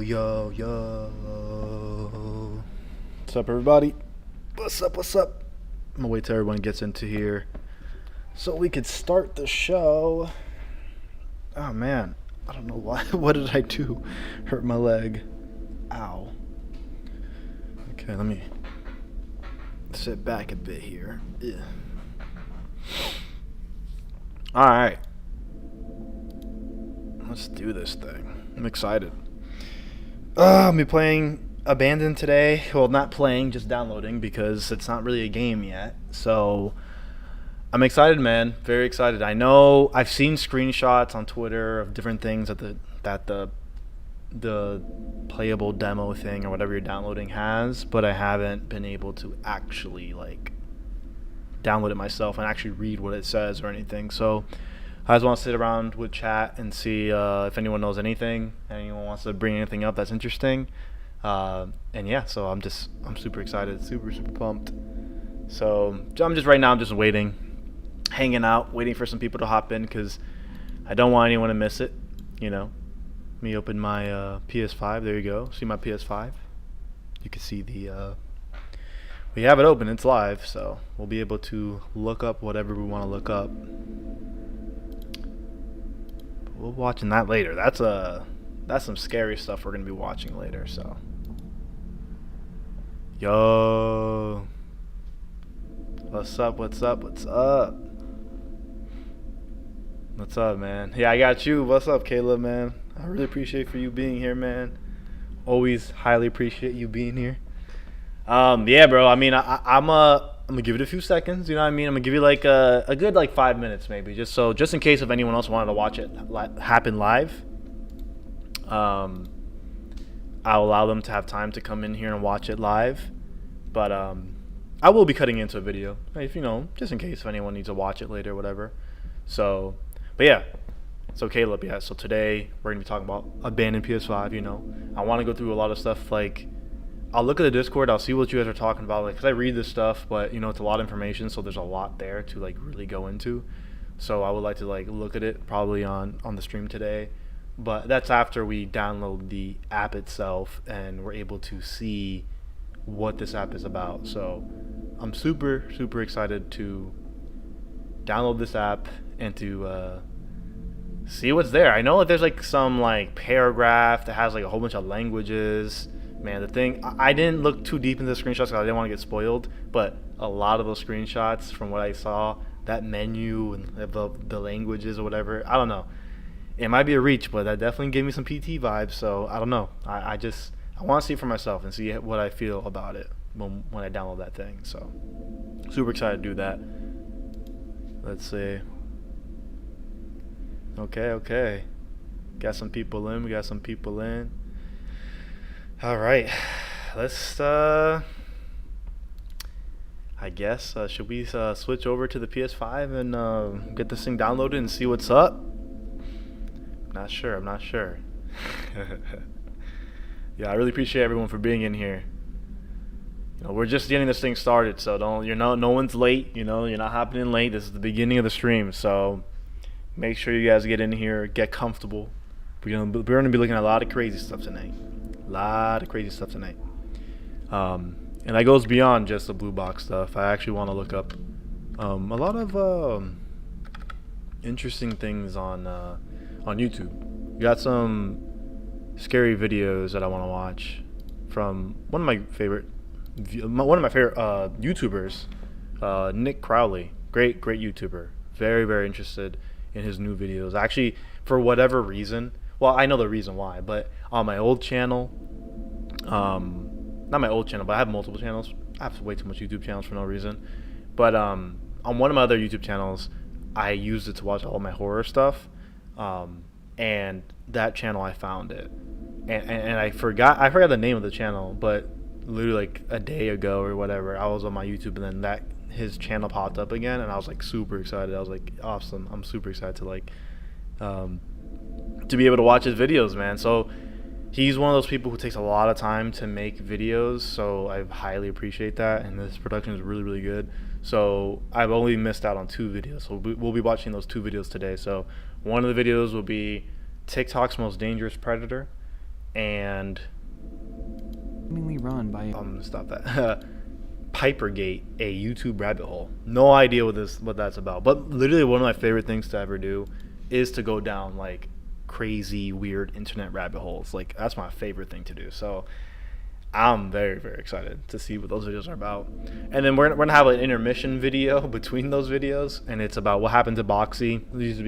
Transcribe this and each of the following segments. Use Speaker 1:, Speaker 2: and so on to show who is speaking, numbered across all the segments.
Speaker 1: Yo, yo. What's up, everybody? What's up, what's up? I'm gonna wait till everyone gets into here so we could start the show. Oh, man. I don't know why. What did I do? Hurt my leg. Ow. Okay, let me sit back a bit here. Ugh. Alright. Let's do this thing. I'm excited. I'll be playing Abandoned today. Well, not playing, just downloading because it's not really a game yet. So I'm excited, man. Very excited. I know I've seen screenshots on Twitter of different things that the playable demo thing or whatever you're downloading has, but I haven't been able to actually download it myself and actually read what it says or anything. So I just want to sit around with chat and see if anyone knows anything, anyone wants to bring anything up that's interesting. And yeah, so I'm super excited, super pumped. So I'm just waiting, hanging out, waiting for some people to hop in because I don't want anyone to miss it. You know, let me open my PS5. There you go. See my PS5? You can see we have it open. It's live, so we'll be able to look up whatever we want to look up. We're watching that later. That's some scary stuff we're gonna be watching later. So, yo, what's up? What's up? What's up? What's up, man? Yeah, I got you. What's up, Caleb, man? I really appreciate for you being here, man. Always highly appreciate you being here. Yeah, bro. I mean, I'm gonna give it a few seconds. You know what I mean? I'm gonna give you a good 5 minutes maybe, just in case if anyone else wanted to watch it happen live. I'll allow them to have time to come in here and watch it live, but I will be cutting into a video, if just in case if anyone needs to watch it later, whatever. So, but yeah. So Caleb, yeah. So today we're gonna be talking about Abandoned PS5. I want to go through a lot of stuff I'll look at the Discord. I'll see what you guys are talking about, because I read this stuff, but it's a lot of information, so there's a lot there to really go into. So I would like to look at it probably on the stream today, but that's after we download the app itself and we're able to see what this app is about. So I'm super excited to download this app and to see what's there. I know that there's some paragraph that has a whole bunch of languages. Man, the thing, I didn't look too deep into the screenshots because I didn't want to get spoiled, but a lot of those screenshots from what I saw, that menu and the languages or whatever, I don't know. It might be a reach, but that definitely gave me some PT vibes, so I don't know. I want to see it for myself and see what I feel about it when I download that thing. So super excited to do that. Let's see. Okay. Got some people in. We got some people in. All right, let's I guess should we switch over to the PS5 and get this thing downloaded and see what's up? I'm not sure. Yeah, I really appreciate everyone for being in here. We're just getting this thing started, so no one's late. You're not hopping in late. This is the beginning of the stream, so make sure you guys get in here, get comfortable. We're gonna be looking at a lot of crazy stuff tonight. And that goes beyond just the blue box stuff. I actually want to look up a lot of interesting things on YouTube. We got some scary videos that I want to watch from one of my favorite YouTubers, Nick Crowley. Great YouTuber. Very interested in his new videos. Actually, for whatever reason. Well, I know the reason why, but on my old channel, not my old channel, but I have multiple channels. I have way too much YouTube channels for no reason. But on one of my other YouTube channels, I used it to watch all my horror stuff. And that channel, I found it. And I forgot the name of the channel, but literally a day ago or whatever, I was on my YouTube and then his channel popped up again, and I was super excited. I was awesome. I'm super excited to be able to watch his videos, man. So he's one of those people who takes a lot of time to make videos, so I highly appreciate that, and this production is really good. So I've only missed out on 2 videos, so we'll be watching those 2 videos today. So one of the videos will be TikTok's most dangerous predator, and
Speaker 2: Seemingly run by
Speaker 1: stop that. Pipergate, a YouTube rabbit hole. No idea what that's about. But literally one of my favorite things to ever do is to go down like crazy weird internet rabbit holes. Like that's my favorite thing to do. So I'm very, very excited to see what those videos are about. And then we're gonna have an intermission video between those videos, and it's about what happened to Boxy.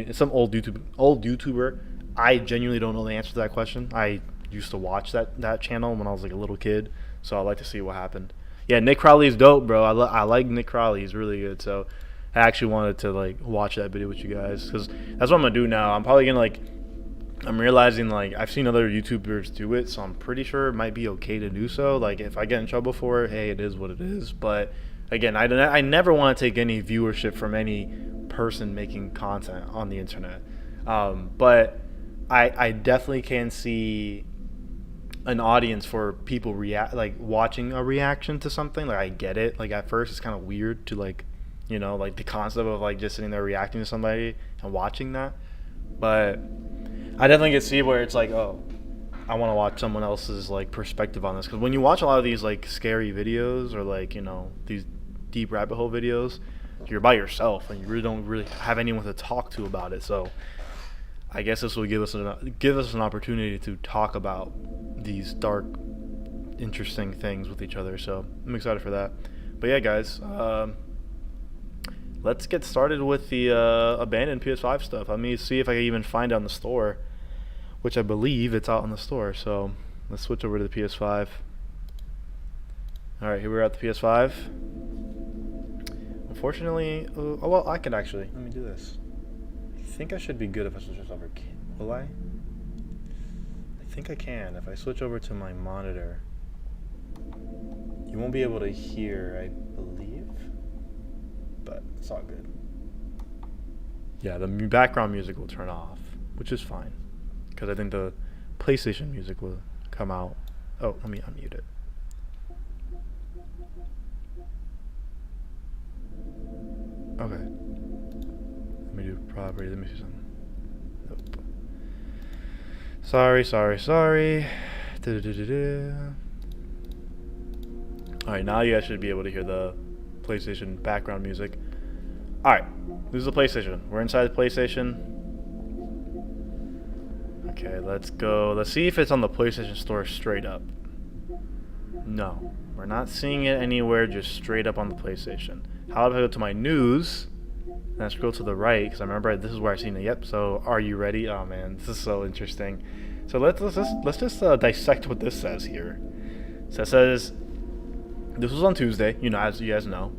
Speaker 1: It's some old YouTuber. I genuinely don't know the answer to that question. I used to watch that channel when I was like a little kid, so I'd like to see what happened. Yeah, Nick Crowley's dope, bro. I like Nick Crowley. He's really good. So I actually wanted to like watch that video with you guys because that's what I'm gonna do now. I'm probably gonna like. I'm realizing like I've seen other YouTubers do it, so I'm pretty sure it might be okay to do so. Like if I get in trouble for it, hey, it is what it is. But again, I never want to take any viewership from any person making content on the internet. But I definitely can see an audience for people react like watching a reaction to something. Like I get it. Like at first it's kind of weird to like, you know, like the concept of like just sitting there reacting to somebody and watching that. But I definitely can see where it's like, oh, I want to watch someone else's like perspective on this, because when you watch a lot of these like scary videos or like, you know, these deep rabbit hole videos, you're by yourself and you really don't really have anyone to talk to about it. So I guess this will give us an opportunity to talk about these dark, interesting things with each other. So I'm excited for that. But yeah, guys, let's get started with the abandoned PS5 stuff. Let me see if I can even find it on the store, which I believe it's out on the store. So let's switch over to the PS5. All right, here we're at the PS5. Unfortunately, oh well, I can actually. Let me do this. I think I should be good if I switch this over. Will I? I think I can. If I switch over to my monitor, you won't be able to hear, I believe, but it's all good. Yeah, the background music will turn off, which is fine, because I think the PlayStation music will come out. Oh, let me unmute it. Okay. Let me do property. Let me see something. Nope. Sorry. Alright, now you guys should be able to hear the PlayStation background music. Alright, this is the PlayStation. We're inside the PlayStation. Okay, let's go. Let's see if it's on the PlayStation Store straight up. No, we're not seeing it anywhere just straight up on the PlayStation. How about I go to my news and I scroll to the right, because I remember this is where I've seen it. Yep. So are you ready? Oh man, this is so interesting. So let's just dissect what this says here. So it says this was on Tuesday. You know, as you guys know.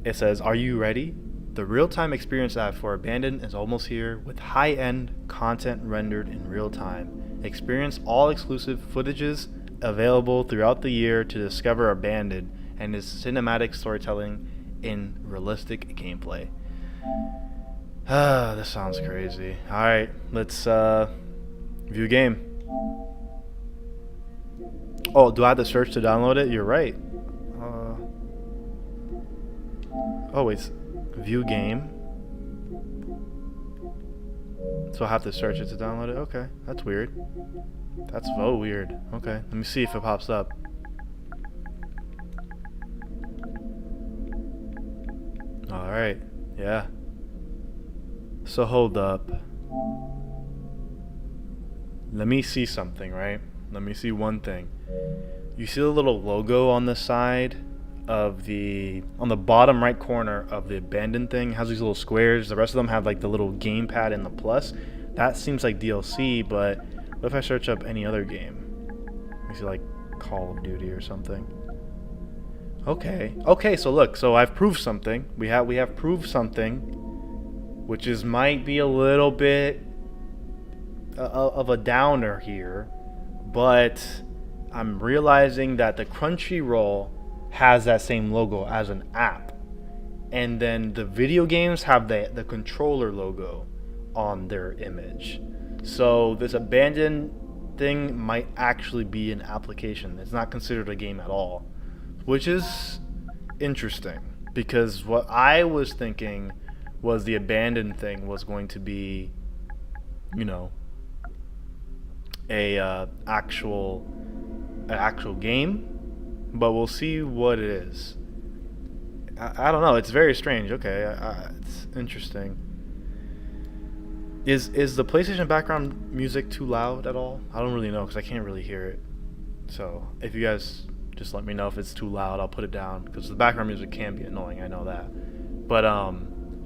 Speaker 1: It says, "Are you ready? The real-time experience app for Abandoned is almost here with high-end content rendered in real time. Experience all exclusive footages available throughout the year to discover Abandoned and its cinematic storytelling in realistic gameplay." This sounds crazy. Alright, let's view game. Oh, do I have to search to download it? You're right. Oh, wait. View game. So I have to search it to download it? Okay, that's weird. That's so weird. Okay, let me see if it pops up. Alright, yeah. So hold up. Let me see something, right? Let me see one thing. You see the little logo on the side of on the bottom right corner of the abandoned thing? It has these little squares. The rest of them have like the little gamepad and the plus. That seems like DLC, but what if I search up any other game? Let me see, like Call of Duty or something. Okay, so look, so I've proved something. We have proved something, which might be a little bit of a downer here, but I'm realizing that the Crunchyroll has that same logo as an app, and then the video games have the controller logo on their image. So this abandoned thing might actually be an application. It's not considered a game at all, which is interesting, because what I was thinking was the abandoned thing was going to be, you know, a an actual game, but we'll see what it is. I don't know. It's very strange. Okay, it's interesting. Is the PlayStation background music too loud at all? I don't really know because I can't really hear it. So if you guys just let me know if it's too loud, I'll put it down because the background music can be annoying. I know that. But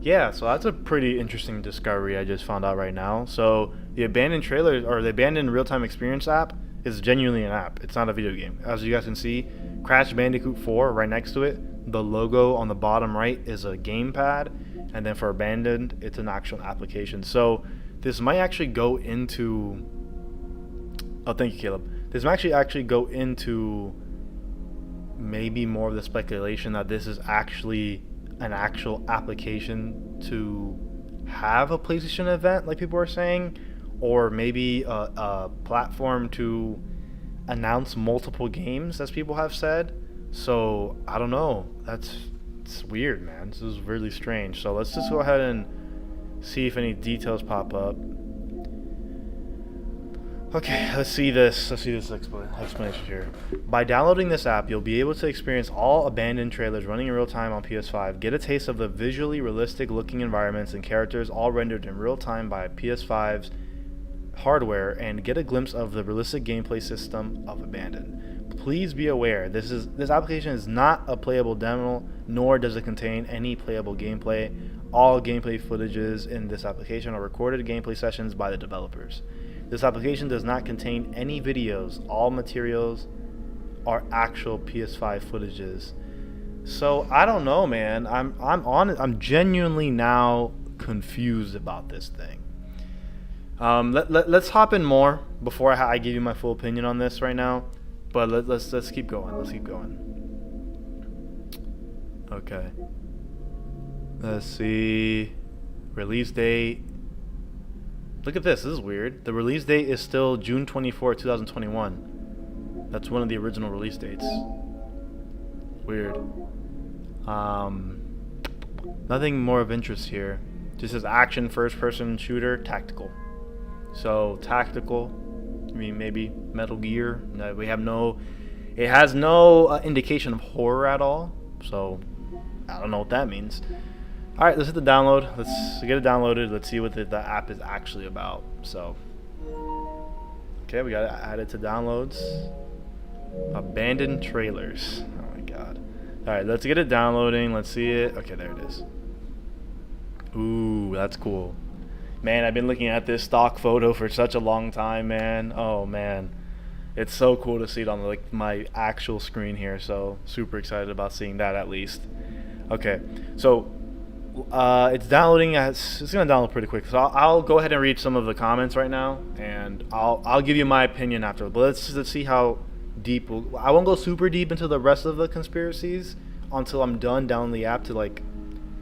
Speaker 1: yeah. So that's a pretty interesting discovery I just found out right now. So the abandoned trailers or the abandoned real-time experience app is genuinely an app. It's not a video game. As you guys can see, Crash Bandicoot 4 right next to it. The logo on the bottom right is a gamepad, and then for abandoned, it's an actual application. So this might actually go into. Oh, thank you, Caleb. This might actually go into maybe more of the speculation that this is actually an actual application to have a PlayStation event, like people are saying, or maybe a platform to announce multiple games, as people have said. So I don't know. It's weird, man. This is really strange. So let's just go ahead and see if any details pop up. Okay, let's see this explanation here. By downloading this app, you'll be able to experience all abandoned trailers running in real time on PS5, get a taste of the visually realistic looking environments and characters all rendered in real time by PS5's hardware, and get a glimpse of the realistic gameplay system of Abandoned. Please be aware, this application is not a playable demo, nor does it contain any playable gameplay. All gameplay footages in this application are recorded gameplay sessions by the developers. This application does not contain any videos. All materials are actual PS5 footages. So I don't know, man. I'm genuinely now confused about this thing. Let's hop in more before I give you my full opinion on this right now. But let's keep going. Let's keep going. Okay. Let's see. Release date. Look at this. This is weird. The release date is still June 24, 2021. That's one of the original release dates. Weird. Nothing more of interest here. Just says action, first-person shooter, tactical. So tactical. I mean, maybe Metal Gear. No, we have no. It has no indication of horror at all. So I don't know what that means. All right, let's hit the download. Let's get it downloaded. Let's see what the app is actually about. So, okay, we got it added to downloads. Abandoned trailers. Oh my god. All right, let's get it downloading. Let's see it. Okay, there it is. Ooh, that's cool. Man, I've been looking at this stock photo for such a long time, man. Oh man, it's so cool to see it on like my actual screen here. So super excited about seeing that at least. Okay, so. It's downloading. It's gonna download pretty quick. So I'll go ahead and read some of the comments right now, and I'll give you my opinion after. But let's see how deep. I won't go super deep into the rest of the conspiracies until I'm done downloading the app to like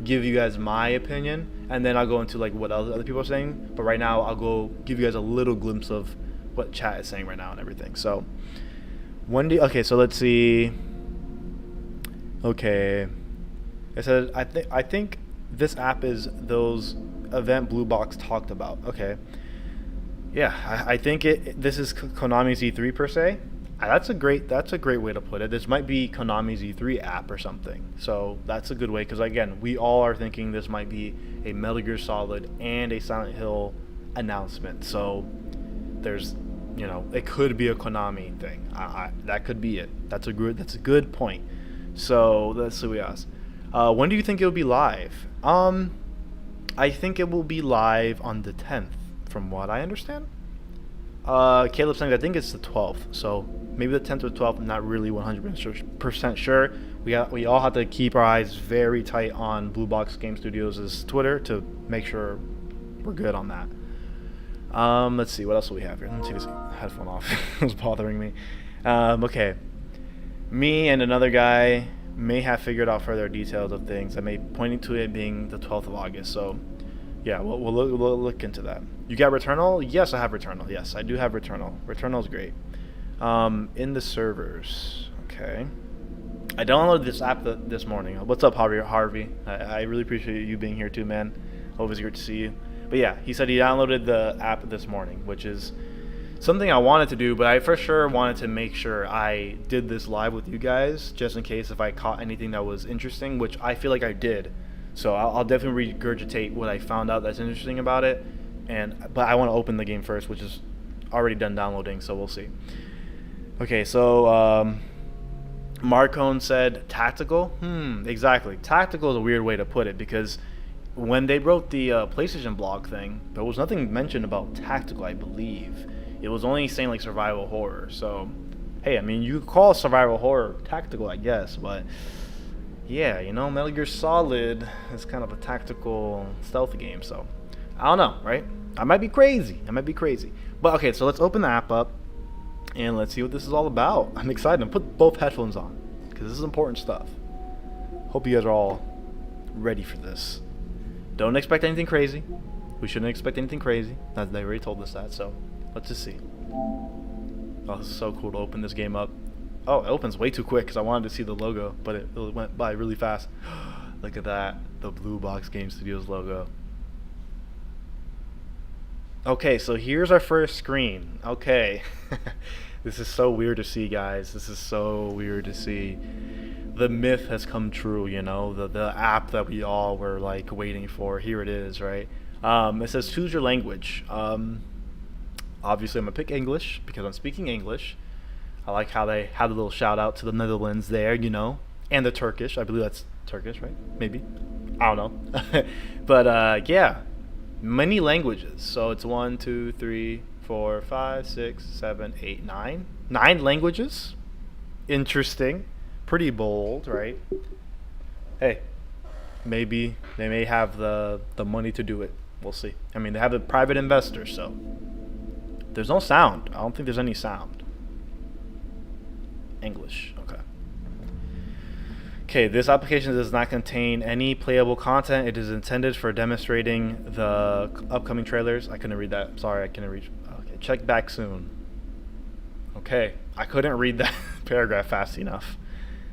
Speaker 1: give you guys my opinion, and then I'll go into like what other people are saying. But right now I'll go give you guys a little glimpse of what chat is saying right now and everything. So okay, so let's see. Okay, it said I think. This app is those event Blue Box talked about. Okay. Yeah, I think this is Konami's E3 per se. That's a great way to put it. This might be Konami's E3 app or something. So that's a good way because again, we all are thinking this might be a Metal Gear Solid and a Silent Hill announcement. So there's, it could be a Konami thing. That could be it. That's a good point. So let's see what we ask. When do you think it will be live? I think it will be live on the 10th, from what I understand. Caleb's saying I think it's the 12th, so maybe the 10th or 12th. I'm not really 100% sure. We all have to keep our eyes very tight on Blue Box Game Studios' Twitter to make sure we're good on that. Let's see, what else do we have here? Let me take this headphone off. It was bothering me. Okay. Me and another guy may have figured out further details of things that may pointing to it being the 12th of August. So, yeah, we'll look into that. You got Returnal? Yes, I have Returnal. Yes, I do have Returnal. Returnal's great. In the servers. Okay. I downloaded this app this morning. What's up, Harvey? I really appreciate you being here too, man. Always great to see you. But yeah, he said he downloaded the app this morning, which is something I wanted to do, but I for sure wanted to make sure I did this live with you guys, just in case if I caught anything that was interesting, which I feel like I did. So I'll definitely regurgitate what I found out that's interesting about it, but I want to open the game first, which is already done downloading, so we'll see. Okay, so Marcone said tactical. Exactly. Tactical is a weird way to put it, because when they wrote the PlayStation blog thing, there was nothing mentioned about tactical, I believe. It was only saying like survival horror. So, hey, I mean, you could call survival horror tactical, I guess, but yeah, you know, Metal Gear Solid is kind of a tactical stealth game, so I don't know, right? I might be crazy. But okay, so let's open the app up and let's see what this is all about. I'm excited. I'm put both headphones on because this is important stuff. Hope you guys are all ready for this. Don't expect anything crazy. We shouldn't expect anything crazy. They already told us that, so let's just see. Oh, this is so cool to open this game up. Oh, it opens way too quick because I wanted to see the logo, but it went by really fast. Look at that, the Blue Box Game Studios logo. Okay, so here's our first screen. Okay. This is so weird to see, guys. This is so weird to see. The myth has come true, you know, the app that we all were like waiting for. Here it is, right? It says choose your language. Obviously I'm gonna pick English because I'm speaking English. I like how they have a little shout out to the Netherlands there, you know, and the Turkish. I believe that's Turkish, right? Maybe. I don't know. But yeah, many languages. So it's 1, 2, 3, 4, 5, 6, 7, 8, 9. 9 languages. Interesting. Pretty bold, right? Hey, maybe they may have the money to do it. We'll see. I mean, they have a private investor, so there's no sound. I don't think there's any sound. English. Okay, this application does not contain any playable content. It is intended for demonstrating the upcoming trailers. I couldn't read that. Sorry, I couldn't read. Okay, check back soon. Okay, I couldn't read that paragraph fast enough.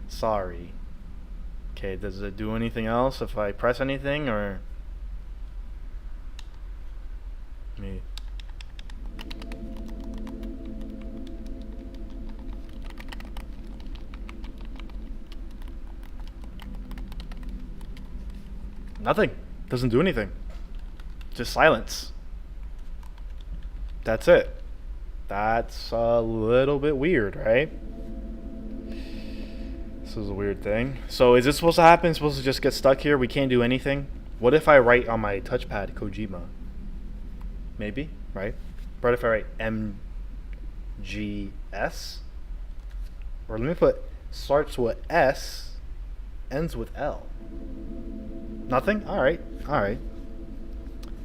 Speaker 1: Sorry. Okay, does it do anything else if I press anything, or me? Nothing. Doesn't do anything. Just silence. That's it. That's a little bit weird, right? This is a weird thing. So is this supposed to happen? Supposed to just get stuck here? We can't do anything? What if I write on my touchpad Kojima? Maybe, right? What if I write MGS? Or let me put starts with S, ends with L. Nothing? Alright.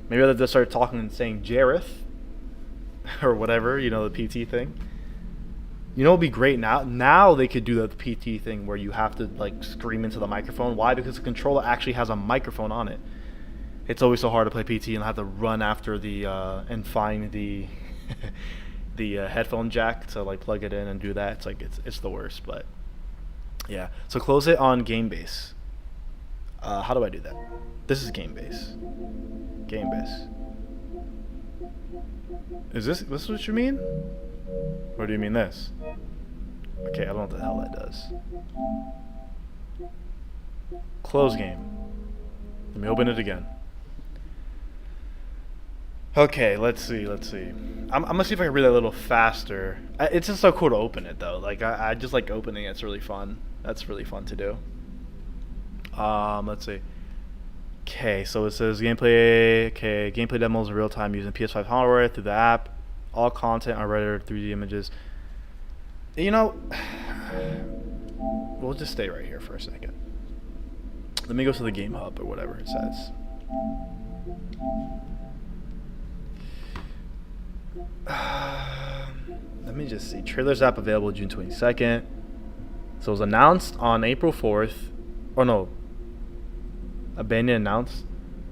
Speaker 1: Maybe I'll just start talking and saying Jareth. Or whatever, you know, the PT thing. You know, it'd be great now they could do the PT thing where you have to like scream into the microphone. Why? Because the controller actually has a microphone on it. It's always so hard to play PT and have to run after the and find the the headphone jack to like plug it in and do that. It's like it's the worst, but yeah. So close it on game base. How do I do that? This is game base. Game base. Is this what you mean? Or do you mean this? Okay, I don't know what the hell that does. Close game. Let me open it again. Okay, let's see. I'm gonna see if I can read that a little faster. It's just so cool to open it though. Like I just like opening it. It's really fun. That's really fun to do. Let's see. Okay, so it says gameplay. Okay, gameplay demos in real time using PS5 hardware through the app. All content are rendered 3D images. You know, we'll just stay right here for a second. Let me go to the game hub or whatever it says. Let me just see. Trailers app available June 22nd. So it was announced on April 4th. Oh no. Abandoned announced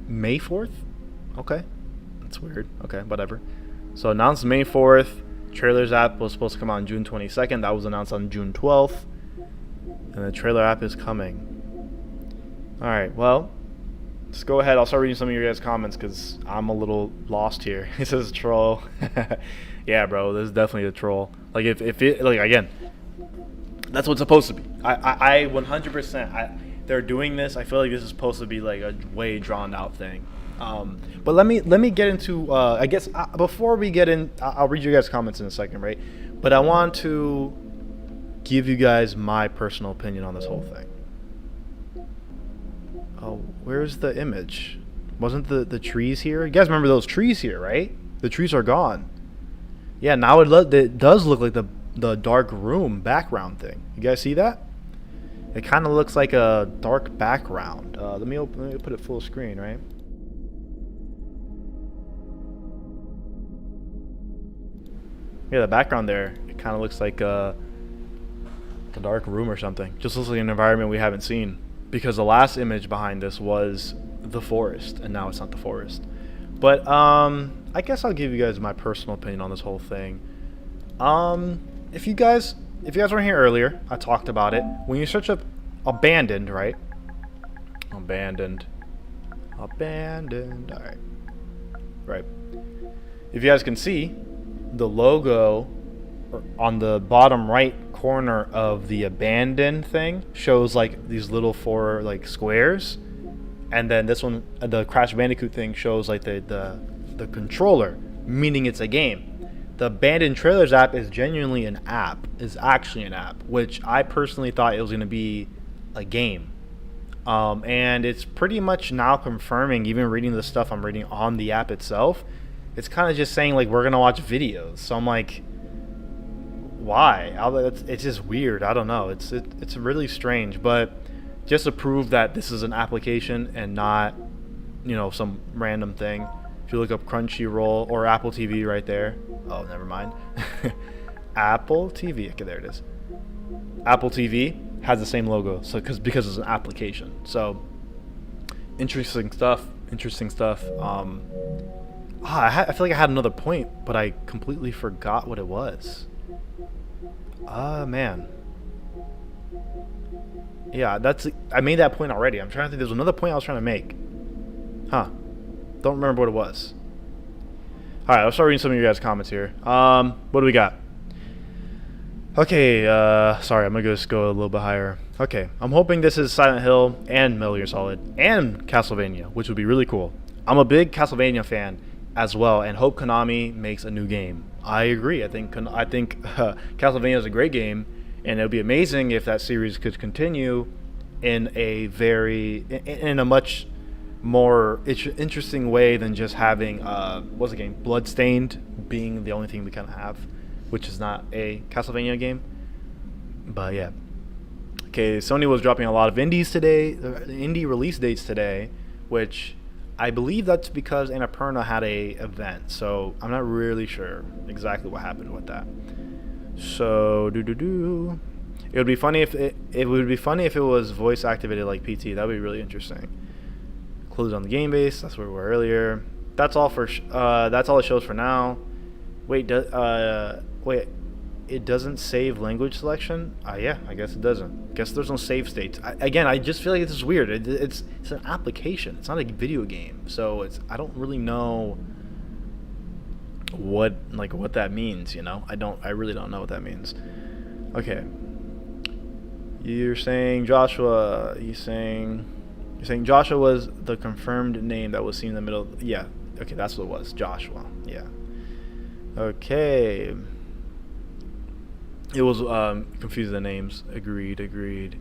Speaker 1: May 4th? Okay. That's weird. Okay, whatever. So announced May 4th. Trailers app was supposed to come out on June 22nd. That was announced on June 12th. And the trailer app is coming. Alright, well, just go ahead. I'll start reading some of your guys' comments because I'm a little lost here. He says troll. Yeah, bro, this is definitely a troll. Like if it like again, that's what it's supposed to be. I 100%. They're doing this. I feel like this is supposed to be like a way drawn out thing. But let me get into. I guess before we get in, I'll read your guys' comments in a second, right? But I want to give you guys my personal opinion on this whole thing. Oh, where's the image? Wasn't the trees here? You guys remember those trees here, right? The trees are gone. Yeah, now it does look like the dark room background thing. You guys see that? It kind of looks like a dark background. Let me put it full screen, right? Yeah, the background there, it kind of looks like a dark room or something. Just looks like an environment we haven't seen. Because the last image behind this was the forest, and now it's not the forest. But I guess I'll give you guys my personal opinion on this whole thing. If you guys weren't here earlier, I talked about it. When you search up abandoned, right? Abandoned. All right. Right. If you guys can see, the logo on the bottom right corner of the abandoned thing shows like these little 4 like squares, and then this one, the Crash Bandicoot thing, shows like the controller, meaning it's a game. The Abandoned Trailers app is genuinely an app. Is actually an app, which I personally thought it was going to be a game. And it's pretty much now confirming, even reading the stuff I'm reading on the app itself, it's kind of just saying like we're going to watch videos. So I'm like, why? It's just weird. I don't know. It's really strange, but just to prove that this is an application and not, some random thing. If you look up Crunchyroll or Apple TV right there. Oh, never mind. Apple TV. Okay, there it is. Apple TV has the same logo, so because it's an application. So interesting stuff. I feel like I had another point, but I completely forgot what it was. Man. Yeah, I made that point already. I'm trying to think. There's another point I was trying to make. Huh. Don't remember what it was. All right, I'll start reading some of your guys' comments here. What do we got? Okay, sorry, I'm gonna just go a little bit higher. Okay, I'm hoping this is Silent Hill and Metal Gear Solid and Castlevania, which would be really cool. I'm a big Castlevania fan as well, and hope Konami makes a new game. I agree. I think Castlevania is a great game, and it would be amazing if that series could continue in a much more interesting way than just having what's the game, Bloodstained being the only thing we kind of have, which is not a Castlevania game. But yeah. Okay, Sony was dropping a lot of indies today, indie release dates today, which I believe that's because Annapurna had a event, so I'm not really sure exactly what happened with that. So it would be funny if it was voice activated like PT. That would be really interesting. Close on the game base. That's where we were earlier. That's all that's all it shows for now. Wait, it doesn't save language selection? Yeah, I guess it doesn't. Guess there's no save states. I just feel like this is weird. It's an application. It's not a video game. So I don't really know what that means, I really don't know what that means. Okay. You're saying Joshua was the confirmed name that was seen in the middle. Yeah. Okay, that's what it was. Joshua. Yeah. Okay. It was confusing the names. Agreed.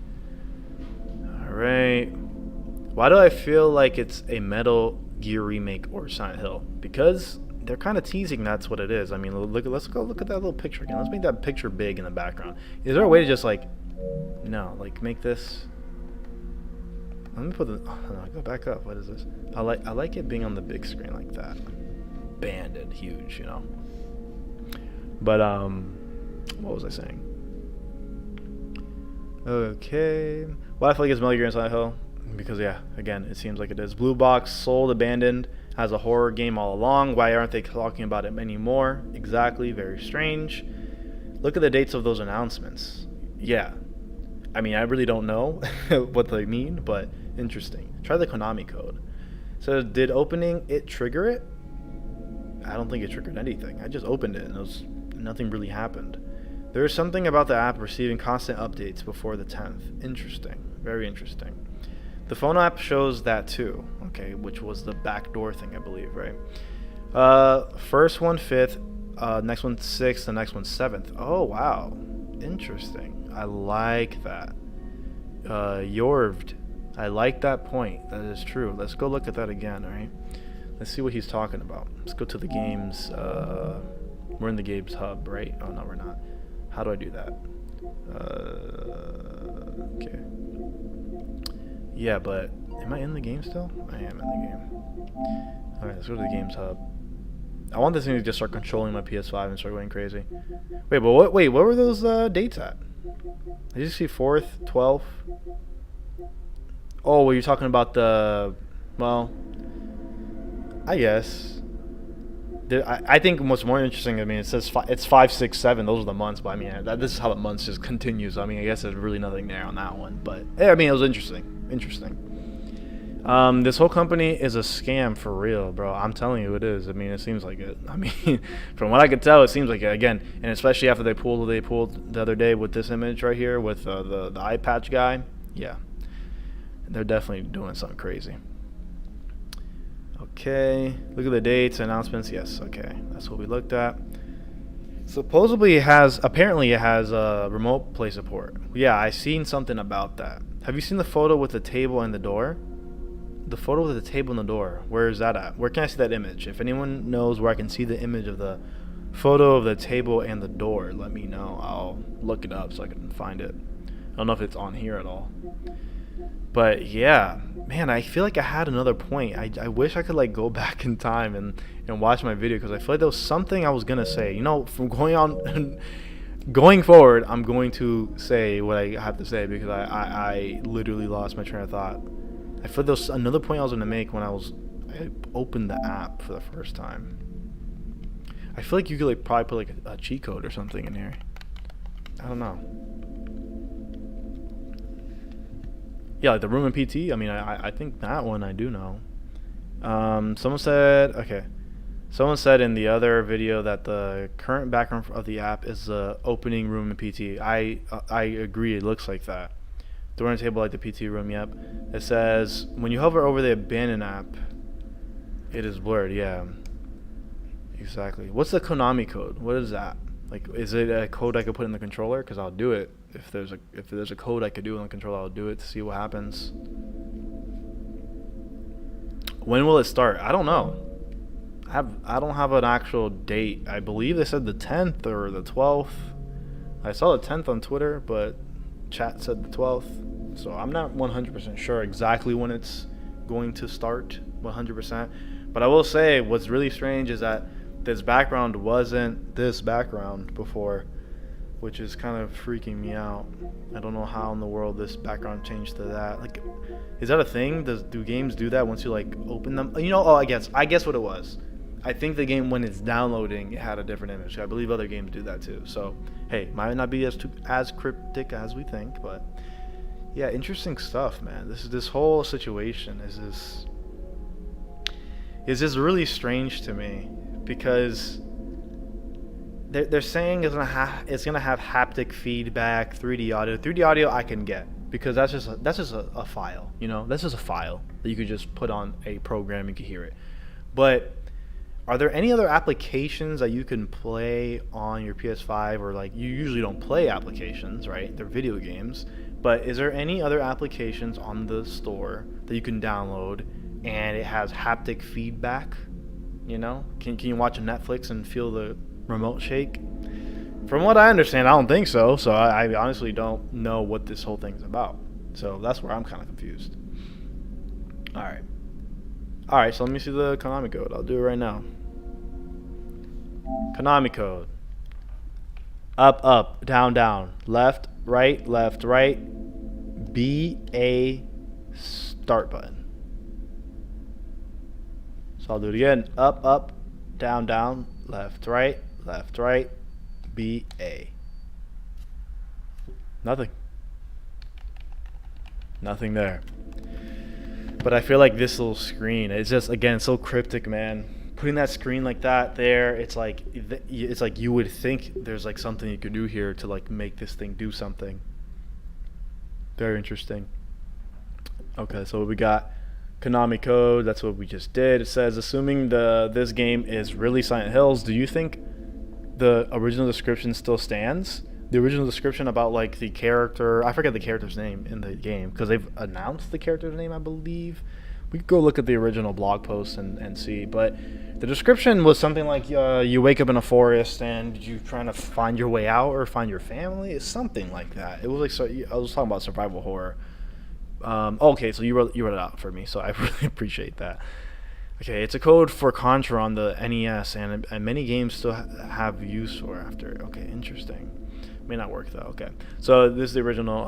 Speaker 1: All right. Why do I feel like it's a Metal Gear remake or Silent Hill? Because they're kind of teasing that's what it is. I mean, let's go look at that little picture again. Let's make that picture big in the background. Is there a way to just make this? Let me put go back up. What is this? I like it being on the big screen like that. Banded, huge, But what was I saying? Okay. Why I feel like it's Metal Gear and Silent Hill? Because again, it seems like it is. Blue Box sold Abandoned as a horror game all along. Why aren't they talking about it anymore? Exactly. Very strange. Look at the dates of those announcements. Yeah. I mean, I really don't know what they mean, but interesting. Try the Konami code. So did opening it trigger it? I don't think it triggered anything. I just opened it and nothing really happened. There is something about the app receiving constant updates before the 10th. Interesting. Very interesting. The phone app shows that too. Okay, which was the backdoor thing, I believe, right? First one 5th, next one 6th, the next one 7th. Oh, wow. Interesting. I like that. Yorved. I like that point. That is true. Let's go look at that again, alright? Let's see what he's talking about. Let's go to the games. We're in the games hub, right? Oh, no, we're not. How do I do that? Okay. Yeah, but am I in the game still? I am in the game. Alright, let's go to the games hub. I want this thing to just start controlling my PS5 and start going crazy. Wait, but what were those dates at? Did you see 4th, 12th? Oh, well, you're talking about the, well, I guess. I think what's more interesting, I mean, it says it's 5, 6, 7. Those are the months, but I mean, this is how the months just continues. I mean, I guess there's really nothing there on that one, but yeah, I mean, it was interesting. This whole company is a scam for real, bro. I'm telling you, it is. I mean, it seems like it. I mean, from what I could tell, it seems like it. Again, and especially after they pulled the other day with this image right here with the eye patch guy. Yeah, they're definitely doing something crazy. Okay, look at the dates, announcements. Yes, okay, that's what we looked at. Supposedly apparently it has remote play support. Yeah, I seen something about that. Have you seen the photo with the table and the door? The photo with the table and the door. Where is that at? Where can I see that image? If anyone knows where I can see the image of the photo of the table and the door, let me know. I'll look it up so I can find it. I don't know if it's on here at all. But yeah, man, I feel like I had another point. I wish I could like go back in time and watch my video, because I feel like there was something I was gonna say. You know, from going forward, I'm going to say what I have to say, because I literally lost my train of thought. I feel there was another point I was gonna make when I opened the app for the first time. I feel like you could like probably put like a cheat code or something in here. I don't know. Yeah, like the room and PT. I mean, I think that one I do know. Someone said in the other video that the current background of the app is the opening room and PT. I agree. It looks like that. Door and table like the PT room. Yep. It says when you hover over the abandoned app, it is blurred. Yeah. Exactly. What's the Konami code? What is that? Like, is it a code I could put in the controller? Because I'll do it. If there's a code I could do on the controller, I'll do it to see what happens. When will it start? I don't know. I don't have an actual date. I believe they said the 10th or the 12th. I saw the 10th on Twitter, but chat said the 12th. So I'm not 100% sure exactly when it's going to start 100%. But I will say what's really strange is that this background wasn't this background before, which is kind of freaking me out. I don't know how in the world this background changed to that. Like, is that a thing? Do games do that once you like open them? You know, oh, I guess what it was. I think the game, when it's downloading, it had a different image. I believe other games do that too. So, hey, might not be as cryptic as we think, but yeah, interesting stuff, man. This whole situation is just really strange to me, because they're saying it's gonna have haptic feedback, 3D audio. 3D audio I can get, because that's just a file, you know. That's just a file that you could just put on a program and you can hear it. But are there any other applications that you can play on your PS5, or like you usually don't play applications, right? They're video games. But is there any other applications on the store that you can download and it has haptic feedback? You know, can you watch Netflix and feel the remote shake? From what I understand, I don't think so. So I honestly don't know what this whole thing's about. So that's where I'm kind of confused. All right, so let me see the Konami code. I'll do it right now. Konami code. Up, down, left, right, B, A, start button. So I'll do it again. Up, down, left, right, B, A. Nothing there. But I feel like this little screen, it's just, again, so cryptic, man. Putting that screen like that there, it's like you would think there's like something you could do here to like make this thing do something. Very interesting. Okay, so we got Konami code. That's what we just did. It says, assuming this game is really Silent Hills, do you think the original description still stands? The original description about like the character, I forget the character's name in the game because they've announced the character's name, I believe. We could go look at the original blog post and see, but the description was something like you wake up in a forest and you trying to find your way out or find your family. It's something like that. It was like, so I was talking about survival horror. Okay, so you wrote it out for me, so I really appreciate that. Okay, it's a code for Contra on the NES, and many games still have use for after. Okay, interesting. May not work though. Okay, so this is the original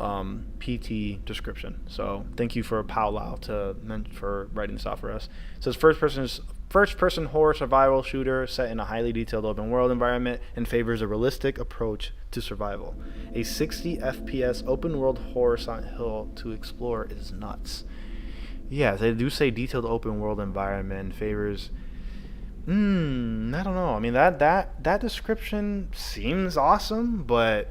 Speaker 1: PT description. So thank you for Paulau for writing this out for us. It says first-person horror survival shooter set in a highly detailed open world environment and favors a realistic approach to survival. A 60 FPS open world horror Silent Hill to explore is nuts. Yeah, they do say detailed open world environment favors. I don't know. I mean, that description seems awesome, but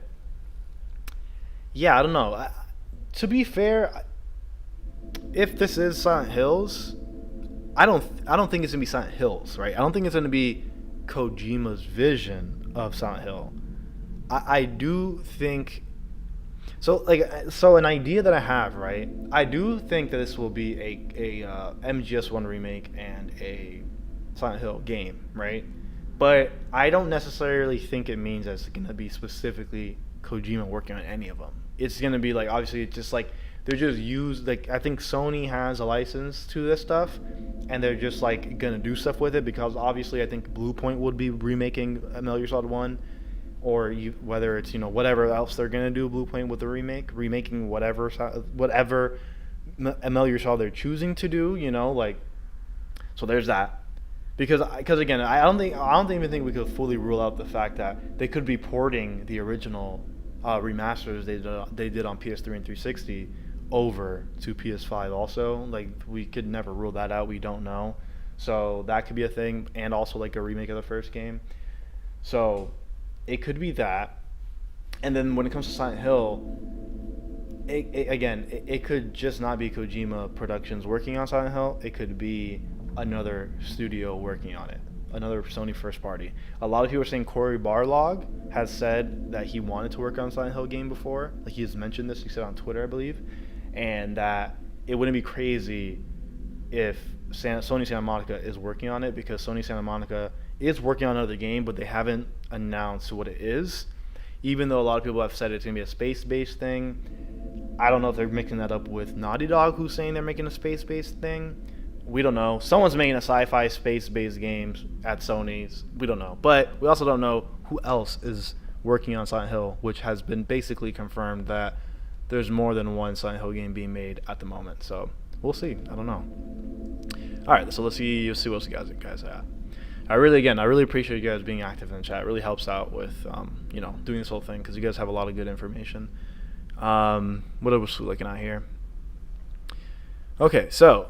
Speaker 1: yeah, I don't know. To be fair, if this is Silent Hills, I don't think it's gonna be Silent Hills, right? I don't think it's gonna be Kojima's vision of Silent Hill. I do think so. So an idea that I have, right? I do think that this will be a MGS1 remake and a Silent Hill game, right? But I don't necessarily think it means that it's going to be specifically Kojima working on any of them. It's going to be like, obviously, it's just like they're just used, like I think Sony has a license to this stuff and they're just like going to do stuff with it because obviously I think Bluepoint would be remaking Metal Gear Solid 1, or whether it's, whatever else they're going to do Bluepoint with the remaking whatever Metal Gear Solid they're choosing to do, like, so there's that. Because again, I don't even think we could fully rule out the fact that they could be porting the original remasters they did on PS3 and 360 over to PS5 also. Like, we could never rule that out. We don't know. So that could be a thing, and also like a remake of the first game. So it could be that. And then when it comes to Silent Hill, it could just not be Kojima Productions working on Silent Hill. It could be another studio working on it, another Sony first party. A lot of people are saying Cory Barlog has said that he wanted to work on Silent Hill game before. Like, he has mentioned this, he said on Twitter, I believe, and that it wouldn't be crazy if Sony Santa Monica is working on it, because Sony Santa Monica is working on another game, but they haven't announced what it is. Even though a lot of people have said it's going to be a space-based thing. I don't know if they're mixing that up with Naughty Dog, who's saying they're making a space-based thing. We don't know. Someone's making a sci-fi space-based game at Sony's. We don't know. But we also don't know who else is working on Silent Hill, which has been basically confirmed that there's more than one Silent Hill game being made at the moment. So we'll see. I don't know. All right, so let's see what else you guys have. I really appreciate you guys being active in the chat. It really helps out with doing this whole thing, because you guys have a lot of good information. What else are we looking at here? Okay, so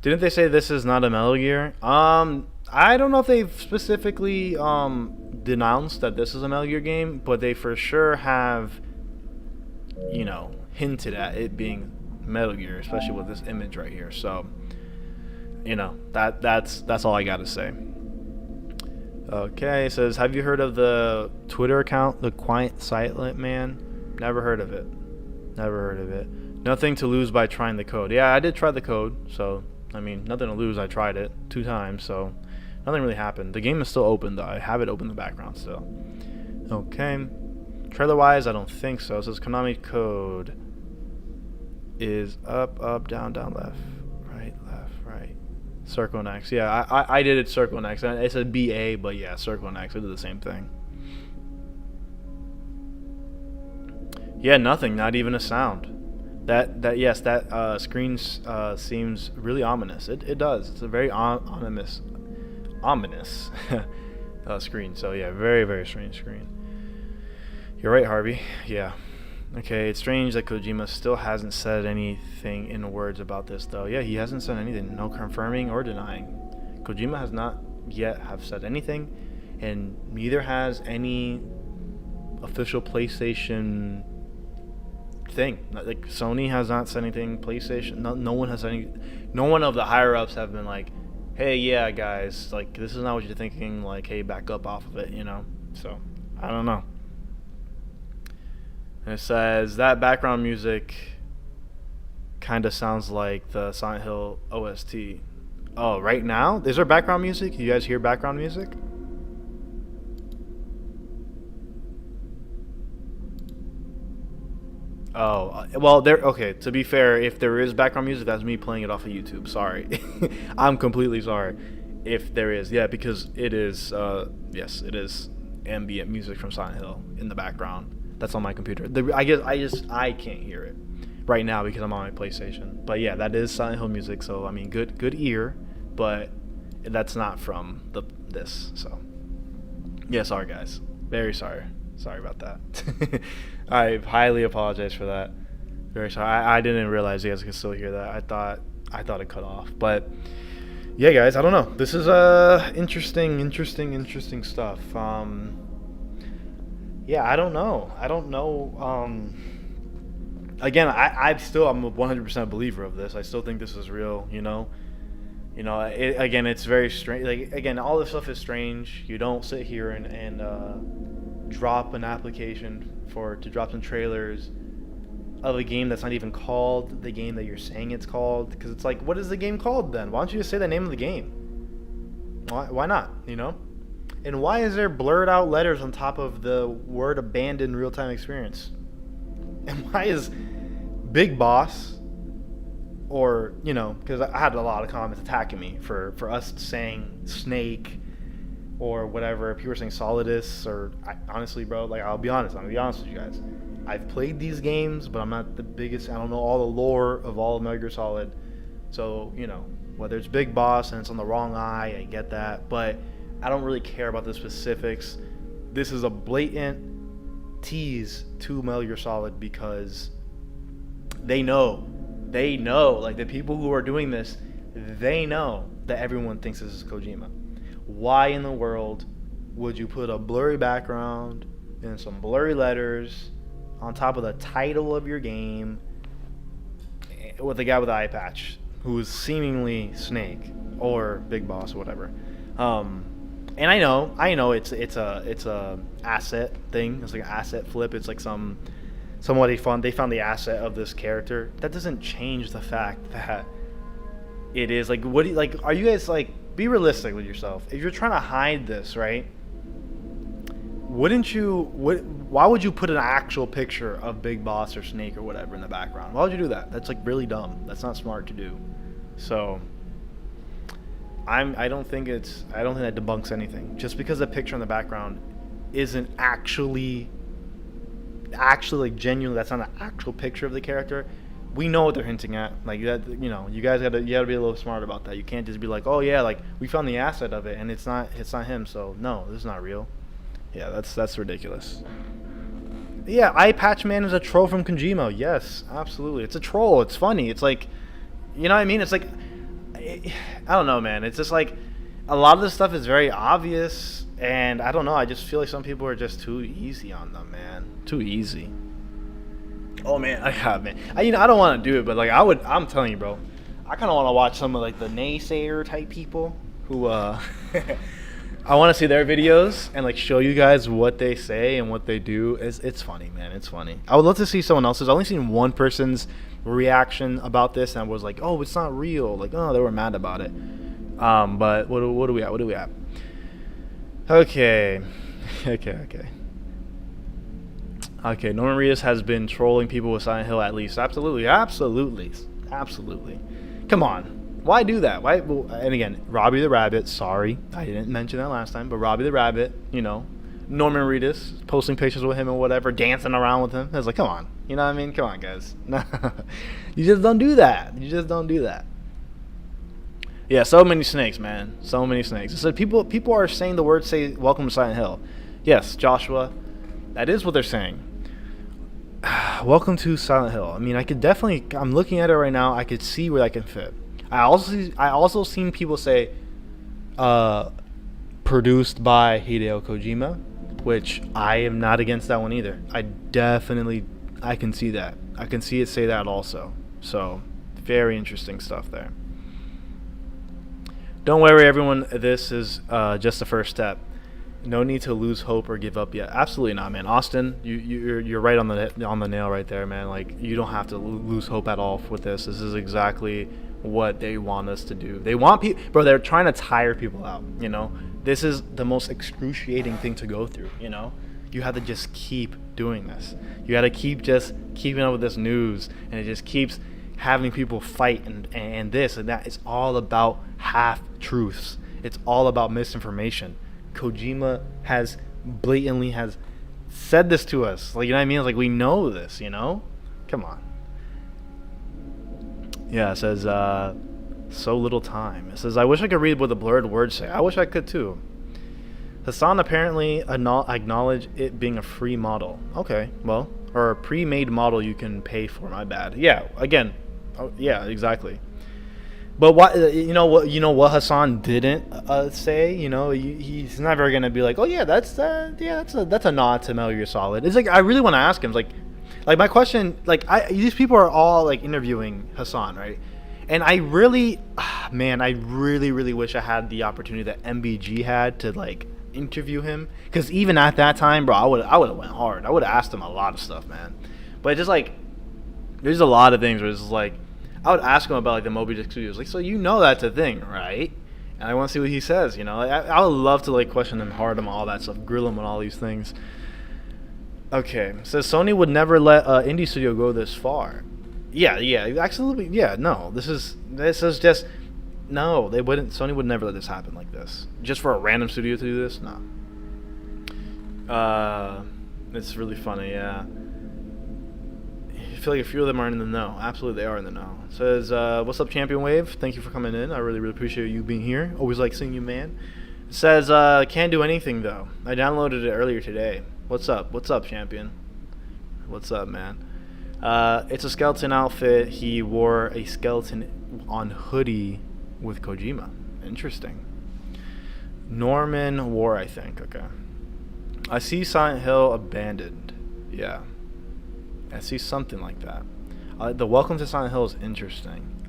Speaker 1: didn't they say this is not a Metal Gear? I don't know if they've specifically denounced that this is a Metal Gear game, but they for sure have, hinted at it being Metal Gear, especially with this image right here. So, that's all I gotta say. Okay, it says, have you heard of the Twitter account, The Quiet Silent Man? Never heard of it. Nothing to lose by trying the code. Yeah, I did try the code, so nothing to lose. I tried it 2 times, so nothing really happened. The game is still open, though. I have it open in the background still. Okay. Trailer-wise, I don't think so. It says Konami code is up, down, left, right. Circle and X. Yeah, I did it circle and X. It said BA, but yeah, circle and X. I did the same thing. Yeah, nothing. Not even a sound. That screen seems really ominous. It does. It's a very ominous screen. So yeah, very, very strange screen. You're right, Harvey. Yeah, Okay, it's strange that Kojima still hasn't said anything in words about this, though. Yeah, he hasn't said anything. No confirming or denying. Kojima has not yet have said anything, and neither has any official PlayStation thing. Like Sony has not said anything. PlayStation, no one has any. No one of the higher ups have been like, "Hey, yeah, guys, like this is not what you're thinking. Like, hey, back up off of it," you know. So I don't know. And it says that background music kind of sounds like the Silent Hill OST. Oh, right now? Is there background music? You guys hear background music? Oh, well, there. Okay, to be fair, if there is background music, that's me playing it off of YouTube. Sorry. I'm completely sorry. If there is, yeah, because it is, yes, it is ambient music from Silent Hill in the background. That's on my computer. I can't hear it right now because I'm on my PlayStation. But yeah, that is Silent Hill music. So I mean, good ear, but that's not from this. So yeah, sorry guys, very sorry. Sorry about that. I highly apologize for that. Very sorry. I didn't realize you guys could still hear that. I thought it cut off, but yeah, guys, I don't know. This is interesting stuff. Yeah, I don't know. Again, I'm a 100% believer of this. I still think this is real. Again, it's very strange. Like, again, all this stuff is strange. You don't sit here and drop an application to drop some trailers of a game that's not even called the game that you're saying it's called. Because it's like, what is the game called then? Why don't you just say the name of the game? Why not? And why is there blurred out letters on top of the word abandoned real-time experience? And why is Big Boss, or, because I had a lot of comments attacking me for us saying Snake or whatever. People were saying Solidus, or honestly, bro, like, I'm gonna be honest with you guys. I've played these games, but I'm not the biggest, I don't know all the lore of all of Metal Gear Solid. So, whether it's Big Boss and it's on the wrong eye, I get that, but I don't really care about the specifics. This is a blatant tease to Metal Gear Solid because they know, like the people who are doing this, they know that everyone thinks this is Kojima. Why in the world would you put a blurry background and some blurry letters on top of the title of your game with a guy with an eye patch who is seemingly Snake or Big Boss or whatever? And I know it's a asset thing. It's like an asset flip. It's like somebody found the asset of this character. That doesn't change the fact that it is like, are you guys, like, be realistic with yourself. If you're trying to hide this, right? Why would you put an actual picture of Big Boss or Snake or whatever in the background? Why would you do that? That's like really dumb. That's not smart to do. So I don't think that debunks anything. Just because the picture in the background isn't actually like genuine, that's not an actual picture of the character. We know what they're hinting at. Like that, you guys gotta be a little smart about that. You can't just be like, oh yeah, like we found the asset of it and it's not him. So no, this is not real. Yeah, that's ridiculous. Yeah, Eye Patch Man is a troll from Kojima. Yes, absolutely. It's a troll. It's funny. It's like, you know what I mean? It's like, I don't know, man. It's just like a lot of this stuff is very obvious, and I don't know. I just feel like some people are just too easy on them, man. Too easy. Oh man, man. I don't want to do it, but like I'm telling you, bro. I kind of want to watch some of like the naysayer type people who I want to see their videos and like show you guys what they say and what they do. It's funny, man. It's funny. I would love to see someone else's. I've only seen one person's reaction about this and was like, oh, it's not real. Like, oh, they were mad about it. But what do we at? Okay. Okay, Norman Reedus has been trolling people with Silent Hill at least. Absolutely. Come on. Why do that? Why? Well, and again, Robbie the Rabbit, sorry. I didn't mention that last time, but Robbie the Rabbit, Norman Reedus, posting pictures with him and whatever, dancing around with him. I was like, come on. You know what I mean? Come on, guys. You just don't do that. Yeah, so many snakes, man. So many snakes. So people are saying the word, say, welcome to Silent Hill. Yes, Joshua, that is what they're saying. welcome to Silent Hill. I mean, I could definitely. I'm looking at it right now. I could see where that can fit. I also seen people say, produced by Hideo Kojima, which I am not against that one either. I can see that. I can see it say that also. So, very interesting stuff there. Don't worry, everyone. This is just the first step. No need to lose hope or give up yet. Absolutely not, man. Austin, you're right on the nail right there, man. Like, you don't have to lose hope at all with this. This is exactly what they want us to do. They want people, bro. They're trying to tire people out. You know, this is the most excruciating thing to go through. You know, you have to just keep doing this. You got to keep just keeping up with this news, and it just keeps having people fight and this and that. It's all about half truths. It's all about misinformation. Kojima has blatantly said this to us. Like, you know what I mean? It's like, we know this, you know? Come on. Yeah, it says, so little time. It says, I wish I could read what the blurred words say. I wish I could too. Hassan apparently acknowledged it being a free model. Okay, well, or a pre-made model you can pay for, my bad. Yeah, again, yeah, exactly. But what you know what Hassan didn't say, you know, he's never gonna be like, oh yeah, that's a nod to Metal Gear Solid. It's like, I really want to ask him, like my question, like, these people are all like interviewing Hassan, right? And I really, man, I really wish I had the opportunity that MBG had to like interview him, because even at that time, bro, I would have went hard. I would have asked him a lot of stuff, man. But just like, there's a lot of things where it's just like, I would ask him about like the Moby Dick Studios, like, so you know that's a thing, right? And I want to see what he says. You know, I would love to like question him hard on all that stuff, grill him on all these things. Okay, so Sony would never let indie studio go this far. Yeah, absolutely. Yeah, no, this is just no. They wouldn't. Sony would never let this happen like this. Just for a random studio to do this, no. It's really funny, yeah. I feel like a few of them are in the know. Absolutely, they are in the know. It says, what's up, Champion Wave? Thank you for coming in. I really appreciate you being here. Always like seeing you, man. It says, can't do anything, though. I downloaded it earlier today. What's up? What's up, Champion? What's up, man? It's a skeleton outfit. He wore a skeleton on hoodie with Kojima. Interesting. Norman War, I think. Okay. I see Silent Hill abandoned. Yeah. I see something like that. The Welcome to Silent Hill is interesting.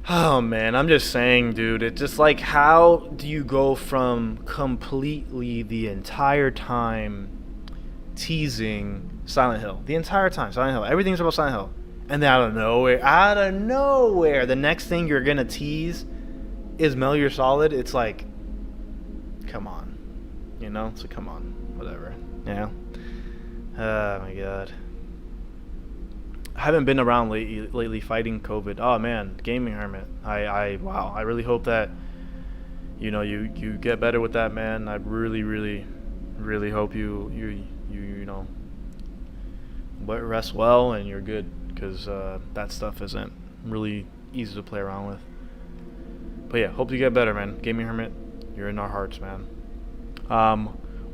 Speaker 1: Oh man, I'm just saying, dude. It's just like, how do you go from completely the entire time teasing Silent Hill, the entire time Silent Hill, everything's about Silent Hill, and then out of nowhere, the next thing you're gonna tease is Metal Gear Solid? It's like, come on, you know? So come on, whatever. Yeah. Oh my god. I haven't been around lately fighting COVID. Oh man, Gaming Hermit. Wow. I really hope that, you know, you get better with that, man. I really hope you know, rest well and you're good, because that stuff isn't really easy to play around with. But yeah, hope you get better, man. Gaming Hermit, you're in our hearts, man.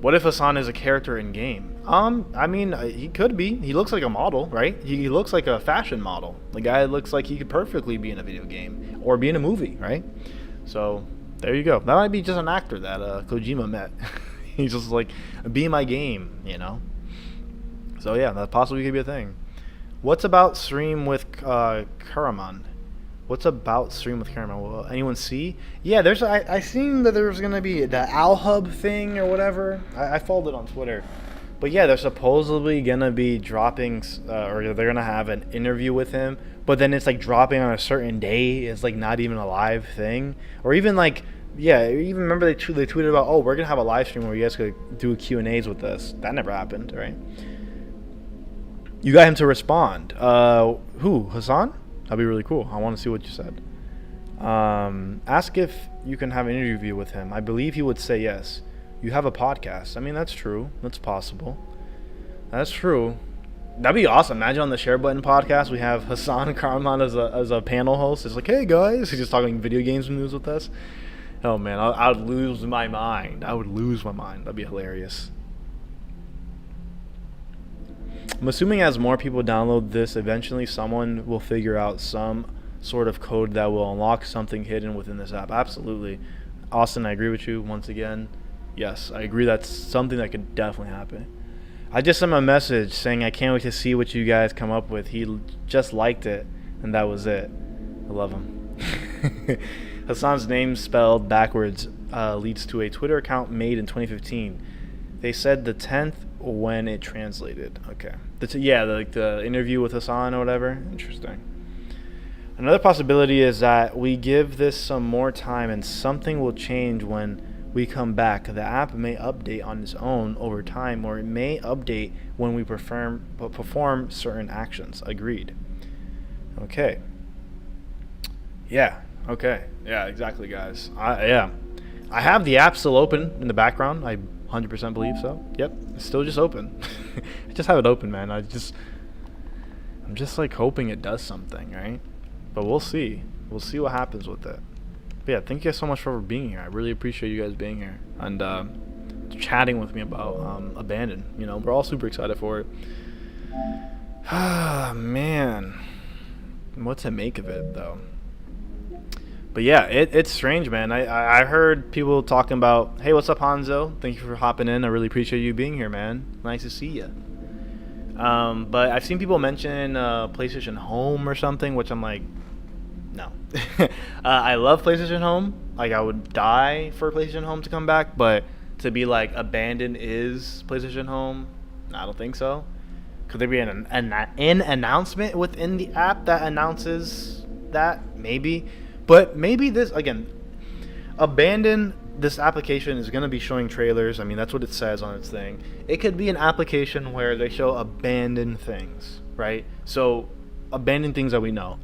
Speaker 1: What if Hassan is a character in game? I mean, he could be. He looks like a model, right? He looks like a fashion model. The guy looks like he could perfectly be in a video game or be in a movie, right? So there you go. That might be just an actor that Kojima met. He's just like, be my game, you know? So yeah, that possibly could be a thing. What's about stream with Karaman? What's about stream with Karaman? Will anyone see? Yeah, I seen that there was gonna be the Al-Hub thing or whatever. I followed it on Twitter. But yeah, they're supposedly gonna be dropping, or they're gonna have an interview with him. But then it's like dropping on a certain day. It's like not even a live thing, or even like, yeah, even remember they tweeted about, oh, we're gonna have a live stream where you guys could do Q&As with us. That never happened, right? You got him to respond. Who? Hassan? That'd be really cool. I want to see what you said. Ask if you can have an interview with him. I believe he would say yes. You have a podcast. I mean, that's true. That's possible. That's true. That'd be awesome. Imagine on the Share Button podcast, we have Hassan Karaman as a panel host. It's like, hey guys, he's just talking video games news with us. Oh man, I would lose my mind. That'd be hilarious. I'm assuming as more people download this, eventually someone will figure out some sort of code that will unlock something hidden within this app. Absolutely. Austin, I agree with you once again. Yes, I agree that's something that could definitely happen. I just sent him a message saying I can't wait to see what you guys come up with. He just liked it, and that was it. I love him. Hassan's name spelled backwards leads to a Twitter account made in 2015. They said the 10th when it translated. Okay. The interview with Hassan or whatever. Interesting. Another possibility is that we give this some more time and something will change when we come back. The app may update on its own over time, or it may update when we perform certain actions. Agreed. Okay. Yeah. Okay. Yeah, exactly, guys. I have the app still open in the background. I 100% believe so. Yep. It's still just open. I just have it open, man. I'm just like hoping it does something, right? But we'll see. We'll see what happens with it. But yeah, thank you guys so much for being here. I really appreciate you guys being here and chatting with me about Abandon. You know, we're all super excited for it. Ah, man. What to make of it, though? But yeah, it's strange, man. I heard people talking about, hey, what's up, Hanzo? Thank you for hopping in. I really appreciate you being here, man. Nice to see you. But I've seen people mention PlayStation Home or something, which I'm like, no. I love PlayStation Home. Like, I would die for PlayStation Home to come back, but to be like, Abandon is PlayStation Home, I don't think so. Could there be an announcement within the app that announces that? Maybe. But maybe this, again, Abandon, this application is going to be showing trailers. I mean, that's what it says on its thing. It could be an application where they show abandoned things, right? So, abandoned things that we know.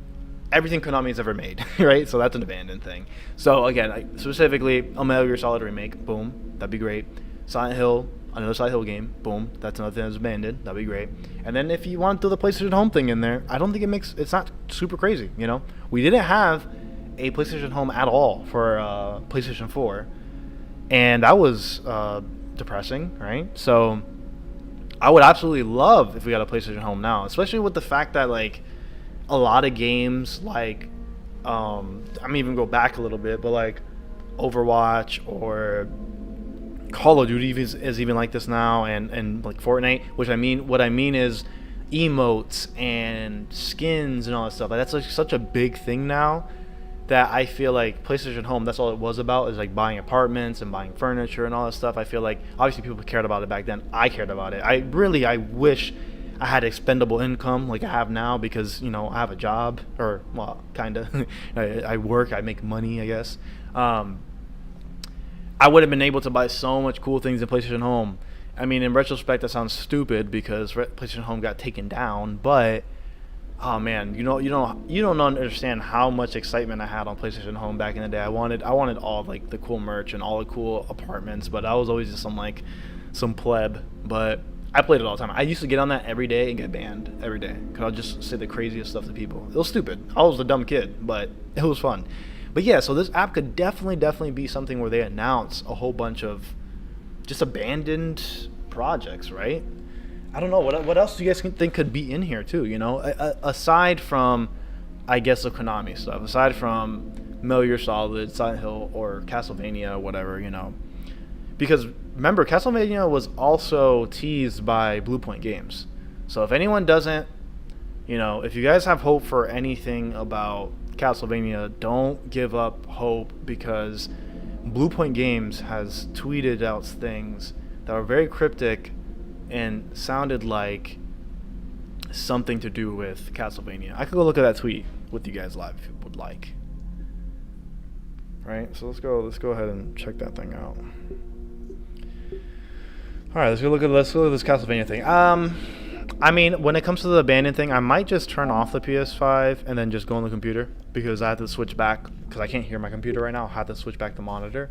Speaker 1: Everything Konami's ever made, right? So that's an abandoned thing. So, again, specifically, a Metal Gear Solid remake, boom, that'd be great. Silent Hill, another Silent Hill game, boom, that's another thing that's abandoned, that'd be great. And then if you want to throw the PlayStation Home thing in there, I don't think it's not super crazy, you know? We didn't have a PlayStation Home at all for PlayStation 4, and that was depressing, right? So I would absolutely love if we got a PlayStation Home now, especially with the fact that, like, a lot of games, like, I'm even go back a little bit, but like Overwatch or Call of Duty is even like this now, and like Fortnite, what I mean is emotes and skins and all that stuff. Like, that's like such a big thing now that I feel like PlayStation Home, that's all it was about, is like buying apartments and buying furniture and all that stuff. I feel like obviously people cared about it back then. I cared about it. I wish I had expendable income like I have now, because, you know, I have a job, or, well, kind of. I work, I make money, I guess. I would have been able to buy so much cool things in PlayStation Home. I mean, in retrospect, that sounds stupid because PlayStation Home got taken down, but oh man, you don't understand how much excitement I had on PlayStation Home back in the day. I wanted all like the cool merch and all the cool apartments, but I was always just some pleb. But I played it all the time. I used to get on that every day and get banned every day because I'll just say the craziest stuff to people. It was stupid. I was a dumb kid, but it was fun. But yeah, so this app could definitely be something where they announce a whole bunch of just abandoned projects, right? I don't know. What else do you guys think could be in here too, you know? Aside from, I guess, the Konami stuff. Aside from Metal Gear Solid, Silent Hill, or Castlevania, whatever, you know. Because, remember, Castlevania was also teased by Blue Point Games. So if anyone doesn't, you know, if you guys have hope for anything about Castlevania, don't give up hope, because Blue Point Games has tweeted out things that are very cryptic and sounded like something to do with Castlevania. I could go look at that tweet with you guys live if you would like. Right? So let's go ahead and check that thing out. All right, let's go look at this Castlevania thing. I mean, when it comes to the abandoned thing, I might just turn off the PS5 and then just go on the computer, because I have to switch back, because I can't hear my computer right now. I'll have to switch back the monitor.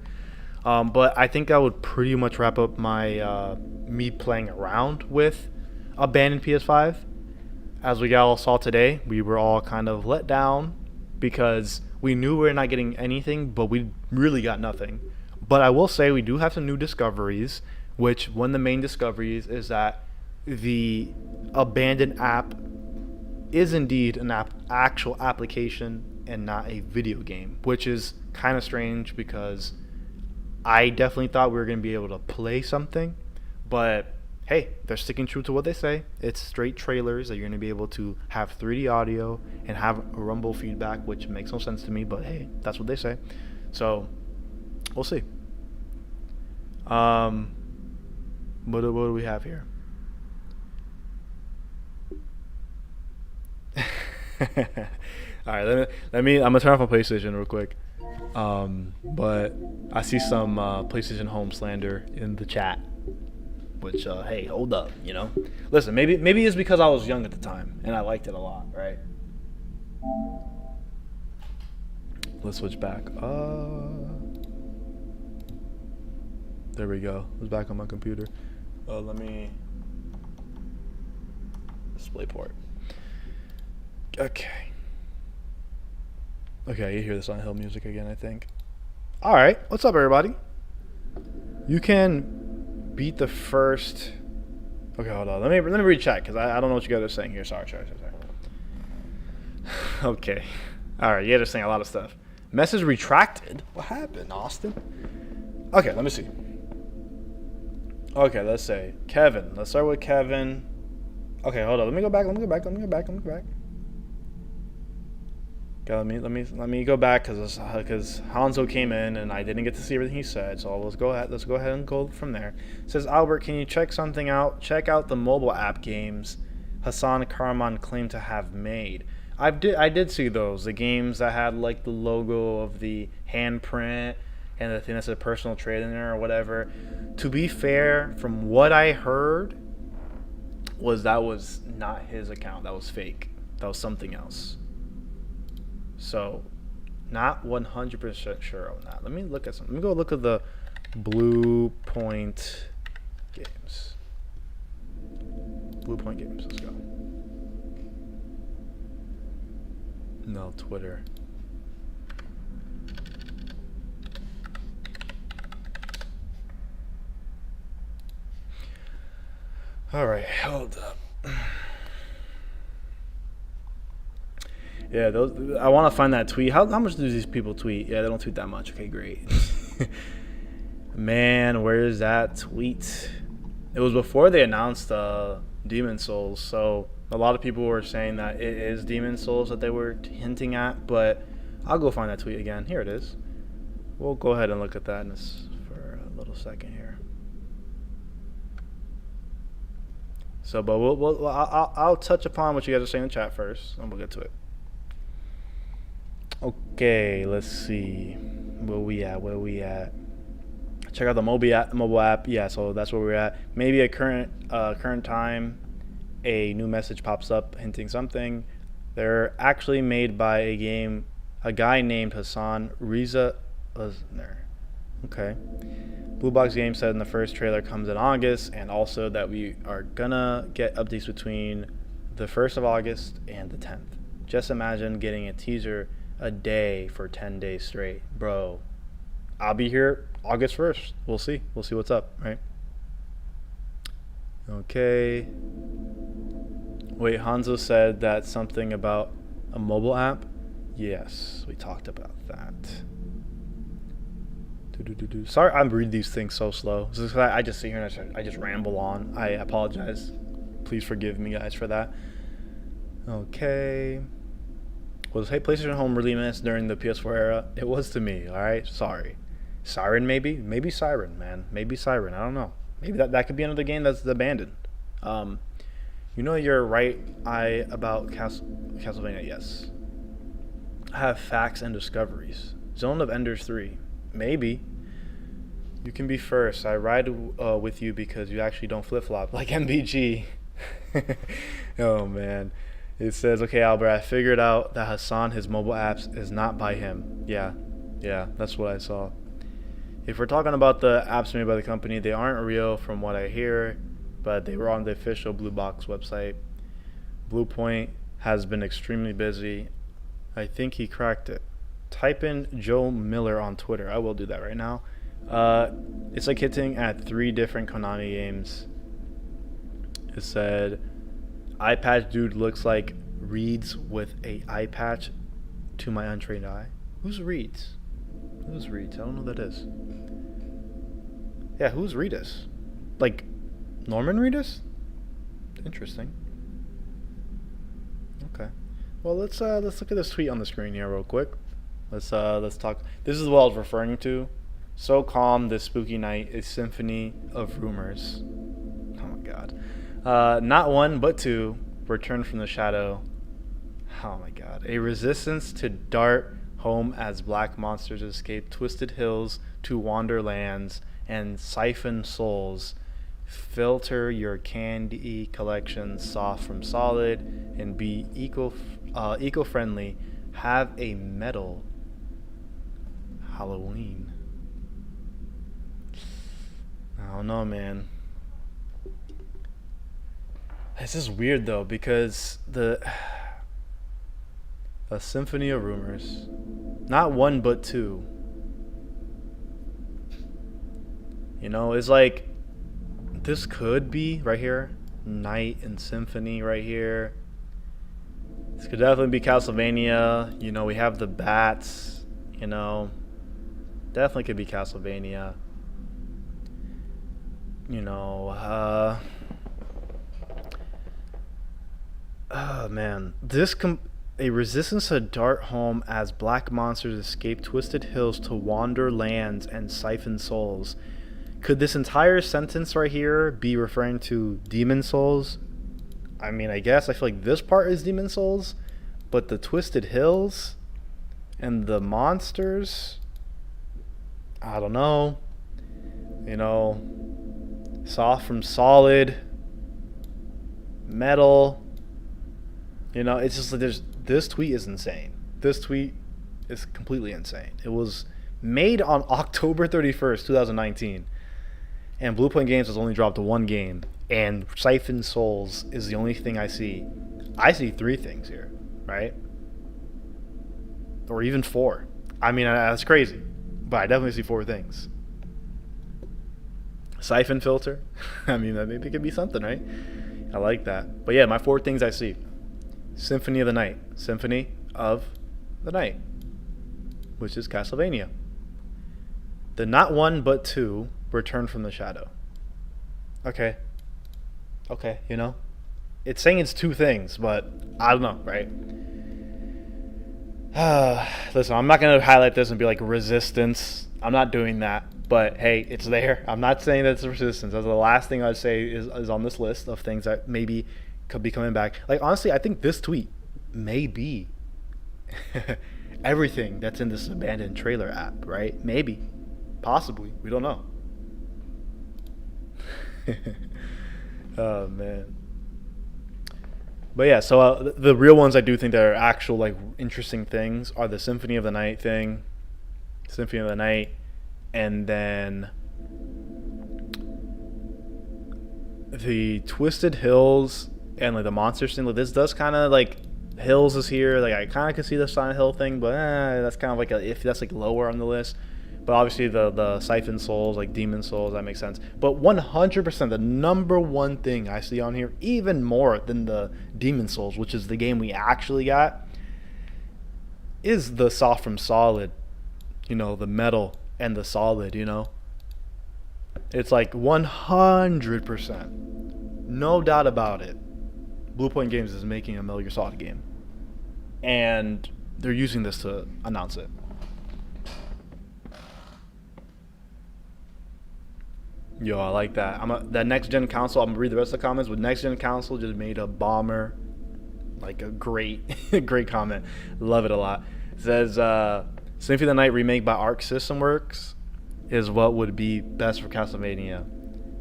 Speaker 1: But I think that would pretty much wrap up my me playing around with abandoned PS5. As we all saw today, we were all kind of let down because we knew we were not getting anything, but we really got nothing. But I will say we do have some new discoveries, which one of the main discoveries is that the abandoned app is indeed an actual application and not a video game, which is kind of strange because I definitely thought we were going to be able to play something, but hey, they're sticking true to what they say. It's straight trailers that you're going to be able to have 3D audio and have a rumble feedback, which makes no sense to me, but hey, that's what they say. So we'll see. What do we have here? All right, let me. I'm gonna turn off my PlayStation real quick. But I see some PlayStation Home slander in the chat. Which, hey, hold up, you know. Listen, maybe it's because I was young at the time and I liked it a lot, right? Let's switch back. There we go. It's back on my computer. Let me display port. Okay. Okay, you hear the Silent Hill music again, I think. All right, what's up, everybody? You can beat the first. Okay, hold on. Let me read chat because I don't know what you guys are saying here. Sorry. Okay. All right, you guys are saying a lot of stuff. Message retracted. What happened, Austin? Okay, let me see. Okay, let's say Kevin. Let's start with Kevin. Okay, hold on. Let me go back. Let me go back. Okay, let me go back because Hanzo came in and I didn't get to see everything he said. So let's go ahead and go from there. It says, Albert, can you check something out? Check out the mobile app games Hassan Karaman claimed to have made. I did see those. The games that had like the logo of the handprint and the thing that said personal trade in there or whatever. To be fair, from what I heard, that was not his account. That was fake. That was something else. So, not 100% sure on that. Let me look at some. Let me go look at the Blue Point games. Blue Point games. Let's go. No, Twitter. All right, hold up. Yeah, those. I want to find that tweet. How much do these people tweet? Yeah, they don't tweet that much. Okay, great. Man, where is that tweet? It was before they announced Demon Souls, so a lot of people were saying that it is Demon Souls that they were hinting at, but I'll go find that tweet again. Here it is. We'll go ahead and look at that for a little second here. So, but I'll touch upon what you guys are saying in the chat first, and we'll get to it. Okay, let's see. Where we at? Check out the mobile app. Yeah, so that's where we're at. Maybe a current time, a new message pops up hinting something. They're actually made by a guy named Hassan Reza Uzner. Okay. Blue Box Games said in the first trailer comes in August, and also that we are gonna get updates between the 1st of August and the 10th. Just imagine getting a teaser a day for 10 days straight. Bro, I'll be here August 1st. We'll see what's up, right? Okay. Wait, Hanzo said that something about a mobile app? Yes, we talked about that. Sorry, I'm reading these things so slow. I just sit here and I just ramble on. I apologize. Please forgive me, guys, for that. Okay. Was PlayStation Home really missed during the PS4 era? It was to me, alright? Sorry. Siren, maybe? Maybe Siren, man. Maybe Siren. I don't know. Maybe that could be another game that's abandoned. You know you're right about Castlevania, yes. I have facts and discoveries. Zone of Enders 3. Maybe. You can be first. I ride with you because you actually don't flip-flop like MBG. Oh, man. It says, okay, Albert, I figured out that Hassan, his mobile apps, is not by him. Yeah, that's what I saw. If we're talking about the apps made by the company, they aren't real from what I hear, but they were on the official Blue Box website. Blue Point has been extremely busy. I think he cracked it. Type in Joe Miller on Twitter. I will do that right now. It's like hitting at 3 different Konami games. It said Eye patch dude looks like reeds with a eye patch to my untrained eye. Who's reeds? Who's reeds? I don't know who that is. Yeah, who's Reedus? Like Norman Reedus? Interesting. Okay. Well, let's look at this tweet on the screen here real quick. Let's talk. This is what I was referring to. So calm this spooky night, a symphony of rumors. Oh my god. Not one but two return from the shadow. Oh my god. A resistance to dart home as black monsters escape twisted hills to wander lands and siphon souls. Filter your candy collection soft from solid and be eco-friendly. Have a metal Halloween. I don't know, man. This is weird though, because a symphony of rumors, not one but two. You know, it's like this could be right here, night and symphony right here. This could definitely be Castlevania. You know, we have the bats. You know, definitely could be Castlevania. You know, oh man, a resistance to dart home as black monsters escape twisted hills to wander lands and siphon souls. Could this entire sentence right here be referring to demon souls? I mean, I guess I feel like this part is demon souls, but the twisted hills and the monsters, I don't know. You know, soft from solid, metal. You know, it's just like this tweet is insane. This tweet is completely insane. It was made on October 31st, 2019. And Blue Point Games has only dropped one game. And Siphon Souls is the only thing I see. I see three things here, right? Or even four. I mean, that's crazy. But I definitely see four things. Siphon filter. I mean, that maybe could be something, right? I like that. But yeah, my four things I see. Symphony of the Night. Symphony of the Night. Which is Castlevania. The not one but two return from the shadow. Okay. Okay, you know? It's saying it's two things, but I don't know, right? Listen, I'm not going to highlight this and be like resistance. I'm not doing that. But hey, it's there. I'm not saying that it's resistance. That's the last thing I'd say is on this list of things that maybe could be coming back. Like, honestly, I think this tweet may be everything that's in this abandoned trailer app, right? Maybe. Possibly. We don't know. Oh, man. But yeah, so the real ones I do think that are actual, like, interesting things are the Symphony of the Night thing. Symphony of the Night. And then the Twisted Hills and like the monsters thing. Like, this does kind of like Hills is here. Like, I kind of can see the Silent Hill thing, but that's kind of like if that's like lower on the list. But obviously the Siphon Souls, like Demon Souls, that makes sense. But 100%, the number one thing I see on here, even more than the Demon Souls, which is the game we actually got, is the soft from solid. You know, the metal and the solid, you know. It's like 100%. No doubt about it. Blue Point Games is making a Metal Gear Solid game. And they're using this to announce it. Yo, I like that. That next gen console, I'm gonna read the rest of the comments, but next gen console just made a bomber. Like a great great comment. Love it a lot. It says Symphony of the Night remake by Arc System Works is what would be best for Castlevania.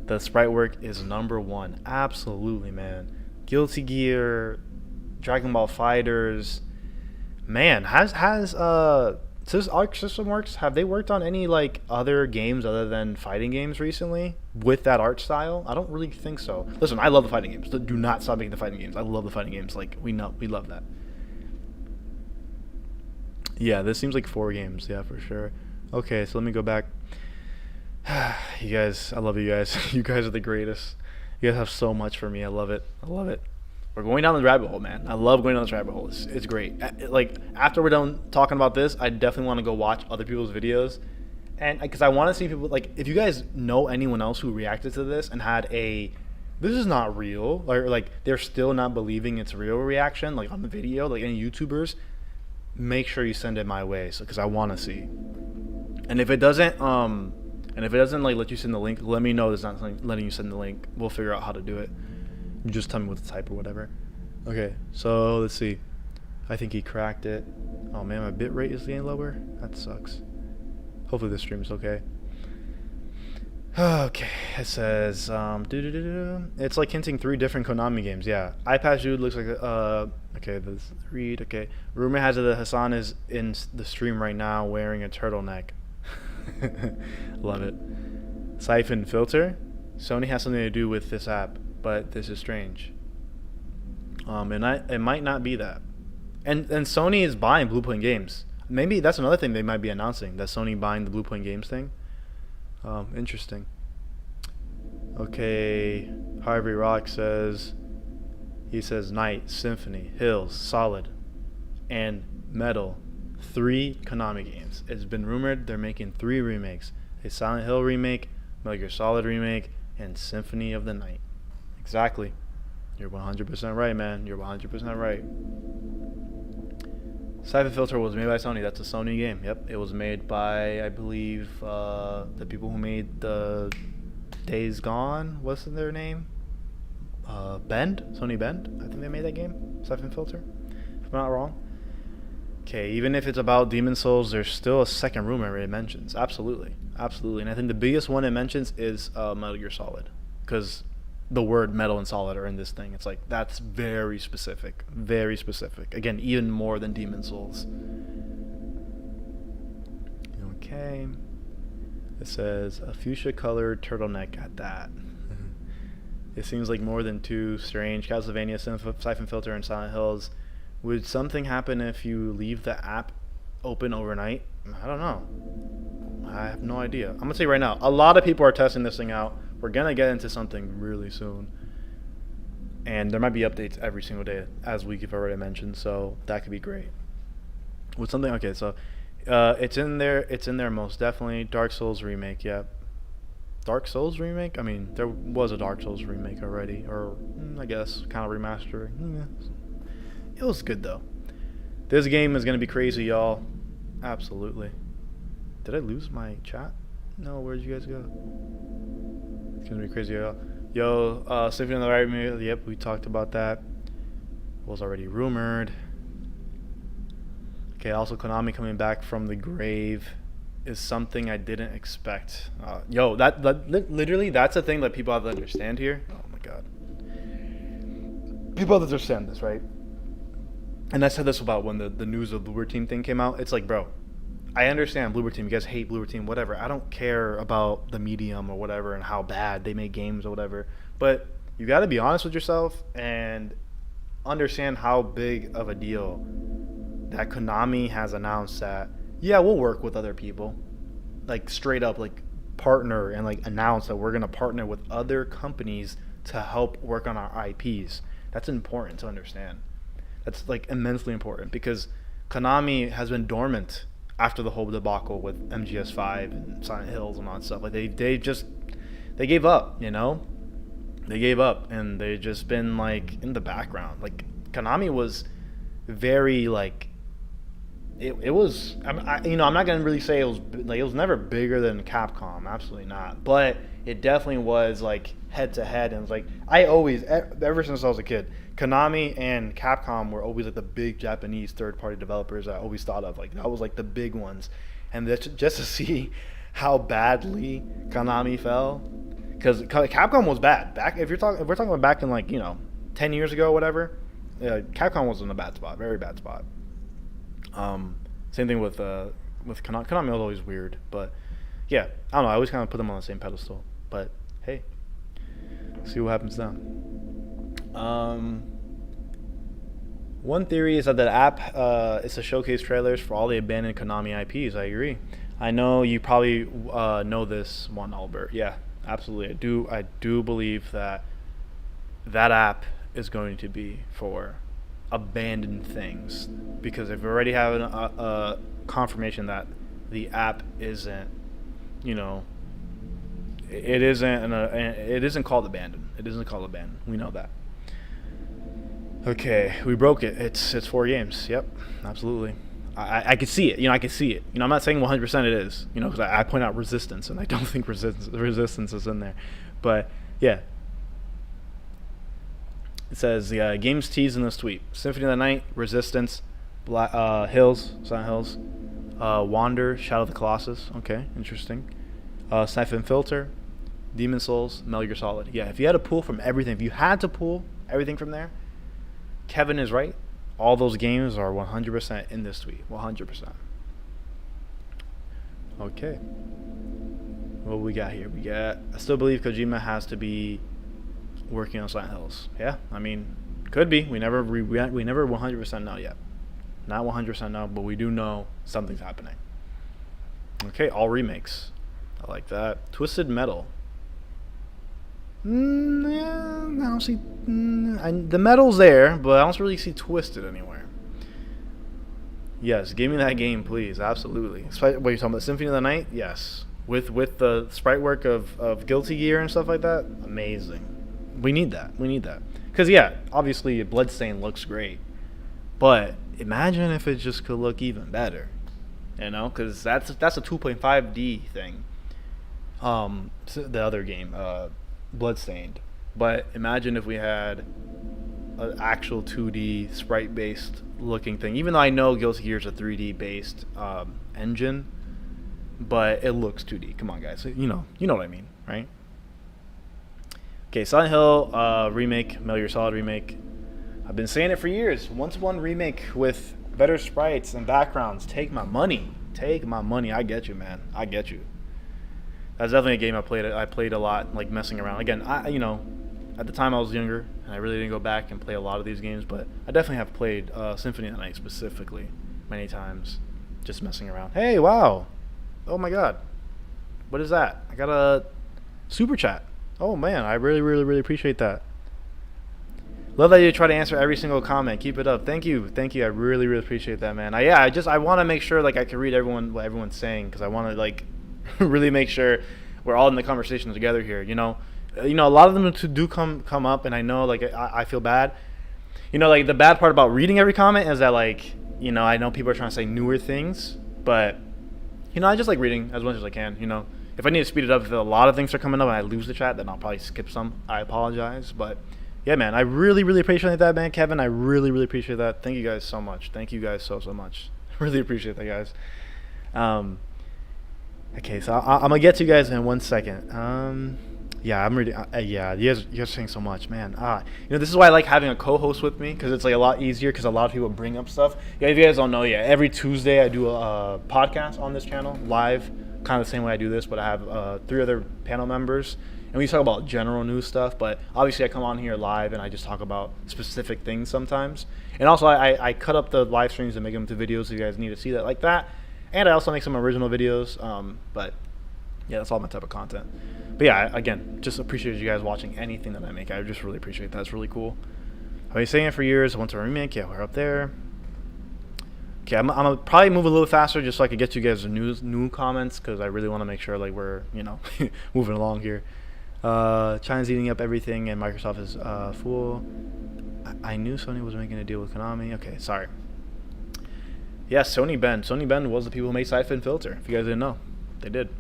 Speaker 1: The sprite work is number one. Absolutely, man. Guilty Gear, Dragon Ball Fighters. Man, has Arc System Works, have they worked on any like other games other than fighting games recently with that art style? I don't really think so. Listen, I love the fighting games. Do not stop making the fighting games. I love the fighting games. Like, we love that. Yeah, this seems like 4 games. Yeah, for sure. Okay, so let me go back. You guys, I love you guys. You guys are the greatest. You guys have so much for me. I love it. I love it. we're going down the rabbit hole, man. I love going down this rabbit hole. It's great. Like after we're done talking about this, I definitely want to go watch other people's videos, and because I want to see people like if you guys know anyone else who reacted to this and had a this is not real, or like they're still not believing it's real reaction, like on the video, like any YouTubers, make sure you send it my way, so because I want to see. And if it doesn't, like let you send the link, let me know it's not letting you send the link. We'll figure out how to do it. You just tell me what to type or whatever. Okay, so let's see. I think he cracked it. Oh man, my bit rate is getting lower. That sucks. Hopefully this stream is okay. Okay, it says it's like hinting 3 different Konami games. Yeah, iPad dude looks like okay, this read. Okay, rumor has it that Hassan is in the stream right now wearing a turtleneck. Love it. Siphon filter. Sony has something to do with this app, but this is strange. And it might not be that. And Sony is buying Bluepoint Games. Maybe that's another thing they might be announcing, that Sony buying the Bluepoint Games thing. Interesting. Okay, Harvey Rock says, he says Night, Symphony, Hills, Solid, and Metal. 3 Konami games. It's been rumored they're making 3 remakes. A Silent Hill remake, Metal Gear Solid remake, and Symphony of the Night. Exactly. You're 100% right, man. You're 100% right. Siphon Filter was made by Sony. That's a Sony game. Yep. It was made by, I believe, the people who made the Days Gone. What's their name? Bend? Sony Bend? I think they made that game. Siphon Filter. If I'm not wrong. Okay, even if it's about Demon Souls, there's still a second rumor it mentions. Absolutely. Absolutely. And I think the biggest one it mentions is Metal Gear Solid. Because the word metal and solid are in this thing. It's like, that's very specific. Very specific. Again, even more than Demon Souls. Okay. It says, a fuchsia-colored turtleneck at that. It seems like more than 2 strange. Castlevania, Siphon Filter, and Silent Hills. Would something happen if you leave the app open overnight? I don't know. I have no idea. I'm going to say right now, a lot of people are testing this thing out. We're going to get into something really soon. And there might be updates every single day, as we've already mentioned, so that could be great. With something, okay, so it's in there most definitely. Dark Souls remake, yep. Dark Souls remake? I mean, there was a Dark Souls remake already, or I guess kind of remastering. It was good though. This game is gonna be crazy, y'all. Absolutely. Did I lose my chat? No, where'd you guys go? It's gonna be crazy, y'all. Yo, Symphony of the Night. Yep, we talked about that. Was already rumored. Okay, also Konami coming back from the grave is something I didn't expect. Yo, that literally, that's a thing that people have to understand here. Oh my god. People have to understand this, right? And I said this about when the news of Bloober Team thing came out. It's like, bro, I understand Bloober Team. You guys hate Bloober Team, whatever. I don't care about the medium or whatever and how bad they make games or whatever. But you got to be honest with yourself and understand how big of a deal that Konami has announced that, yeah, we'll work with other people. Like, straight up, like, partner and, like, announce that we're going to partner with other companies to help work on our IPs. That's important to understand. That's like immensely important because Konami has been dormant after the whole debacle with MGS5 and Silent Hills and all that stuff. Like they gave up, you know? They gave up and they just been like in the background. Like Konami was very like it was I'm not gonna really say it was never bigger than Capcom, absolutely not. But it definitely was like head to head, and it was like I always ever since I was a kid, Konami and Capcom were always like the big Japanese third-party developers I always thought of. Like that was like the big ones, and just to see how badly Konami fell, because Capcom was bad back. If we're talking about back in like 10 years ago, or whatever, Capcom was in a bad spot, very bad spot. Same thing with Konami. Konami was always weird, but yeah, I don't know. I always kind of put them on the same pedestal. But hey, see what happens now. One theory is that the app is to showcase trailers for all the abandoned Konami IPs. I agree. I know you probably know this one, Albert. Yeah, absolutely. I do believe that app is going to be for abandoned things, because if we already have a confirmation that the app isn't, you know, it isn't called abandoned. It isn't called abandoned. We know that. Okay, we broke it. It's 4 games. Yep, absolutely. I could see it. I could see it. I'm not saying 100% it is. Because I point out resistance, and I don't think resistance is in there. But yeah, it says games teased in this tweet: Symphony of the Night, Resistance, Hills, Silent Hills, Wander, Shadow of the Colossus. Okay, interesting. Siphon Filter, Demon Souls, Metal Gear Solid. Yeah, if you had to pull from everything, if you had to pull everything from there, Kevin is right. All those games are 100% in this tweet. 100%. Okay. What we got here? I still believe Kojima has to be working on Silent Hills. Yeah, I mean, could be. We never 100% know yet. Not 100% know, but we do know something's happening. Okay, all remakes. I like that. Twisted Metal. Yeah, I don't see the metal's there, but I don't really see Twisted anywhere. Yes, give me that game, please. Absolutely. What are you talking about? Symphony of the Night? Yes. With the sprite work of Guilty Gear and stuff like that, amazing. We need that. Because yeah, obviously Bloodstain looks great, but imagine if it just could look even better. Because that's a 2.5D thing. The other game, Bloodstained. But imagine if we had an actual 2D sprite based looking thing. Even though I know Guilty Gear is a 3D based engine, but it looks 2D. Come on, guys. You know what I mean, right? Okay, Silent Hill remake, Metal Gear Solid remake. I've been saying it for years. 1-to-1 remake with better sprites and backgrounds. Take my money. I get you, man. I get you. That's definitely a game I played a lot, like messing around. Again, at the time I was younger, and I really didn't go back and play a lot of these games, but I definitely have played Symphony of the Night specifically many times, just messing around. Hey, wow. Oh my God. What is that? I got a super chat. Oh man, I really, really, really appreciate that. Love that you try to answer every single comment. Keep it up. Thank you. I really, really appreciate that, man. I want to make sure like I can read what everyone's saying, because I want to like really make sure we're all in the conversation together here. A lot of them do come up, and I know like I feel bad. Like the bad part about reading every comment is that like I know people are trying to say newer things, but I just like reading as much as I can. If I need to speed it up, if a lot of things are coming up and I lose the chat, then I'll probably skip some. I apologize, but yeah, man, I really, really appreciate that, man. Kevin, I really, really appreciate that. Thank you guys so much. Thank you guys so much. Really appreciate that, guys. Okay, so I'm gonna get to you guys in 1 second. Yeah, I'm ready. Yeah, you guys are saying so much, man. This is why I like having a co-host with me, because it's like a lot easier, because a lot of people bring up stuff. Yeah, if you guys don't know yet, every Tuesday I do a podcast on this channel, live, kind of the same way I do this, but I have 3 other panel members, and we talk about general news stuff, but obviously I come on here live and I just talk about specific things sometimes. And also I cut up the live streams and make them to videos if you guys need to see that like that. And I also make some original videos, but yeah, that's all my type of content. But yeah, again, just appreciate you guys watching anything that I make. I just really appreciate that. It's really cool. I've been saying it for years. I want to remake. Yeah, we're up there. Okay, I'm gonna probably move a little faster just so I can get you guys new comments, because I really want to make sure like we're moving along here. China's eating up everything, and Microsoft is full. I knew Sony was making a deal with Konami. Okay, sorry. Yeah, Sony Bend was the people who made Siphon Filter. If you guys didn't know, they did.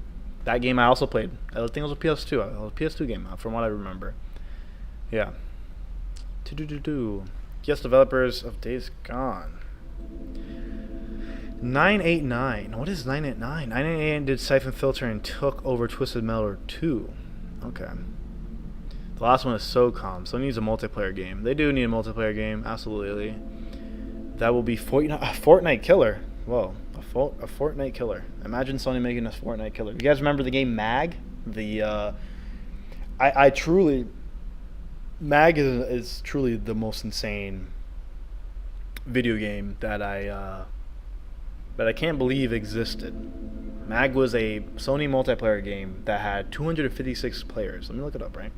Speaker 1: That game I also played. I think it was a PS2. It was a PS2 game, from what I remember. Yeah. Yes, developers of Days Gone. 989. What is 989? 989 did Siphon Filter and took over Twisted Metal 2. Okay. The last one is SOCOM. So it needs a multiplayer game. They do need a multiplayer game, absolutely. That will be Fortnite Killer. Whoa, a Fortnite Killer. Imagine Sony making a Fortnite Killer. You guys remember the game Mag? I truly, Mag is truly the most insane video game that I can't believe existed. Mag was a Sony multiplayer game that had 256 players. Let me look it up, right?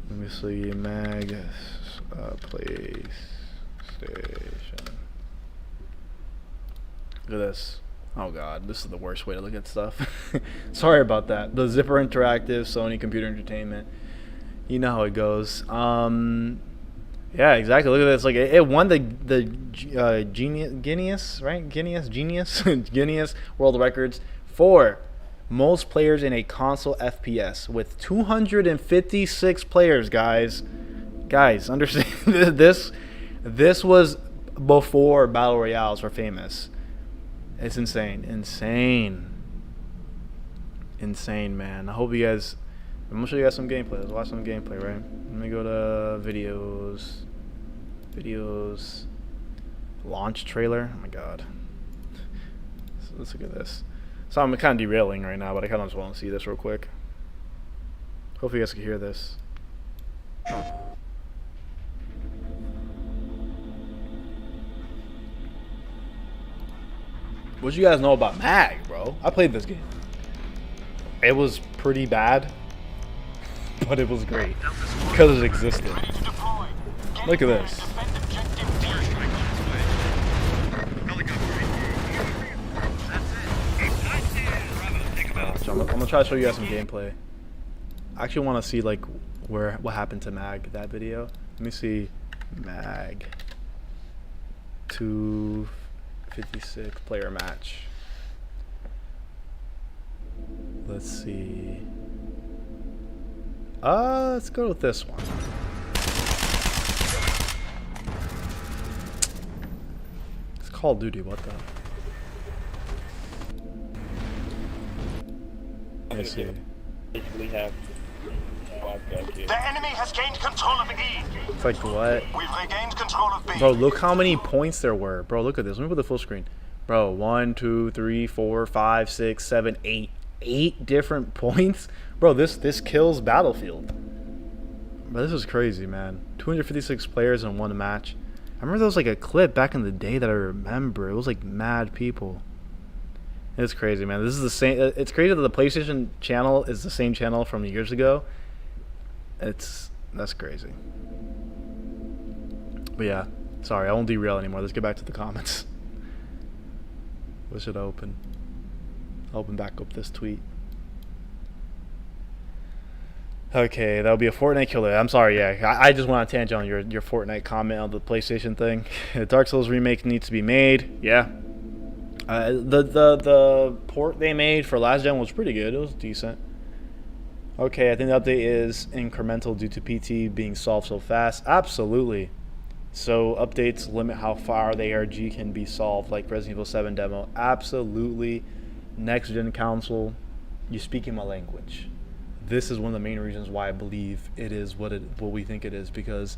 Speaker 1: Let me see, Mag, PlayStation. Look at this. Oh god, this is the worst way to look at stuff. Sorry about that. The Zipper Interactive, Sony Computer Entertainment. You know how it goes. Yeah, exactly. Look at this. Like it won the Guinness, right? Guinness World Records for most players in a console FPS with 256 players, guys. Guys, understand this. This was before battle royales were famous. It's insane, man. I hope you guys. I'm gonna show you guys some gameplay. Let's watch some gameplay, right? Let me go to videos, launch trailer. Oh my god. So let's look at this. So I'm kind of derailing right now, but I kind of just want to see this real quick. Hopefully you guys can hear this. What you guys know about Mag, bro? I played this game. It was pretty bad, but it was great because it existed. Look at this. I'm gonna try to show you guys some gameplay. I actually want to see like what happened to Mag, that video. Let me see. Mag 256 player match. Let's see. Let's go with this one. It's Call of Duty. What the? Let me see.
Speaker 3: We have
Speaker 4: The enemy has gained control of E.
Speaker 1: It's like what?
Speaker 4: We've regained control of B.
Speaker 1: Bro, look how many points there were. Bro, look at this. Let me put the full screen. Bro, 1, 2, 3, 4, 5, 6, 7, 8. 8 different points. Bro, this kills Battlefield. But this is crazy, man. 256 players in one match. I remember there was like a clip back in the day that I remember. It was like mad people. It's crazy, man. This is the same. It's crazy that the PlayStation channel is the same channel from years ago. That's crazy. But yeah, sorry, I won't derail anymore. Let's get back to the comments. What should I open? I'll open back up this tweet. Okay, that'll be a Fortnite killer. I'm sorry, yeah. I just went on a tangent on your Fortnite comment on the PlayStation thing. Dark Souls remake needs to be made. Yeah. The port they made for last gen was pretty good. It was decent. Okay, I think the update is incremental due to PT being solved so fast. Absolutely. So updates limit how far the ARG can be solved, like Resident Evil 7 demo. Absolutely. Next gen console, you're speaking my language. This is one of the main reasons why I believe it is what we think it is, because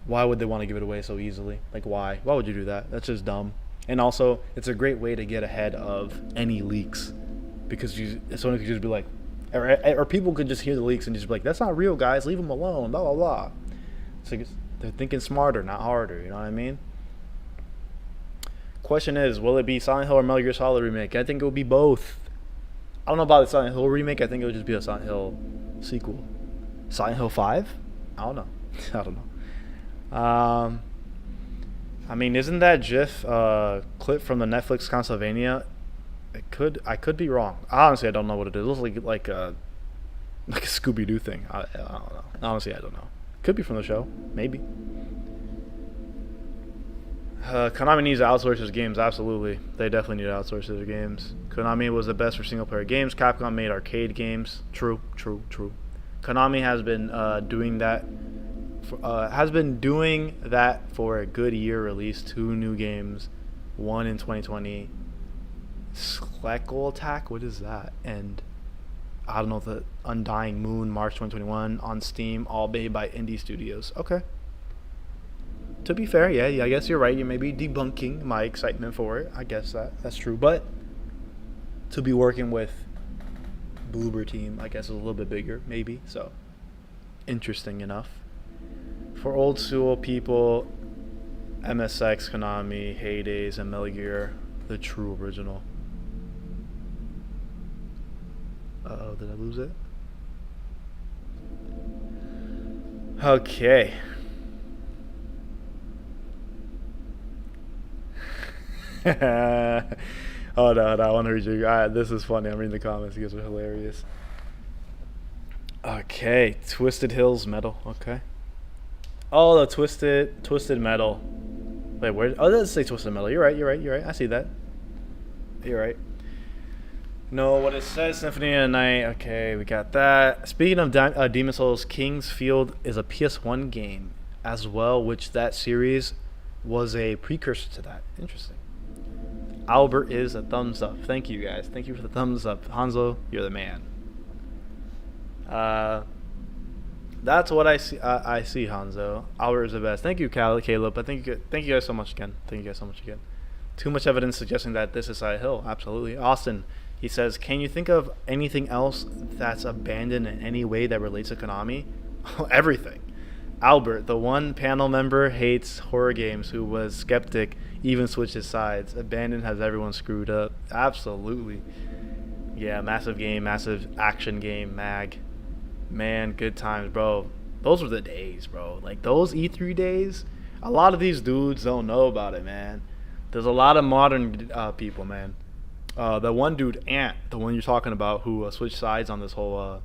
Speaker 1: why would they want to give it away so easily? Like why? Why would you do that? That's just dumb. And also, it's a great way to get ahead of any leaks, because someone could just be like, or people could just hear the leaks and just be like, that's not real, guys, leave them alone, blah, blah, blah. It's like they're thinking smarter, not harder, you know what I mean? Question is, will it be Silent Hill or Metal Gear Solid remake? I think it will be both. I don't know about the Silent Hill remake. I think it would just be a Silent Hill sequel. Silent Hill 5? I don't know. I don't know. I mean, isn't that GIF clip from the Netflix Castlevania? I could be wrong. Honestly, I don't know what it is. It looks like a Scooby-Doo thing. I don't know. Honestly, I don't know. Could be from the show. Maybe. Konami needs to outsource his games. Absolutely. They definitely need to outsource their games. Konami was the best for single-player games. Capcom made arcade games. True. Konami has been doing that. For a good year. Released 2 new games. One in 2020. Sleckle Attack. What is that? And I don't know, the Undying Moon, March 2021 on Steam, all made by indie studios. Okay. To be fair, yeah, I guess you're right. You may be debunking my excitement for it. I guess that's true. But to be working with Bloober Team, I guess is a little bit bigger, maybe. So interesting enough. For old school people, MSX, Konami, Heydays, and Metal Gear, the true original. Uh-oh, did I lose it? Okay. Hold on, I want to read you. This is funny. I'm reading the comments. You guys are hilarious. Okay, Twisted Hills Metal. Okay. Oh, the Twisted Metal. Wait, where? Oh, it does say Twisted Metal. You're right. I see that. You're right. No, what it says, Symphony of the Night. Okay, we got that. Speaking of Demon Souls, King's Field is a PS1 game as well, which that series was a precursor to that. Interesting. Albert is a thumbs up. Thank you, guys. Thank you for the thumbs up. Hanzo, you're the man. That's what I see. I see, Hanzo. Albert is the best. Thank you, Caleb. But thank you guys so much again. Too much evidence suggesting that this is Silent Hill. Absolutely. Austin, he says, can you think of anything else that's abandoned in any way that relates to Konami? Everything. Albert, the one panel member, hates horror games who was skeptic, even switched his sides. Abandoned has everyone screwed up. Absolutely. Yeah, massive game, massive action game, mag. Man, good times, bro. Those were the days, bro. Like, those E3 days, a lot of these dudes don't know about it, man. There's a lot of modern people, man. The one dude, Ant, the one you're talking about, who switched sides on this whole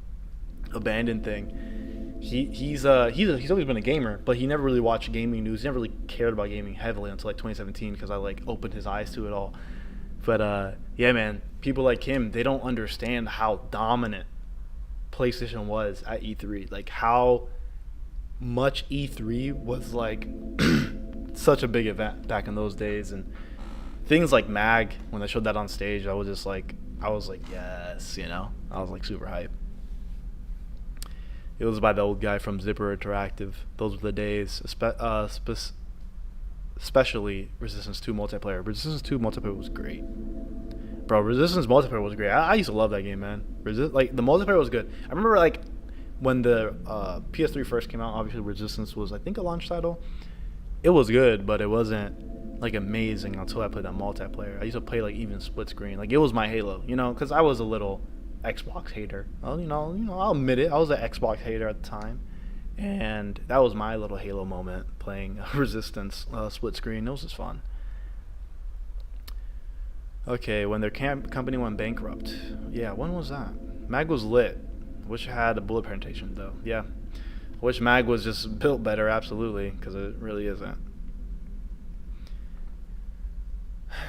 Speaker 1: abandoned thing. He's always been a gamer, but he never really watched gaming news. He never really cared about gaming heavily until like 2017, because I like opened his eyes to it all. But yeah, man, people like him, they don't understand how dominant PlayStation was at E3. Like, how much E3 was like such a big event back in those days. And things like Mag, when they showed that on stage, I was like yes, I was like super hype. It was by the old guy from Zipper Interactive. Those were the days. Especially Resistance 2 multiplayer. Resistance 2 multiplayer was great. Bro, Resistance multiplayer was great. I used to love that game, man. Like, the multiplayer was good. I remember, like, when the PS3 first came out, obviously Resistance was, I think, a launch title. It was good, but it wasn't, like, amazing until I played that multiplayer. I used to play, like, even split screen. Like, it was my Halo, because I was a little Xbox hater. Well, I'll admit it. I was an Xbox hater at the time, and that was my little Halo moment, playing Resistance split screen. It was just fun. Okay, when their company went bankrupt. Yeah, when was that? Mag was lit. Wish it had a bullet presentation though. Yeah, wish Mag was just built better. Absolutely, because it really isn't.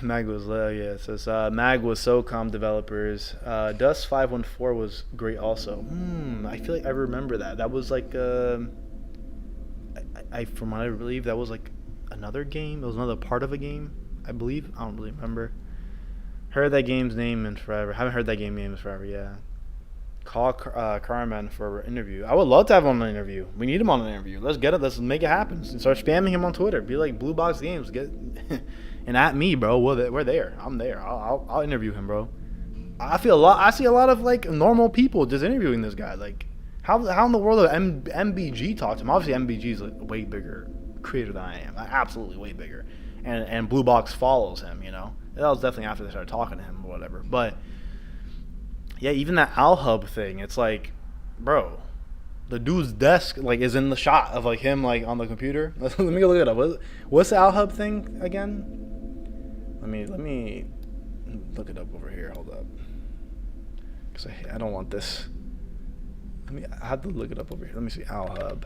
Speaker 1: Mag was yeah. It says Mag was SOCOM developers. Dust 514 was great also. I feel like I remember that. That was like I from what I believe that was like another game. It was another part of a game, I believe. I don't really remember. Heard that game's name in forever. Haven't heard that game name in forever. Yeah. Call Carman for an interview. I would love to have him on an interview. We need him on an interview. Let's get it. Let's make it happen. Start spamming him on Twitter. Be like Blue Box Games. Get and at me, bro. We're there. I'm there. I'll interview him, bro. I see a lot of like normal people just interviewing this guy. Like, how in the world of MBG talk to him? Obviously, MBG is like a way bigger creator than I am. Absolutely way bigger. And Blue Box follows him. That was definitely after they started talking to him or whatever. But yeah, even that AlHub thing, it's like, bro, the dude's desk like is in the shot of like him like on the computer. Let me go look it up. What's the AlHub thing again? Let me look it up over here. Hold up, because I don't want this. I have to look it up over here. Let me see AlHub.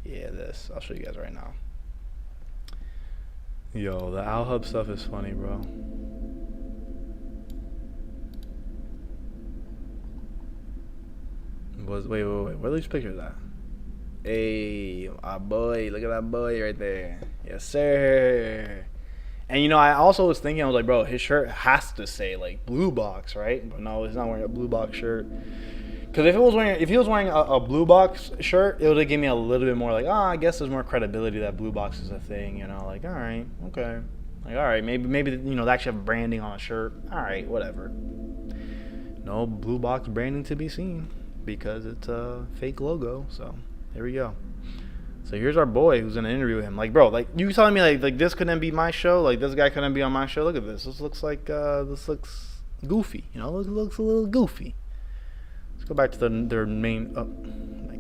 Speaker 1: Yeah, this. I'll show you guys right now. Yo, the AlHub stuff is funny, bro. Wait, where are these pictures at? Hey, our boy, look at that boy right there. Yes, sir. And I also was thinking, I was like, bro, his shirt has to say like Blue Box, right? But no, he's not wearing a Blue Box shirt. Because if he was wearing a Blue Box shirt, it would have given me a little bit more like, I guess there's more credibility that Blue Box is a thing, like, all right, okay. Like, all right, maybe they actually have branding on a shirt. All right, whatever. No Blue Box branding to be seen because it's a fake logo. So there we go. So here's our boy who's in an interview with him. Like, bro, like you telling me like this couldn't be my show? Like this guy couldn't be on my show? Look at this. This looks like this looks goofy. It looks a little goofy. Let's go back to their main. Oh my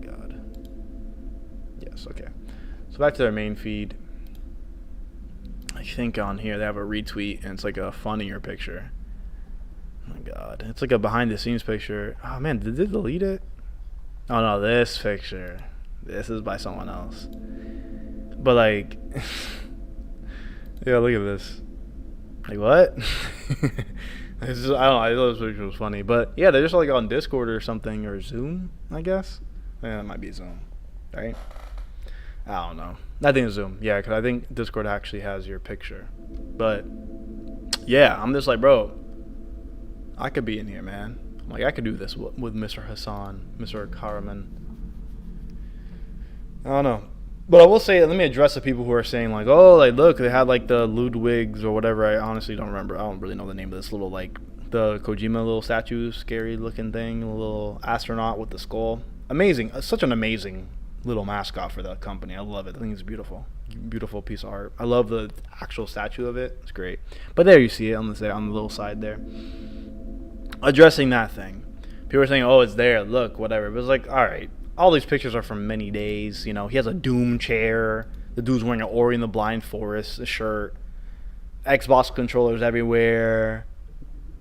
Speaker 1: Yes, okay. So back to their main feed. I think on here they have a retweet, and it's like a funnier picture. Oh my god. It's like a behind the scenes picture. Oh man, did they delete it? Oh no, this picture. This is by someone else. But like, yeah, look at this. Like what? It's just, I don't know. I thought this picture was funny, but yeah, they're just like on Discord or something, or Zoom, I guess. Yeah, that might be Zoom, right? I don't know. I think it's Zoom. Yeah, because I think Discord actually has your picture. But yeah, I'm just like, bro, I could be in here, man. I'm like, I could do this with Mr. Hassan, Mr. Karaman. I don't know. But I will say, let me address the people who are saying like, oh, like look, they had like the Ludwigs or whatever. I honestly don't remember. I don't really know the name of this little like the Kojima little statue, scary looking thing, a little astronaut with the skull. Amazing, such an amazing little mascot for the company. I love it. I think it's beautiful, beautiful piece of art. I love the actual statue of it. It's great. But there you see it on the little side there. Addressing that thing, people are saying, oh, it's there. Look, whatever. But it's like, all right. All these pictures are from many days. You know, he has a Doom chair. The dude's wearing an Ori in the Blind Forest a shirt. Xbox controllers everywhere.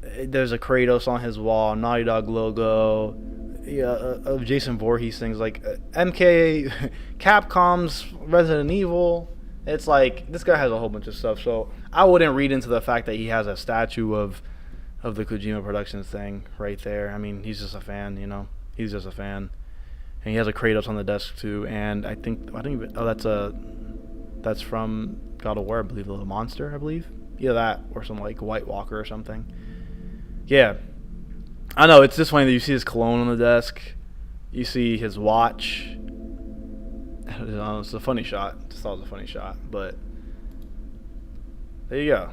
Speaker 1: There's a Kratos on his wall. Naughty Dog logo. Yeah, Jason Voorhees things like MK, Capcom's Resident Evil. It's like this guy has a whole bunch of stuff. So I wouldn't read into the fact that he has a statue of the Kojima Productions thing right there. I mean, he's just a fan. You know, he's just a fan. And he has a Kratos on the desk too, and I don't even. Oh, that's from God of War, I believe. The little monster, I believe. Either that or some like White Walker or something. Yeah, I know. It's just funny that you see his cologne on the desk. You see his watch. I don't know, it's a funny shot. Just thought it was a funny shot, but there you go.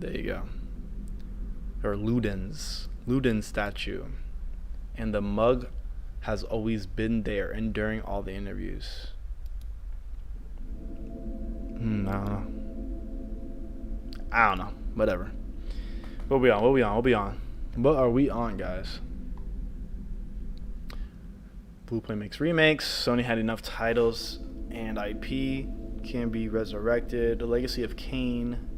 Speaker 1: There you go. Or Luden's statue, and the mug has always been there and during all the interviews. I don't know. I don't know. Whatever. What we on, What are we on, guys? Blueplay makes remakes. Sony had enough titles and IP. Can be resurrected. The Legacy of Kain.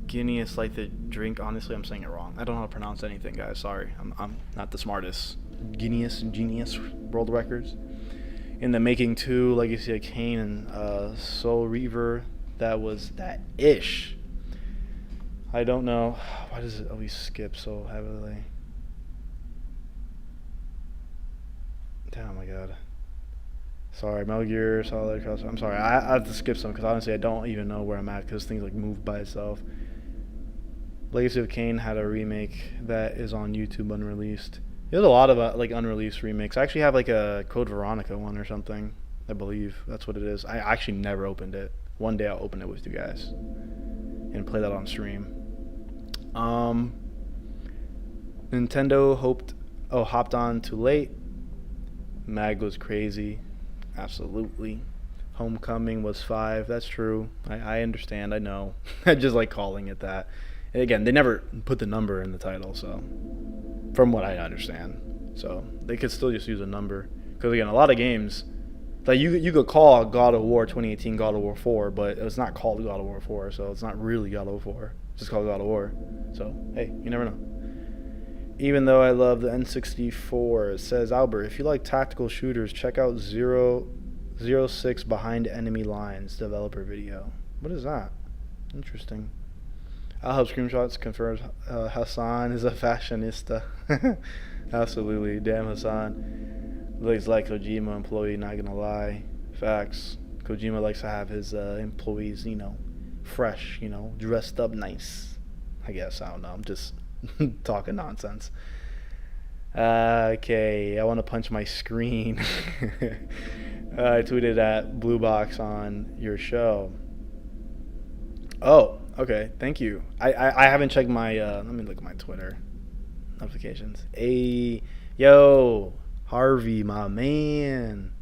Speaker 1: Guinness like the drink. Honestly, I'm saying it wrong. I don't know how to pronounce anything, guys. Sorry, I'm not the smartest. Genius world records. In the making 2, Legacy of Kain and Soul Reaver. That was that ish. I don't know. Why does it always skip so heavily? Oh my god. Sorry, Metal Gear Solid Cross. I'm sorry. I have to skip some because honestly I don't even know where I'm at because things like move by itself. Legacy of Kain had a remake that is on YouTube unreleased. There's a lot of like unreleased remakes. I actually have like a Code Veronica one or something. I believe that's what it is. I actually never opened it. One day I'll open it with you guys and play that on stream. Nintendo hopped on too late. Mag was crazy. Absolutely. Homecoming was 5. That's true. I understand. I know. I just like calling it that. And again, they never put the number in the title, so from what I understand. So they could still just use a number. Because again, a lot of games, like you could call God of War 2018 God of War 4, but it's not called God of War 4, so it's not really God of War 4. It's just called God of War. So, hey, you never know. Even though I love the N64, it says, Albert, if you like tactical shooters, check out 06 Behind Enemy Lines developer video. What is that? Interesting. I'll help screenshots confirms Hassan is a fashionista. Absolutely. Damn Hassan. Looks like Kojima employee, not gonna lie. Facts. Kojima likes to have his employees, fresh, dressed up nice. I guess. I don't know. I'm just talking nonsense. Okay. I want to punch my screen. I tweeted at Blue Box on your show. Oh, okay. Thank you. I haven't checked my, let me look at my Twitter notifications. Hey, yo, Harvey, my man.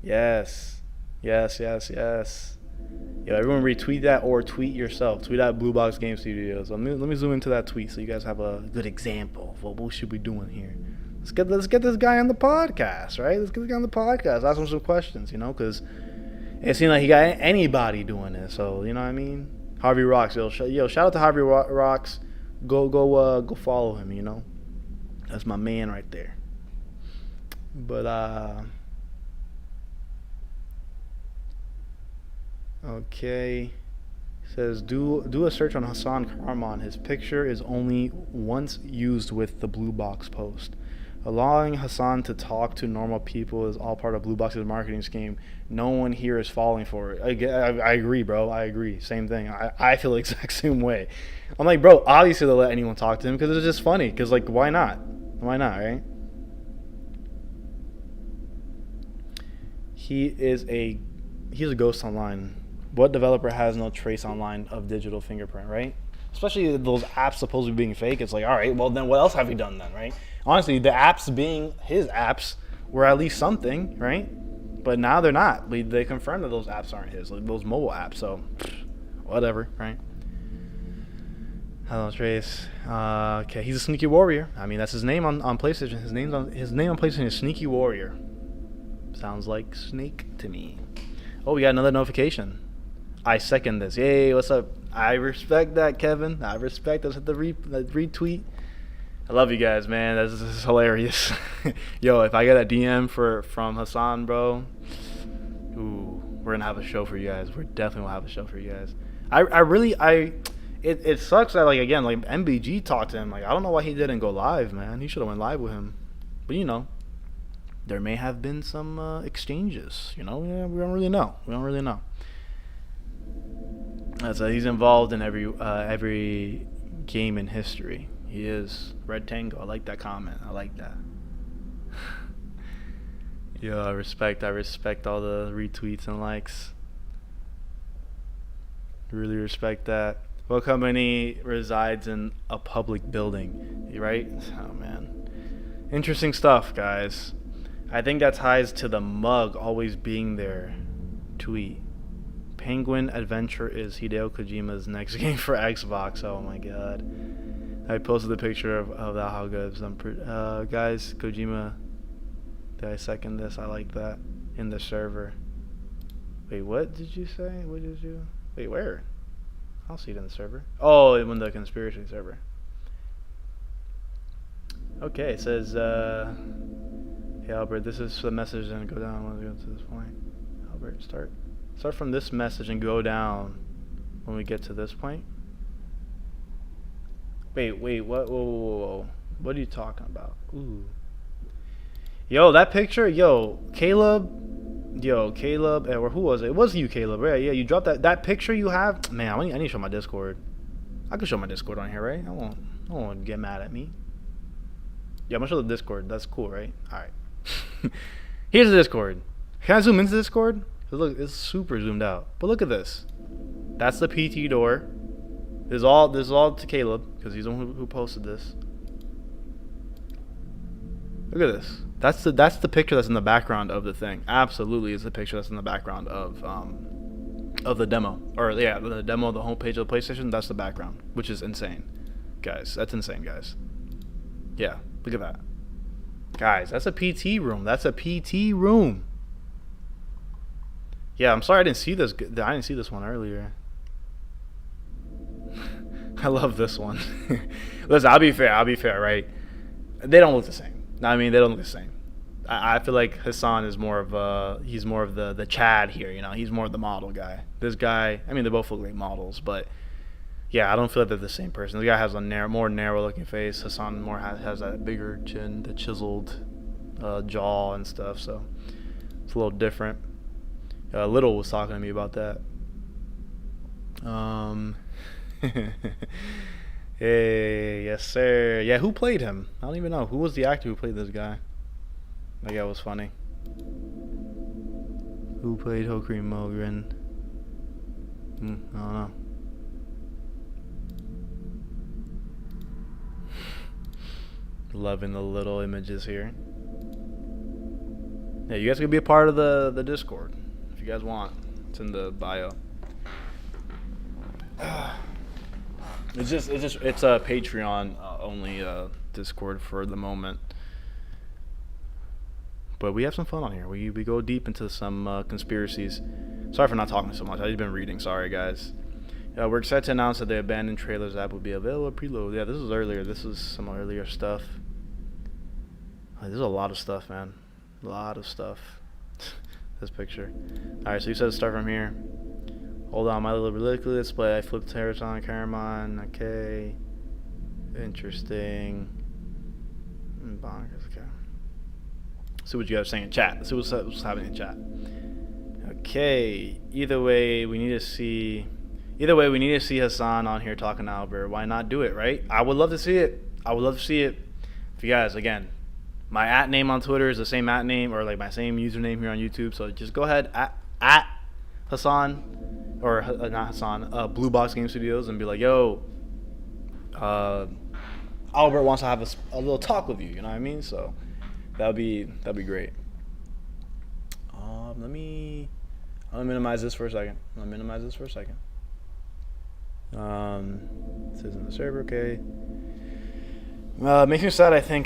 Speaker 1: Yes. Yo, everyone retweet that or tweet yourself. Tweet at Blue Box Game Studios. Let me zoom into that tweet so you guys have a good example of what we should be doing here. let's get this guy on the podcast, right? Let's get this guy on the podcast. Ask him some questions, you know, because it seemed like he got anybody doing it. So you know what I mean? Harvey Rocks, yo, shout out to Harvey Rocks. Go follow him, you know. That's my man right there. But okay. Says do a search on Hassan Karman. His picture is only once used with the Blue Box post. Allowing Hassan to talk to normal people is all part of Blue Box's marketing scheme. No one here is falling for it. I agree, bro. I agree. Same thing. I feel the exact same way. I'm like, bro, obviously they'll let anyone talk to him because it's just funny. Because, like, why not? Why not, right? He's a ghost online. What developer has no trace online of digital fingerprint, right? Especially those apps supposed to be being fake. It's like, all right, well, then what else have you done then, right? Honestly, the apps being his apps were at least something, right? But now they're not. They confirmed that those apps aren't his, like those mobile apps. So, whatever, right? Hello, Trace. Okay, he's a sneaky warrior. I mean, that's his name on PlayStation. His name on PlayStation is Sneaky Warrior. Sounds like Snake to me. Oh, we got another notification. I second this. Yay, what's up? I respect that, Kevin. I respect us at the retweet. I love you guys, man. This is hilarious. Yo, if I get a DM from Hassan, bro, ooh, we're gonna have a show for you guys. We're definitely gonna have a show for you guys. It sucks that, like, again, like MBG talked to him. Like, I don't know why he didn't go live, man. He should have went live with him. But you know, there may have been some exchanges. You know, yeah, we don't really know. So he's involved in every game in history. He is. Red Tango. I like that comment. I like that. Yo, I respect all the retweets and likes. Really respect that. What company resides in a public building? Right? Oh man. Interesting stuff, guys. I think that ties to the mug always being there. Tweet. Penguin Adventure is Hideo Kojima's next game for Xbox. Oh my god. I posted the picture of that, how good. Guys, Kojima, did I second this? I like that. In the server. Wait, what did you say? Wait, where? I don't see it in the server. Oh, in the conspiracy server. Okay, it says, hey Albert, this is the message and go down when we go to this point. Albert, start from this message and go down when we get to this point. Wait, what? Whoa. What are you talking about? Ooh. Yo, that picture, Caleb, or who was it? It was you, Caleb, right? Yeah, you dropped that picture you have. Man, I need to show my Discord. I can show my Discord on here, right? I won't get mad at me. Yeah, I'm gonna show the Discord. That's cool, right? All right. Here's the Discord. Can I zoom into Discord? Look, it's super zoomed out. But look at this. That's the PT door. This is all to Caleb because he's the one who posted this. Look at this. That's the picture that's in the background of the thing. Absolutely, is the picture that's in the background of the demo, or yeah, the demo of the homepage of the PlayStation. That's the background, which is insane, guys. That's insane, guys. Yeah, look at that, guys. That's a PT room. Yeah, I'm sorry I didn't see this one earlier. I love this one. Listen, I'll be fair, right? They don't look the same. I mean, they don't look the same. I feel like Hassan is more of the Chad here, you know. He's more of the model guy. This guy, I mean, they both look like models, but yeah, I don't feel like they're the same person. The guy has a more narrow looking face. Hassan more has that bigger chin, the chiseled jaw and stuff, so it's a little different. Little was talking to me about that. Hey, yes sir. Yeah, who played him? I don't even know. Who was the actor who played this guy? That guy was funny. Who played Hokuri Mogren? I don't know. Loving the little images here. Yeah, you guys can be a part of the Discord if you guys want. It's in the bio. It's a Patreon only Discord for the moment. but we have some fun on here. We go deep into some conspiracies. Sorry for not talking so much. I've just been reading. Sorry, guys. We're excited to announce that the abandoned trailers app will be available at preload. Yeah, this was earlier. This was some earlier stuff. There's a lot of stuff, man. A lot of stuff. This picture. Alright, so you said start from here. Hold on, my little ridiculous display. I flipped horizontal camera. Okay. Interesting. Bonkers. Okay. See what you guys are saying in chat. Let's see what's happening in chat. Okay. Either way, we need to see Hassan on here talking to Albert. Why not do it, right? I would love to see it. If you guys, again, my @name on Twitter is the same @name or like my same username here on YouTube. So just go ahead at Hassan or not Hassan, Blue Box Game Studios and be like, yo, Albert wants to have a little talk with you. You know what I mean? So that'd be great. Let me minimize this for a second. This isn't the server, okay. Makes me sad. Okay.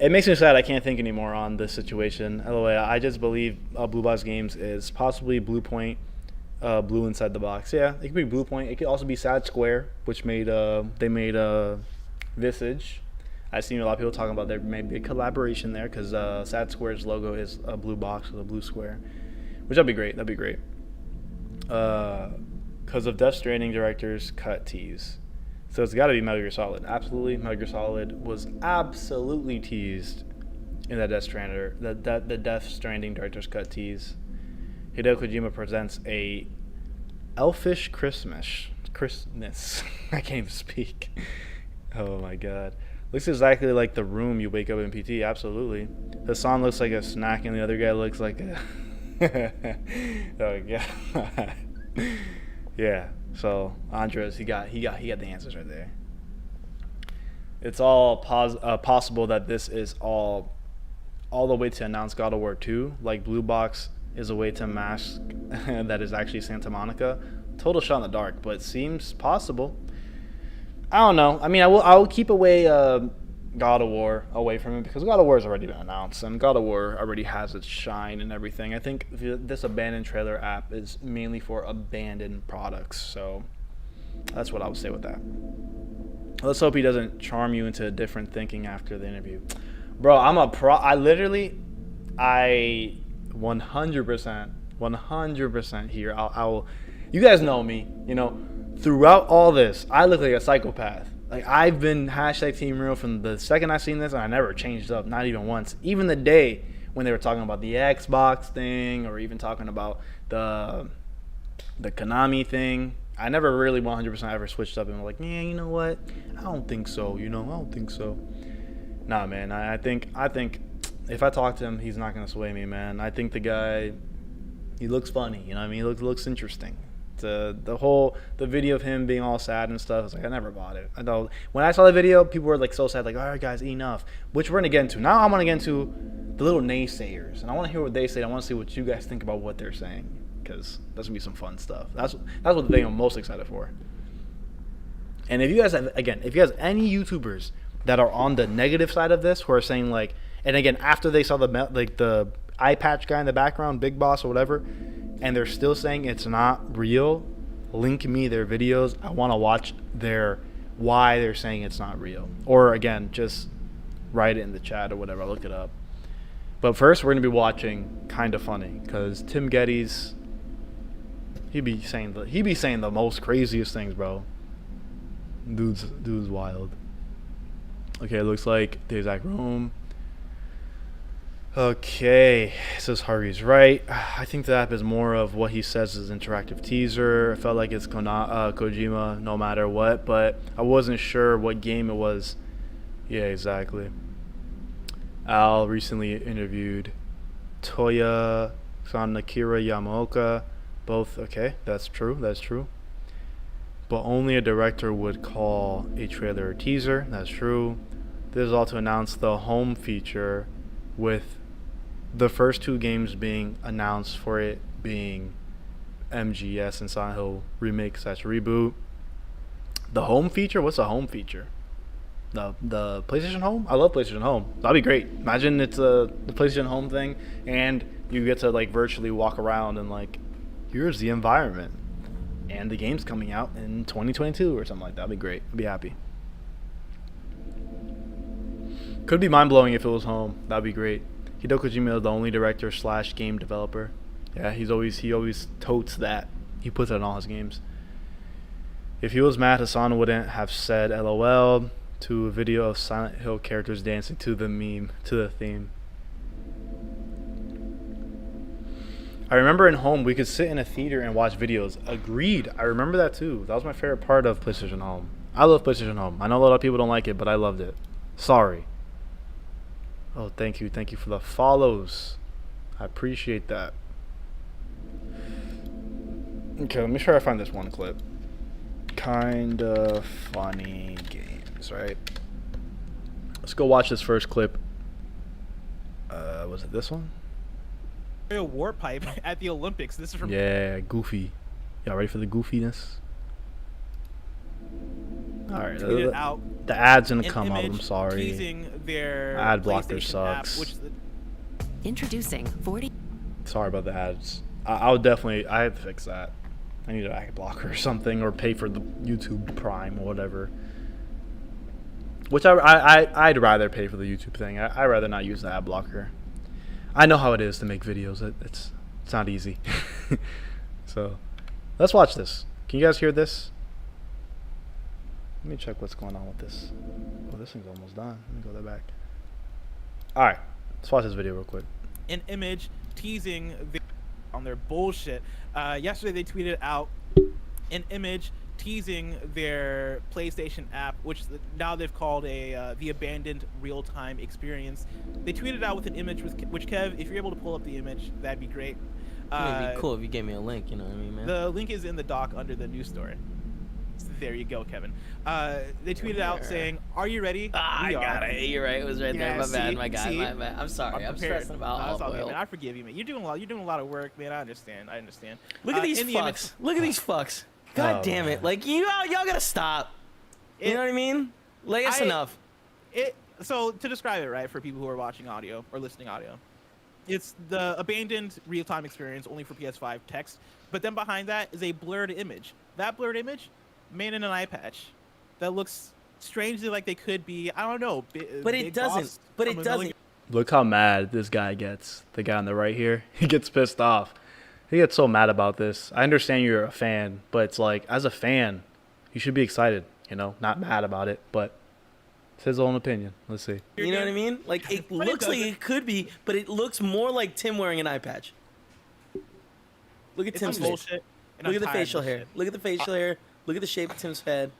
Speaker 1: It makes me sad. I can't think anymore on this situation. LOL. I just believe Blue Box Games is possibly Blue Point, Blue inside the box. Yeah, it could be Blue Point. It could also be Sad Square, which made Visage. I've seen a lot of people talking about there may be a collaboration there because Sad Square's logo is a blue box with a blue square, which that'd be great. Because of Death Stranding director's cut tease. So it's got to be Metal Gear Solid. Absolutely, Metal Gear Solid was absolutely teased in that the Death Stranding director's cut tease. Hideo Kojima presents a elfish Christmas. I can't even speak. Oh my god. Looks exactly like the room you wake up in PT. Absolutely. Hassan looks like a snack, and the other guy looks like a. Oh god. Yeah. So Andres, he got the answers right there. It's all possible that this is all the way to announce God of War 2. Like Blue Box is a way to mask that is actually Santa Monica. Total shot in the dark, but it seems possible. I don't know. I mean, I will keep away God of War away from it because God of War has already been announced and God of War already has its shine and everything. I think this abandoned trailer app is mainly for abandoned products, so that's what I would say with that. Let's hope he doesn't charm you into different thinking after the interview. Bro, I'm a pro. I 100% here. I'll you guys know me, you know. Throughout all this, I look like a psychopath. Like, I've been #Team Real from the second I seen this, and I never changed up, not even once. Even the day when they were talking about the Xbox thing, or even talking about the Konami thing, I never really 100% ever switched up and was like, man, you know what? I don't think so. Nah, man. I think if I talk to him, he's not gonna sway me, man. I think the guy, he looks funny. You know what I mean? He looks interesting. The video of him being all sad and stuff, it's like I never bought it. I know when I saw the video, people were like so sad, like, all right guys, enough, which we're gonna get into. Now I want to get into the little naysayers, and I want to hear what they say. I want to see what you guys think about what they're saying, because that's gonna be some fun stuff. That's what the thing I'm most excited for. And if you guys have any YouTubers that are on the negative side of this, who are saying like, and again after they saw the eye patch guy in the background, Big Boss or whatever, and they're still saying it's not real, link me their videos. I want to watch why they're saying it's not real. Or again, just write it in the chat or whatever. I'll look it up. But first, we're going to be watching Kinda Funny, because Tim Geddes, he be saying the most craziest things, bro. Dude's wild. Okay, it looks like the exact room. Okay, says Harvey's right. I think the app is more of what he says is interactive teaser. I felt like it's Kojima no matter what, but I wasn't sure what game it was. Yeah, exactly. Al recently interviewed Toya and Akira Yamaoka. Both, okay, that's true. But only a director would call a trailer a teaser. That's true. This is all to announce the home feature, with the first two games being announced for it being MGS and Silent Hill remake / reboot. The home feature? What's a home feature? The PlayStation Home. I love PlayStation Home. That'd be great. Imagine it's the PlayStation Home thing, and you get to like virtually walk around and like, here's the environment, and the game's coming out in 2022 or something like that. That'd be great. I'd be happy. Could be mind blowing if it was Home. That'd be great. Hideo Kojima is the only director / game developer. Yeah, he always totes that. He puts it in all his games. If he was mad, Hassan wouldn't have said LOL to a video of Silent Hill characters dancing to the theme. I remember in Home we could sit in a theater and watch videos. Agreed. I remember that too. That was my favorite part of PlayStation Home. I love PlayStation Home. I know a lot of people don't like it, but I loved it. Sorry. Oh, thank you for the follows. I appreciate that. Okay, let me try to find this one clip. Kinda funny games, right? Let's go watch this first clip. Was it this one?
Speaker 3: A war pipe at the Olympics. This is from
Speaker 1: Goofy. Y'all ready for the goofiness? All right, the ad's gonna come out. I'm sorry.
Speaker 3: Their
Speaker 1: ad blocker sucks.
Speaker 5: Introducing 40.
Speaker 1: Sorry about the ads. I have to fix that. I need an ad blocker or something, or pay for the YouTube Prime or whatever. Which I'd rather pay for the YouTube thing. I'd rather not use the ad blocker. I know how it is to make videos. It's not easy. So, let's watch this. Can you guys hear this? Let me check what's going on with this. Oh, this thing's almost done. Let me go back. All right, let's watch this video real quick.
Speaker 3: An image teasing on their bullshit. Yesterday they tweeted out an image teasing their PlayStation app, which now they've called the abandoned real-time experience. They tweeted out with an image which Kev, if you're able to pull up the image, that'd be great.
Speaker 6: It'd be cool if you gave me a link. You know what I mean, man?
Speaker 3: The link is in the doc under the news story. So there you go, Kevin. They tweeted out saying, "Are you ready?"
Speaker 6: I got it. You're right. It was right there. My bad. My guy.
Speaker 3: See?
Speaker 6: My bad. I'm sorry. I'm stressing about
Speaker 3: all
Speaker 6: oil.
Speaker 3: man. I forgive you, man. You're doing a lot of work, man. I understand.
Speaker 6: Look at these fucks. Look at these fucks. God damn it! Like y'all gotta stop. You know what I mean? Like it's enough.
Speaker 3: So to describe it, right, for people who are watching audio or listening audio, it's the abandoned real-time experience only for PS5 text. But then behind that is a blurred image. That blurred image, made in an eye patch, that looks strangely like they could be. I don't know.
Speaker 6: But it doesn't. But it doesn't.
Speaker 1: Look how mad this guy gets. The guy on the right here, he gets pissed off. He gets so mad about this. I understand you're a fan, but it's like, as a fan, you should be excited, you know, not mad about it, but it's his own opinion. Let's see.
Speaker 6: You know what I mean? Like, it looks like it could be, but it looks more like Tim wearing an eye patch. Look at Tim's face. Look at the facial hair. Look at the facial hair. Look at the shape of Tim's head.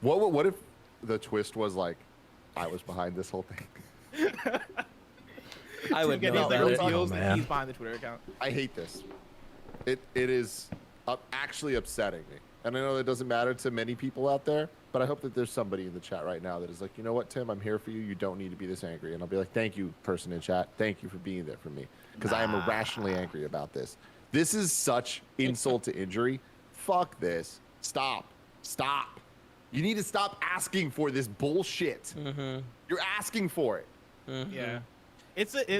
Speaker 7: What if the twist was like, I was behind this whole thing?
Speaker 6: I would know about it.
Speaker 3: He's behind the Twitter account.
Speaker 7: I hate this. It is actually upsetting me. And I know that doesn't matter to many people out there, but I hope that there's somebody in the chat right now that is like, you know what, Tim, I'm here for you. You don't need to be this angry. And I'll be like, thank you, person in chat. Thank you for being there for me. Because I am irrationally angry about this. This is such insult to injury. Fuck this. Stop. You need to stop asking for this bullshit. Mm-hmm. You're asking for it.
Speaker 3: Mm-hmm. Yeah.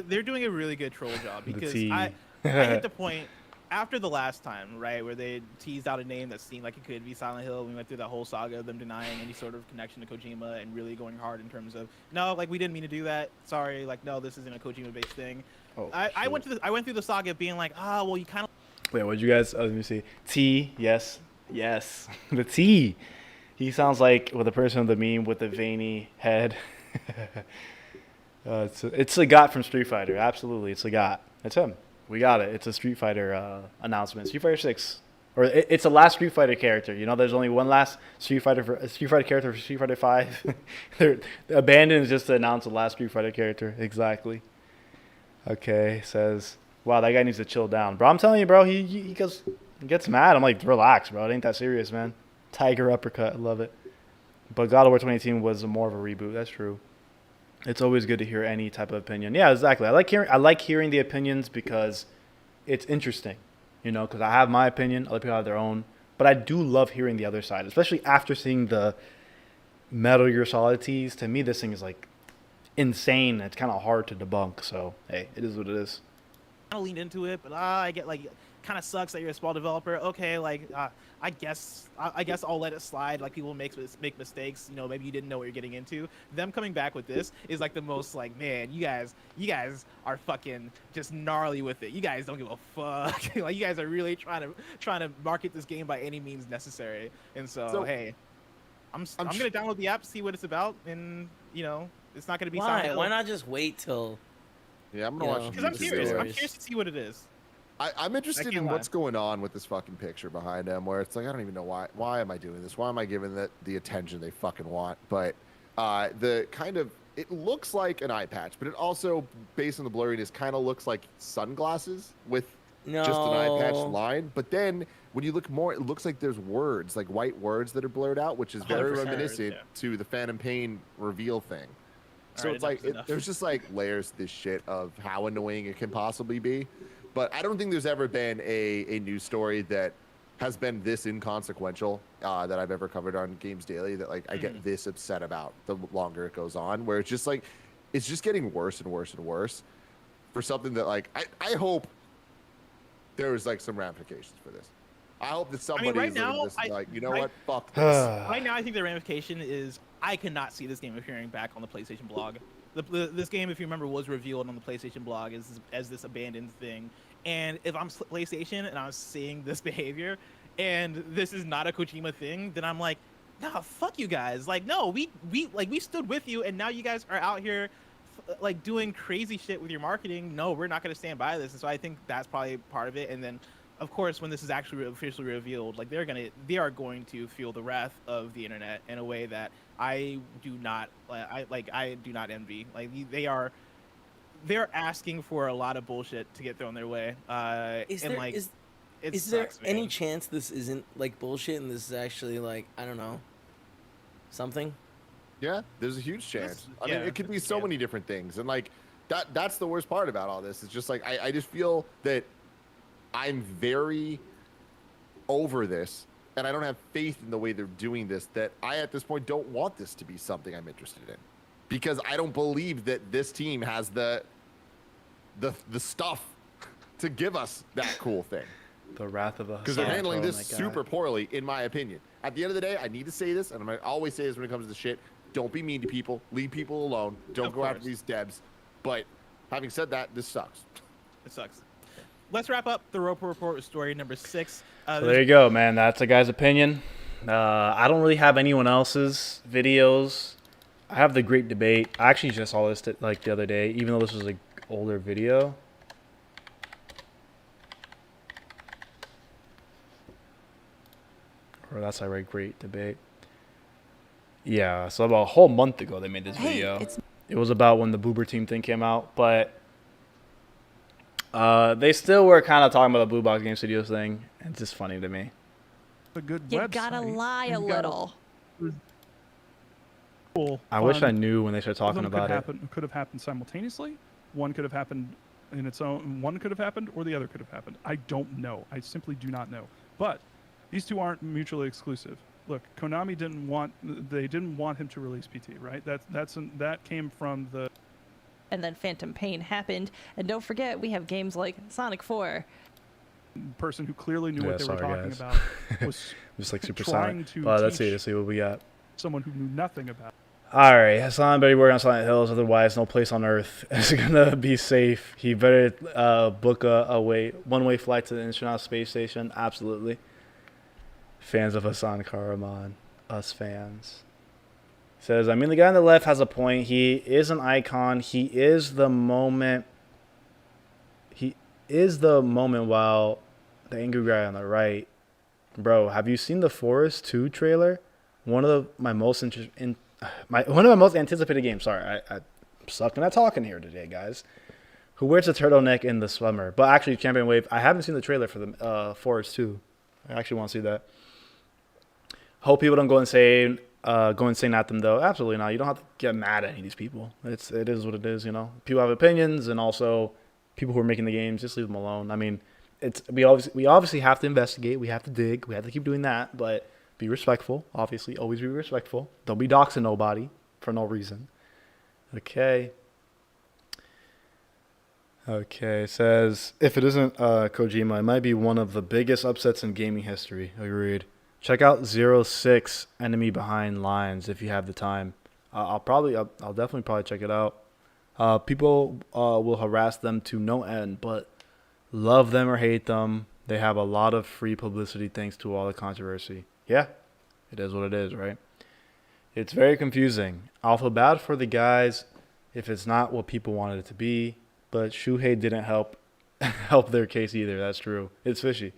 Speaker 3: They're doing a really good troll job because I hit the point after the last time, right, where they teased out a name that seemed like it could be Silent Hill. We went through that whole saga of them denying any sort of connection to Kojima and really going hard in terms of, no, like, we didn't mean to do that. Sorry, like, no, this isn't a Kojima-based thing. Oh, I went through the saga of being like, well, you kind of.
Speaker 1: Wait, what'd you guys? Let me see. T, yes, the T. He sounds like the person with the meme with the veiny head. It's a got from Street Fighter. Absolutely, it's a got. It's him. We got it. It's a Street Fighter announcement. Street Fighter 6, or it's the last Street Fighter character. You know, there's only one last Street Fighter character for Street Fighter 5. Abandoned is just to announce the last Street Fighter character. Exactly. Okay, says, wow, that guy needs to chill down, bro. I'm telling you, bro. He gets mad. I'm like, relax, bro. It ain't that serious, man. Tiger uppercut. I love it. But God of War 2018 was more of a reboot. That's true. It's always good to hear any type of opinion. Yeah, exactly. I like hearing the opinions because it's interesting, you know, because I have my opinion, other people have their own. But I do love hearing the other side, especially after seeing the Metal Gear Solid tease, to me this thing is like insane. It's kind of hard to debunk. So hey, it is what it is.
Speaker 3: I leaned into it, but I get like, kind of sucks that you're a small developer. Okay, like I guess I'll let it slide. Like people make mistakes. You know, maybe you didn't know what you're getting into. Them coming back with this is like the most like, man, you guys are fucking just gnarly with it. You guys don't give a fuck. Like you guys are really trying to market this game by any means necessary. And so hey, I'm gonna download the app, see what it's about, and you know, it's not gonna be.
Speaker 6: Why not just wait till?
Speaker 7: Yeah, I'm gonna watch.
Speaker 3: Because I'm curious. I'm curious to see what it is.
Speaker 7: I'm interested in what's going on with this fucking picture behind him, where it's like I don't even know why am I doing this? Why am I giving the attention they fucking want? But the kind of it looks like an eye patch, but it also, based on the blurriness, kind of looks like sunglasses with just an eye patch line. But then when you look more, it looks like there's words, like white words that are blurred out, which is very reminiscent to the Phantom Pain reveal thing. So it's like there's just like layers to this shit of how annoying it can possibly be. But I don't think there's ever been a news story that has been this inconsequential that I've ever covered on Games Daily that like I get this upset about the longer it goes on, where it's just like it's just getting worse and worse and worse for something that like I hope there was like some ramifications for this. I hope that somebody is looking at this and like, you know what, fuck this.
Speaker 3: Right now, I think the ramification is I cannot see this game appearing back on the PlayStation blog. This game, if you remember, was revealed on the PlayStation blog as this abandoned thing. And if I'm PlayStation and I'm seeing this behavior, and this is not a Kojima thing, then I'm like, nah, fuck you guys. Like, no, we stood with you, and now you guys are out here, like doing crazy shit with your marketing. No, we're not going to stand by this. And so I think that's probably part of it. And then, of course, when this is actually officially revealed, like they are going to feel the wrath of the internet in a way that I do not I do not envy. Like they're asking for a lot of bullshit to get thrown their way.
Speaker 6: Is there any chance this isn't like bullshit and this is actually like, I don't know, something?
Speaker 7: Yeah, there's a huge chance. I mean, it could be so many different things, and like that's the worst part about all this. It's just like I just feel that I'm very over this, and I don't have faith in the way they're doing this, that I at this point don't want this to be something I'm interested in, because I don't believe that this team has the stuff to give us that cool thing.
Speaker 1: The wrath of the
Speaker 7: because they're handling this super poorly, in my opinion. At the end of the day, I need to say this, and I'm gonna always say this when it comes to shit. Don't be mean to people. Leave people alone. Don't go after these devs. But having said that, this sucks.
Speaker 3: It sucks. Let's wrap up the Roper Report with story number 6.
Speaker 1: So there you go, man. That's a guy's opinion. I don't really have anyone else's videos. I have the Great Debate. I actually just saw this like the other day, even though this was an older video. Or that's I read Great Debate. Yeah, so about a whole month ago they made this video. It was about when the Boober Team thing came out, but they still were kind of talking about the Blue Box Game Studios thing. It's just funny to me.
Speaker 8: A good
Speaker 5: You
Speaker 8: website.
Speaker 5: gotta lie a little.
Speaker 8: Cool.
Speaker 1: I wish I knew when they started talking about it.
Speaker 8: Could have happened simultaneously. One could have happened in its own. One could have happened, or the other could have happened. I don't know. I simply do not know. But these two aren't mutually exclusive. Look, Konami didn't want him to release PT, right? That came from the.
Speaker 9: And then Phantom Pain happened, and don't forget we have games like Sonic 4.
Speaker 8: Person who clearly knew what they were talking
Speaker 1: guys.
Speaker 8: about was
Speaker 1: just like super
Speaker 8: trying
Speaker 1: silent.
Speaker 8: to
Speaker 1: Let's see what we got.
Speaker 8: Someone who knew nothing about.
Speaker 1: All right, Hassan better work on Silent Hills, otherwise no place on Earth is gonna be safe. He better book a one-way flight to the International Space Station. Absolutely. Fans of Hassan Karaman, us fans. Says, I mean, the guy on the left has a point. He is an icon. He is the moment. He is the moment while the angry guy on the right. Bro, have you seen the Forest 2 trailer? One of my most anticipated games. Sorry, I'm sucking at talking here today, guys. Who wears a turtleneck in the summer? But actually, Champion Wave, I haven't seen the trailer for the Forest 2. I actually want to see that. Hope people don't go insane at them though. Absolutely not. You don't have to get mad at any of these people. It is what it is, you know. People have opinions, and also people who are making the games, just leave them alone. I mean, we obviously have to investigate. We have to dig. We have to keep doing that. But Be respectful. Obviously, always be respectful. Don't be doxing nobody for no reason. Okay. Okay, it says, if it isn't Kojima, it might be one of the biggest upsets in gaming history. Agreed. Check out 06 Enemy Behind Lines if you have the time. I'll definitely probably check it out. People will harass them to no end, but love them or hate them, they have a lot of free publicity thanks to all the controversy. Yeah, it is what it is, right? It's very confusing. I'll feel bad for the guys if it's not what people wanted it to be. But Shuhei didn't help their case either. That's true. It's fishy.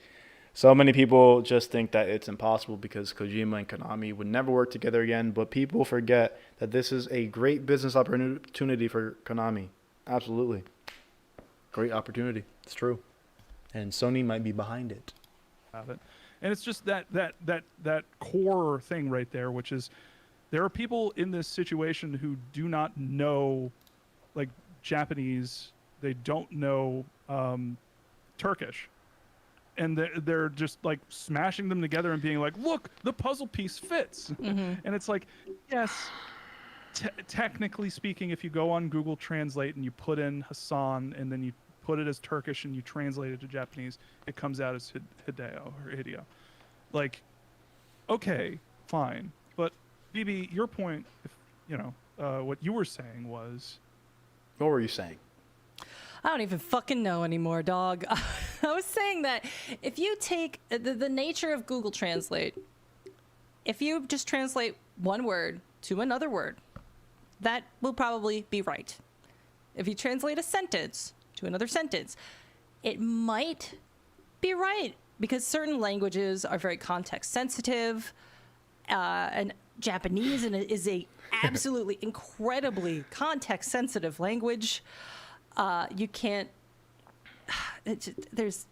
Speaker 1: So many people just think that it's impossible because Kojima and Konami would never work together again. But people forget that this is a great business opportunity for Konami. Absolutely. Great opportunity. It's true. And Sony might be behind it.
Speaker 8: And it's just that core thing right there, which is there are people in this situation who do not know, like, Japanese. They don't know Turkish, and they're just like smashing them together and being like, "Look, the puzzle piece fits." And it's like, yes, technically speaking, if you go on Google Translate and you put in Hassan and then you put it as Turkish and you translate it to Japanese, it comes out as hideo. Like, okay, fine, but BB, your point, if what you were saying was,
Speaker 1: what were you saying?
Speaker 9: I don't even fucking know anymore, dog. I was saying that if you take the nature of Google Translate, if you just translate one word to another word, that will probably be right. If you translate a sentence to another sentence, it might be right because certain languages are very context sensitive, and Japanese is a absolutely incredibly context sensitive language. You can't. There's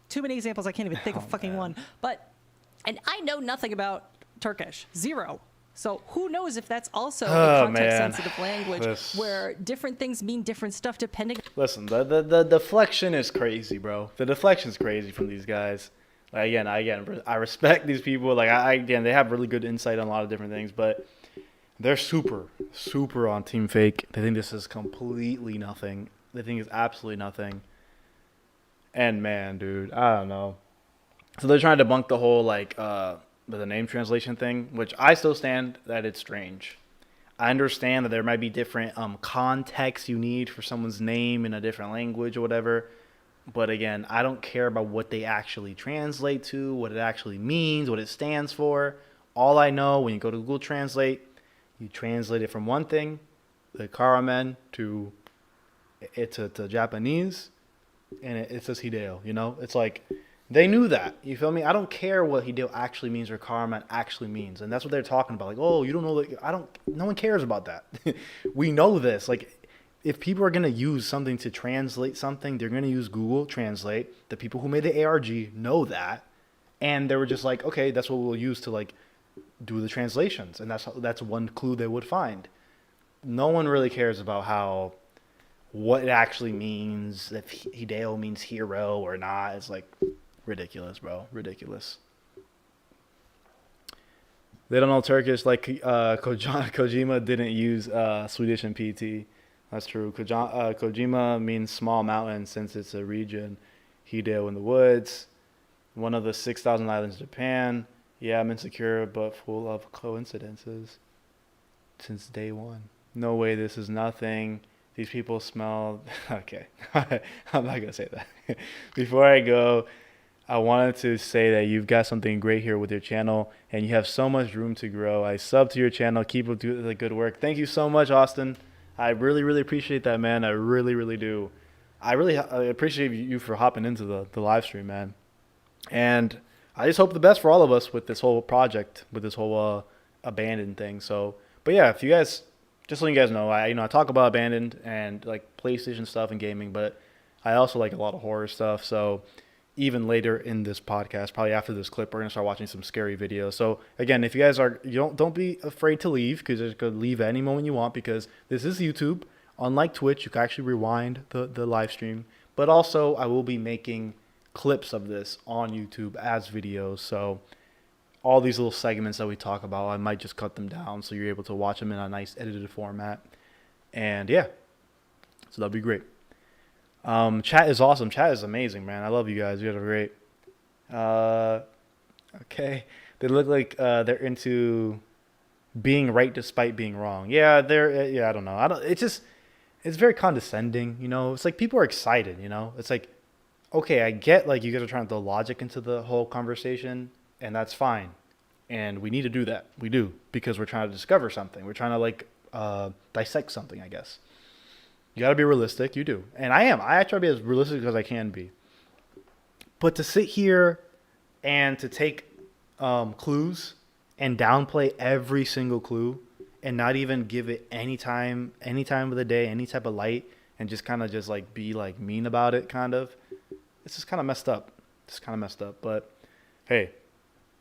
Speaker 9: too many examples. I can't even think of fucking one. And I know nothing about Turkish, zero. So who knows if that's also a context-sensitive language where different things mean different stuff depending.
Speaker 1: Listen, the deflection is crazy, bro. The deflection is crazy from these guys. Like, again, I respect these people. Like, again, they have really good insight on a lot of different things, but they're super on Team Fake. They think this is completely nothing. They think it's absolutely nothing. And man, dude, I don't know. So they're trying to debunk the whole the name translation thing, which I still stand that it's strange. I understand that there might be different contexts you need for someone's name in a different language or whatever. But again, I don't care about what they actually translate to, what it actually means, what it stands for. All I know, when you go to Google Translate, you translate it from one thing, the Karamen, to Japanese, and it says Hideo, It's like, they knew that. You feel me? I don't care what Hideo actually means or Karaman actually means. And that's what they're talking about. Like, oh, you don't know that. No one cares about that. We know this. Like, if people are going to use something to translate something, they're going to use Google Translate. The people who made the ARG know that. And they were just like, okay, that's what we'll use to, like, do the translations. And that's one clue they would find. No one really cares about what it actually means, if Hideo means hero or not. It's like ridiculous, bro. Ridiculous. They don't know Turkish. Like Kojima didn't use Swedish in PT. That's true. Kojima means small mountain since it's a region. Hideo in the woods. One of the 6,000 islands in Japan. Yeah, I'm insecure, but full of coincidences. Since day one. No way, this is nothing. These people smell... Okay, I'm not going to say that. Before I go, I wanted to say that you've got something great here with your channel, and you have so much room to grow. I sub to your channel. Keep up the good work. Thank you so much, Austin. I really, really appreciate that, man. I really, really do. I appreciate you for hopping into the live stream, man. And I just hope the best for all of us with this whole project, with this whole Abandoned thing. So, but yeah, if you guys, just so you guys know, I talk about Abandoned and like PlayStation stuff and gaming, but I also like a lot of horror stuff. So even later in this podcast, probably after this clip, we're gonna start watching some scary videos. So again, if you guys don't be afraid to leave, because you could leave at any moment you want, because this is YouTube. Unlike Twitch, you can actually rewind the live stream. But also, I will be making clips of this on YouTube as videos. So all these little segments that we talk about, I might just cut them down so you're able to watch them in a nice edited format. And yeah, so that'd be great. Chat is awesome. Chat is amazing, man. I love you guys. You guys are great. Okay. They look like they're into being right despite being wrong. Yeah, I don't know. It's very condescending, you know. It's like people are excited, you know. It's like, okay, I get like you guys are trying to throw logic into the whole conversation, and that's fine. And we need to do that. We do, because we're trying to discover something. We're trying to like dissect something, I guess. You got to be realistic. You do. And I am. I try to be as realistic as I can be. But to sit here and to take clues and downplay every single clue and not even give it any time of the day, any type of light, and just kind of just like be like mean about it, kind of, it's just kind of messed up. It's kind of messed up. But hey,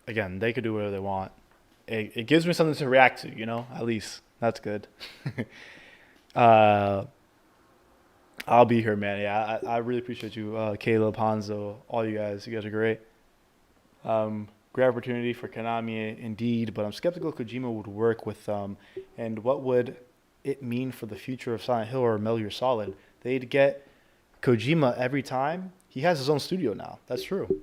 Speaker 1: again, they could do whatever they want. It gives me something to react to, you know, at least. That's good. I'll be here, man. Yeah, I really appreciate you, Caleb, Hanzo, all you guys. You guys are great. Great opportunity for Konami, indeed, but I'm skeptical Kojima would work with them. And what would it mean for the future of Silent Hill or Metal Gear Solid? They'd get Kojima every time. He has his own studio now. That's true.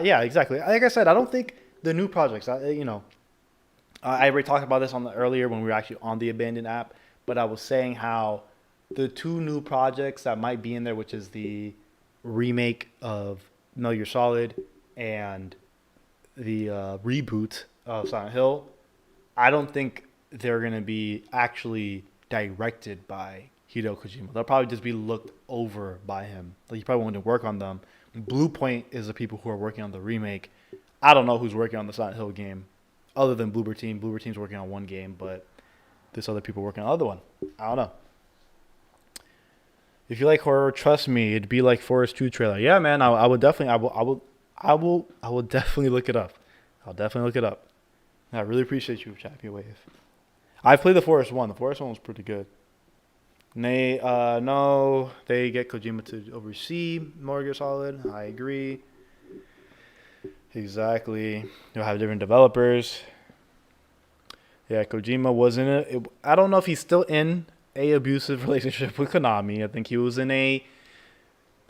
Speaker 1: Yeah, exactly. Like I said, I don't think the new projects, I already talked about this earlier when we were actually on the Abandoned app, but I was saying how the two new projects that might be in there, which is the remake of Metal Gear Solid and the reboot of Silent Hill, I don't think they're going to be actually directed by Hideo Kojima. They'll probably just be looked over by him. Like, he probably won't work on them. Blue Point is the people who are working on the remake. I don't know who's working on the Silent Hill game other than Bloober Team. Bloober Team's working on one game, but there's other people working on the other one. I don't know. If you like horror, trust me, it'd be like Forest 2 trailer. Yeah, man, I will definitely look it up. I'll definitely look it up. I really appreciate you, Chappy Wave. I played the Forest 1. The Forest 1 was pretty good. No, they get Kojima to oversee Metal Gear Solid. I agree. Exactly. You'll have different developers. Yeah, Kojima was in it. I don't know if he's still in a abusive relationship with Konami. I think he was in a.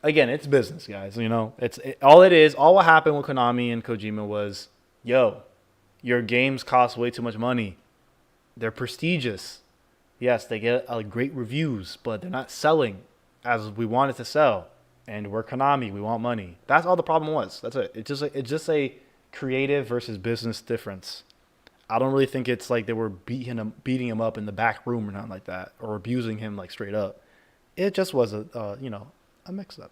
Speaker 1: Again, it's business, guys. You know, all what happened with Konami and Kojima was, yo, your games cost way too much money. They're prestigious. Yes, they get great reviews, but they're not selling as we wanted to sell. And we're Konami. We want money. That's all the problem was. That's it. It's just a creative versus business difference. I don't really think it's like they were beating him up in the back room or nothing like that, or abusing him like straight up. It just was a mix-up.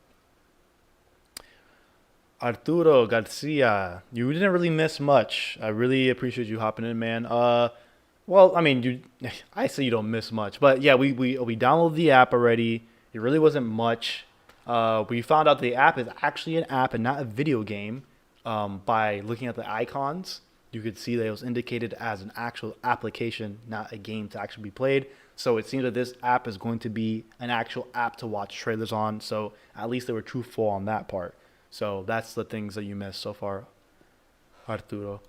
Speaker 1: Arturo Garcia, you didn't really miss much. I really appreciate you hopping in, man. Well, I mean, I say you don't miss much, but yeah, we downloaded the app already. It really wasn't much. We found out the app is actually an app and not a video game. By looking at the icons, you could see that it was indicated as an actual application, not a game to actually be played. So it seems that this app is going to be an actual app to watch trailers on. So at least they were truthful on that part. So that's the things that you missed so far, Arturo.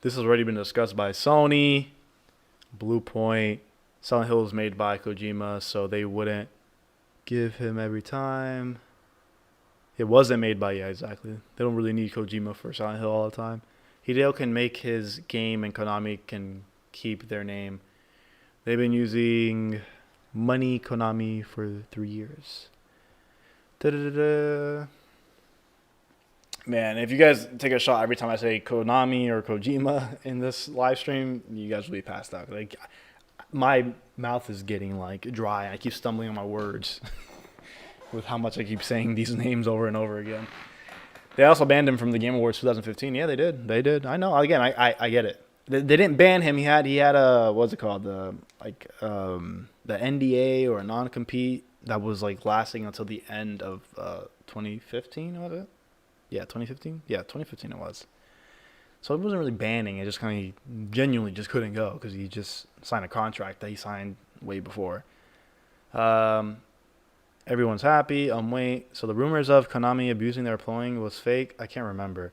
Speaker 1: This has already been discussed by Sony, Blue Point. Silent Hill was made by Kojima, so they wouldn't give him every time. It wasn't made by, yeah, exactly. They don't really need Kojima for Silent Hill all the time. Hideo can make his game and Konami can keep their name. They've been using Money Konami for 3 years. Da-da-da-da. Man, if you guys take a shot every time I say Konami or Kojima in this live stream, you guys will be passed out. Like, my mouth is getting like dry and I keep stumbling on my words with how much I keep saying these names over and over again. They also banned him from the Game Awards 2015. Yeah, they did. I know. Again, I get it. They didn't ban him. He had a what's it called, the NDA or a non-compete that was like lasting until the end of 2015, was it? Yeah, 2015. Yeah, 2015 it was. So it wasn't really banning. It just kind of genuinely just couldn't go because he just signed a contract that he signed way before. And Everyone's happy. Wait. So the rumors of Konami abusing their employee was fake? I can't remember.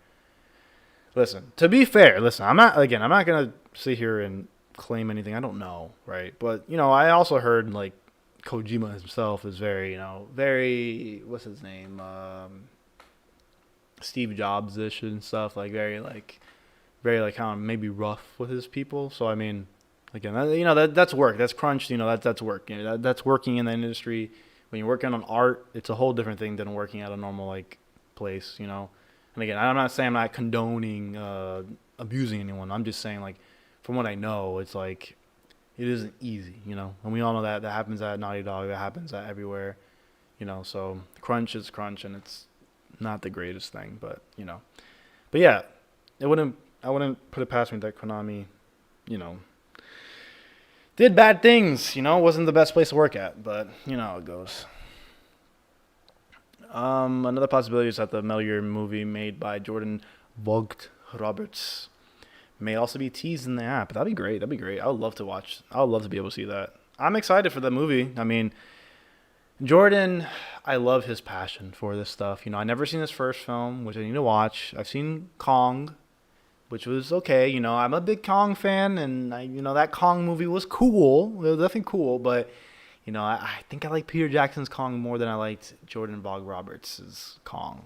Speaker 1: Listen, to be fair, I'm not going to sit here and claim anything. I don't know, right? But, I also heard, like, Kojima himself is very, what's his name? Steve Jobs-ish and stuff, like, very, kind of maybe rough with his people. So, I mean, again, that's work. That's crunch. That's work. That's working in the industry. When you're working on art, it's a whole different thing than working at a normal, like, place, And again, I'm not saying I'm not condoning abusing anyone. I'm just saying, like, from what I know, it's like it isn't easy, And we all know that happens at Naughty Dog. That happens at everywhere, So crunch is crunch, and it's not the greatest thing, but But yeah, I wouldn't put it past me that Konami, did bad things. Wasn't the best place to work at, but how it goes. Another possibility is that the Metal Gear movie made by Jordan Vogt Roberts may also be teased in the app. That'd be great. I would love to watch. I would love to be able to see that. I'm excited for the movie. I mean, Jordan, I love his passion for this stuff. I've never seen his first film, which I need to watch. I've seen Kong, which was okay. I'm a big Kong fan, and that Kong movie was cool. It was definitely cool, but I think I like Peter Jackson's Kong more than I liked Jordan Vogt Roberts' Kong,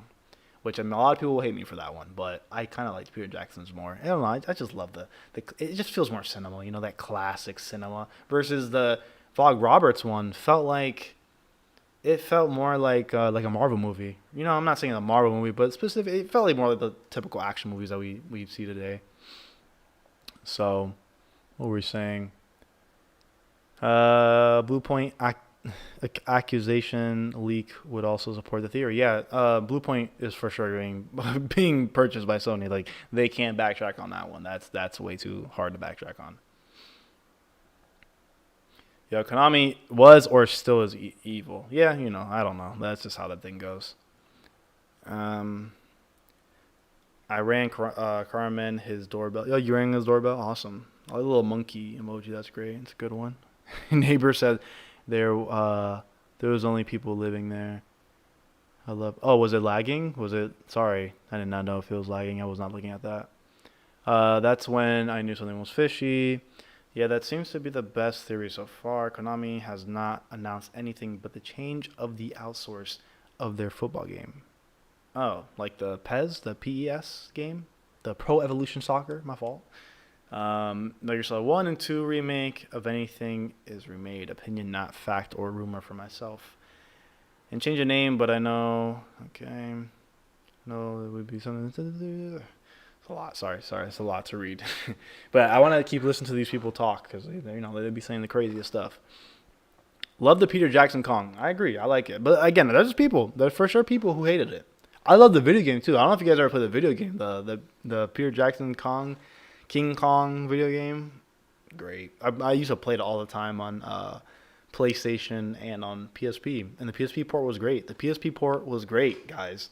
Speaker 1: which a lot of people will hate me for that one, but I kind of liked Peter Jackson's more. I don't know. I just love it just feels more cinema, that classic cinema versus the Vogt Roberts one felt more like a Marvel movie. I'm not saying a Marvel movie, but it felt like more like the typical action movies that we see today. So, what were we saying? Blue Point accusation leak would also support the theory. Yeah, Blue Point is for sure being purchased by Sony. Like, they can't backtrack on that one. That's way too hard to backtrack on. Yeah, Konami was or still is evil. Yeah, I don't know. That's just how that thing goes. I rang Carmen his doorbell. Oh, you rang his doorbell? Awesome. A little monkey emoji. That's great. It's a good one. Neighbor said there was only people living there. Oh, was it lagging? Sorry, I did not know if it was lagging. I was not looking at that. That's when I knew something was fishy. Yeah, that seems to be the best theory so far. Konami has not announced anything but the change of the outsource of their football game. Oh, like the PES, the PES game? The Pro Evolution Soccer, my fault. Metal Gear Solid 1 and 2 remake of anything is remade. Opinion, not fact or rumor for myself. And change the name, but I know. Okay. No, it would be something. It's a lot. Sorry. It's a lot to read. But I want to keep listening to these people talk because they'd be saying the craziest stuff. Love the Peter Jackson Kong. I agree. I like it. But again, there's for sure people who hated it. I love the video game too. I don't know if you guys ever played the video game, the Peter Jackson King Kong video game. Great. I used to play it all the time on PlayStation and on PSP, and the PSP port was great. The PSP port was great, guys.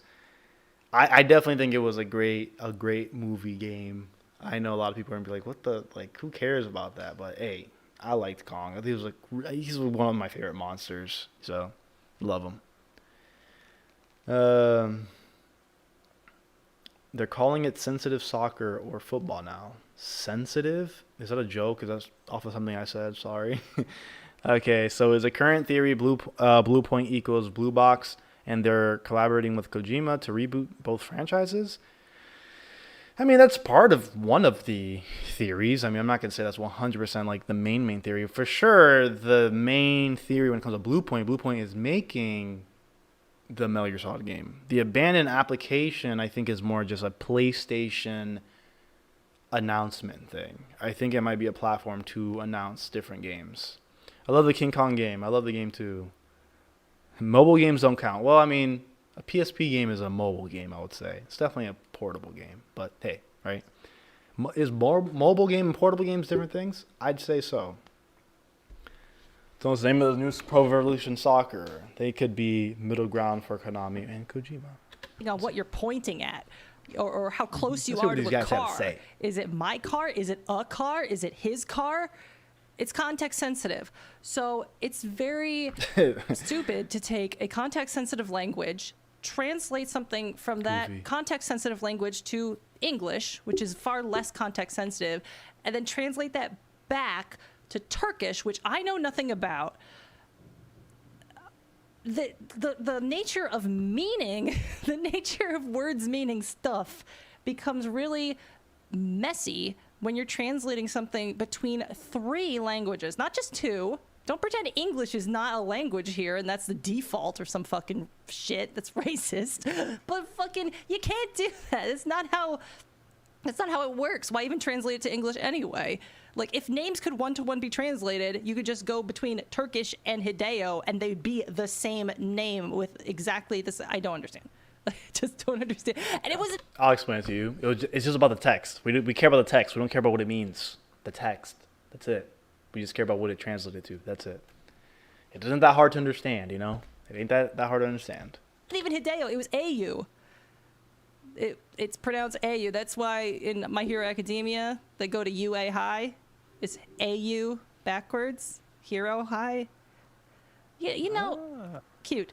Speaker 1: I definitely think it was a great movie game. I know a lot of people are gonna be like, who cares about that? But hey, I liked Kong. I think he's one of my favorite monsters. So, love him. They're calling it sensitive soccer or football now. Sensitive? Is that a joke? Is that off of something I said? Sorry. Okay, so is a current theory Blue Point equals Blue Box, and they're collaborating with Kojima to reboot both franchises? I mean, that's part of one of the theories. I mean, I'm not going to say that's 100% like the main theory. For sure, the main theory when it comes to Blue Point is making the Metal Gear Solid game. The abandoned application, I think, is more just a PlayStation announcement thing. I think it might be a platform to announce different games. I love the King Kong game. I love the game too. Mobile games don't count. Well, I mean, a PSP game is a mobile game, I would say. It's definitely a portable game. But hey, right? Is mobile game and portable games different things? I'd say so. So it's the name of the new Pro Evolution Soccer. They could be middle ground for Konami and Kojima.
Speaker 9: What you're pointing at, or how close you are to a car. Is it my car? Is it a car? Is it his car? It's context sensitive. So it's very stupid to take a context sensitive language, translate something from that context sensitive language to English, which is far less context sensitive, and then translate that back to Turkish, which I know nothing about. The nature of meaning, the nature of words meaning stuff becomes really messy when you're translating something between 3 languages, not just 2. Don't pretend English is not a language here and that's the default or some fucking shit that's racist. But fucking, you can't do that. That's not how it works. Why even translate it to English anyway? Like, if names could one-to-one be translated, you could just go between Turkish and Hideo, and they'd be the same name with exactly the same. I don't understand. I just don't understand. And it wasn't.
Speaker 1: I'll explain it to you. It's just about the text. We care about the text. We don't care about what it means. The text. That's it. We just care about what it translated to. That's it. It isn't that hard to understand, you know? It ain't that hard to understand.
Speaker 9: Not even Hideo. It was AU. It's pronounced AU. That's why in My Hero Academia, they go to UA High. It's AU backwards. Hero High. Yeah, you know, cute.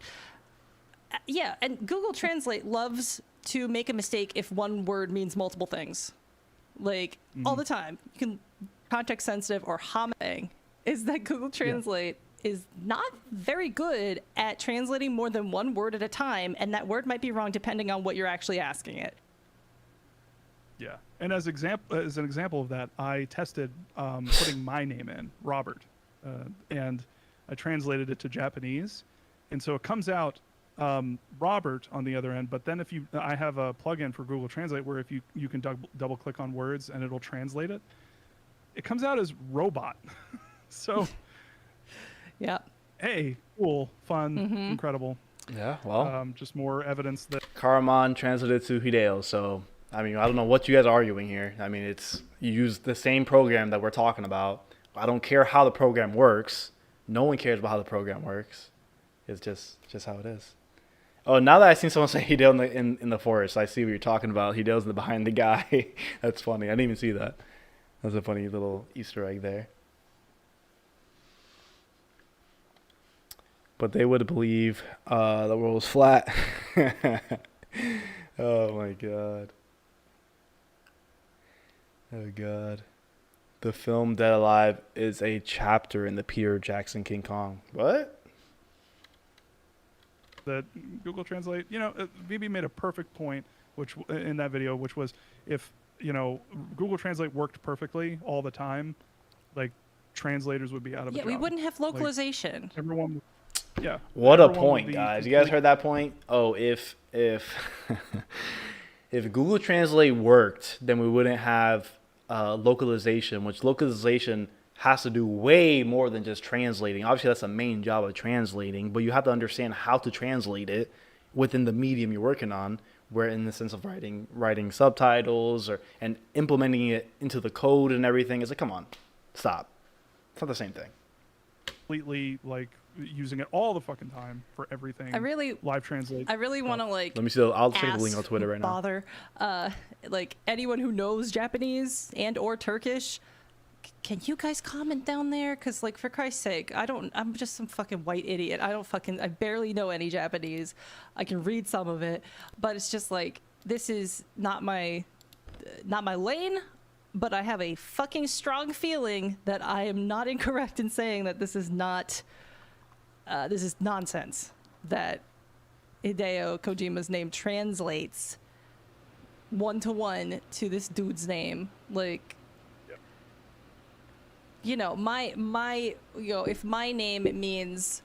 Speaker 9: Yeah, and Google Translate loves to make a mistake if one word means multiple things. Like, all the time. You can context sensitive or homing is that Google Translate is not very good at translating more than one word at a time, and that word might be wrong depending on what you're actually asking it.
Speaker 8: Yeah, and as an example of that, I tested putting my name in, Robert, and I translated it to Japanese, and so it comes out Robert on the other end. But then I have a plugin for Google Translate where if you can double click on words and it'll translate it. It comes out as robot. So,
Speaker 9: yeah.
Speaker 8: Hey, cool, fun, incredible.
Speaker 1: Yeah, well.
Speaker 8: Just more evidence that
Speaker 1: Karaman translated to Hideo, so I mean, I don't know what you guys are arguing here. I mean, you use the same program that we're talking about. I don't care how the program works. No one cares about how the program works. It's just how it is. Oh, now that I seen someone say Hideo in the forest, I see what you're talking about. Hideo's behind the guy. That's funny. I didn't even see that. That's a funny little Easter egg there. But they would believe the world was flat. Oh my god. Oh god. The film Dead Alive is a chapter in the Peter Jackson King Kong. What?
Speaker 8: That Google Translate, VB made a perfect point, which in that video, which was if Google Translate worked perfectly all the time, like translators would be out of a job.
Speaker 9: We wouldn't have localization.
Speaker 8: Like, everyone. Yeah.
Speaker 1: What a point, guys! You guys heard that point? Oh, if if Google Translate worked, then we wouldn't have localization, which localization has to do way more than just translating. Obviously, that's the main job of translating, but you have to understand how to translate it within the medium you're working on, where in the sense of writing subtitles and implementing it into the code and everything. It's like, come on, stop. It's not the same thing.
Speaker 8: Completely like using it all the fucking time for everything. Live translate.
Speaker 9: I really want to
Speaker 1: let me see. I'll check the link on Twitter right
Speaker 9: now. Like anyone who knows Japanese and or Turkish, can you guys comment down there? Because like, for Christ's sake, I'm just some fucking white idiot. I barely know any Japanese. I can read some of it, but it's just like, this is not my lane. But I have a fucking strong feeling that I am not incorrect in saying that this is not, this is nonsense. That Hideo Kojima's name translates one-to-one to this dude's name. Like, if my name means,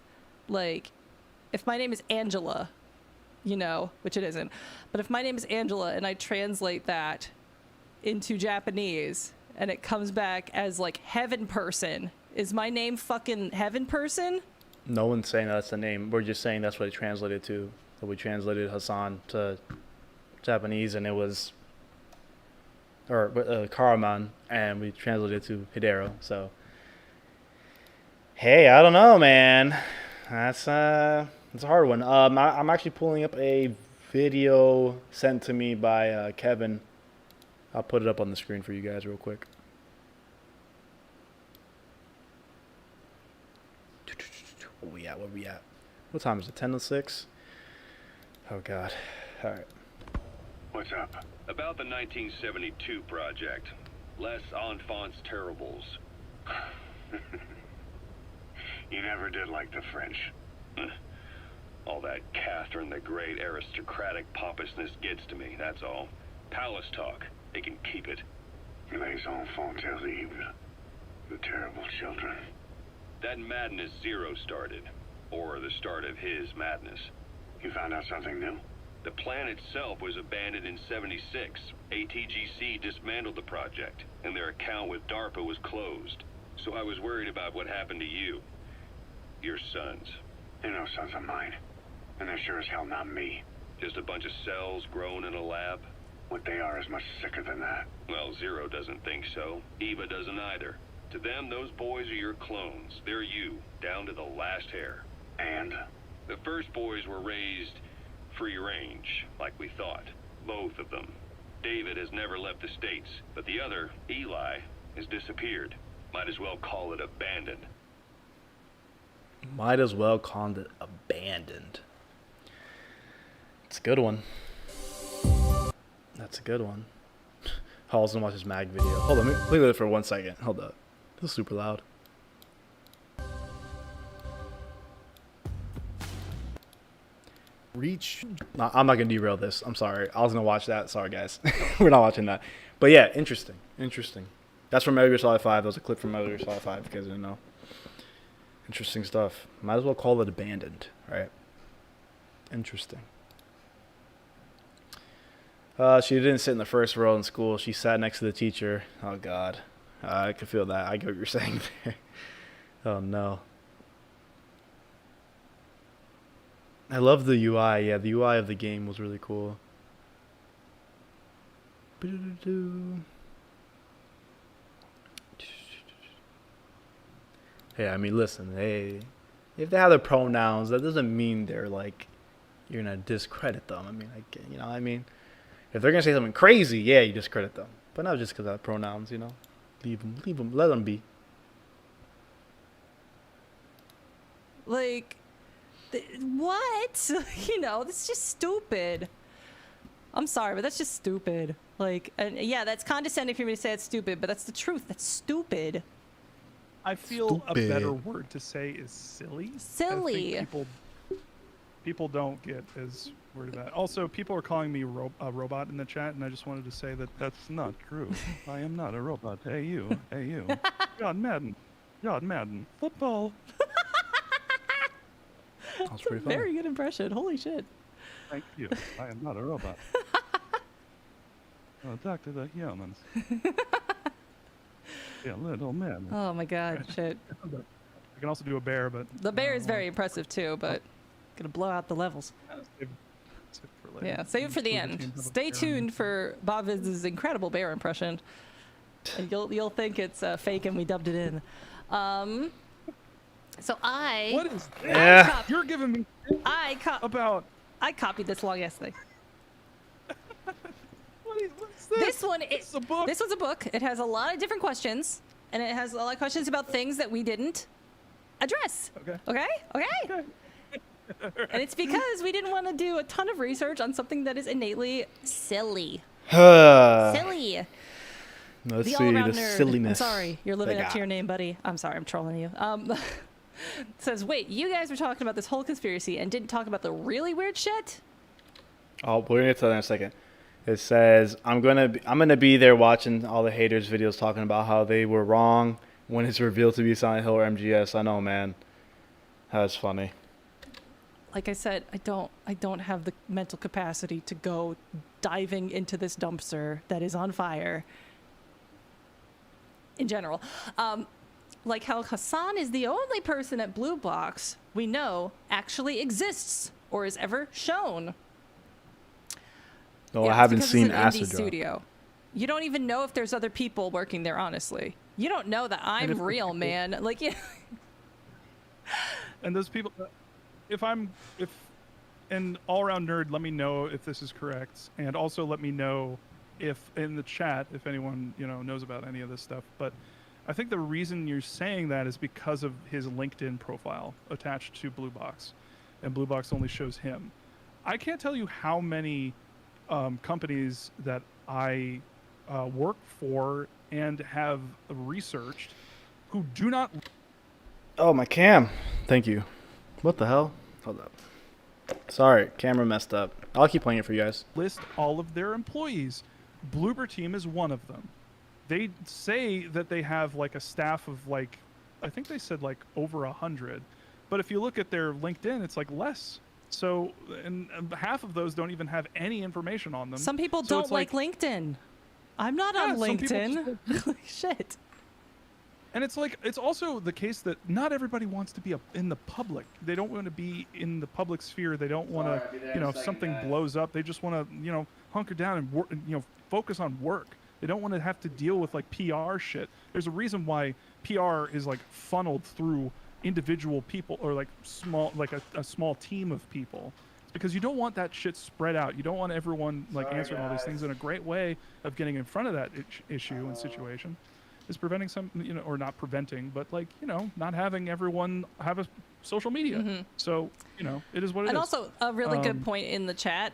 Speaker 9: like, if my name is Angela, which it isn't, but if my name is Angela and I translate that into Japanese and it comes back as like heaven person, is my name fucking heaven person?
Speaker 1: No one's saying that's the name. We're just saying that's what it translated to. So we translated Hassan to Japanese, and it was Karaman, and we translated it to Hideo. So hey, I don't know, man. That's a hard one. I'm actually pulling up a video sent to me by Kevin. I'll put it up on the screen for you guys real quick. Where we at? Where we at? What time is it? 10:06. Oh God. All right.
Speaker 10: What's up? About the 1972 project. Les Enfants Terribles.
Speaker 4: You never did like the French.
Speaker 10: All that Catherine the Great aristocratic pompousness gets to me, that's all. Palace talk. They can keep it.
Speaker 4: Les enfants terribles. The terrible children.
Speaker 10: That madness Zero started. Or the start of his madness.
Speaker 4: You found out something new?
Speaker 10: The plan itself was abandoned in '76. ATGC dismantled the project, and their account with DARPA was closed. So I was worried about what happened to you. Your sons.
Speaker 4: They're no sons of mine. And they're sure as hell not me.
Speaker 10: Just a bunch of cells grown in a lab?
Speaker 4: What they are is much sicker than that.
Speaker 10: Well, Zero doesn't think so. Eva doesn't either. To them, those boys are your clones. They're you, down to the last hair.
Speaker 4: And?
Speaker 10: The first boys were raised free range, like we thought. Both of them. David has never left the States, but the other, Eli, has disappeared. Might as well call it abandoned.
Speaker 1: Might as well call it abandoned. It's a good one. That's a good one. I was gonna watch this mag video. Hold on, let me look at it for 1 second. Hold up. This is super loud. Reach. No, I'm not gonna derail this. I'm sorry. I was gonna watch that. Sorry, guys. We're not watching that. But yeah, interesting. Interesting. That's from Metal Gear Solid 5. That was a clip from Metal Gear Solid 5. If you guys didn't know. Interesting stuff. Might as well call it abandoned, right? Interesting. She didn't sit in the first row in school. She sat next to the teacher. Oh God, I could feel that. I get what you're saying there. Oh no. I love the UI. Yeah, the UI of the game was really cool. Hey, I mean, listen. Hey, if they have their pronouns, that doesn't mean they're like you're gonna discredit them. I mean, you know, I mean, if they're gonna say something crazy, yeah, you discredit them. But not just because of pronouns, you know. Leave them, let them be.
Speaker 9: Like, what? You know, that's just stupid. I'm sorry, but that's just stupid. Like, and yeah, that's condescending for me to say it's stupid, but that's the truth. That's stupid.
Speaker 8: I feel a better word to say is silly.
Speaker 9: Silly.
Speaker 8: I think people don't get as worried about it. Also, people are calling me a robot in the chat, and I just wanted to say that that's not true. I am not a robot. Hey you, hey you. God Madden, football.
Speaker 1: That's pretty funny.
Speaker 9: Very good impression. Holy shit.
Speaker 8: Thank you. I am not a robot. Oh, talk to the humans. Yeah, little man.
Speaker 9: Oh my God, shit.
Speaker 8: I can also do a bear, but
Speaker 9: the bear is very impressive too, but gonna blow out the levels. Yeah, save it for the end. Stay tuned for Bob's incredible bear impression, and you'll think it's fake and we dubbed it in. So
Speaker 8: What is that?
Speaker 1: Yeah.
Speaker 8: You're giving me
Speaker 9: I copied this long ass thing.
Speaker 8: What's this?
Speaker 9: This one's a book. It has a lot of different questions, and it has a lot of questions about things that we didn't address. Okay. And it's because we didn't want to do a ton of research on something that is innately silly. Silly.
Speaker 1: Let's
Speaker 9: the
Speaker 1: see
Speaker 9: all-around
Speaker 1: the
Speaker 9: nerd.
Speaker 1: silliness.
Speaker 9: I'm sorry, you're living up to your name, buddy. I'm sorry, I'm trolling you. Says, wait, you guys were talking about this whole conspiracy and didn't talk about the really weird shit?
Speaker 1: Oh, we're gonna get to that in a second. It says I'm gonna be there watching all the haters' videos talking about how they were wrong when it's revealed to be Silent Hill or MGS. I know, man. That's funny.
Speaker 9: Like I said, I don't have the mental capacity to go diving into this dumpster that is on fire. In general, like how Hassan is the only person at Blue Box we know actually exists or is ever shown.
Speaker 1: No,
Speaker 9: yeah,
Speaker 1: I haven't seen
Speaker 9: it's an
Speaker 1: Acid
Speaker 9: indie
Speaker 1: Drop.
Speaker 9: Studio. You don't even know if there's other people working there. Honestly, you don't know that I'm real, man. Like, yeah.
Speaker 8: And those people, if an all-around nerd, let me know if this is correct, and also let me know if in the chat if anyone knows about any of this stuff. But I think the reason you're saying that is because of his LinkedIn profile attached to Blue Box, and Blue Box only shows him. I can't tell you how many companies that I work for and have researched who do not.
Speaker 1: Oh, my cam. Thank you. What the hell? Hold up. Sorry, camera messed up. I'll keep playing it for you guys.
Speaker 8: List all of their employees. Bloober Team is one of them. They say that they have like a staff of like, I think they said like over 100, but if you look at their LinkedIn, it's like less. So, and half of those don't even have any information on them.
Speaker 9: Some people
Speaker 8: So
Speaker 9: don't
Speaker 8: it's
Speaker 9: like LinkedIn. I'm not on
Speaker 8: some people
Speaker 9: LinkedIn. Shit.
Speaker 8: And it's like, it's also the case that not everybody wants to be in the public. They don't want to be in the public sphere. They don't want to, you know, if something blows up, they just want to, you know, hunker down and work, you know, focus on work. They don't want to have to deal with like PR shit. There's a reason why PR is like funneled through individual people or like small, like a small team of people. It's because you don't want that shit spread out. You don't want everyone like answering all these things. And a great way of getting in front of that issue and situation is preventing some, you know, or not preventing, but like, you know, not having everyone have a social media. So, you know, it is what it is.
Speaker 9: And also a really good point in the chat.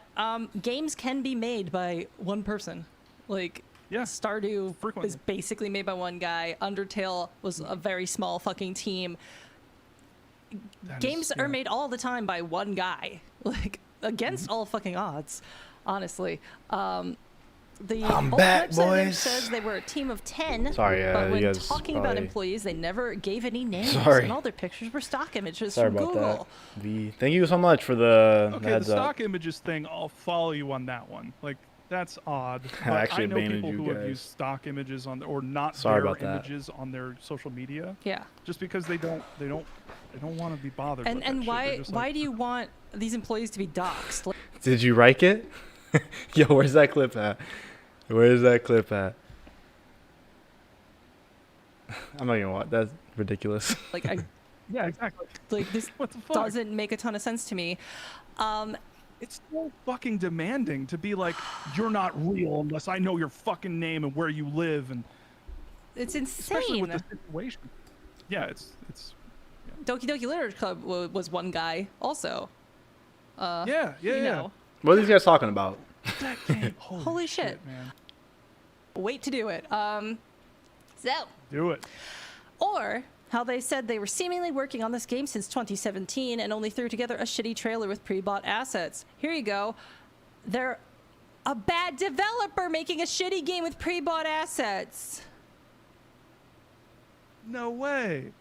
Speaker 9: Games can be made by one person. Like,
Speaker 8: yeah,
Speaker 9: Stardew is basically made by one guy. Undertale was a very small fucking team. Games are made all the time by one guy, like against all fucking odds, honestly. The
Speaker 1: I'm
Speaker 9: old
Speaker 1: back,
Speaker 9: website
Speaker 1: boys.
Speaker 9: says they were a team of 10.
Speaker 1: Sorry,
Speaker 9: but when
Speaker 1: you guys
Speaker 9: talking about
Speaker 1: probably-
Speaker 9: employees, they never gave any names,
Speaker 1: Sorry.
Speaker 9: and all their pictures were stock images
Speaker 1: Sorry
Speaker 9: from
Speaker 1: about
Speaker 9: Google.
Speaker 1: that. Thank you so much for the
Speaker 8: Okay, the
Speaker 1: heads up.
Speaker 8: stock images thing, I'll follow you on that one. Like, that's odd.
Speaker 1: I
Speaker 8: But
Speaker 1: actually
Speaker 8: I know
Speaker 1: banned
Speaker 8: people
Speaker 1: you
Speaker 8: who have
Speaker 1: guys.
Speaker 8: used stock images on, or not
Speaker 1: Sorry
Speaker 8: their
Speaker 1: about that.
Speaker 8: images on their social media.
Speaker 9: Yeah.
Speaker 8: Just because they don't want to be bothered.
Speaker 9: And
Speaker 8: with that
Speaker 9: and
Speaker 8: shit.
Speaker 9: why
Speaker 8: They're just
Speaker 9: why
Speaker 8: like,
Speaker 9: do you want these employees to be doxxed? Like,
Speaker 1: Did you like it? Yo, where's that clip at? Where's that clip at? I'm not gonna watch. That's ridiculous.
Speaker 9: like I
Speaker 8: Yeah, exactly.
Speaker 9: like this
Speaker 8: What the fuck?
Speaker 9: doesn't make a ton of sense to me.
Speaker 8: It's so fucking demanding to be like, you're not real unless I know your fucking name and where you live, and
Speaker 9: It's
Speaker 8: especially with
Speaker 9: insane.
Speaker 8: the situation. Yeah, it's
Speaker 9: Doki Doki Literature Club was one guy also.
Speaker 8: yeah.
Speaker 9: You know.
Speaker 1: What are these guys talking about?
Speaker 8: That game,
Speaker 9: Holy shit.
Speaker 8: man.
Speaker 9: Wait to do it. So,
Speaker 8: Do it.
Speaker 9: or how they said they were seemingly working on this game since 2017 and only threw together a shitty trailer with pre-bought assets. Here you go. They're a bad developer making a shitty game with pre-bought assets.
Speaker 8: No way.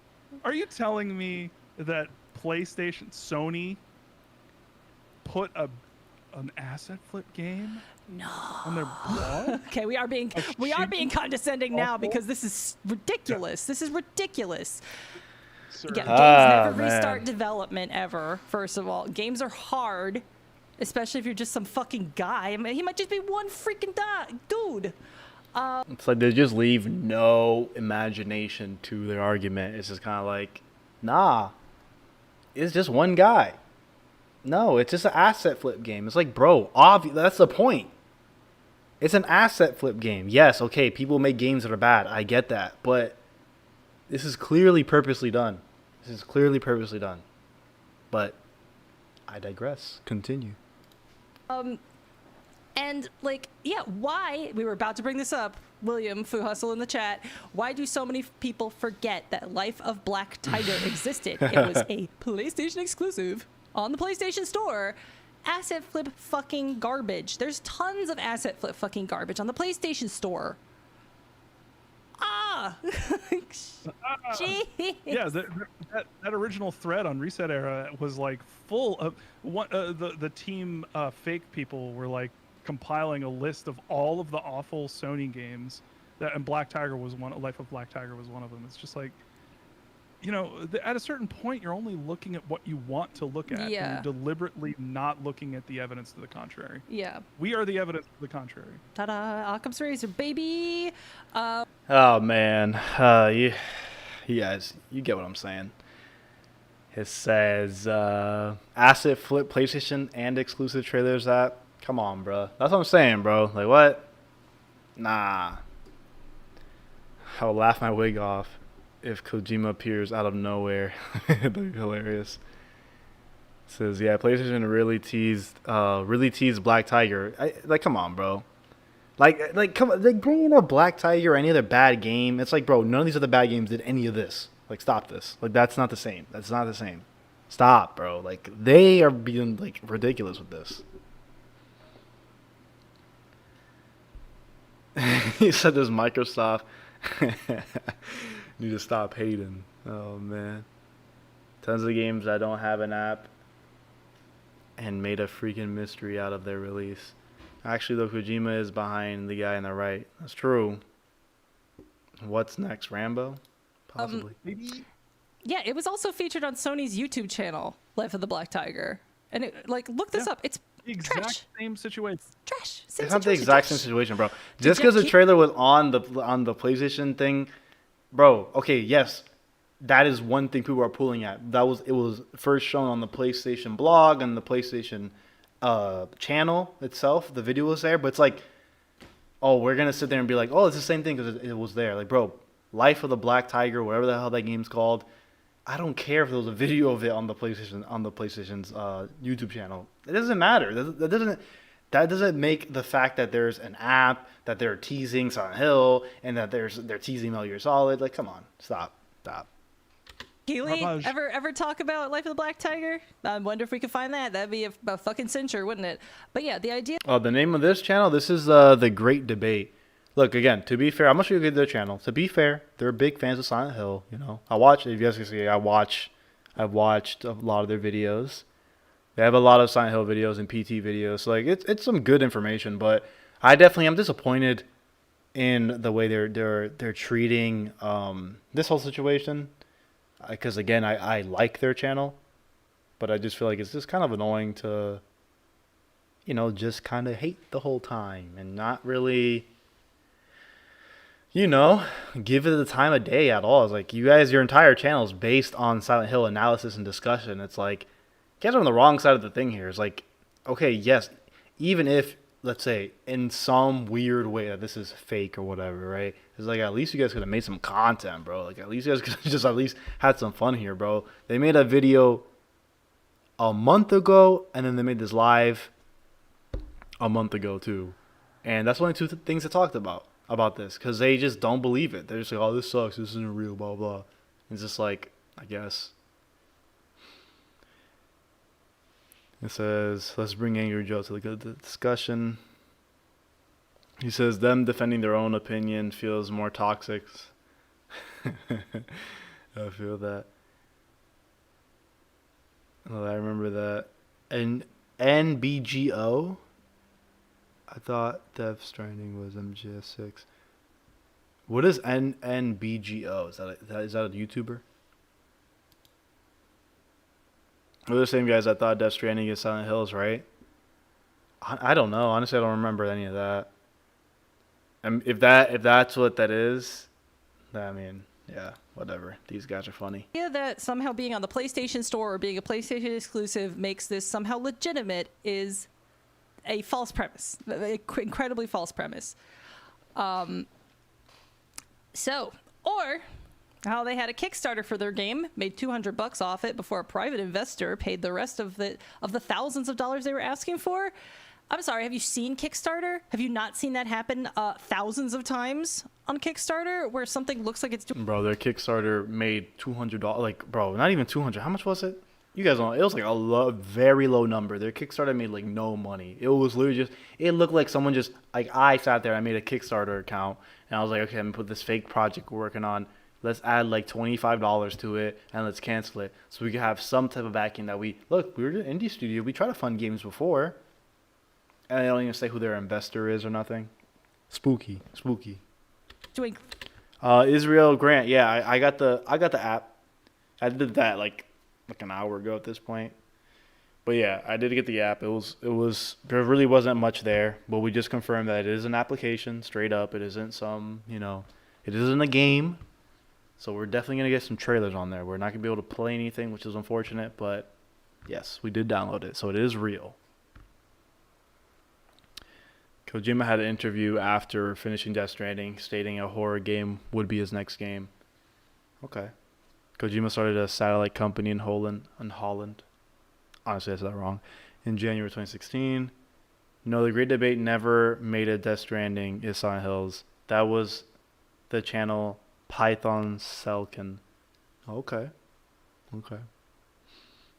Speaker 8: Are you telling me that PlayStation, Sony, put an asset flip game on their blog?
Speaker 9: Okay, we are being condescending now because this is ridiculous. This is ridiculous.
Speaker 8: Sir.
Speaker 9: Yeah, games
Speaker 1: Ah,
Speaker 9: never restart
Speaker 1: man.
Speaker 9: development ever. First of all, games are hard, especially if you're just some fucking guy. I mean, he might just be one freaking dude.
Speaker 1: It's like they just leave no imagination to their argument. It's just kind of like, nah, it's just one guy. No, it's just an asset flip game. It's like, bro, that's the point. It's an asset flip game. Yes, okay, people make games that are bad. I get that. But this is clearly purposely done. But I digress. Continue.
Speaker 9: And like, yeah, why we were about to bring this up, William Foo Hustle in the chat. Why do so many people forget that Life of Black Tiger existed? It was a PlayStation exclusive on the PlayStation Store. Asset flip fucking garbage. There's tons of asset flip fucking garbage on the PlayStation Store. Jeez.
Speaker 8: Yeah, that original thread on Reset Era was like full of the team fake people were like compiling a list of all of the awful Sony games and Black Tiger was one. Life of Black Tiger was one of them. It's just like, you know, at a certain point, you're only looking at what you want to look at.
Speaker 9: Yeah.
Speaker 8: And you're deliberately not looking at the evidence to the contrary.
Speaker 9: Yeah.
Speaker 8: We are the evidence to the contrary.
Speaker 9: Ta-da! Occam's Razor, baby.
Speaker 1: Oh man, you guys, you get what I'm saying. It says asset flip PlayStation and exclusive trailers. That come on, bro. That's what I'm saying, bro. Like what? Nah. I'll laugh my wig off if Kojima appears out of nowhere. That'd be hilarious. Says, yeah, PlayStation really teased Black Tiger. Like, come on, bro. Come on, like bringing up Black Tiger or any other bad game. It's like, bro, none of these other bad games did any of this. Like, stop this. Like, that's not the same. That's not the same. Stop, bro. Like, they are being like ridiculous with this. He said, "There's Microsoft. Need to stop hating." Oh man, tons of games that don't have an app and made a freaking mystery out of their release. Actually, though, Kojima is behind the guy on the right. That's true. What's next, Rambo? Possibly.
Speaker 3: Maybe.
Speaker 9: Yeah, it was also featured on Sony's YouTube channel, Life of the Black Tiger, and it, like, look this up. It's
Speaker 8: The exact
Speaker 9: trash.
Speaker 8: same situation.
Speaker 9: Trash. Same
Speaker 1: It's not the
Speaker 9: situation.
Speaker 1: exact same
Speaker 9: Trash.
Speaker 1: situation, bro. Just because the trailer was on the PlayStation thing, bro. Okay, yes, that is one thing people are pulling at. It was first shown on the PlayStation blog and the PlayStation channel itself. The video was there, but it's like, oh, we're gonna sit there and be like, oh, it's the same thing because it was there. Like, bro, Life of the Black Tiger, whatever the hell that game's called. I don't care if there was a video of it on the PlayStation's YouTube channel. It doesn't matter. That doesn't make the fact that there's an app, that they're teasing Silent Hill, and that they're teasing Metal Gear Solid. Like, come on, stop.
Speaker 9: Keely, ever talk about Life of the Black Tiger? I wonder if we could find that. That'd be a fucking cincher, wouldn't it? But yeah, the idea.
Speaker 1: Oh, the name of this channel. This is the Great Debate. Look, again, to be fair, I'm going to show you their channel. To be fair, they're big fans of Silent Hill. You know, if you guys can see, I've watched a lot of their videos. They have a lot of Silent Hill videos and PT videos. So, like, it's some good information, but I definitely am disappointed in the way they're treating this whole situation. Because, again, I like their channel, but I just feel like it's just kind of annoying to, you know, just kind of hate the whole time and not really, you know, give it the time of day at all. It's like, you guys, your entire channel is based on Silent Hill analysis and discussion. It's like, you guys are on the wrong side of the thing here. It's like, okay, yes, even if, let's say, in some weird way that this is fake or whatever, right? It's like, at least you guys could have made some content, bro. Like, at least you guys could have just at least had some fun here, bro. They made a video a month ago, and then they made this live a month ago, too. And that's only two things they talked about this, because they just don't believe it. They're just like, oh, this sucks. This isn't real, blah, blah. It's just like, I guess. It says, let's bring Angry Joe to the discussion. He says, them defending their own opinion feels more toxic. I feel that. Oh, I remember that. And NBGO? I thought Death Stranding was MGS6. What is NBGO? Is that a YouTuber? They're the same guys that thought Death Stranding is Silent Hills, right? I don't know. Honestly, I don't remember any of that. And if that's what that is, I mean, yeah, whatever. These guys are funny.
Speaker 9: The idea that somehow being on the PlayStation Store or being a PlayStation exclusive makes this somehow legitimate is a false premise, an incredibly false premise. Or how they had a Kickstarter for their game, made $200 off it before a private investor paid the rest of the thousands of dollars they were asking for. I'm sorry, have you seen Kickstarter? Have you not seen that happen thousands of times on Kickstarter, where something looks like it's doing?
Speaker 1: Bro, their Kickstarter made $200. Like, bro, not even 200. How much was it? You guys don't know. It was like a very low number. Their Kickstarter made like no money. It was literally just, it looked like someone just, like, I sat there, I made a Kickstarter account, and I was like, okay, I'm gonna put this fake project we're working on. Let's add like $25 to it, and let's cancel it. So we can have some type of backing that we were an indie studio. We tried to fund games before. And they don't even say who their investor is or nothing. Spooky.
Speaker 9: Doing.
Speaker 1: Israel Grant. Yeah, I got the app. I did that like an hour ago at this point. But yeah, I did get the app. It was there really wasn't much there, but we just confirmed that it is an application straight up. It isn't some, you know, it isn't a game. So we're definitely gonna get some trailers on there. We're not gonna be able to play anything, which is unfortunate, but yes, we did download it, so it is real. Kojima had an interview after finishing Death Stranding, stating a horror game would be his next game. Okay. Kojima started a satellite company in Holland. Honestly, I said that wrong. In January 2016. No, the great debate never made it. Death Stranding is Silent Hills. That was the channel Python Selkin. Okay.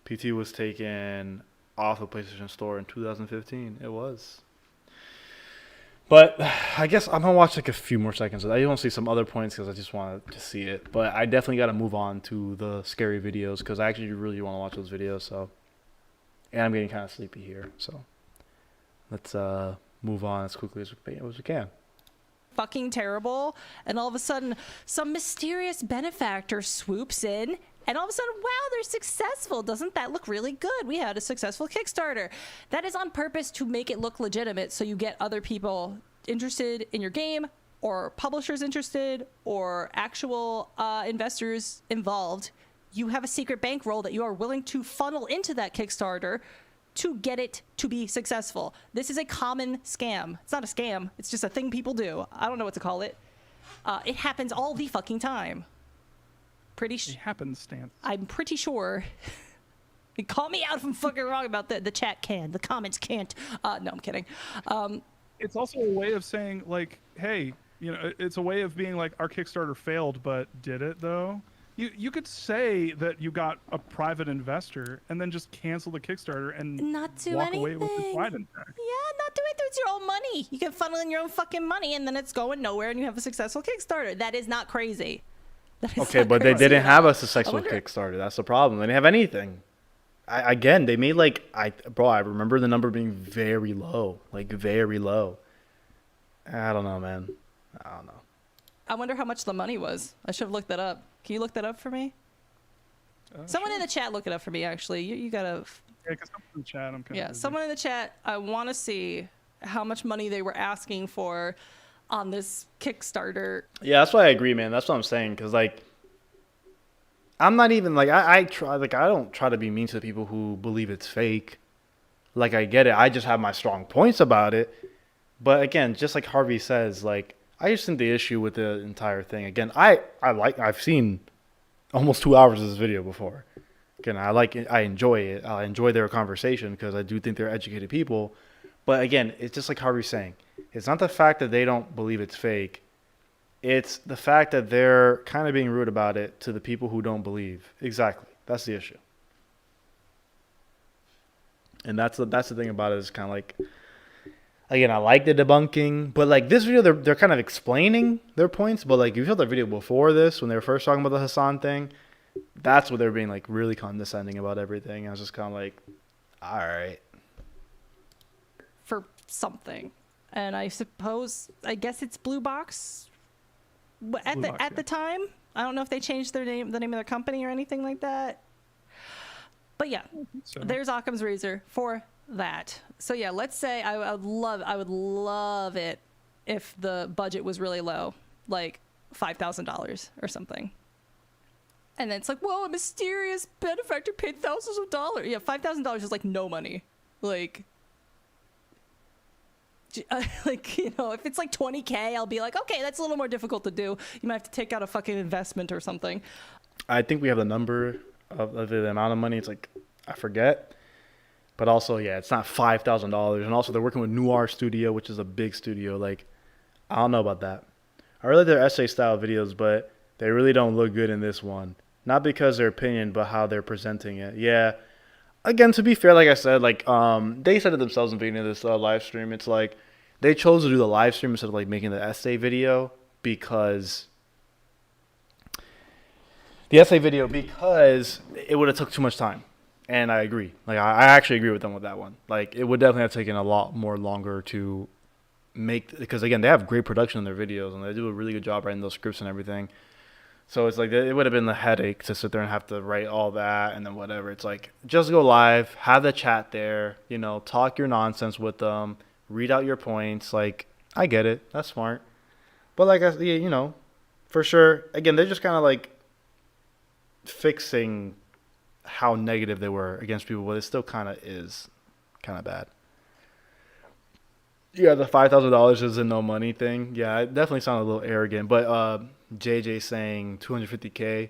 Speaker 1: PT was taken off the PlayStation Store in 2015. It was. But I guess I'm going to watch like a few more seconds. I want to see some other points because I just want to see it. But I definitely got to move on to the scary videos because I actually really want to watch those videos. So, and I'm getting kind of sleepy here. So let's move on as quickly as we can.
Speaker 9: Fucking terrible. And all of a sudden, some mysterious benefactor swoops in. And all of a sudden, wow, they're successful. Doesn't that look really good? We had a successful Kickstarter. That is on purpose to make it look legitimate so you get other people interested in your game or publishers interested or actual investors involved. You have a secret bankroll that you are willing to funnel into that Kickstarter to get it to be successful. This is a common scam. It's not a scam. It's just a thing people do. I don't know what to call it. It happens all the fucking time.
Speaker 8: Happenstance.
Speaker 9: I'm pretty sure. Call me out if I'm fucking wrong about the chat can. The comments can't. No, I'm kidding.
Speaker 8: It's also a way of saying, like, hey, it's a way of being like, our Kickstarter failed, but did it, though? You could say that you got a private investor and then just cancel the Kickstarter and
Speaker 9: not do
Speaker 8: walk
Speaker 9: anything.
Speaker 8: Away with the pride impact.
Speaker 9: Yeah, not do anything. It's your own money. You can funnel in your own fucking money and then it's going nowhere and you have a successful Kickstarter. That is not crazy.
Speaker 1: Okay, but they didn't have a successful Kickstarter. That's the problem. They didn't have anything. Again, they made I remember the number being very low. Like, very low. I don't know, man. I don't know.
Speaker 9: I wonder how much the money was. I should have looked that up. Can you look that up for me? Someone in the chat look it up for me, actually. You gotta...
Speaker 8: Yeah, because someone in the chat, I'm kind of busy.
Speaker 9: Someone in the chat, I want to see how much money they were asking for on this Kickstarter.
Speaker 1: Yeah, that's why I agree, man. That's what I'm saying. Because, like, I'm not even, like, I don't try to be mean to the people who believe it's fake. Like, I get it. I just have my strong points about it. But, again, just like Harvey says, like, I just think the issue with the entire thing, again, I've seen almost 2 hours of this video before. Again, I enjoy it. I enjoy their conversation because I do think they're educated people. But, again, it's just like Harvey's saying. It's not the fact that they don't believe it's fake. It's the fact that they're kind of being rude about it to the people who don't believe. Exactly. That's the issue. And that's the thing about it is kind of like, again, I like the debunking, but like this video, they're kind of explaining their points. But like, if you saw the video before this, when they were first talking about the Hassan thing, that's what they're being like really condescending about everything. I was just kind of like, all right.
Speaker 9: For something. And I guess it's Blue Box at the time. I don't know if they changed the name of their company or anything like that. But yeah, there's Occam's razor for that. So yeah, let's say I would love it if the budget was really low, like $5,000 or something. And then it's like, whoa, a mysterious benefactor paid thousands of dollars. Yeah, $5,000 is like no money. Like, if it's like $20K, I'll be like, okay, that's a little more difficult to do. You might have to take out a fucking investment or something.
Speaker 1: I think we have the number of the amount of money. It's like, I forget. But also, yeah, it's not $5,000. And also, they're working with Noir Studio, which is a big studio. Like, I don't know about that. I really like their essay-style videos, but they really don't look good in this one. Not because their opinion, but how they're presenting it. Yeah. Again, to be fair, like I said, like they said it themselves in the beginning of this live stream. It's like they chose to do the live stream instead of like making the essay video because it would have took too much time. And I agree. Like I actually agree with them with that one. Like it would definitely have taken a lot more longer to make, because again, they have great production in their videos and they do a really good job writing those scripts and everything. So it's like it would have been the headache to sit there and have to write all that and then whatever. It's like just go live, have the chat there, talk your nonsense with them, read out your points. Like I get it, that's smart. But like for sure, again, they're just kind of like fixing how negative they were against people, but it still kind of is kind of bad. Yeah, the $5,000 isn't no money thing. Yeah, it definitely sounded a little arrogant. But JJ saying 250K,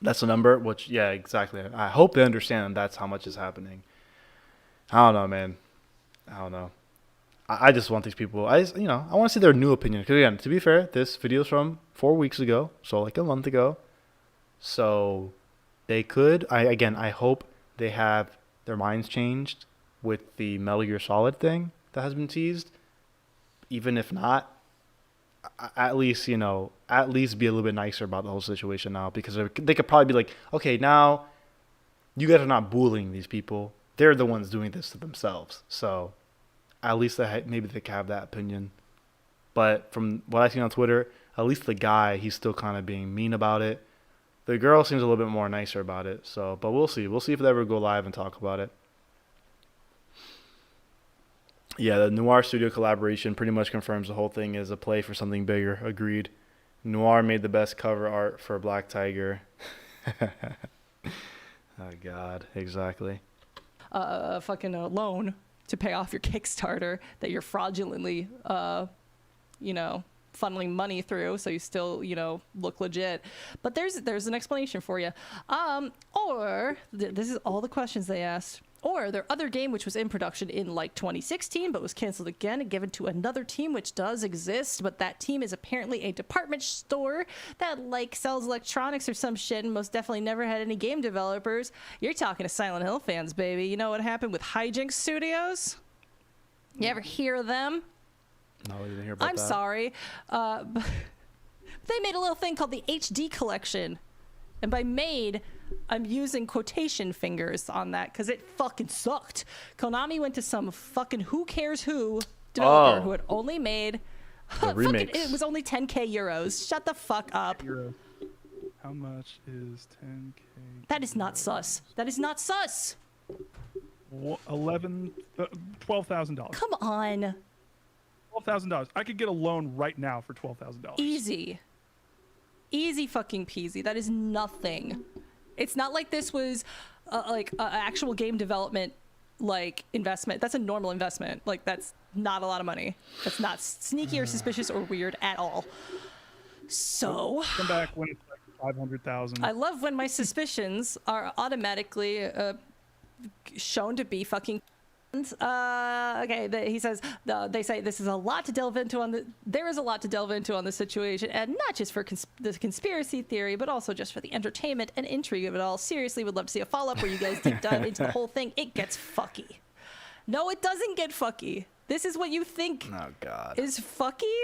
Speaker 1: that's the number. Which, yeah, exactly. I hope they understand that's how much is happening. I don't know, man. I don't know. I just want these people. I want to see their new opinion. Because again, to be fair, this video's from 4 weeks ago, so like a month ago. So they could. I hope they have their minds changed with the Metal Gear Solid thing that has been teased. Even if not, at least be a little bit nicer about the whole situation now, because they could probably be like, okay, now you guys are not bullying these people. They're the ones doing this to themselves. So at least maybe they can have that opinion. But from what I've seen on Twitter, at least the guy, he's still kind of being mean about it. The girl seems a little bit more nicer about it. So, but we'll see. We'll see if they ever go live and talk about it. Yeah, the Noir Studio collaboration pretty much confirms the whole thing is a play for something bigger. Agreed. Noir made the best cover art for Black Tiger. Oh, God. Exactly.
Speaker 9: Fucking loan to pay off your Kickstarter that you're fraudulently, funneling money through, so you still, look legit. But there's an explanation for you. This is all the questions they asked. Or their other game, which was in production in 2016, but was canceled again and given to another team, which does exist, but that team is apparently a department store that sells electronics or some shit, and most definitely never had any game developers. You're talking to Silent Hill fans, baby. You know what happened with Hijinks Studios? You ever hear of them?
Speaker 1: No, I didn't hear about that.
Speaker 9: I'm sorry. But they made a little thing called the HD Collection. And by made, I'm using quotation fingers on that because it fucking sucked. Konami went to some fucking who cares who developer who had only made it was only 10k euros. Shut the fuck up.
Speaker 8: How much is 10k?
Speaker 9: That is not sus. That is not sus.
Speaker 8: $12,000.
Speaker 9: Come on.
Speaker 8: $12,000. I could get a loan right now for $12,000.
Speaker 9: Easy fucking peasy. That is nothing. It's not like this was actual game development investment. That's a normal investment. That's not a lot of money. That's not sneaky or suspicious or weird at all. So
Speaker 8: come back when it's 500,000.
Speaker 9: I love when my suspicions are automatically shown to be fucking. Okay, he says they say this is a lot to delve into there is a lot to delve into on the situation, and not just for the conspiracy theory, but also just for the entertainment and intrigue of it all. Seriously, would love to see a follow-up where you guys deep dive into the whole thing. It gets fucky. No, it doesn't get fucky. This is what you think is fucky?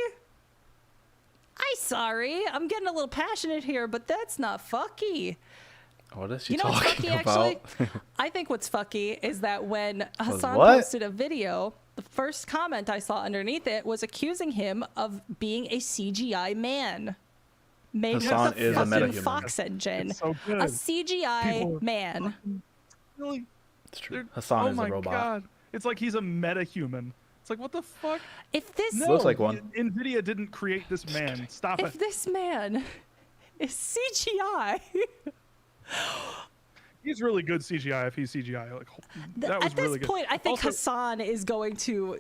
Speaker 9: I'm sorry. I'm getting a little passionate here, but that's not fucky.
Speaker 1: What is she talking about?
Speaker 9: Actually? I think what's fucky is that when Hassan posted a video, the first comment I saw underneath it was accusing him of being a CGI man. Made
Speaker 1: Hassan
Speaker 9: with the
Speaker 1: is a
Speaker 9: fucking
Speaker 1: metahuman.
Speaker 9: Fox engine.
Speaker 8: So good.
Speaker 9: A CGI man.
Speaker 8: Really?
Speaker 1: It's true. Hassan is a robot. Oh my God.
Speaker 8: It's like he's a metahuman. It's like, what the fuck?
Speaker 9: If this
Speaker 1: looks like one.
Speaker 8: NVIDIA didn't create this man. Stop it.
Speaker 9: If this man is CGI.
Speaker 8: He's really good CGI if he's CGI. That was really good.
Speaker 9: At this point, I think Hassan is going to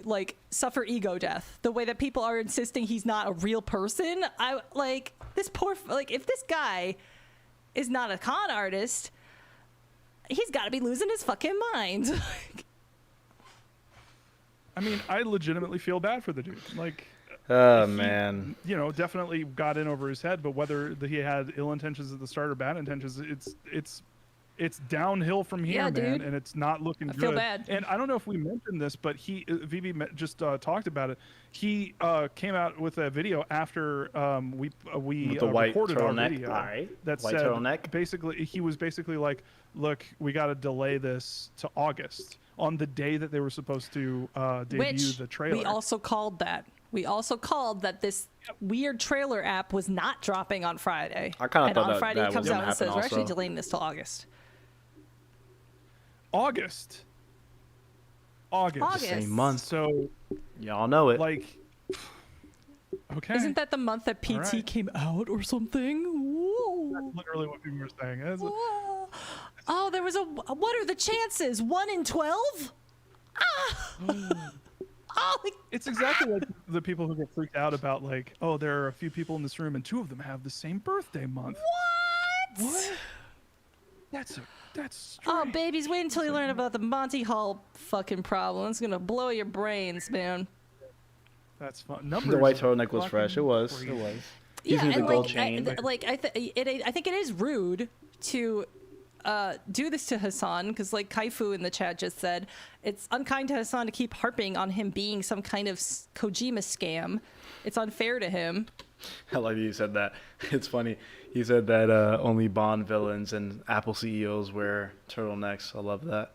Speaker 9: suffer ego death. The way that people are insisting he's not a real person. If this guy is not a con artist, he's got to be losing his fucking mind.
Speaker 8: I mean, I legitimately feel bad for the dude.
Speaker 1: Man.
Speaker 8: Definitely got in over his head, but whether he had ill intentions at the start or bad intentions, it's downhill from here, man,
Speaker 9: dude.
Speaker 8: and it's not looking good.
Speaker 9: I feel bad.
Speaker 8: And I don't know if we mentioned this, but Vivi just talked about it. He came out with a video after we recorded our video that said
Speaker 1: turtleneck.
Speaker 8: Basically, he was basically like, "Look, we got to delay this to August." On the day that they were supposed to debut the trailer.
Speaker 9: We also called that. We also called that this weird trailer app was not dropping on Friday.
Speaker 1: I kind of thought
Speaker 9: on Friday
Speaker 1: that
Speaker 9: it comes out and says
Speaker 1: also.
Speaker 9: we're actually delaying this till August.
Speaker 8: August.
Speaker 9: August.
Speaker 1: The same month.
Speaker 8: So
Speaker 1: y'all know it.
Speaker 8: Okay.
Speaker 9: Isn't that the month that PT came out or something? Whoa.
Speaker 8: That's literally what people were saying.
Speaker 9: Oh, there was what are the chances? 1 in 12? Ah!
Speaker 8: It's exactly like the people who get freaked out about like, oh, there are a few people in this room and 2 of them have the same birthday month. What? That's strange.
Speaker 9: Oh, babies, wait until you learn about the Monty Hall fucking problem. It's gonna blow your brains, man.
Speaker 8: That's fun.
Speaker 1: The white turtleneck was fresh. It was.
Speaker 8: Crazy.
Speaker 1: It was.
Speaker 9: Yeah,
Speaker 1: Using the
Speaker 9: and
Speaker 1: gold
Speaker 9: like,
Speaker 1: chain.
Speaker 9: I think it is rude to do this to Hassan, because like Kaifu in the chat just said, it's unkind to Hassan to keep harping on him being some kind of Kojima scam. It's unfair to him.
Speaker 1: I like you said that. It's funny. He said that only Bond villains and Apple CEOs wear turtlenecks. I love that.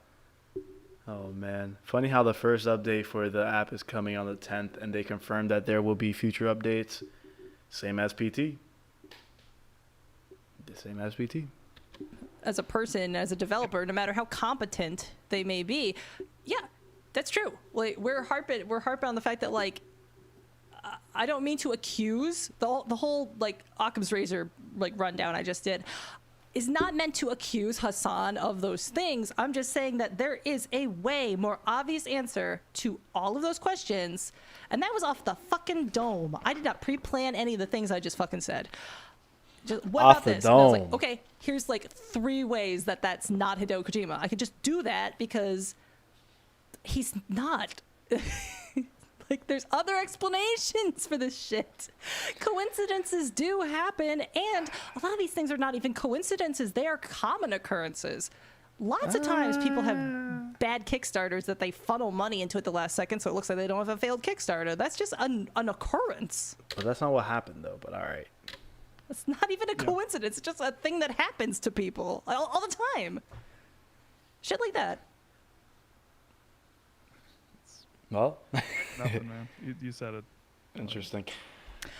Speaker 1: Oh, man. Funny how the first update for the app is coming on the 10th, and they confirmed that there will be future updates. Same as PT. The same as PT.
Speaker 9: As a person, as a developer, no matter how competent they may be, yeah, that's true. Like we're harping on the fact that like I don't mean to accuse the whole like Occam's razor like rundown I just did is not meant to accuse Hassan of those things. I'm just saying that there is a way more obvious answer to all of those questions, and that was off the fucking dome. I did not pre-plan any of the things I just fucking said. Just, what
Speaker 1: off
Speaker 9: about
Speaker 1: the
Speaker 9: this?
Speaker 1: dome.
Speaker 9: And I was like, okay, here's like 3 ways that that's not Hideo Kojima. I could just do that because he's not. Like, there's other explanations for this shit. Coincidences do happen, and a lot of these things are not even coincidences. They are common occurrences. Lots of times people have bad Kickstarters that they funnel money into at the last second, so it looks like they don't have a failed Kickstarter. That's just an occurrence.
Speaker 1: Well, that's not what happened, though, but all right.
Speaker 9: It's not even a coincidence. It's just a thing that happens to people all the time. Shit like that.
Speaker 1: Well,
Speaker 8: Nothing, man. You said it.
Speaker 1: Interesting.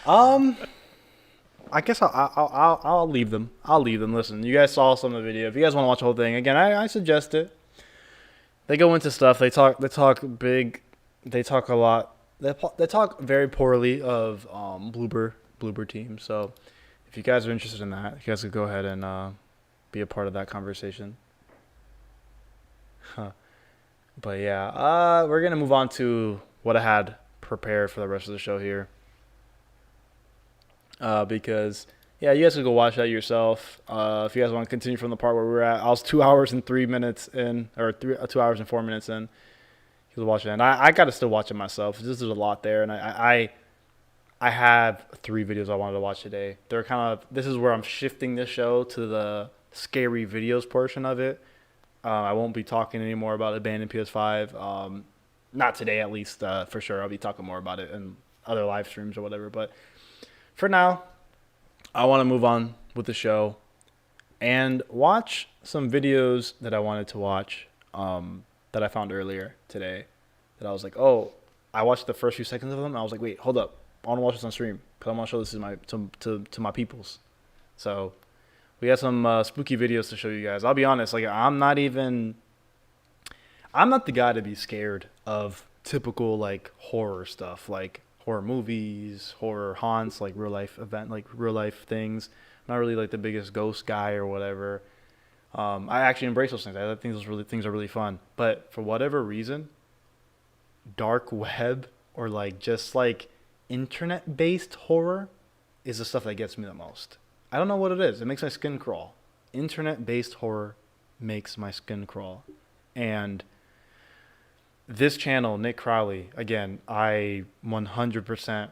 Speaker 1: I guess I'll leave them. I'll leave them. Listen, you guys saw some of the video. If you guys want to watch the whole thing, again, I suggest it. They go into stuff. They talk big. They talk a lot. They talk very poorly of Bloober team. So if you guys are interested in that, you guys could go ahead and be a part of that conversation. Huh. But yeah, we're gonna move on to what I had prepared for the rest of the show here. Because yeah, you guys can go watch that yourself. If you guys want to continue from the part where we're at, I was 2 hours and 3 minutes in, or 2 hours and 4 minutes in. You can watch it, and I gotta still watch it myself. There's a lot there, and I have 3 videos I wanted to watch today. They're kind of, this is where I'm shifting this show to the scary videos portion of it. I won't be talking anymore about abandoned PS5. Not today, at least, for sure. I'll be talking more about it in other live streams or whatever. But for now, I want to move on with the show and watch some videos that I wanted to watch that I found earlier today. That I was like, oh, I watched the first few seconds of them. And I was like, wait, hold up. I want to watch this on stream because I want to show this to my peoples. So we got some spooky videos to show you guys. I'll be honest, like I'm not the guy to be scared of typical like horror stuff, like horror movies, horror haunts, like real life things. I'm not really like the biggest ghost guy or whatever. I actually embrace those things. I think those things are really fun. But for whatever reason, dark web or like just like internet-based horror is the stuff that gets me the most. I don't know what it is. It makes my skin crawl. Internet-based horror makes my skin crawl. And this channel, Nick Crowley, again, I 100%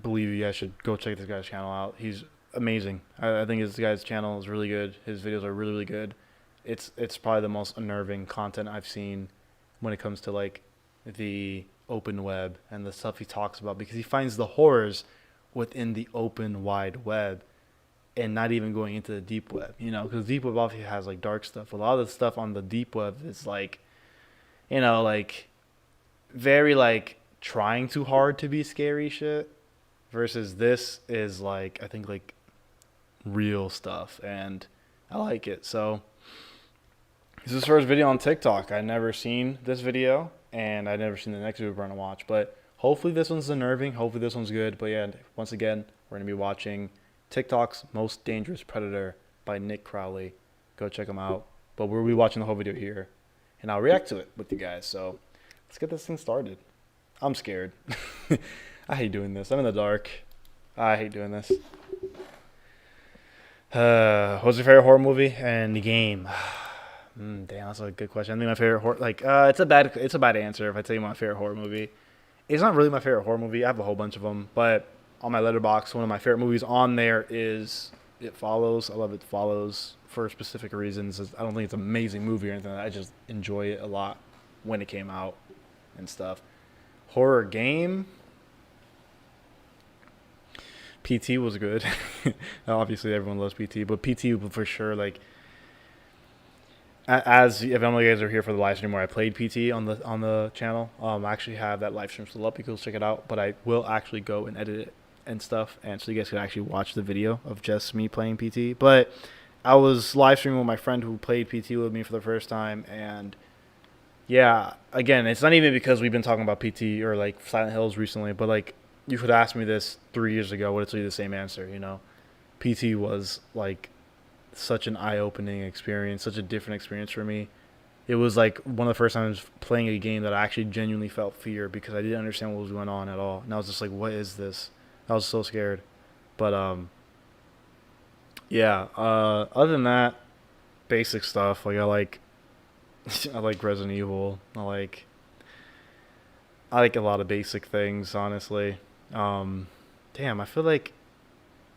Speaker 1: believe you guys should go check this guy's channel out. He's amazing. I think this guy's channel is really good. His videos are really, really good. It's probably the most unnerving content I've seen when it comes to like the open web and the stuff he talks about, because he finds the horrors within the open wide web and not even going into the deep web, you know, because deep web obviously has like dark stuff. A lot of the stuff on the deep web is like, you know, like very like trying too hard to be scary shit, versus this is like, I think like real stuff, and I like it. So this is his first video on TikTok. I'd never seen this video, and I'd never seen the next video we're gonna watch, but hopefully this one's unnerving. Hopefully this one's good. But yeah, once again, we're going to be watching TikTok's Most Dangerous Predator by Nick Crowley. Go check him out. But we'll be watching the whole video here, and I'll react to it with you guys. So Let's get this thing started. I'm scared. I hate doing this. I'm in the dark. I hate doing this. What's your favorite horror movie and the game? Damn, that's a good question. I think my favorite horror, it's a bad answer if I tell you my favorite horror movie. It's not really my favorite horror movie. I have a whole bunch of them, but on my letterbox, one of my favorite movies on there is It Follows. I love It Follows for specific reasons. I don't think it's an amazing movie or anything. I just enjoy it a lot when it came out and stuff. Horror game. PT was good. Obviously, everyone loves PT, but PT for sure. Like, as if any of you guys are here for the live stream where I played PT on the channel, I actually have that live stream still up. You can check it out, but I will actually go and edit it and stuff, and so you guys can actually watch the video of just me playing PT. But I was live streaming with my friend who played PT with me for the first time, and yeah, again, it's not even because we've been talking about PT or like Silent Hills recently, but like, you could ask me this 3 years ago, would it tell you the same answer, you know? PT was like such an eye-opening experience, such a different experience for me. It was like one of the first times playing a game that I actually genuinely felt fear because I didn't understand what was going on at all. And I was just like, what is this? I was so scared. But yeah, other than that, basic stuff. Like I like Resident Evil. I like a lot of basic things, honestly. Damn, I feel like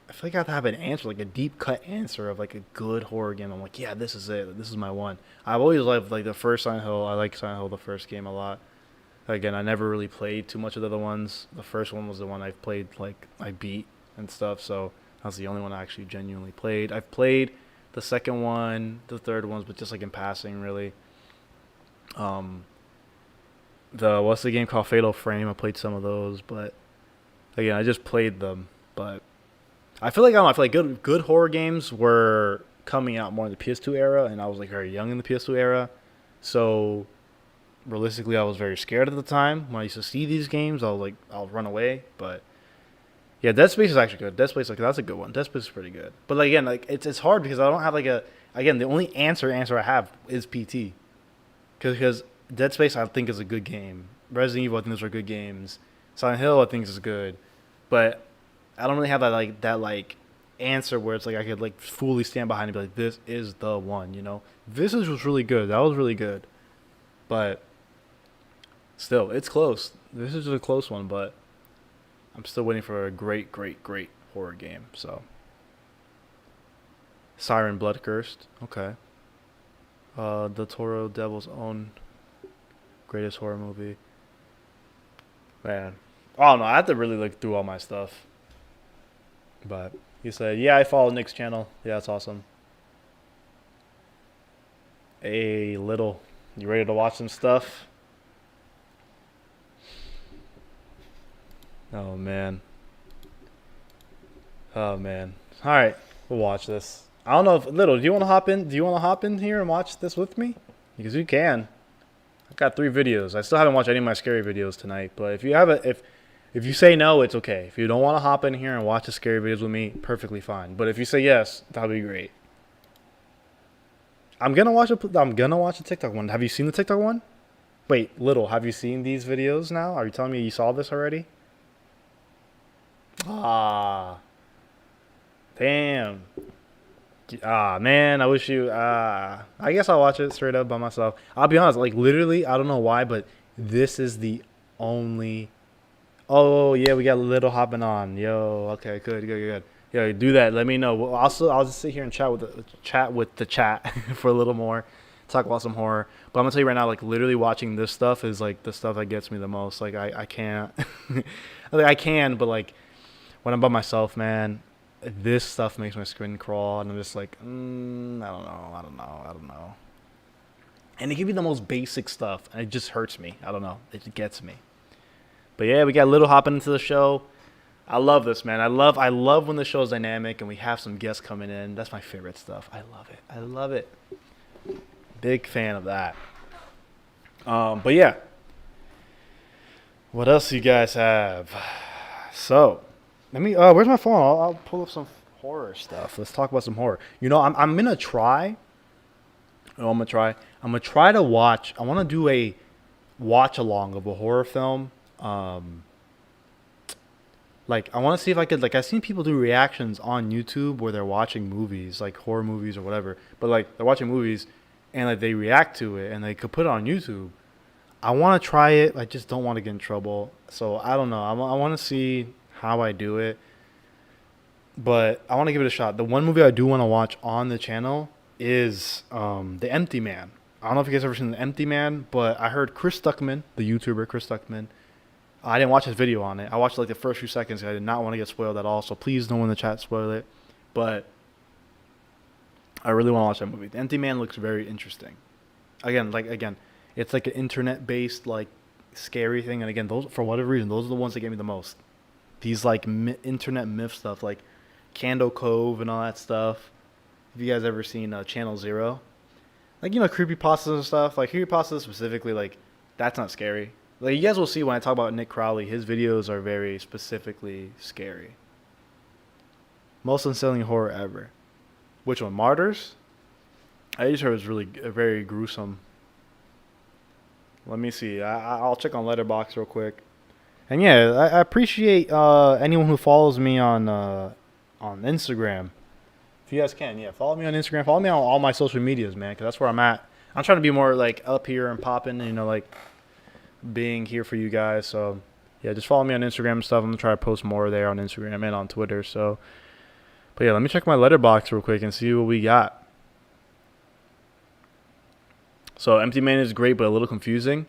Speaker 1: I have to have an answer, like a deep cut answer of like a good horror game. I'm like, yeah, this is it. This is my one. I've always loved like the first Silent Hill. I like Silent Hill, the first game, a lot. Again, I never really played too much of the other ones. The first one was the one I played, like I beat and stuff. So that's the only one I actually genuinely played. I've played the second one, the third ones, but just like in passing, really. What's the game called? Fatal Frame. I played some of those, but again, I just played them. But I feel like good horror games were coming out more in the PS2 era, and I was like very young in the PS2 era, so realistically, I was very scared at the time when I used to see these games. I was like, I'll run away. But yeah, Dead Space is actually good. Dead Space, like that's a good one. Dead Space is pretty good. But like, again, like it's hard because I don't have like the only answer I have is PT, because Dead Space I think is a good game. Resident Evil I think those are good games. Silent Hill I think is good, but I don't really have that answer where it's like I could like fully stand behind and be like, this is the one, you know. This was really good. That was really good, but still, it's close. This is a close one, but I'm still waiting for a great horror game. So, Siren Blood Cursed, okay. Del Toro Devil's Own greatest horror movie. Man, I don't know. I have to really look through all my stuff. But he said, yeah, I follow Nick's channel. Yeah, that's awesome. Hey, Little, you ready to watch some stuff? Oh, man. All right, we'll watch this. I don't know if, Little, do you want to hop in? Do you want to hop in here and watch this with me? Because you can. I've got 3 videos. I still haven't watched any of my scary videos tonight. But if you have if you say no, it's okay. If you don't want to hop in here and watch the scary videos with me, perfectly fine. But if you say yes, that'll be great. I'm gonna watch a TikTok one. Have you seen the TikTok one? Wait, Little, have you seen these videos now? Are you telling me you saw this already? Ah, damn. Ah, man, I wish you. I guess I'll watch it straight up by myself. I'll be honest, like literally, I don't know why, but this is the only. Oh yeah, we got Little hopping on. Yo, okay, good. Yo, do that. Let me know. Well, I'll just sit here and chat with the chat for a little more, talk about some horror. But I'm gonna tell you right now, like literally watching this stuff is like the stuff that gets me the most. Like I can't, like I can, but like when I'm by myself, man, this stuff makes my skin crawl, and I'm just like, I don't know. And it can be the most basic stuff, and it just hurts me. I don't know. It gets me. But yeah, we got Little hopping into the show. I love this, man. I love when the show's dynamic and we have some guests coming in. That's my favorite stuff. I love it. Big fan of that. But yeah. What else do you guys have? So, let me. Where's my phone? I'll pull up some horror stuff. Let's talk about some horror. You know, I'm gonna try. I'm gonna try to watch. I want to do a watch along of a horror film. Like, I want to see if I could, like, I've seen people do reactions on YouTube where they're watching movies, like horror movies or whatever, but like they're watching movies and like they react to it and they could put it on YouTube. I want to try it. I just don't want to get in trouble. So I don't know. I want to see how I do it, but I want to give it a shot. The one movie I do want to watch on the channel is The Empty Man. I don't know if you guys ever seen The Empty Man, but I heard Chris Stuckman, the YouTuber Chris Stuckman. I didn't watch his video on it. I watched like the first few seconds. I did not want to get spoiled at all. So please no one in the chat spoil it. But I really want to watch that movie. The Empty Man looks very interesting. Again, it's like an internet-based like scary thing. And again, those, for whatever reason, those are the ones that get me the most. These like internet myth stuff, like Candle Cove and all that stuff. Have you guys ever seen Channel Zero? Like, you know, creepypastas and stuff. Like creepypastas specifically, like that's not scary. Like, you guys will see when I talk about Nick Crowley, his videos are very specifically scary. Most unsettling horror ever. Which one? Martyrs? I just heard it was really very gruesome. Let me see. I'll check on Letterboxd real quick. And yeah, I appreciate anyone who follows me on Instagram. If you guys can, yeah, follow me on Instagram. Follow me on all my social medias, man, because that's where I'm at. I'm trying to be more like up here and popping, you know, like being here for you guys. So yeah, just follow me on Instagram and stuff. I'm gonna try to post more there on Instagram and on Twitter. So, but yeah, let me check my Letterboxd real quick and see what we got. So Empty Man is great, but a little confusing.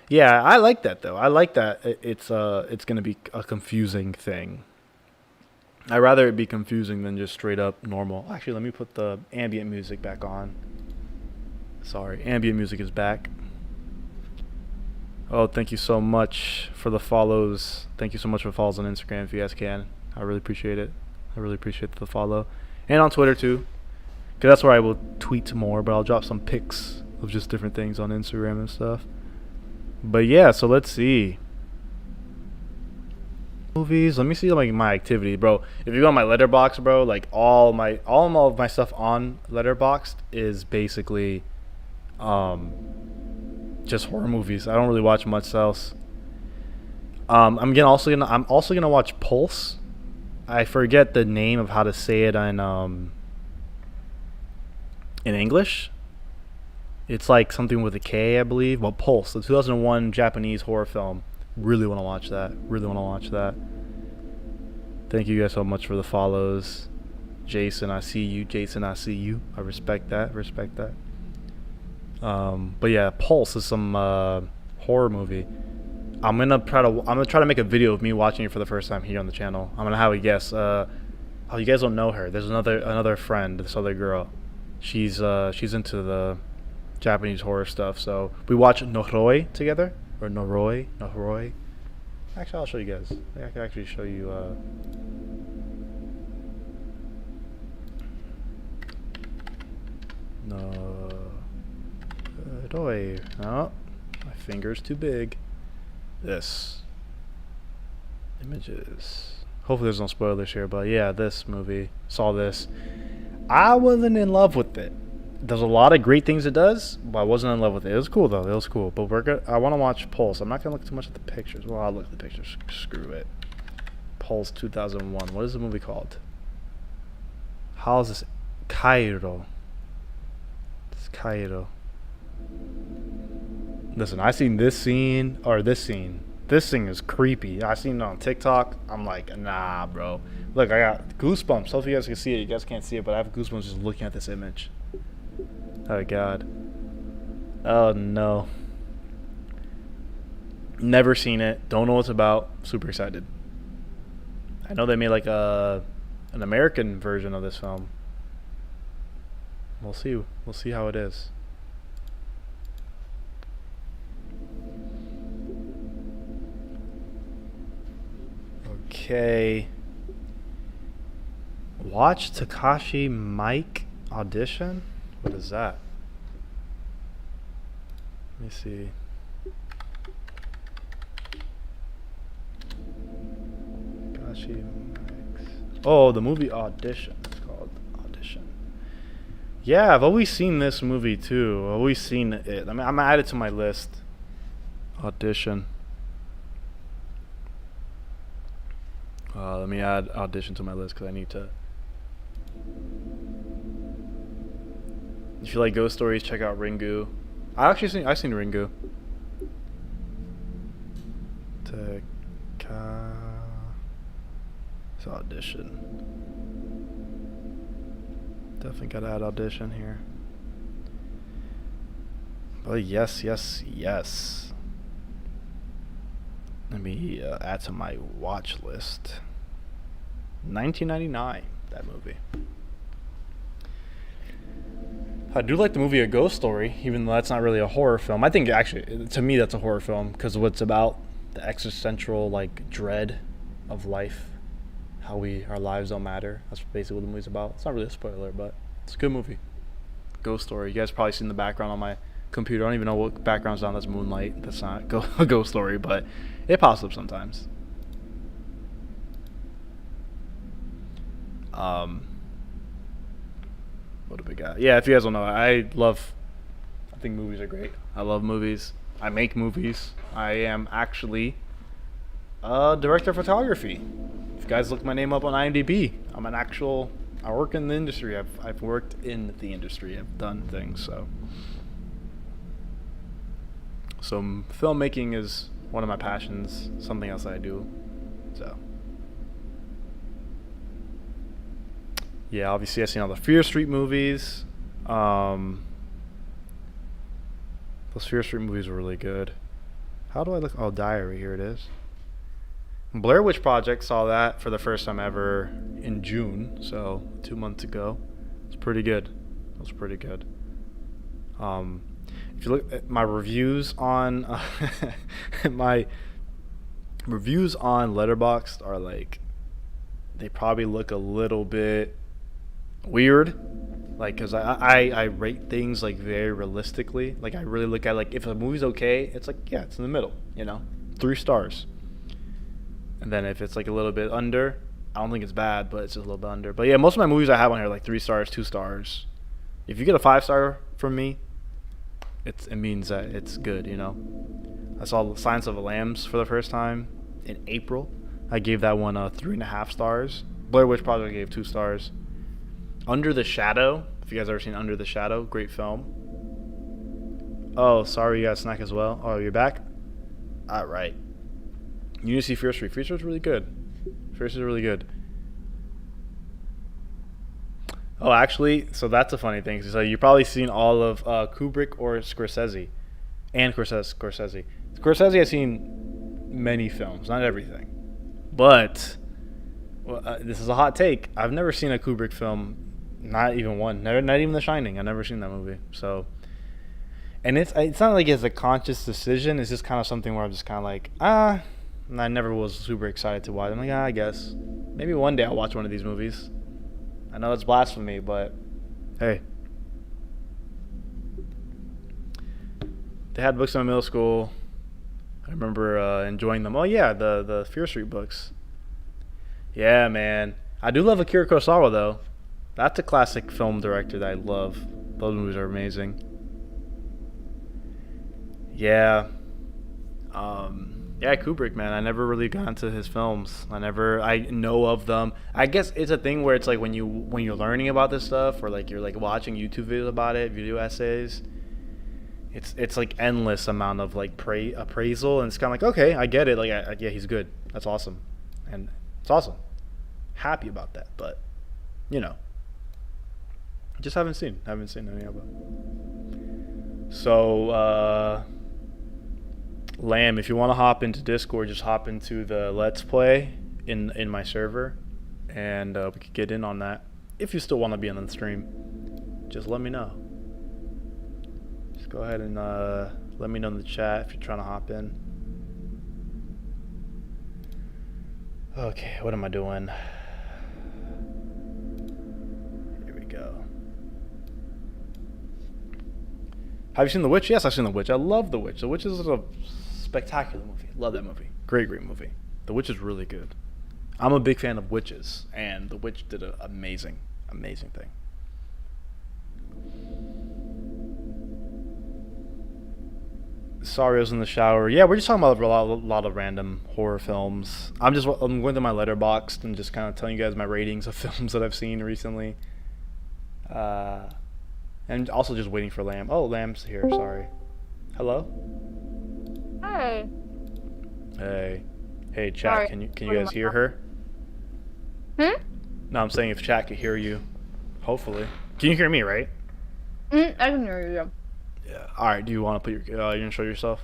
Speaker 1: Yeah, I like that though. I like that it's gonna be a confusing thing. I'd rather it be confusing than just straight up normal. Actually, let me put the ambient music back on. Sorry, ambient music is back. Oh, thank you so much for the follows. Thank you so much for follows on Instagram if you guys can. I really appreciate it. I really appreciate the follow. And on Twitter too. Because that's where I will tweet more, but I'll drop some pics of just different things on Instagram and stuff. But yeah, so let's see. Movies. Let me see like my activity, bro. If you go on my Letterboxd, bro, like all of my stuff on Letterboxd is basically just horror movies. I don't really watch much else. I'm also gonna watch Pulse. I forget the name of how to say it in English. It's like something with a K, I believe. Well, Pulse, the 2001 Japanese horror film. Really want to watch that. Really want to watch that. Thank you guys so much for the follows. Jason, I see you. Jason, I see you. I respect that. Respect that. But yeah, Pulse is some horror movie. I'm gonna try to make a video of me watching it for the first time here on the channel. I'm gonna have a guess. Oh, you guys don't know her. There's another friend, this other girl. She's into the Japanese horror stuff. So we watch Noroi together, or Noroi. Actually, I'll show you guys. I can actually show you. Noroi. Oh, my finger's too big. This. Images. Hopefully there's no spoilers here, but yeah, this movie. Saw this. I wasn't in love with it. There's a lot of great things it does, but I wasn't in love with it. It was cool though. It was cool. But I want to watch Pulse. I'm not gonna look too much at the pictures. Well, I'll look at the pictures. Screw it. Pulse 2001. What is the movie called? How is this? Cairo. It's Cairo. Listen, I seen this scene. This thing is creepy. I seen it on TikTok. I'm like, nah, bro. Look, I got goosebumps. Hopefully you guys can see it. You guys can't see it, but I have goosebumps just looking at this image. Oh god. Oh no. Never seen it. Don't know what it's about. Super excited. I know they made like an American version of this film. We'll see. We'll see how it is. Okay. Watch Takashi Mike audition? What is that? Let me see. Takashi Mike's. Oh, the movie Audition. It's called Audition. Yeah, I've always seen this movie too. I've always seen it. I mean, I'm gonna add it to my list. Audition. Let me add Audition to my list because I need to. If you like ghost stories, check out Ringu. I've seen Ringu. It's Audition. Definitely gotta add Audition here. But yes. Let me add to my watch list. 1999, that movie. I do like the movie A Ghost Story, even though that's not really a horror film. I think actually, to me, that's a horror film because of what's about the existential like dread of life, how our lives don't matter. That's basically what the movie's about. It's not really a spoiler, but it's a good movie. Ghost Story. You guys probably seen the background on my computer. I don't even know what background's on. That's Moonlight. That's not a Ghost Story, but it pops up sometimes. What do we got? Yeah, if you guys don't know, I think movies are great. I love movies. I make movies. I am actually a director of photography. If you guys look my name up on IMDb, I work in the industry. I've worked in the industry. I've done things, so filmmaking is one of my passions, something else that I do. So yeah, obviously I've seen all the Fear Street movies. Those Fear Street movies were really good. How do I look? Oh, Diary, here it is. Blair Witch Project, saw that for the first time ever in June, so 2 months ago. It's pretty good. It was pretty good. If you look at my reviews on Letterboxd are like, they probably look a little bit weird, like, because I rate things like very realistically. Like, I really look at, like, if a movie's okay, it's like, yeah, it's in the middle, 3 stars. And then if it's like a little bit under, I don't think it's bad, but it's just a little bit under. But yeah, most of my movies I have on here are like 3 stars, 2 stars. If you get a 5-star from me, it means that it's good, I saw Silence of the Lambs for the first time in April. I gave that one 3.5 stars. Blair Witch Project I gave 2 stars. Under the Shadow, if you guys ever seen Under the Shadow, great film. Oh, sorry, you got a snack as well. Oh, you're back? All right. You need to see Fear Street. Fear Street's really good. Fear Street's really good. Oh, actually, so that's a funny thing. So you've probably seen all of Kubrick or Scorsese. And Scorsese. Scorsese has seen many films, not everything. But, this is a hot take. I've never seen a Kubrick film, not even one. Not even The Shining. I've never seen that movie. So, and it's not like it's a conscious decision. It's just kind of something where I'm just kind of like, I never was super excited to watch. I'm like, I guess. Maybe one day I'll watch one of these movies. I know it's blasphemy, but hey. They had books in middle school. I remember enjoying them. Oh, yeah, the Fear Street books. Yeah, man. I do love Akira Kurosawa, though. That's a classic film director that I love. Those movies are amazing. Yeah. Yeah, Kubrick, man. I never really got into his films. I know of them. I guess it's a thing where it's like when you're learning about this stuff, or like you're like watching YouTube videos about it, video essays. It's like endless amount of like appraisal, and it's kind of like, okay, I get it. Like, yeah, he's good. That's awesome, and it's awesome. Happy about that, but just haven't seen any of them. So. Lamb, if you want to hop into Discord, just hop into the Let's Play in my server, and we could get in on that. If you still want to be on the stream, just let me know. Just go ahead and let me know in the chat if you're trying to hop in. Okay, what am I doing? Here we go. Have you seen The Witch? Yes, I've seen The Witch. I love The Witch. The Witch is a spectacular movie. Love that movie. Great movie. The Witch is really good. I'm a big fan of witches, and The Witch did an amazing thing. Sorry, I was in the shower. Yeah, we're just talking about a lot of random horror films. I'm going to my letterboxd and just kind of telling you guys my ratings of films that I've seen recently. And also just waiting for Lamb. Oh, Lamb's here. Sorry. Hello.
Speaker 11: Hey.
Speaker 1: Hey, chat.
Speaker 11: Sorry.
Speaker 1: Can you guys hear her? No, I'm saying if chat could hear you. Hopefully. Can you hear me, right?
Speaker 11: I can hear you.
Speaker 1: Yeah. All right. Do you want to put your? You gonna show yourself?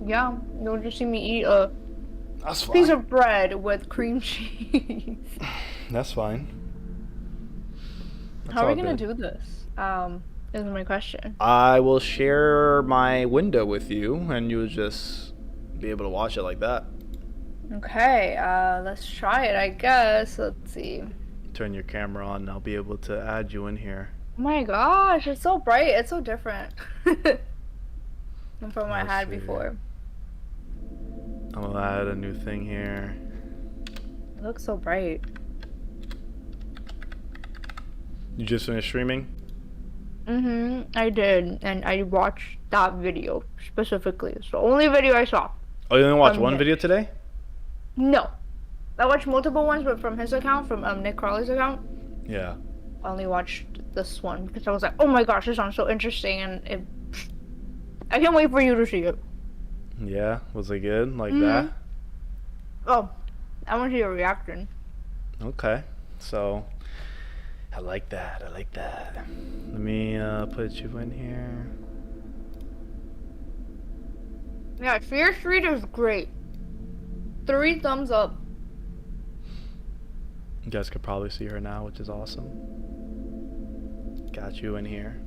Speaker 11: Yeah. You'll just see me eat a piece of bread with cream cheese.
Speaker 1: That's fine.
Speaker 11: How are we gonna do this? Is my question.
Speaker 1: I will share my window with you, and you'll just be able to watch it like that.
Speaker 11: Okay. Let's try it. I guess. Let's see.
Speaker 1: Turn your camera on, and I'll be able to add you in here.
Speaker 11: Oh my gosh, it's so bright. It's so different than from what I had before.
Speaker 1: I'm gonna add a new thing here.
Speaker 11: It looks so bright.
Speaker 1: You just finished streaming?
Speaker 11: I did, and I watched that video specifically. It's the only video I saw.
Speaker 1: Oh, you only watched one video today?
Speaker 11: No. I watched multiple ones, but from his account, from Nick Crawley's account.
Speaker 1: Yeah.
Speaker 11: I only watched this one because I was like, oh my gosh, this sounds so interesting, and I can't wait for you to see it.
Speaker 1: Yeah? Was it good? Like that?
Speaker 11: Oh, I want to see your reaction.
Speaker 1: Okay. So, I like that. Let me put you in here.
Speaker 11: Yeah, Fear Street is great. 3 thumbs up.
Speaker 1: You guys could probably see her now, which is awesome. Got you in here.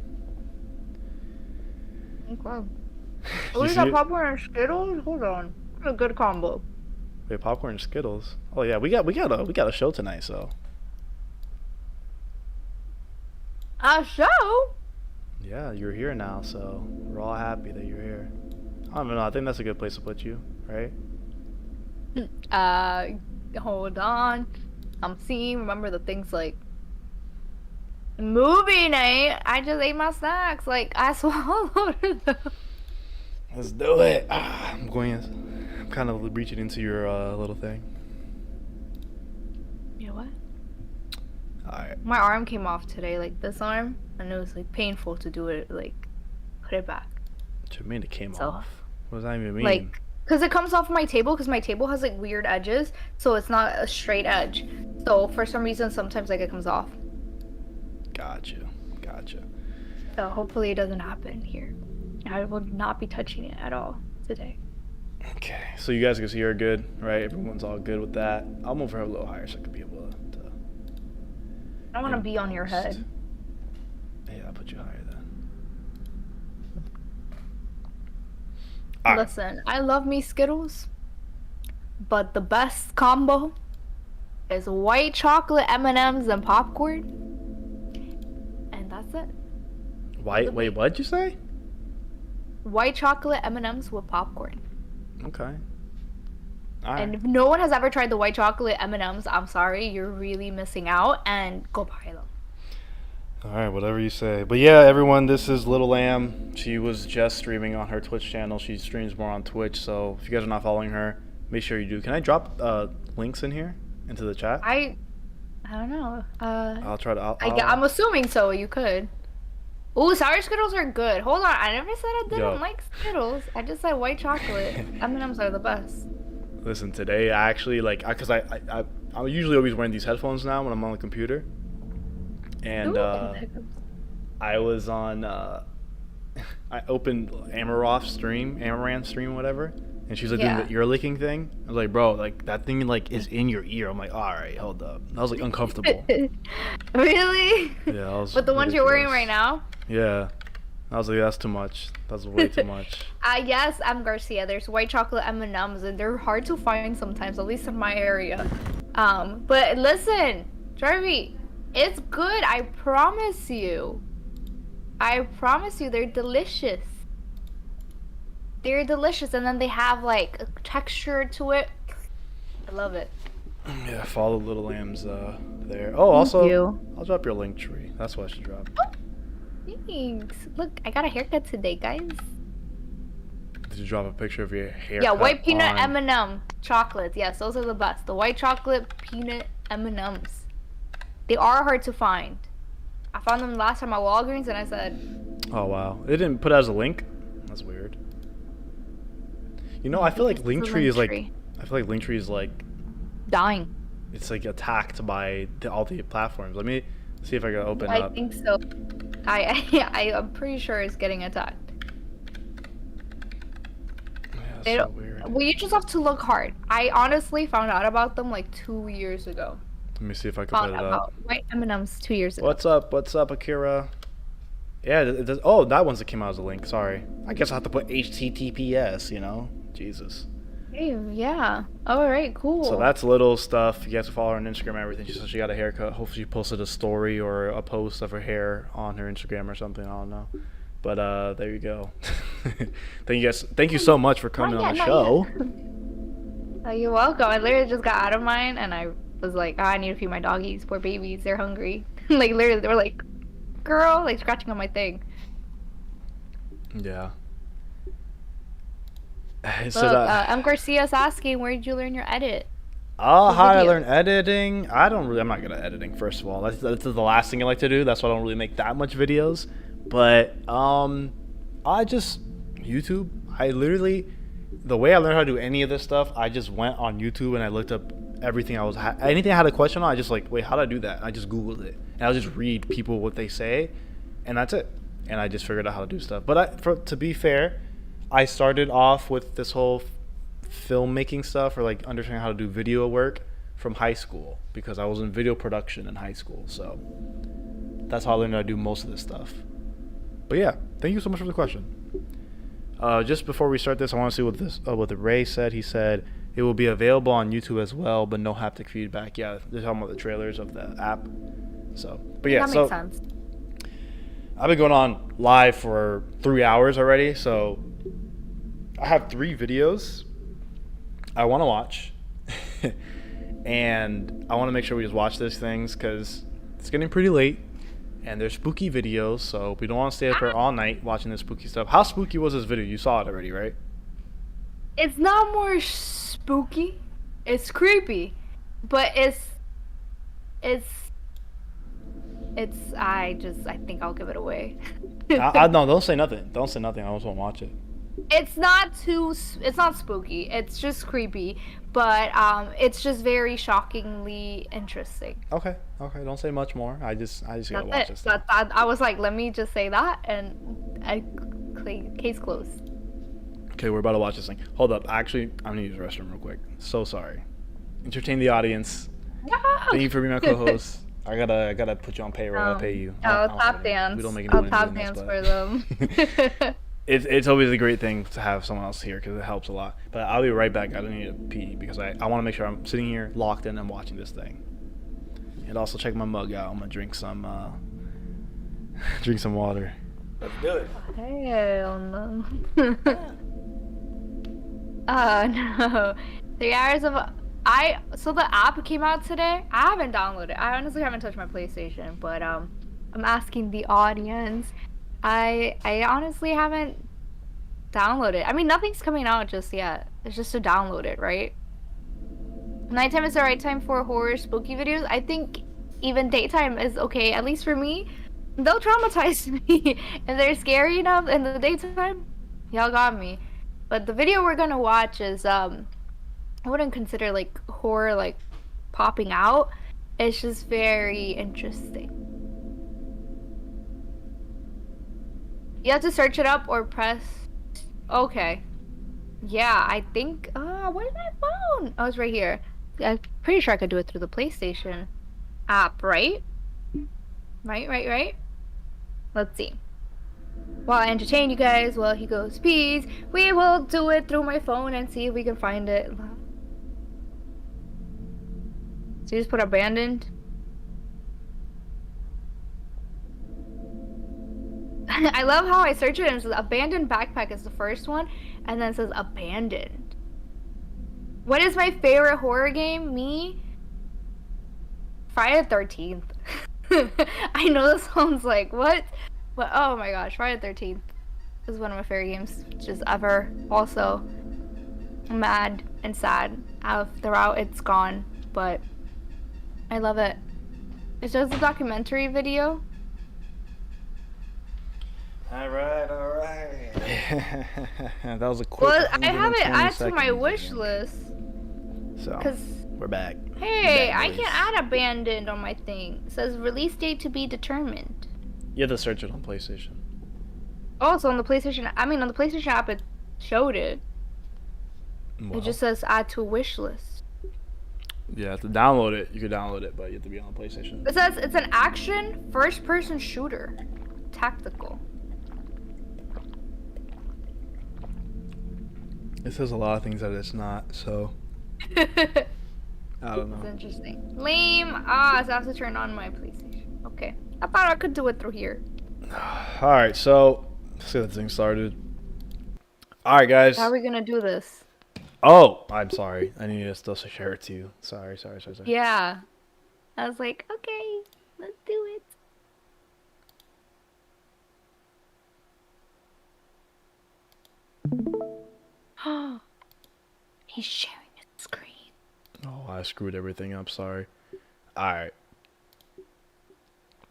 Speaker 11: Okay. What is that, popcorn and Skittles? Hold on. What a good combo.
Speaker 1: Wait, popcorn and Skittles. Oh yeah, we got a show tonight, so.
Speaker 11: A show?
Speaker 1: Yeah, you're here now, so we're all happy that you're here. I don't know. I think that's a good place to put you, right?
Speaker 11: Hold on. I'm seeing. Remember the things like movie night. I just ate my snacks. Like I swallowed them.
Speaker 1: Let's do it. I'm kind of reaching into your little thing.
Speaker 11: You know what?
Speaker 1: Alright.
Speaker 11: My arm came off today, like this arm, and it was like painful to do it. Like put it back.
Speaker 1: What do you mean it came off? What does that even mean?
Speaker 11: Like, cause it comes off my table, cause my table has like weird edges, so it's not a straight edge. So for some reason, sometimes like it comes off.
Speaker 1: Gotcha.
Speaker 11: So hopefully it doesn't happen here. I will not be touching it at all today.
Speaker 1: Okay, so you guys can see her good, right? Everyone's all good with that. I'll move her a little higher so I can be able to.
Speaker 11: I want to be on your head.
Speaker 1: Yeah, I'll put you higher then.
Speaker 11: Listen, I love me Skittles, but the best combo is white chocolate M&Ms and popcorn, and that's it.
Speaker 1: Wait, what'd you say?
Speaker 11: White chocolate M&Ms with popcorn.
Speaker 1: Okay. All right.
Speaker 11: And if no one has ever tried the white chocolate M&Ms, I'm sorry, you're really missing out, and go buy them.
Speaker 1: All right, whatever you say. But yeah, everyone, this is Little Lamb. She was just streaming on her Twitch channel. She streams more on Twitch, so if you guys are not following her, make sure you do. Can I drop links in here into the chat?
Speaker 11: I don't know.
Speaker 1: I'll try to.
Speaker 11: I'm assuming so. You could. Ooh, sour Skittles are good. Hold on, I never said I didn't like Skittles. I just said white chocolate. M&Ms are the best.
Speaker 1: Listen, today I actually because I'm usually always wearing these headphones now when I'm on the computer, and I was on. I opened Amaranth's stream, whatever, and she's like doing the ear licking thing. I was like, bro, like that thing like is in your ear. I'm like, all right, hold up. I was like uncomfortable.
Speaker 11: Really?
Speaker 1: Yeah, I was.
Speaker 11: But the ones you're wearing right now?
Speaker 1: Yeah. I was like, that's too much. That's way too much.
Speaker 11: Yes, I'm Garcia. There's white chocolate M&Ms, and they're hard to find sometimes, at least in my area. But listen, Jarvie, it's good. I promise you. They're delicious. They're delicious, and then they have like a texture to it. I love it.
Speaker 1: Yeah, follow Little Lambs there. Oh, also, I'll drop your link tree. That's what I should drop.
Speaker 11: Thanks. Look, I got a haircut today, guys.
Speaker 1: Did you drop a picture of your hair?
Speaker 11: Yeah, white peanut M&M chocolates. Yes, those are the best. The white chocolate peanut M&Ms. They are hard to find. I found them last time at Walgreens, and I said...
Speaker 1: Oh, wow. They didn't put it as a link? That's weird. You know, I feel like Linktree is like... I feel like Linktree is like...
Speaker 11: dying.
Speaker 1: It's like attacked by all the platforms. Let me see if I can open up.
Speaker 11: I think so. I'm pretty sure it's getting attacked.
Speaker 1: Yeah, so weird.
Speaker 11: Well, you just have to look hard. I honestly found out about them like 2 years ago.
Speaker 1: Let me see if I can put it up.
Speaker 11: White M&Ms 2 years ago.
Speaker 1: What's up? What's up, Akira? Yeah, oh, that one's that came out as a link. Sorry. I guess I have to put HTTPS, you know? Jesus.
Speaker 11: Hey, yeah. All right, cool.
Speaker 1: So that's little stuff. You guys can follow her on Instagram and everything. She said she got a haircut. Hopefully she posted a story or a post of her hair on her Instagram or something. I don't know. But there you go. Thank you guys. Thank you so much for coming on the show.
Speaker 11: Oh, you're welcome. I literally just got out of mine and I was like, oh, I need to feed my doggies. Poor babies. They're hungry. Like, literally, they were like, girl, like scratching on my thing.
Speaker 1: Yeah.
Speaker 11: Look, M. Garcia's asking, where did you learn your edit?
Speaker 1: Oh, how I learned editing? I'm not good at editing, first of all. That's the last thing I like to do. That's why I don't really make that much videos. But I just YouTube. I literally, the way I learned how to do any of this stuff, I just went on YouTube and I looked up everything anything I had a question on. I just like, wait, how do I do that? And I just Googled it and I'll just read people what they say, and that's it. And I just figured out how to do stuff. But to be fair, I started off with this whole filmmaking stuff, or like understanding how to do video work, from high school, because I was in video production in high school. So that's how I learned how to do most of this stuff. But yeah, thank you so much for the question. Just before we start this, I want to see what the Ray said. He said it will be available on YouTube as well, but no haptic feedback. Yeah, they're talking about the trailers of the app. So, but yeah,
Speaker 11: that makes sense.
Speaker 1: I've been going on live for 3 hours already, so I have 3 videos I want to watch, and I want to make sure we just watch these things because it's getting pretty late, and they're spooky videos, so we don't want to stay up here all night watching this spooky stuff. How spooky was this video? You saw it already, right?
Speaker 11: It's not more spooky. It's creepy, but I think I'll give it away.
Speaker 1: No, don't say nothing. Don't say nothing. I just want to watch it.
Speaker 11: It's not spooky. It's just creepy, but it's just very shockingly interesting.
Speaker 1: Okay. Don't say much more. I just gotta watch this.
Speaker 11: I was like, let me just say that, and case closed.
Speaker 1: Okay, we're about to watch this thing. Hold up. Actually, I'm gonna use the restroom real quick. So sorry. Entertain the audience. No! Thank you for being my co-host. I gotta put you on payroll. I'll pay you.
Speaker 11: I'll tap dance.
Speaker 1: We don't make any money.
Speaker 11: I'll tap dance for them.
Speaker 1: It's always a great thing to have someone else here because it helps a lot. But I'll be right back. I don't need to pee because I want to make sure I'm sitting here locked in and watching this thing. And also check my mug out. I'm gonna drink some water.
Speaker 6: Let's do it.
Speaker 11: Hell no. Oh no. 3 hours of so the app came out today. I haven't downloaded. I honestly haven't touched my PlayStation, but I'm asking the audience. I honestly haven't downloaded. I mean, nothing's coming out just yet. It's just to download it, right? Nighttime is the right time for horror spooky videos. I think even daytime is okay, at least for me. They'll traumatize me. If they're scary enough in the daytime, y'all got me. But the video we're gonna watch is I wouldn't consider like horror like popping out. It's just very interesting. You have to search it up or press. Okay. Yeah, I think. Where's my phone? Oh, it's right here. I'm pretty sure I could do it through the PlayStation app, right? Right. Let's see. While I entertain you guys, while he goes peas, we will do it through my phone and see if we can find it. So you just put abandoned. I love how I search it and it says abandoned backpack is the first one, and then it says abandoned. What is my favorite horror game? Me? Friday the 13th. I know this sounds like, what? But oh my gosh, Friday the 13th is one of my favorite games just ever. Also, mad and sad of the route it's gone, but I love it. It's just a documentary video.
Speaker 1: All right. That was a quick.
Speaker 11: Well, I have it added to my wish list.
Speaker 1: So, we're back.
Speaker 11: Hey, I can add abandoned on my thing. It says release date to be determined.
Speaker 1: You have to search it on PlayStation.
Speaker 11: Also on the PlayStation, on the PlayStation app it showed it.
Speaker 1: Wow.
Speaker 11: It just says add to wish list.
Speaker 1: Yeah, to download it, you could download it, but you have to be on the PlayStation.
Speaker 11: It says it's an action first-person shooter, tactical.
Speaker 1: It says a lot of things that it's not, so I don't know.
Speaker 11: It's interesting. Lame. So I have to turn on my PlayStation. Okay. I thought I could do it through here.
Speaker 1: All right, so let's get the thing started. All right, guys.
Speaker 11: How are we gonna do this?
Speaker 1: Oh, I'm sorry. I need to still share it to you. Sorry.
Speaker 11: Yeah. I was like, okay, let's do it. He's sharing his screen.
Speaker 1: Oh, I screwed everything up. Sorry. All right.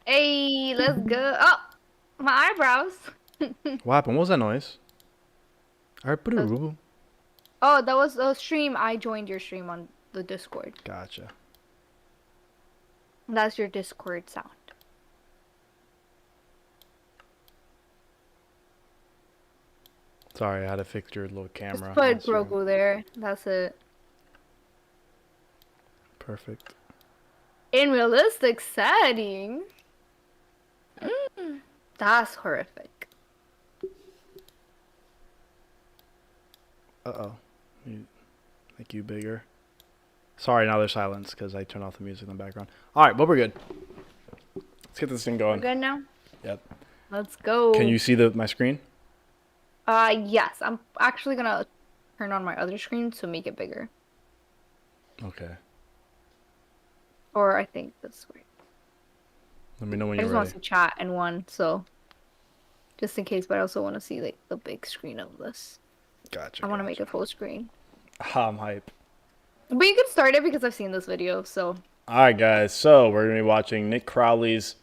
Speaker 11: Hey, let's go. Oh, my eyebrows.
Speaker 1: What happened? What was that noise? All right,
Speaker 11: Oh, that was a stream. I joined your stream on the Discord.
Speaker 1: Gotcha.
Speaker 11: That's your Discord sound.
Speaker 1: Sorry, I had to fix your little camera.
Speaker 11: Just put Grogu there. That's it.
Speaker 1: Perfect.
Speaker 11: In realistic setting. That's horrific.
Speaker 1: Uh-oh. Make you bigger. Sorry, now there's silence because I turned off the music in the background. All right, but we're good. Let's get this thing going.
Speaker 11: We're good now?
Speaker 1: Yep.
Speaker 11: Let's go.
Speaker 1: Can you see my screen?
Speaker 11: Yes. I'm actually gonna turn on my other screen to make it bigger.
Speaker 1: Okay.
Speaker 11: Or I think this way.
Speaker 1: Let me know when
Speaker 11: I
Speaker 1: you're
Speaker 11: just
Speaker 1: ready.
Speaker 11: want to chat in one, so just in case. But I also want to see like the big screen of this.
Speaker 1: Gotcha.
Speaker 11: I want to make it full screen.
Speaker 1: I'm hype.
Speaker 11: But you can start it because I've seen this video, so.
Speaker 1: All right, guys. So we're gonna be watching Nick Crowley's.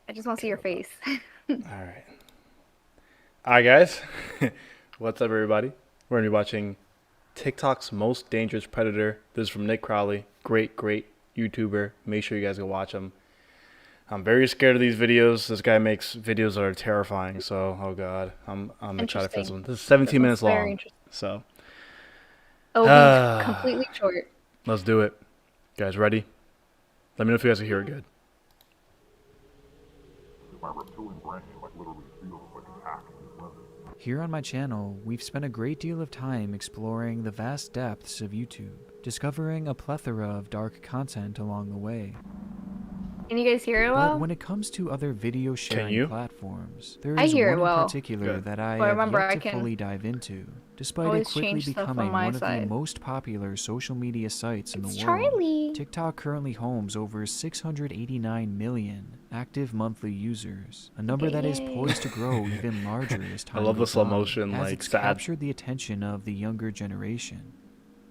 Speaker 11: I just want to see your face.
Speaker 1: All right. All right, guys. What's up, everybody? We're gonna be watching TikTok's Most Dangerous Predator. This is from Nick Crowley. Great YouTuber. Make sure you guys go watch him. I'm very scared of these videos. This guy makes videos that are terrifying. So, oh god, I'm gonna try to fix one. This is 17 minutes long. So.
Speaker 11: Oh, completely short.
Speaker 1: Let's do it. You guys ready? Let me know if you guys can hear it good.
Speaker 2: Here on my channel, we've spent a great deal of time exploring the vast depths of YouTube, discovering a plethora of dark content along the way.
Speaker 11: Can you guys hear it well?
Speaker 2: But when it comes to other video sharing platforms, there
Speaker 11: I
Speaker 2: is
Speaker 11: hear
Speaker 2: one
Speaker 11: it well.
Speaker 2: in particular that I
Speaker 11: But
Speaker 2: have
Speaker 11: remember,
Speaker 2: yet
Speaker 11: I
Speaker 2: to
Speaker 11: can
Speaker 2: fully dive into, despite it
Speaker 11: always
Speaker 2: quickly
Speaker 11: change stuff
Speaker 2: becoming
Speaker 11: on my
Speaker 2: one of the
Speaker 11: side.
Speaker 2: most popular social media sites in the world.
Speaker 11: Charlie.
Speaker 2: TikTok currently homes over 689 million active monthly users, a number that is poised to grow even larger as time
Speaker 1: I love the
Speaker 2: goes
Speaker 1: slow
Speaker 2: on,
Speaker 1: motion,
Speaker 2: as
Speaker 1: like
Speaker 2: it's
Speaker 1: sad.
Speaker 2: captured the attention of the younger generation.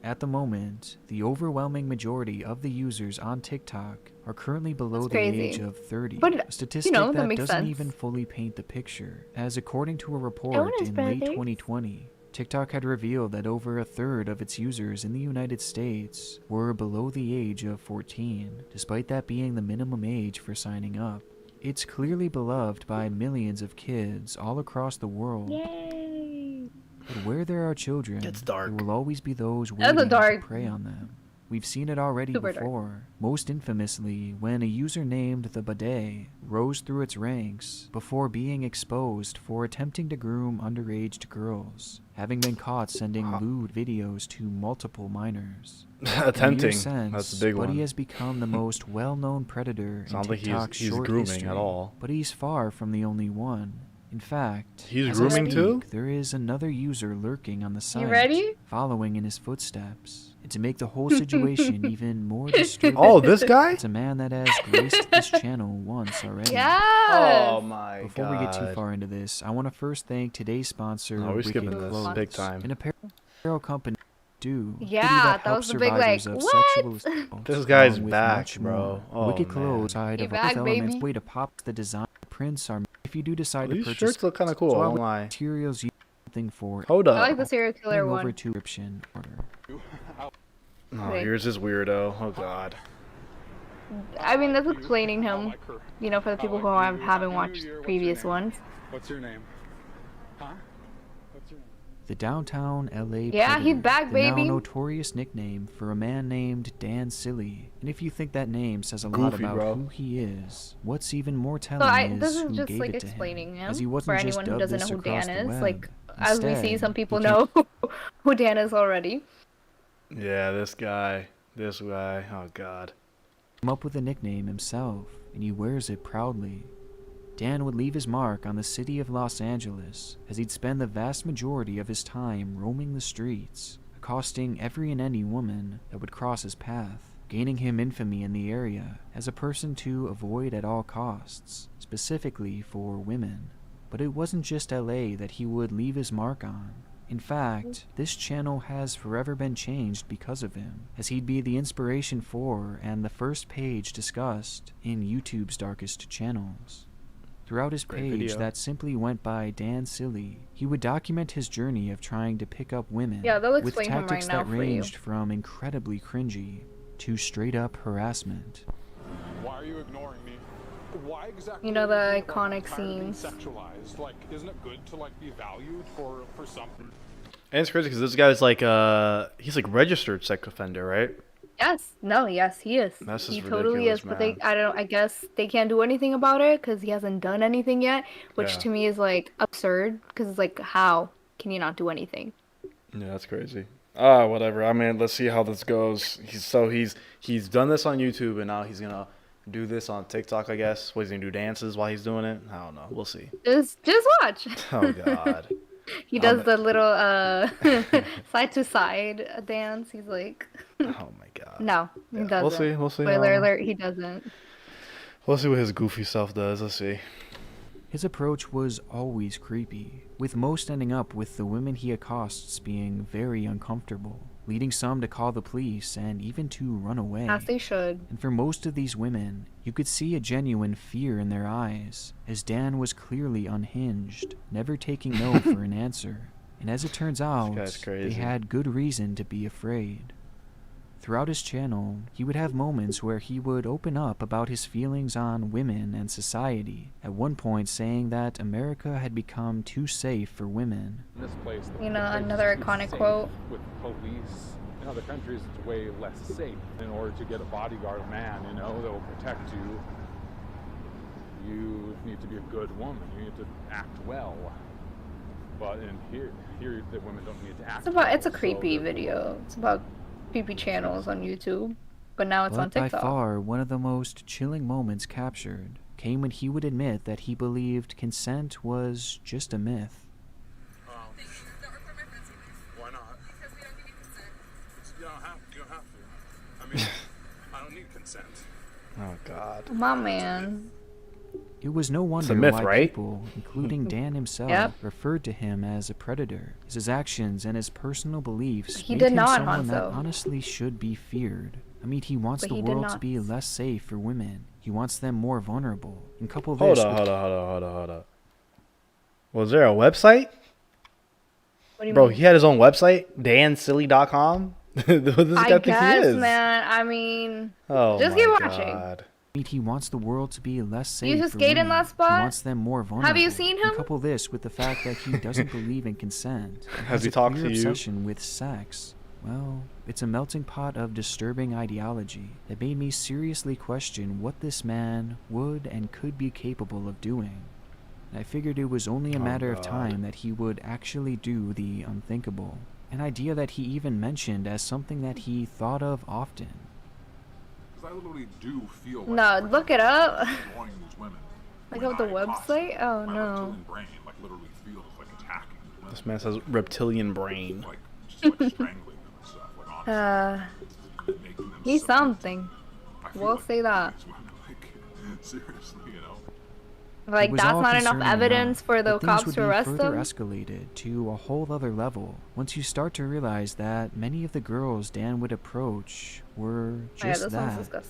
Speaker 2: At the moment, the overwhelming majority of the users on TikTok are currently below the age of 30,
Speaker 11: but,
Speaker 2: a statistic
Speaker 11: that
Speaker 2: that
Speaker 11: makes
Speaker 2: doesn't
Speaker 11: sense.
Speaker 2: even fully paint the picture, as according to a report in late 2020, TikTok had revealed that over a third of its users in the United States were below the age of 14, despite that being the minimum age for signing up. It's clearly beloved by millions of kids all across the world.
Speaker 11: Yay!
Speaker 2: But where there are children, there will always be those
Speaker 11: That's
Speaker 2: waiting
Speaker 11: dark.
Speaker 2: to prey on them. We've seen it already
Speaker 11: Super dark.
Speaker 2: before, most infamously when a user named the Bidet rose through its ranks before being exposed for attempting to groom underage girls, having been caught sending lewd videos to multiple minors.
Speaker 1: Attempting.
Speaker 2: Since,
Speaker 1: That's the big one.
Speaker 2: Buddy has become the most well-known predator in
Speaker 1: Sounds like
Speaker 2: TikTok's
Speaker 1: he's
Speaker 2: short
Speaker 1: grooming
Speaker 2: history,
Speaker 1: at all.
Speaker 2: but he's far from the only one. In fact,
Speaker 1: He's
Speaker 2: as I
Speaker 1: grooming
Speaker 2: speak,
Speaker 1: too?
Speaker 2: there is another user lurking on the site,
Speaker 11: ready?
Speaker 2: following in his footsteps. And to make the whole situation even more disturbing,
Speaker 1: oh, this guy?
Speaker 2: It's a man that has graced this channel once already.
Speaker 11: Yes.
Speaker 1: Oh my
Speaker 2: Before
Speaker 1: god.
Speaker 2: we get too far into this, I want to first thank today's sponsor,
Speaker 1: we're skipping
Speaker 2: Wicked
Speaker 1: this
Speaker 2: Clothes,
Speaker 1: big time.
Speaker 2: an apparel company.
Speaker 11: Yeah, that was the big like what?
Speaker 1: This guy's back, bro. Oh,
Speaker 2: Wicked
Speaker 1: man.
Speaker 2: Clothes side of
Speaker 11: back,
Speaker 2: elements
Speaker 11: baby.
Speaker 2: way to pop the design prints are. If you do decide
Speaker 1: These
Speaker 2: to purchase,
Speaker 1: shirts look kind of cool.
Speaker 2: so
Speaker 1: I won't lie.
Speaker 2: materials you something for.
Speaker 1: Hold up.
Speaker 11: I like the serial killer
Speaker 2: Over
Speaker 11: one.
Speaker 2: to description order.
Speaker 1: Oh, here's this weirdo. Oh god.
Speaker 11: I mean, that's explaining him. You know, for the people who haven't watched previous ones.
Speaker 12: What's your name? Huh? What's your name?
Speaker 2: The downtown LA
Speaker 11: Yeah,
Speaker 2: Predator,
Speaker 11: he's back,
Speaker 2: the
Speaker 11: baby.
Speaker 2: now notorious nickname for a man named Dan Silly. And if you think that name says a lot
Speaker 1: Goofy,
Speaker 2: about
Speaker 1: bro.
Speaker 2: who he is, what's even more telling
Speaker 11: So
Speaker 2: is
Speaker 11: this
Speaker 2: who
Speaker 11: is just
Speaker 2: gave
Speaker 11: like
Speaker 2: it to
Speaker 11: explaining
Speaker 2: him,
Speaker 11: him
Speaker 2: as he
Speaker 11: for
Speaker 2: wasn't just
Speaker 11: anyone who
Speaker 2: dubbed
Speaker 11: doesn't
Speaker 2: this
Speaker 11: know who
Speaker 2: across
Speaker 11: Dan
Speaker 2: the
Speaker 11: is.
Speaker 2: web.
Speaker 11: Like as we see,
Speaker 2: Instead,
Speaker 11: some people
Speaker 2: he
Speaker 11: know who Dan is already.
Speaker 1: Yeah, this guy. This guy. Oh god.
Speaker 2: came up with a nickname himself, and he wears it proudly. Dan would leave his mark on the city of Los Angeles, as he'd spend the vast majority of his time roaming the streets, accosting every and any woman that would cross his path, gaining him infamy in the area as a person to avoid at all costs, specifically for women. But it wasn't just LA that he would leave his mark on. In fact, this channel has forever been changed because of him, as he'd be the inspiration for and the first page discussed in YouTube's darkest channels. Throughout his
Speaker 1: Great
Speaker 2: page
Speaker 1: video.
Speaker 2: that simply went by Dan Silly, he would document his journey of trying to pick up women
Speaker 11: Yeah, they'll
Speaker 2: with
Speaker 11: explain him right
Speaker 2: tactics
Speaker 11: now
Speaker 2: that
Speaker 11: for you.
Speaker 2: ranged from incredibly cringy to straight up harassment.
Speaker 12: Why are you ignoring me? Why exactly?
Speaker 11: You know the
Speaker 12: are you
Speaker 11: iconic
Speaker 12: tired of being
Speaker 11: scenes.
Speaker 12: Sexualized? Like, isn't it good to like be valued for something?
Speaker 1: And it's crazy because this guy's like he's like registered sex offender, right?
Speaker 11: Yes. No. Yes, he is.
Speaker 1: That's just
Speaker 11: he totally
Speaker 1: ridiculous,
Speaker 11: is. But
Speaker 1: man.
Speaker 11: I guess they can't do anything about it because he hasn't done anything yet, which
Speaker 1: Yeah.
Speaker 11: to me is like absurd. Because it's like, how can you not do anything?
Speaker 1: Yeah, that's crazy. Whatever. I mean, let's see how this goes. He's done this on YouTube and now he's gonna do this on TikTok, I guess. What, he's gonna do dances while he's doing it? I don't know. We'll see.
Speaker 11: Just watch.
Speaker 1: Oh god.
Speaker 11: He does the little side to side dance. He's like,
Speaker 1: Oh my god.
Speaker 11: no, he doesn't.
Speaker 1: We'll see. We'll see.
Speaker 11: Spoiler alert, he doesn't.
Speaker 1: We'll see what his goofy self does. Let's see.
Speaker 2: His approach was always creepy, with most ending up with the women he accosts being very uncomfortable, leading some to call the police and even to run away.
Speaker 11: As they should.
Speaker 2: And for most of these women, you could see a genuine fear in their eyes, as Dan was clearly unhinged, never taking no for an answer. And as it turns out,
Speaker 1: guy's
Speaker 2: they
Speaker 1: crazy.
Speaker 2: had good reason to be afraid. Throughout his channel, he would have moments where he would open up about his feelings on women and society, at one point saying that America had become too safe for women.
Speaker 12: In this place,
Speaker 11: You know, another iconic quote.
Speaker 12: With police, in other countries, it's way less safe. In order to get a bodyguard man, you know, that will protect you, you need to be a good woman. You need to act well. But in here the women don't need to act.
Speaker 11: It's a
Speaker 12: well,
Speaker 11: creepy
Speaker 12: so
Speaker 11: video. It's about creepy channels on YouTube, but now it's on
Speaker 2: But by
Speaker 11: TikTok.
Speaker 2: far, one of the most chilling moments captured came when he would admit that he believed consent was just a myth.
Speaker 12: Why not? Because we don't give you consent. You don't have to. I mean, I don't need consent.
Speaker 1: Oh god.
Speaker 11: My man.
Speaker 2: It was no wonder
Speaker 1: myth,
Speaker 2: why
Speaker 1: right?
Speaker 2: people, including Dan himself,
Speaker 11: Yep.
Speaker 2: referred to him as a predator, as his actions and his personal beliefs
Speaker 11: He
Speaker 2: made
Speaker 11: did
Speaker 2: him
Speaker 11: not,
Speaker 2: someone that
Speaker 11: Hanzo.
Speaker 2: honestly should be fered. I mean, he wants
Speaker 11: But
Speaker 2: the
Speaker 11: he did
Speaker 2: world to
Speaker 11: not.
Speaker 2: be less safe for women. He wants them more vulnerable. And couple
Speaker 1: Hold
Speaker 2: this
Speaker 1: on,
Speaker 2: with
Speaker 1: hold on. Was there a website?
Speaker 11: What do you
Speaker 1: Bro,
Speaker 11: mean?
Speaker 1: he had his own website, dansilly.com. What does this guy
Speaker 11: I
Speaker 1: think
Speaker 11: guess,
Speaker 1: he is?
Speaker 11: man. I mean,
Speaker 1: Oh
Speaker 11: just
Speaker 1: my
Speaker 11: keep watching.
Speaker 1: god.
Speaker 2: he wants the world to be less safe
Speaker 11: You just
Speaker 2: for
Speaker 11: skate in
Speaker 2: women.
Speaker 11: that spot?
Speaker 2: He wants them more vulnerable.
Speaker 11: Have you seen
Speaker 2: And
Speaker 11: him?
Speaker 2: couple this with the fact that he doesn't believe in consent. and
Speaker 1: Has he
Speaker 2: a
Speaker 1: talked
Speaker 2: clear
Speaker 1: to you?
Speaker 2: obsession with sex. Well, it's a melting pot of disturbing ideology that made me seriously question what this man would and could be capable of doing. I figured it was only a matter of
Speaker 1: God.
Speaker 2: time that he would actually do the unthinkable. An idea that he even mentioned as something that he thought of often.
Speaker 12: Because I literally do feel like
Speaker 11: No, look it up.
Speaker 12: wanting these women.
Speaker 11: Look
Speaker 12: When
Speaker 11: up the
Speaker 12: I accost
Speaker 11: website.
Speaker 12: them,
Speaker 11: Oh
Speaker 12: my
Speaker 11: no.
Speaker 12: reptilian brain like literally feels like attacking these women.
Speaker 1: This man says reptilian brain.
Speaker 12: Like just like strangling them and stuff. Like
Speaker 11: He's something. We'll say that.
Speaker 12: Seriously, you know.
Speaker 11: Like, that's not enough evidence for the cops to arrest him?
Speaker 2: Things would be further escalated to a whole other level once you start to realize that many of the girls Dan would approach were just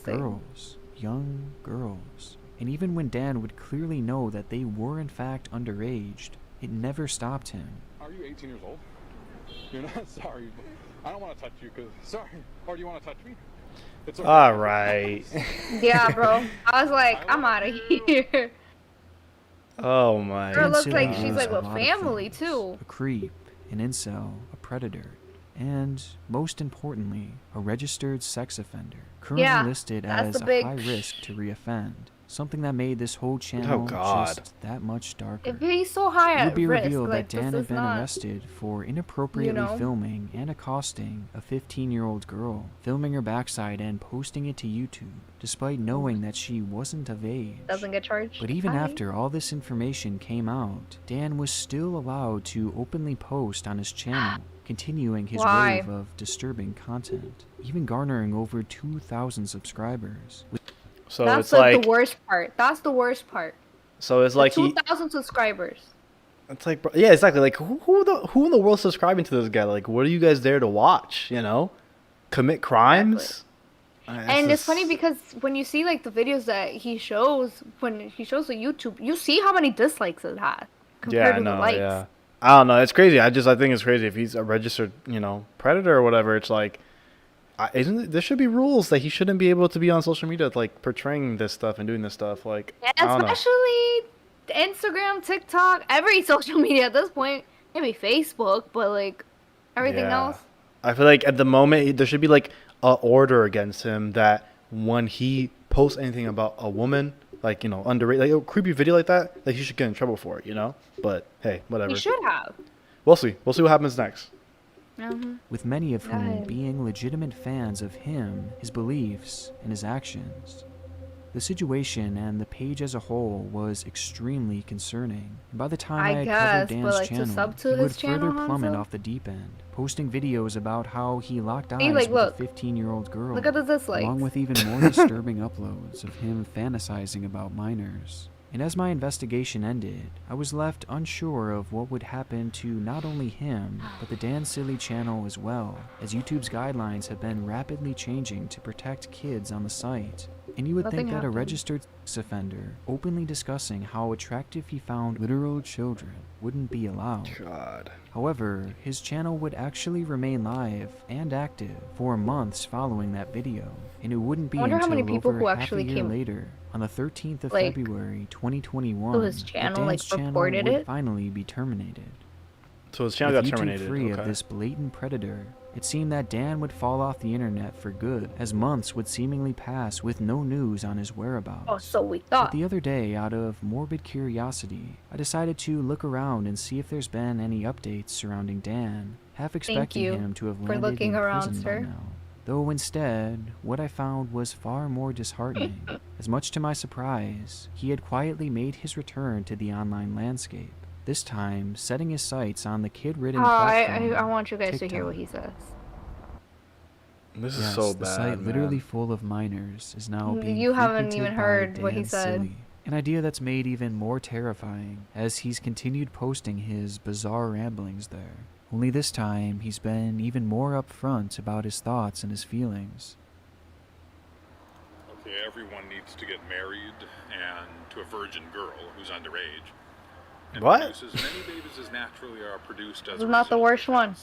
Speaker 2: girls. Young girls. And even when Dan would clearly know that they were in fact underage, it never stopped him.
Speaker 12: Are you 18 years old? You're not? Sorry. I don't want to touch you because... Sorry. Or do you want to touch me? It's okay.
Speaker 1: All right.
Speaker 11: Yeah, bro. I was like, I'm out of here.
Speaker 1: Oh my.
Speaker 11: Girl looks like she's like with family too.
Speaker 2: A creep, an incel, a predator, and most importantly, a registered sex offender, currently listed as a high risk to reoffend. Something that made this whole channel just that much darker.
Speaker 11: If he's so high at risk,
Speaker 2: it would be revealed
Speaker 11: like,
Speaker 2: that Dan had been arrested for inappropriately filming and accosting a 15-year-old girl, filming her backside and posting it to YouTube, despite knowing that she wasn't of age.
Speaker 11: Doesn't get charged.
Speaker 2: But even after all this information came out, Dan was still allowed to openly post on his channel, continuing his wave of disturbing content, even garnering over 2,000 subscribers.
Speaker 11: So that's it's like the worst part. That's the worst part.
Speaker 1: So it's like
Speaker 11: 2,000 subscribers.
Speaker 1: It's like, yeah, exactly. Like who in the world is subscribing to this guy? Like, what are you guys there to watch? You know, commit crimes.
Speaker 11: Exactly. And it's funny because when you see like the videos that he shows, when he shows the YouTube, you see how many dislikes it has compared to the likes. Yeah,
Speaker 1: I don't know. It's crazy. I think it's crazy if he's a registered, predator or whatever. It's like. There should be rules that he shouldn't be able to be on social media, like portraying this stuff and doing this stuff. Like,
Speaker 11: especially Instagram, TikTok, every social media at this point. Maybe Facebook, but like everything else.
Speaker 1: I feel like at the moment there should be like a order against him that when he posts anything about a woman, like underage, like a creepy video like that, like he should get in trouble for it. But hey, whatever.
Speaker 11: He should have.
Speaker 1: We'll see. We'll see what happens next.
Speaker 2: With many of whom being legitimate fans of him, his beliefs, and his actions. The situation and the page as a whole was extremely concerning. And by the time I had covered Dan's channel, he would further plummet off the deep end, posting videos about how he locked eyes with a 15-year-old girl,
Speaker 11: look at the dislikes.
Speaker 2: Along with even more disturbing uploads of him fantasizing about minors. And as my investigation ended, I was left unsure of what would happen to not only him, but the Dan Silly channel as well, as YouTube's guidelines have been rapidly changing to protect kids on the site. And you would think that a registered sex offender openly discussing how attractive he found literal children wouldn't be allowed.
Speaker 1: God.
Speaker 2: However, his channel would actually remain live and active for months following that video, and it wouldn't be until over half a year later, on the 13th of February 2021,
Speaker 11: his channel,
Speaker 2: that Dan's channel would finally be terminated.
Speaker 1: So his channel got terminated.
Speaker 2: With YouTube free of this blatant predator, it seemed that Dan would fall off the internet for good, as months would seemingly pass with no news on his whereabouts.
Speaker 11: Oh, so we thought.
Speaker 2: But the other day, out of morbid curiosity, I decided to look around and see if there's been any updates surrounding Dan, half expecting him to have landed in prison by now. Though instead, what I found was far more disheartening, as much to my surprise, he had quietly made his return to the online landscape, this time setting his sights on the kid-ridden platform.
Speaker 11: I want you guys to hear what he says.
Speaker 1: This is so bad,
Speaker 2: the site literally full of minors is now being
Speaker 11: You haven't even heard what he said.
Speaker 2: Silly, an idea that's made even more terrifying as he's continued posting his bizarre ramblings there. Only this time, he's been even more upfront about his thoughts and his feelings.
Speaker 12: Okay, everyone needs to get married, and to a virgin girl who's underage. And produce as many babies as naturally are produced as
Speaker 11: This is not the worst one.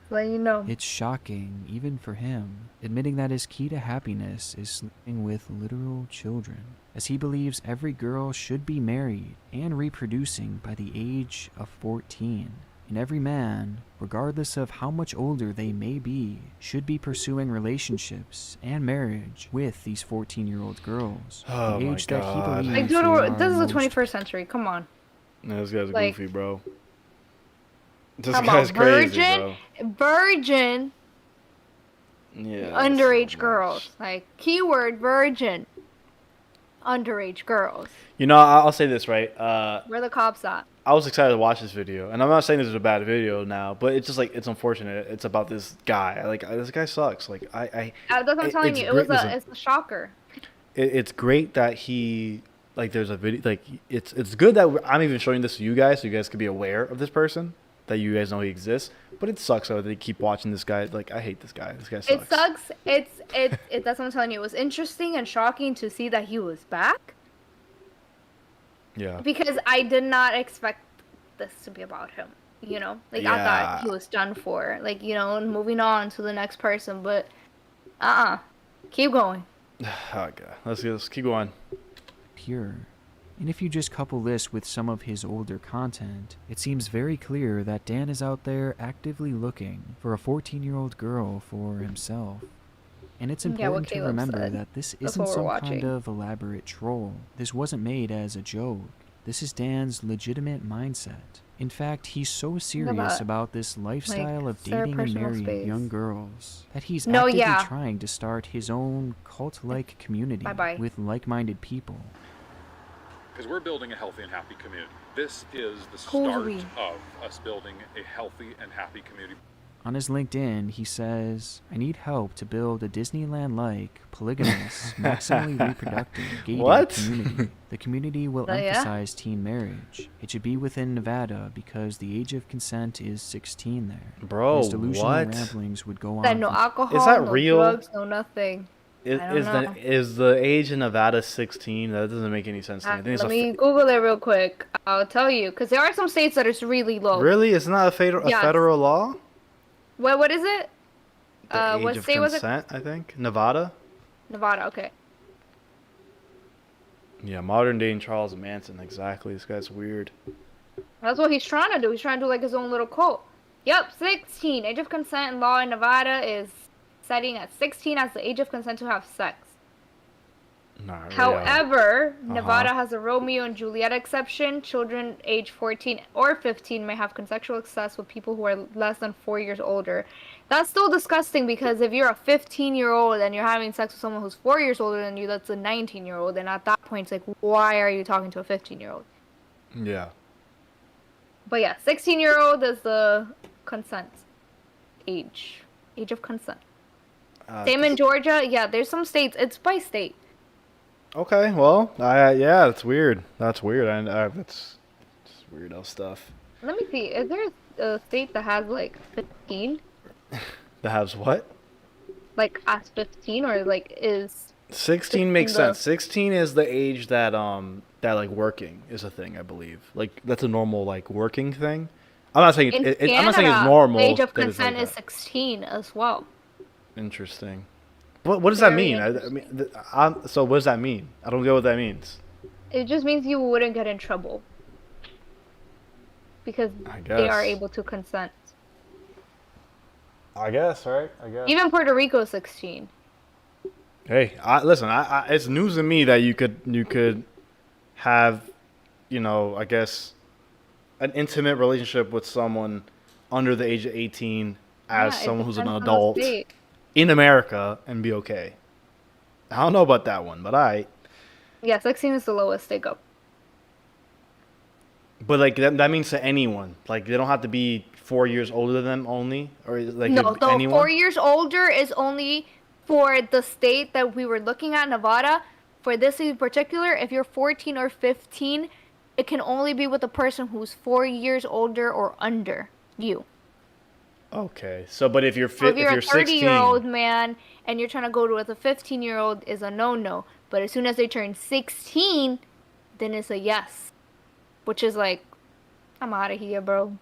Speaker 11: Let you know.
Speaker 2: It's shocking, even for him, admitting that his key to happiness is sleeping with literal children, as he believes every girl should be married and reproducing by the age of 14. And every man, regardless of how much older they may be, should be pursuing relationships and marriage with these 14-year-old girls.
Speaker 1: Oh
Speaker 2: the age that he believes
Speaker 11: like, dude, this is the 21st century. Come on.
Speaker 1: No, this guy's goofy, bro. This guy's crazy, bro.
Speaker 11: Virgin.
Speaker 1: Yeah.
Speaker 11: Underage girls. Like, keyword virgin. underage girls.
Speaker 1: You know, I'll say this, right?
Speaker 11: Where the cops at?
Speaker 1: I was excited to watch this video, and I'm not saying this is a bad video now, but it's just like it's unfortunate. It's about this guy. Like this guy sucks. Like that's
Speaker 11: what I'm telling you. It's a shocker.
Speaker 1: It's great that he like there's a video. Like it's good that I'm even showing this to you guys, so you guys could be aware of this person, that you guys know he exists. But it sucks though that they keep watching this guy. Like I hate this guy. This guy sucks.
Speaker 11: It sucks. That's what I'm telling you. It was interesting and shocking to see that he was back.
Speaker 1: Yeah.
Speaker 11: Because I did not expect this to be about him. You know, like I thought he was done for. Like, you know, and moving on to the next person. But keep going.
Speaker 1: Oh god, let's keep going.
Speaker 2: Pure. And if you just couple this with some of his older content, it seems very clear that Dan is out there actively looking for a 14-year-old girl for himself. And it's important to remember that this isn't some kind of elaborate troll. This wasn't made as a joke. This is Dan's legitimate mindset. In fact, he's so serious about this lifestyle of dating and marrying young girls that he's actively trying to start his own cult-like community with like-minded people.
Speaker 12: Because we're building a healthy and happy community. This is the start of us building a healthy and happy community.
Speaker 2: On his LinkedIn, he says, I need help to build a Disneyland-like, polygamous, maximally reproductive, gated community. The community will emphasize teen marriage. It should be within Nevada because the age of consent is 16 there.
Speaker 1: Bro,
Speaker 2: his delusional ramblings would go on.
Speaker 11: That no alcohol,
Speaker 1: is that
Speaker 11: no
Speaker 1: real?
Speaker 11: drugs, no nothing.
Speaker 1: Is the age in Nevada 16? That doesn't make any sense to me.
Speaker 11: Let me Google it real quick. I'll tell you, because there are some states that is really low.
Speaker 1: Really? It's not a federal law?
Speaker 11: What is it?
Speaker 1: What state was it? I think Nevada.
Speaker 11: Nevada, okay.
Speaker 1: Yeah, modern day Charles Manson. Exactly. This guy's weird.
Speaker 11: That's what he's trying to do. He's trying to do like his own little cult. Yep, 16. Age of consent law in Nevada is setting at 16 as the age of consent to have sex. However, Nevada has a Romeo and Juliet exception. Children age 14 or 15 may have consensual sex with people who are less than 4 years older. That's still disgusting because if you're a 15-year-old and you're having sex with someone who's 4 years older than you, that's a 19-year-old. And at that point, it's like, why are you talking to a 15-year-old?
Speaker 1: Yeah.
Speaker 11: But yeah, 16-year-old is the consent age of consent. Same in Georgia. Yeah, there's some states. It's by state.
Speaker 1: Okay, well, yeah, that's weird. That's weird. That's just weirdo stuff.
Speaker 11: Let me see. Is there a state that has like 15?
Speaker 1: That has what?
Speaker 11: Like as 15 or like is
Speaker 1: 16 makes sense. 16 is the age that like working is a thing, I believe. Like that's a normal like working thing. I'm not saying I'm not saying it's normal.
Speaker 11: The age of consent is 16 as well.
Speaker 1: Interesting. What does that mean? So what does that mean? I don't get what that means.
Speaker 11: It just means you wouldn't get in trouble. Because they are able to consent.
Speaker 1: I guess, right? I guess.
Speaker 11: Even Puerto Rico is 16.
Speaker 1: Hey, listen, it's news to me that you could have, you know, I guess, an intimate relationship with someone under the age of 18 as someone who's an adult in America and be okay. I don't know about that one, but
Speaker 11: Yeah, 16 is the lowest they go.
Speaker 1: But like that means to anyone. Like they don't have to be 4 years older than them only, or like
Speaker 11: no, the
Speaker 1: anyone?
Speaker 11: 4 years older is only for the state that we were looking at, Nevada. For this in particular, if you're 14 or 15, it can only be with a person who's 4 years older or under you.
Speaker 1: Okay, so but if you're
Speaker 11: so if you're a
Speaker 1: 16...
Speaker 11: 30-year-old man and you're trying to go with a 15-year-old is a no-no. But as soon as they turn 16, then it's a yes. Which is like, I'm out of here, bro.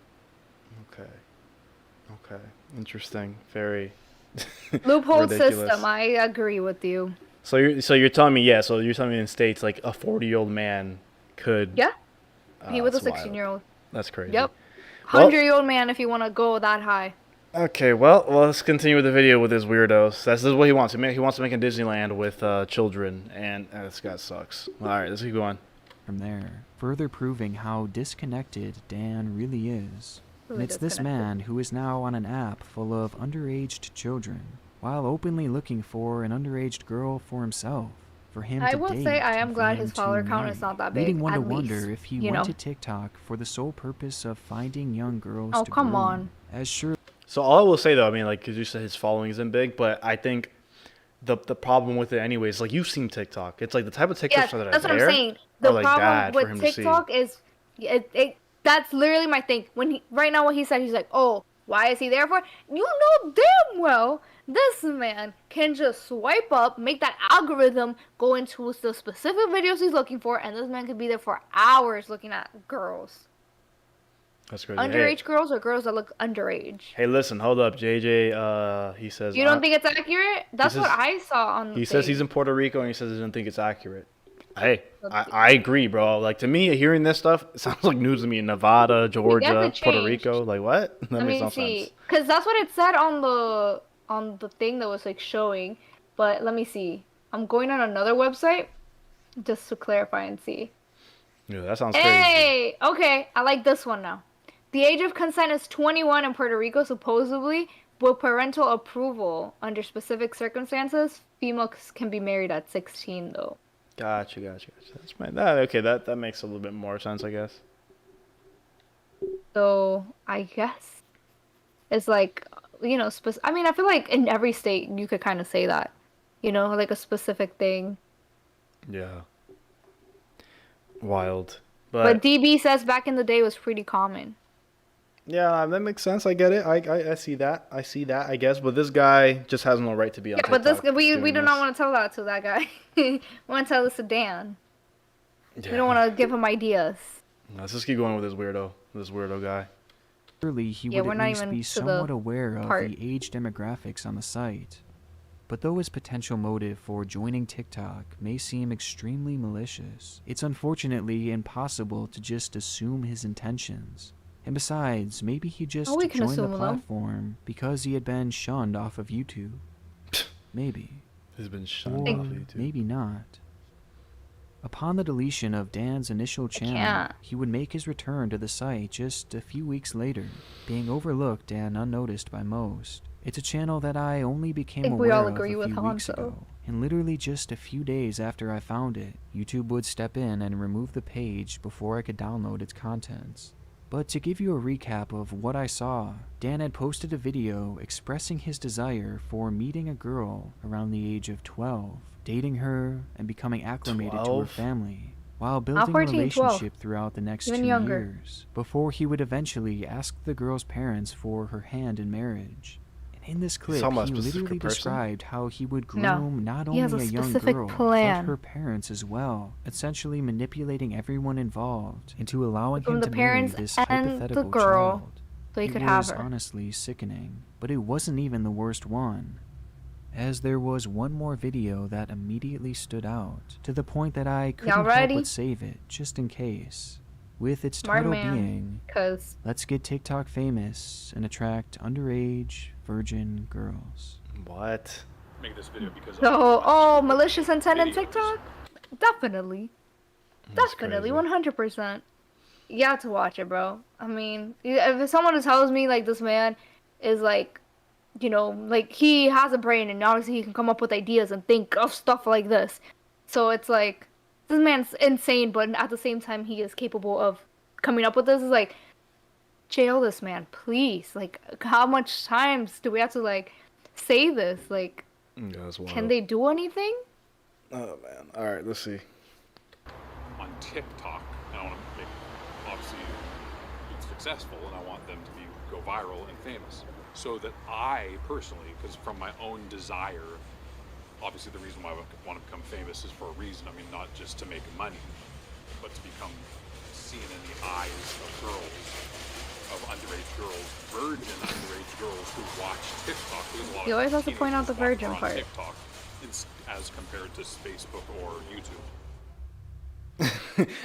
Speaker 1: Okay. Interesting. Very
Speaker 11: loophole
Speaker 1: ridiculous
Speaker 11: system. I agree with you.
Speaker 1: So you're telling me, so you're telling me in states like a 40-year-old man could
Speaker 11: be with a 16-year-old.
Speaker 1: That's crazy.
Speaker 11: Yep. 100-year-old man if you want to go that high.
Speaker 1: Okay, well, let's continue with the video with this weirdos. This is what he wants. He wants to make a Disneyland with children, and this guy sucks. All right, let's keep going.
Speaker 2: From there, further proving how disconnected Dan really is. And it's this man who is now on an app full of underaged children, while openly looking for an underaged girl for himself. for him
Speaker 11: I
Speaker 2: to
Speaker 11: will
Speaker 2: date.
Speaker 11: say I am glad his
Speaker 2: to
Speaker 11: follower count
Speaker 2: marry,
Speaker 11: is not that big.
Speaker 2: leading one to
Speaker 11: at
Speaker 2: wonder
Speaker 11: least,
Speaker 2: if he
Speaker 11: you
Speaker 2: went
Speaker 11: know?
Speaker 2: to TikTok for the sole purpose of finding young girls
Speaker 11: Oh,
Speaker 2: to
Speaker 11: come
Speaker 2: groom.
Speaker 11: on.
Speaker 2: As sure.
Speaker 1: So all I will say though, I mean, like, because you said his following isn't big, but I think the problem with it anyways, like you've seen TikTok. It's like the type of TikToks
Speaker 11: Yeah,
Speaker 1: that are
Speaker 11: that's what I'm
Speaker 1: there
Speaker 11: saying.
Speaker 1: are
Speaker 11: The
Speaker 1: like
Speaker 11: problem
Speaker 1: bad for
Speaker 11: with
Speaker 1: him to see.
Speaker 11: TikTok is, that's literally my thing. When he right now, what he said, he's like, "Oh, why is he there for?" You know damn well this man can just swipe up, make that algorithm go into the specific videos he's looking for, and this man could be there for hours looking at girls.
Speaker 1: That's crazy.
Speaker 11: Underage girls or girls that look underage.
Speaker 1: Hey, listen, hold up, JJ. He says
Speaker 11: You don't think it's accurate? That's what I saw on the
Speaker 1: He
Speaker 11: thing.
Speaker 1: says he's in Puerto Rico and he says he doesn't think it's accurate. Hey, I agree, bro. Like, to me, hearing this stuff, it sounds like news to me in Nevada, Georgia, Puerto Rico. Like, what? That
Speaker 11: Let
Speaker 1: makes
Speaker 11: me
Speaker 1: no
Speaker 11: see,
Speaker 1: sense.
Speaker 11: because that's what it said on the thing that was like showing. But let me see. I'm going on another website just to clarify and see.
Speaker 1: Yeah, that sounds crazy.
Speaker 11: Hey, okay, I like this one now. The age of consent is 21 in Puerto Rico, supposedly. With parental approval, under specific circumstances, females can be married at 16, though.
Speaker 1: Gotcha. That's fine. That makes a little bit more sense, I guess.
Speaker 11: So I guess it's like, you know, I mean, I feel like in every state you could kind of say that, you know, like a specific thing.
Speaker 1: Yeah. Wild.
Speaker 11: But DB says back in the day was pretty common.
Speaker 1: Yeah, that makes sense. I get it. I see that. I guess. But this guy just has no right to be on TikTok.
Speaker 11: But we do not want to tell that to that guy. We want to tell this to Dan. Yeah. We don't want to give him ideas.
Speaker 1: Let's just keep going with this weirdo guy.
Speaker 2: Surely he would at least be somewhat aware of the age demographics on the site. But though his potential motive for joining TikTok may seem extremely malicious, it's unfortunately impossible to just assume his intentions. And besides, maybe he just joined the platform because he had been shunned off of YouTube. Maybe.
Speaker 1: He's been shunned off of YouTube.
Speaker 2: Maybe not. Upon the deletion of Dan's initial channel, he would make his return to the site just a few weeks later, being overlooked and unnoticed by most. It's a channel that I only became aware of a few weeks ago, and literally just a few days after I found it, YouTube would step in and remove the page before I could download its contents. But to give you a recap of what I saw, Dan had posted a video expressing his desire for meeting a girl around the age of 12, dating her and becoming acclimated to her family, while building a relationship throughout the next 2 years, before he would eventually ask the girl's parents for her hand in marriage. In this clip, he literally described how he would groom not only a young girl, but her parents as well, essentially manipulating everyone involved into allowing him to marry this hypothetical child.
Speaker 11: So he could have her.
Speaker 2: It was honestly sickening, but it wasn't even the worst one, as there was one more video that immediately stood out, to the point that I couldn't help but save it, just in case. With its title being, Let's Get TikTok Famous and Attract Underage Virgin Girls.
Speaker 1: What?
Speaker 12: Make this video because
Speaker 11: malicious intent in TikTok? Definitely. Definitely, 100%. You have to watch it, bro. I mean, if someone tells me, like, this man is, like, you know, like, he has a brain and obviously he can come up with ideas and think of stuff like this. So it's like, this man's insane, but at the same time, he is capable of coming up with this. Is like, jail this man, please. Like, how much times do we have to, like, say this? Like, can they do anything?
Speaker 1: Oh, man. All right, let's see.
Speaker 12: On TikTok, and I want to make, obviously, it's successful, and I want them to go viral and famous. So that I, personally, because from my own desire, obviously the reason why I want to become famous is for a reason. I mean, not just to make money, but to become seen in the eyes of girls, of underage girls, virgin underage girls who watch TikTok.
Speaker 11: You always have to point out the virgin part.
Speaker 12: TikTok, as compared to Facebook or YouTube.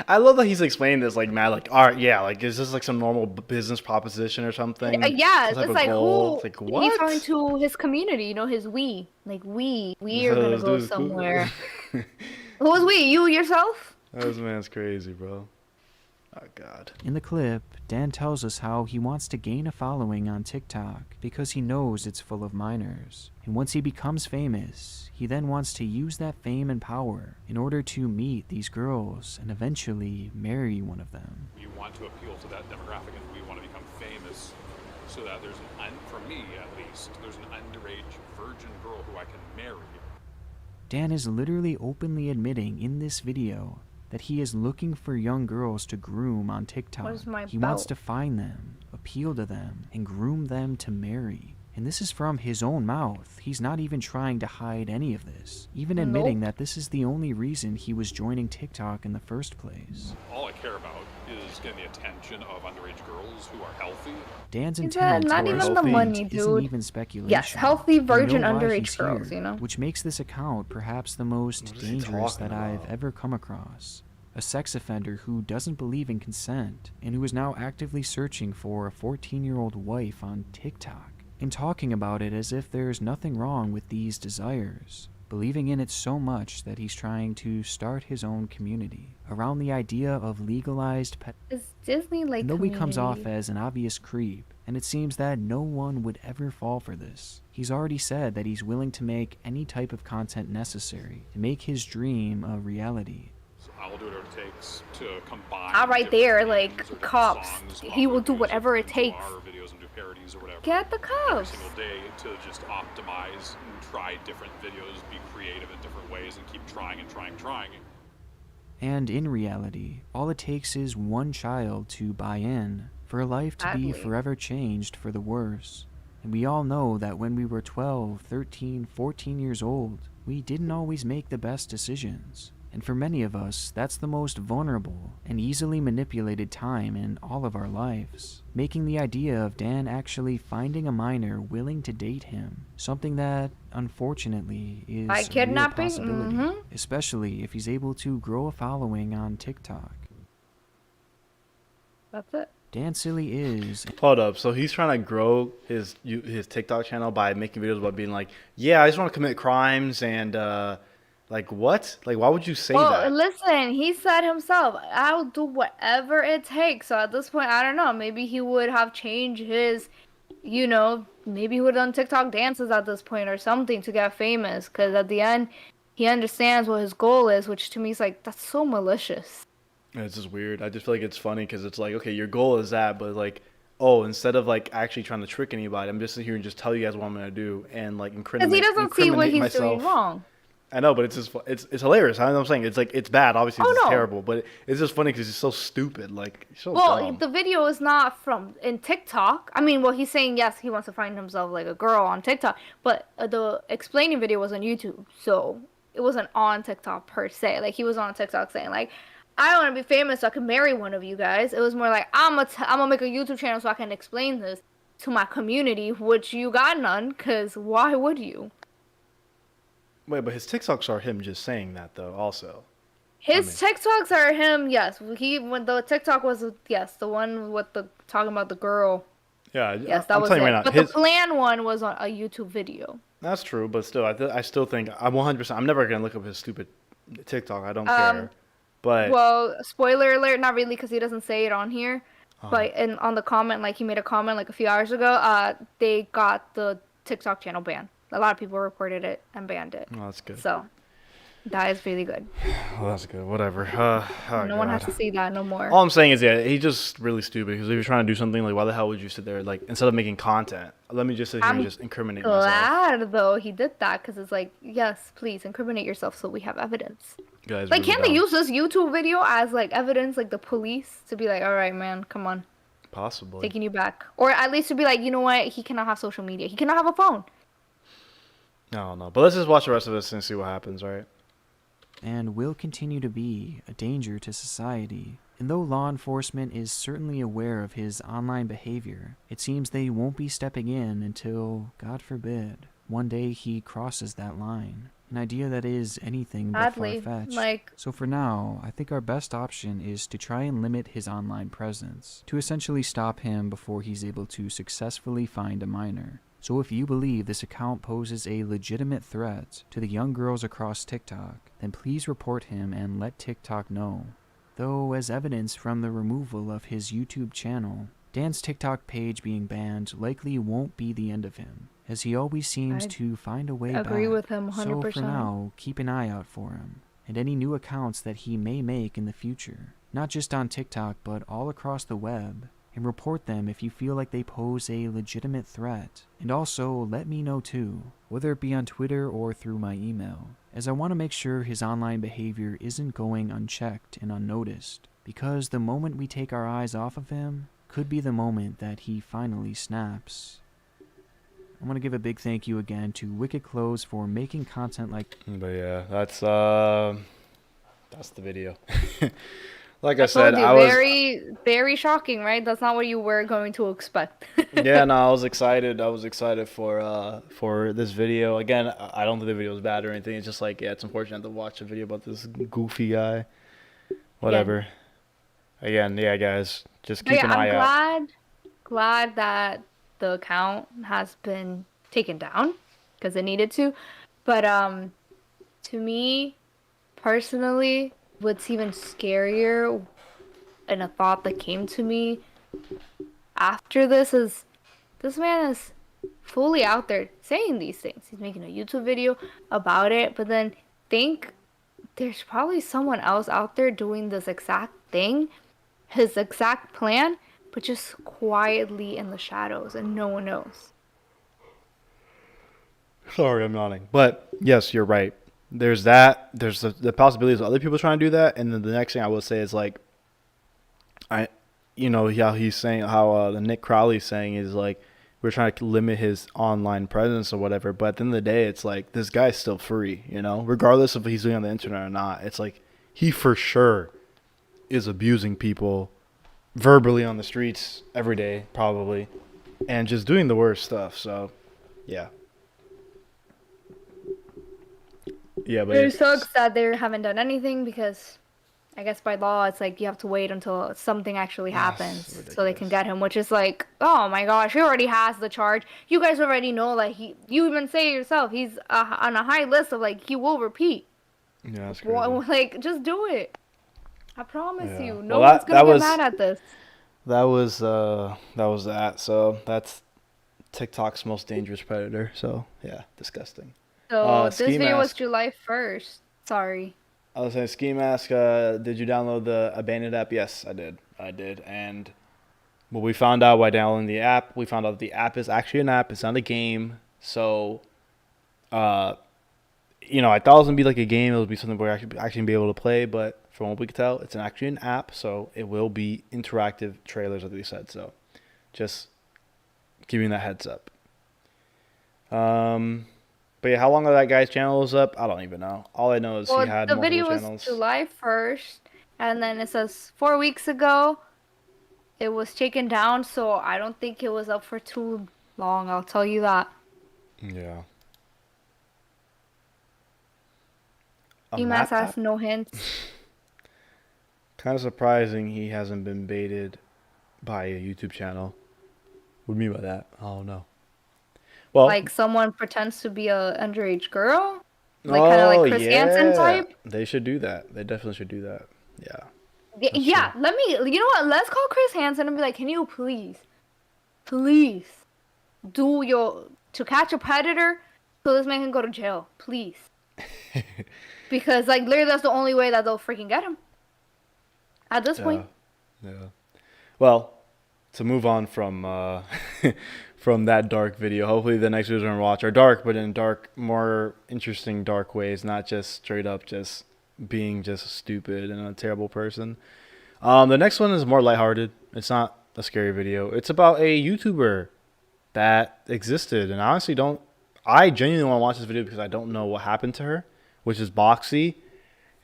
Speaker 1: I love that he's explaining this like mad, like, all right, yeah, like, is this like some normal business proposition or something?
Speaker 11: Yeah, it's like
Speaker 1: who?
Speaker 11: Like, what? He's talking to his community, you know, his we are gonna go somewhere. Who was we? You yourself?
Speaker 1: This man's crazy, bro. Oh, God.
Speaker 2: In the clip, Dan tells us how he wants to gain a following on TikTok because he knows it's full of minors. And once he becomes famous, he then wants to use that fame and power in order to meet these girls and eventually marry one of them.
Speaker 12: We want to appeal to that demographic, and we want to become famous so that there's for me at least, there's an underage virgin girl who I can marry.
Speaker 2: Dan is literally openly admitting in this video that he is looking for young girls to groom on TikTok. He wants to find them, appeal to them, and groom them to marry. And this is from his own mouth. He's not even trying to hide any of this, even admitting that this is the only reason he was joining TikTok in the first place.
Speaker 12: All I care about is getting the attention of underage girls who are healthy.
Speaker 2: Dan's intent
Speaker 11: not even the money, dude.
Speaker 2: Isn't even speculation.
Speaker 11: Yes, healthy virgin
Speaker 2: We know why
Speaker 11: underage
Speaker 2: he's
Speaker 11: girls,
Speaker 2: here,
Speaker 11: you know?
Speaker 2: which makes this account perhaps the most dangerous that I've ever come across. A sex offender who doesn't believe in consent and who is now actively searching for a 14-year-old wife on TikTok and talking about it as if there's nothing wrong with these desires, believing in it so much that he's trying to start his own community around the idea of legalized pet.
Speaker 11: Is Disney like
Speaker 2: Though he comes off
Speaker 11: community?
Speaker 2: as an obvious creep, and it seems that no one would ever fall for this. He's already said that he's willing to make any type of content necessary to make his dream a reality.
Speaker 12: So I'll do whatever it takes to combine.
Speaker 11: Not right there, like cops. He will do whatever it takes.
Speaker 12: Videos and do parodies or whatever.
Speaker 11: Get the cops.
Speaker 12: Every single day to just optimize and try different videos, be creative in different ways, and keep trying and trying.
Speaker 2: And in reality, all it takes is one child to buy in for a life to be forever changed for the worse. And we all know that when we were 12, 13, 14 years old, we didn't always make the best decisions. And for many of us, that's the most vulnerable and easily manipulated time in all of our lives, making the idea of Dan actually finding a minor willing to date him something that, unfortunately, is
Speaker 11: By
Speaker 2: a real
Speaker 11: kidnapping?
Speaker 2: possibility, especially if he's able to grow a following on TikTok.
Speaker 11: That's it.
Speaker 2: Dan Silly is...
Speaker 1: Hold up, so he's trying to grow his TikTok channel by making videos about being like, yeah, I just want to commit crimes and, like, what? Like, why would you say that?
Speaker 11: Well, listen, he said himself, I'll do whatever it takes. So at this point, I don't know, maybe he would have changed his, you know, maybe he would have done TikTok dances at this point or something to get famous. Because at the end, he understands what his goal is, which to me is like, that's so malicious.
Speaker 1: It's just weird. I just feel like it's funny because it's like, okay, your goal is that, but like, oh, instead of like actually trying to trick anybody, I'm just here and just tell you guys what I'm gonna do and like incriminate.
Speaker 11: Because he doesn't see what he's doing wrong.
Speaker 1: I know, but it's just it's hilarious. I know what I'm saying. It's like it's bad. Obviously, it's terrible, but it's just funny because it's so stupid. Like so dumb.
Speaker 11: The video is not from in TikTok. I mean, well, he's saying yes, he wants to find himself like a girl on TikTok, but the explaining video was on YouTube, so it wasn't on TikTok per se. Like he was on TikTok saying like, I want to be famous so I can marry one of you guys. It was more like, I'm gonna make a YouTube channel so I can explain this to my community, which you got none, because why would you?
Speaker 1: Wait, but his TikToks are him just saying that, though, also.
Speaker 11: His TikToks are him, yes. When the TikTok was, yes, the one with the talking about the girl.
Speaker 1: Yeah,
Speaker 11: yes, that was it. Right now, but the plan one was on a YouTube video.
Speaker 1: That's true, but still, I still think, I'm 100%, I'm never going to look up his stupid TikTok. I don't care. But
Speaker 11: well, spoiler alert, not really, because he doesn't say it on here. But on the comment, like he made a comment like a few hours ago, they got the TikTok channel banned. A lot of people reported it and banned it.
Speaker 1: Oh, that's good.
Speaker 11: So that is really good.
Speaker 1: Well, that's good. Whatever.
Speaker 11: No one has to see that no more.
Speaker 1: All I'm saying is, yeah, he's just really stupid. Because if you're trying to do something, like, why the hell would you sit there, like, instead of making content, let me just sit here and just incriminate myself.
Speaker 11: I'm glad, though, he did that. Because it's like, yes, please, incriminate yourself so we have evidence.
Speaker 1: Guys,
Speaker 11: like,
Speaker 1: really
Speaker 11: can they use this YouTube video as, like, evidence, like, the police, to be like, all right, man, come on.
Speaker 1: Possibly.
Speaker 11: Taking you back. Or at least to be like, you know what, he cannot have social media. He cannot have a phone.
Speaker 1: No, but let's just watch the rest of this and see what happens, right?
Speaker 2: And will continue to be a danger to society. And though law enforcement is certainly aware of his online behavior, it seems they won't be stepping in until, God forbid, one day he crosses that line. An idea that is anything but far-fetched. So for now, I think our best option is to try and limit his online presence, to essentially stop him before he's able to successfully find a minor. So if you believe this account poses a legitimate threat to the young girls across TikTok, then please report him and let TikTok know. though as evidence from the removal of his YouTube channel, Dan's TikTok page being banned likely won't be the end of him, as he always seems to find a way back.
Speaker 11: Agree with him 100%.
Speaker 2: So for now, keep an eye out for him, and any new accounts that he may make in the future, not just on TikTok but all across the web, and report them if you feel like they pose a legitimate threat. And also, let me know too, whether it be on Twitter or through my email, as I want to make sure his online behavior isn't going unchecked and unnoticed, because the moment we take our eyes off of him could be the moment that he finally snaps. I want to give a big thank you again to Wicked Clothes for making content like...
Speaker 1: But yeah, that's the video. Like I said, I was
Speaker 11: very shocking, right? That's not what you were going to expect.
Speaker 1: Yeah, no, I was excited. I was excited for this video. Again, I don't think the video was bad or anything. It's just like, yeah, it's unfortunate to watch a video about this goofy guy. Whatever. Again, yeah, guys, just keep an eye out.
Speaker 11: I'm glad that the account has been taken down because it needed to. But to me, personally, what's even scarier and a thought that came to me after this is this man is fully out there saying these things. He's making a YouTube video about it, but then think there's probably someone else out there doing this exact thing, his exact plan, but just quietly in the shadows and no one knows.
Speaker 1: Sorry, I'm nodding. But yes, you're right. There's that. There's the possibilities of other people trying to do that. And then the next thing I will say is like, how he's saying, how the Nick Crowley's saying is like, we're trying to limit his online presence or whatever. But at the end of the day, it's like, this guy's still free, regardless of what he's doing on the internet or not. It's like, he for sure is abusing people verbally on the streets every day, probably, and just doing the worst stuff. So, yeah. Yeah, but
Speaker 11: it sucks that they haven't done anything because I guess by law it's like you have to wait until something actually happens so they can get him, which is like, oh my gosh, he already has the charge. You guys already know, like, you even say it yourself, he's on a high list of like he will repeat.
Speaker 1: Yeah, that's crazy.
Speaker 11: Like, just do it. I promise you, no one's gonna get mad at this.
Speaker 1: That was that. So that's TikTok's most dangerous predator. So yeah, disgusting.
Speaker 11: So this video was July 1st. Sorry.
Speaker 1: I was saying, Ski Mask, did you download the Abandoned app? Yes, I did. And what we found out by downloading the app, we found out the app is actually an app. It's not a game. So, I thought it was going to be like a game. It would be something we're actually be able to play. But from what we could tell, it's actually an app. So it will be interactive trailers, as we said. So just giving that heads up. But yeah, how long that guy's channel is up, I don't even know. All I know is he had multiple channels.
Speaker 11: The video was July 1st, and then it says 4 weeks ago it was taken down, so I don't think it was up for too long, I'll tell you that.
Speaker 1: Yeah.
Speaker 11: EMAS has no hints.
Speaker 1: Kind of surprising he hasn't been baited by a YouTube channel. What do you mean by that? I don't know. Well,
Speaker 11: like someone pretends to be a underage girl, like kind of like Chris Hansen type.
Speaker 1: They should do that. They definitely should do that. Yeah.
Speaker 11: Yeah. True. You know what? Let's call Chris Hansen and be like, can you please do to catch a predator so this man can go to jail, please. Because like literally that's the only way that they'll freaking get him. At this point.
Speaker 1: Yeah. Well, to move on from from that dark video. Hopefully the next videos we're gonna watch are dark, but in more interesting dark ways, not just straight up just being just stupid and a terrible person. The next one is more lighthearted. It's not a scary video. It's about a YouTuber that existed, and I genuinely want to watch this video because I don't know what happened to her, which is Boxy.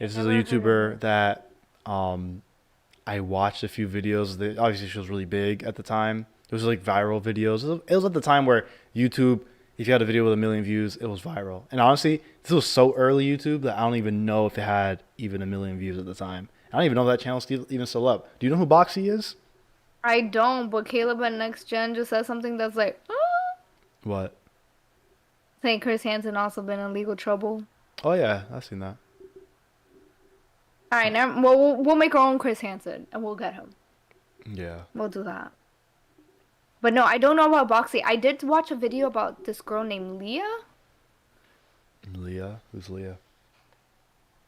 Speaker 1: This is a YouTuber that I watched a few videos. Obviously she was really big at the time. It was like viral videos. It was at the time where YouTube, if you had a video with 1 million views, it was viral. And honestly, this was so early YouTube that I don't even know if it had even 1 million views at the time. I don't even know if that channel's even still up. Do you know who Boxy is?
Speaker 11: I don't, but Caleb at Next Gen just said something that's like,
Speaker 1: What?
Speaker 11: Saying Chris Hansen also been in legal trouble.
Speaker 1: Oh yeah, I've seen that.
Speaker 11: All right, now we'll make our own Chris Hansen and we'll get him.
Speaker 1: Yeah.
Speaker 11: We'll do that. But no, I don't know about Boxy. I did watch a video about this girl named Leah.
Speaker 1: Leah? Who's Leah?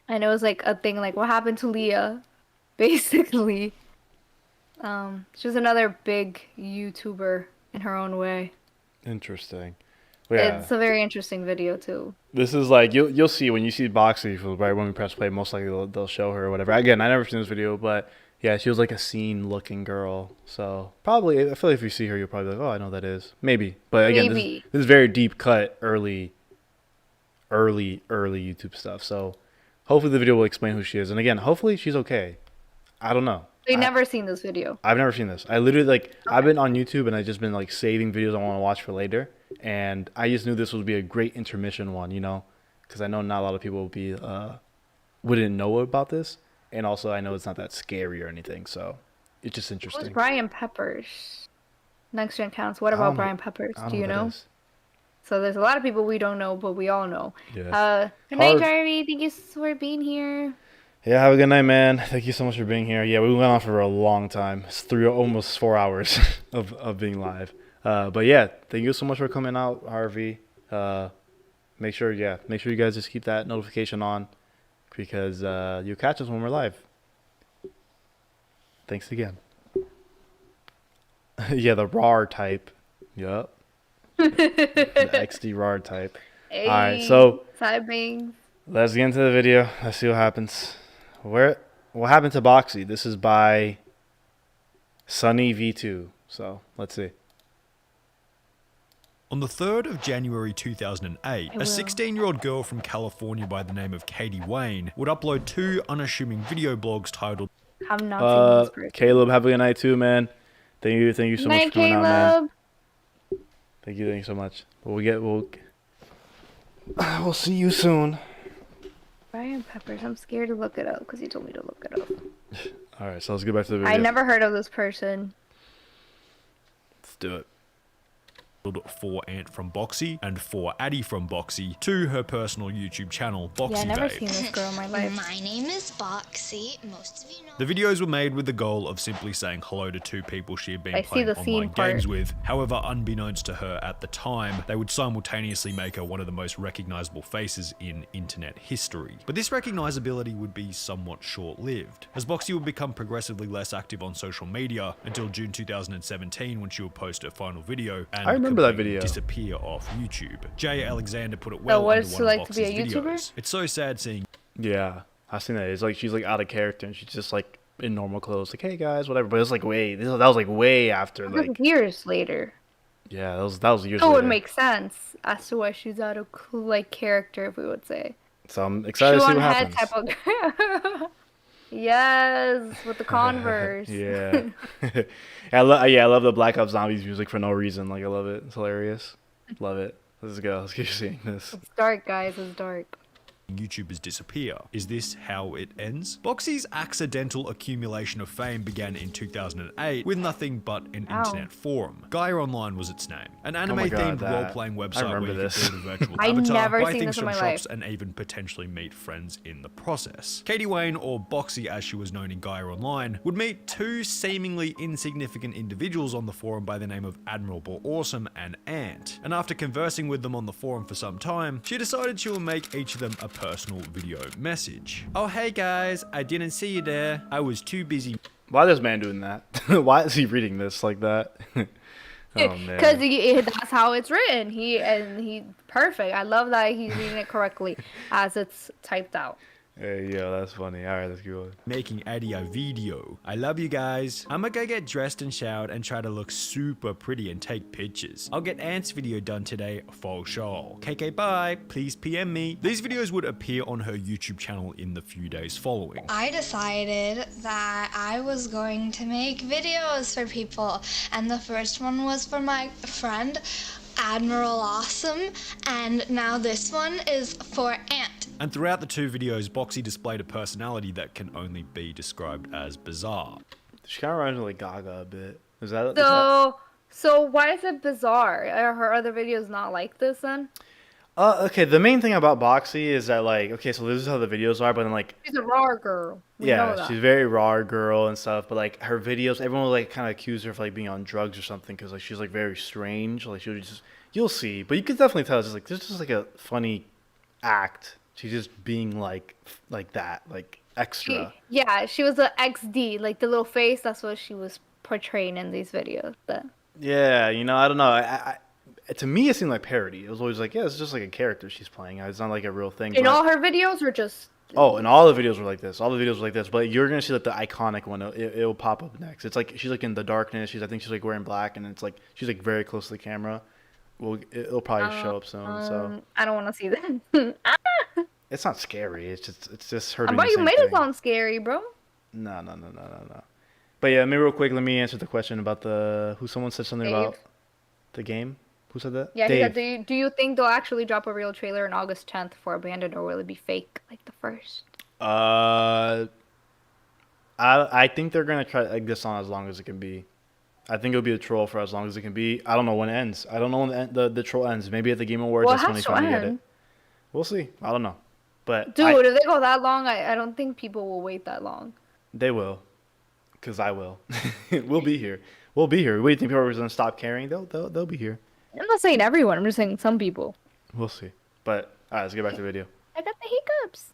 Speaker 11: And it was like a thing like, what happened to Leah? Basically. She was another big YouTuber in her own way.
Speaker 1: Interesting. Yeah.
Speaker 11: It's a very interesting video too.
Speaker 1: This is like you'll see when you see Boxy, right when we press play, most likely they'll show her or whatever. Again, I never seen this video, but yeah, she was like a scene looking girl. So probably I feel like if you see her, you'll probably be like, oh, I know who that is. Maybe. But again, this is very deep cut, early YouTube stuff. So hopefully the video will explain who she is. And again, hopefully she's okay. I don't know.
Speaker 11: I've never seen this video.
Speaker 1: I've never seen this. I literally I've been on YouTube and I've just been like saving videos I want to watch for later. And I just knew this would be a great intermission one, you know, because I know not a lot of people wouldn't know about this. And also I know it's not that scary or anything. So it's just interesting.
Speaker 11: Who's Brian Peppers? Next Gen Counts. What about Brian Peppers? Do you know? So there's a lot of people we don't know, but we all know.
Speaker 1: Yeah.
Speaker 11: Good night, Jeremy. Thank you for being here.
Speaker 1: Yeah, have a good night, man. Thank you so much for being here. Yeah, we went on for a long time. It's almost 4 hours of being live. But yeah, thank you so much for coming out, Harvey. Make sure you guys just keep that notification on because you'll catch us when we're live. Thanks again. Yeah, the RAR type. Yup. The XD RAR type.
Speaker 11: Hey,
Speaker 1: all right, so
Speaker 11: typing.
Speaker 1: Let's get into the video. Let's see what happens. What happened to Boxy? This is by Sunny V2. So let's see.
Speaker 13: On the 3rd of January 2008, a 16-year-old girl from California by the name of Katie Wayne would upload 2 unassuming video blogs titled
Speaker 11: I've not seen this person.
Speaker 1: Caleb, have a good night too, man. Thank you so much for coming out, man. Thank you so much. We'll see you soon.
Speaker 11: Brian Peppers. I'm scared to look it up because you told me to look it up.
Speaker 1: All right, so let's get back to the video.
Speaker 11: I never heard of this person.
Speaker 1: Let's do it.
Speaker 13: For Ant from Boxy and for Addie from Boxy to her personal YouTube channel, Boxy
Speaker 11: Yeah, I've never
Speaker 13: Babe.
Speaker 11: seen this girl in my life.
Speaker 14: My name is Boxy. Most of you know.
Speaker 13: The videos were made with the goal of simply saying hello to 2 people she had been
Speaker 11: I see
Speaker 13: playing
Speaker 11: the scene
Speaker 13: online
Speaker 11: part.
Speaker 13: games with. However, unbeknownst to her at the time, they would simultaneously make her one of the most recognizable faces in internet history. But this recognizability would be somewhat short-lived, as Boxy would become progressively less active on social media until June 2017 when she would post her final video and
Speaker 1: I remember that video.
Speaker 13: disappear off YouTube. Jay Alexander put it well
Speaker 11: what
Speaker 13: under
Speaker 11: is
Speaker 13: one
Speaker 11: it
Speaker 13: of
Speaker 11: like to be a
Speaker 13: Boxy's
Speaker 11: YouTuber?
Speaker 13: videos. It's so sad seeing.
Speaker 1: Yeah, I've seen that. It's like she's like out of character and she's just like in normal clothes, like, hey guys, whatever. But it's like that was like way after, like
Speaker 11: years later.
Speaker 1: Yeah, that was years
Speaker 11: It
Speaker 1: later.
Speaker 11: would make sense as to why she's out of like character, if we would say.
Speaker 1: So I'm excited to see what happens.
Speaker 11: Type of yes, with the Converse.
Speaker 1: Yeah. I love the Black Ops Zombies music for no reason. Like I love it. It's hilarious. Love it. Let's go. Let's keep seeing this.
Speaker 11: It's dark, guys. It's dark.
Speaker 13: YouTubers disappear. Is this how it ends? Boxy's accidental accumulation of fame began in 2008 with nothing but an internet forum. Gaia Online was its name, an anime-themed role-playing website where you could build a virtual avatar, buy things from shops, and even potentially meet friends in the process. Katie Wayne, or Boxy as she was known in Gaia Online, would meet 2 seemingly insignificant individuals on the forum by the name of Admirable Awesome and Ant. And after conversing with them on the forum for some time, she decided she would make each of them a personal video message. Oh hey guys, I didn't see you there. I was too busy.
Speaker 1: Why is this man doing that? Why is he reading this like that? Oh man.
Speaker 11: Because that's how it's written. He perfect. I love that he's reading it correctly as it's typed out.
Speaker 1: Hey, yo, that's funny. All right, let's go.
Speaker 13: Making Addie a video. I love you guys. I'ma go get dressed and showered and try to look super pretty and take pictures. I'll get Ant's video done today for sure. KK bye. Please PM me. These videos would appear on her YouTube channel in the few days following.
Speaker 14: I decided that I was going to make videos for people, and the first one was for my friend Admiral Awesome, and now this one is for Ant.
Speaker 13: And throughout the 2 videos, Boxy displayed a personality that can only be described as bizarre.
Speaker 1: She kind of reminds me like Gaga a bit. Is that
Speaker 11: So why is it bizarre? Are her other videos not like this then?
Speaker 1: Okay, the main thing about Boxy is that, like, okay, so this is how the videos are, but then, like...
Speaker 11: She's a raw girl. We know
Speaker 1: Yeah,
Speaker 11: that.
Speaker 1: she's a very raw girl and stuff, but, like, her videos, everyone will, like, kind of accuse her of, like, being on drugs or something, because, like, she's, like, very strange. Like, she'll just... You'll see, but you can definitely tell it's just, like, this is just, like, a funny act. She's just being, like that, like, extra.
Speaker 11: She was a XD, like, the little face, that's what she was portraying in these videos.
Speaker 1: Yeah, you know, I don't know. To me, it seemed like parody. It was always like, yeah, it's just like a character she's playing. It's not like a real thing.
Speaker 11: In all her videos, or just...
Speaker 1: Oh, and all the videos were like this. All the videos were like this. But you're gonna see like the iconic one. It'll pop up next. It's like she's like in the darkness. I think she's like wearing black, and it's like she's like very close to the camera. Well, it'll probably show up soon. So
Speaker 11: I don't want to see that.
Speaker 1: it's not scary. It's just her.
Speaker 11: But you made it sound scary, bro.
Speaker 1: No. But yeah, maybe real quick, let me answer the question about someone said something about the game. Who said that?
Speaker 11: Yeah, he said, do you think they'll actually drop a real trailer on August 10th for Abandoned, or will it be fake like the first?
Speaker 1: I think they're gonna try to egg this on as long as it can be. I think it'll be a troll for as long as it can be. I don't know when it ends. I don't know when the troll ends. Maybe at the Game Awards, that's when they finally get it. We'll see. I don't know. But
Speaker 11: dude, if they go that long, I don't think people will wait that long.
Speaker 1: They will, because I will. We'll be here. What do you think people are gonna stop caring? They'll be here.
Speaker 11: I'm not saying everyone. I'm just saying some people.
Speaker 1: We'll see. But all right, let's get back to the video.
Speaker 11: I got the hiccups.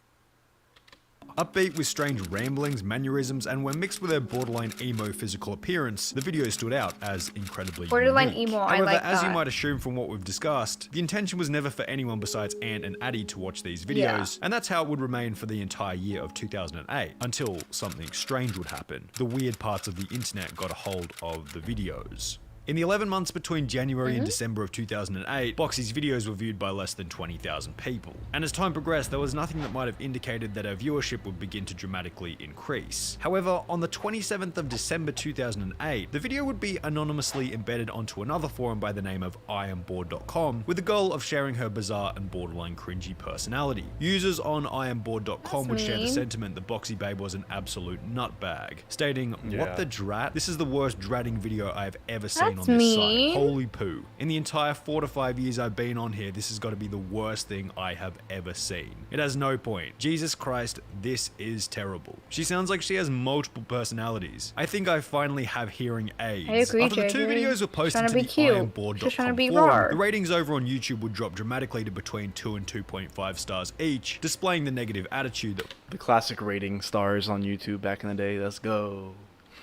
Speaker 13: Upbeat with strange ramblings, mannerisms, and when mixed with her borderline emo physical appearance, the video stood out as incredibly
Speaker 11: borderline
Speaker 13: unique.
Speaker 11: emo.
Speaker 13: However,
Speaker 11: I like
Speaker 13: as
Speaker 11: that.
Speaker 13: you might assume from what we've discussed, the intention was never for anyone besides Ant and Addie to watch these videos, and that's how it would remain for the entire year of 2008, until something strange would happen. The weird parts of the internet got a hold of the videos. In the 11 months between January and December of 2008, Boxy's videos were viewed by less than 20,000 people. And as time progressed, there was nothing that might have indicated that her viewership would begin to dramatically increase. However, on the 27th of December 2008, the video would be anonymously embedded onto another forum by the name of iambored.com, with the goal of sharing her bizarre and borderline cringy personality. Users on iambored.com would share the sentiment that Boxy Babe was an absolute nutbag, stating, "What the drat? This is the worst dratting video I've ever seen on this site. Holy poo. In the entire 4 to 5 years I've been on here, this has got to be the worst thing I have ever seen. It has no point. Jesus Christ, this is terrible. She sounds like she has multiple personalities. I think I finally have hearing aids."
Speaker 11: I agree,
Speaker 13: After the two videos were posted to the iambored.com forum, the ratings over on YouTube would drop dramatically to between 2 and 2.5 stars each, displaying the negative attitude that
Speaker 1: the classic rating stars on YouTube back in the day. Let's go.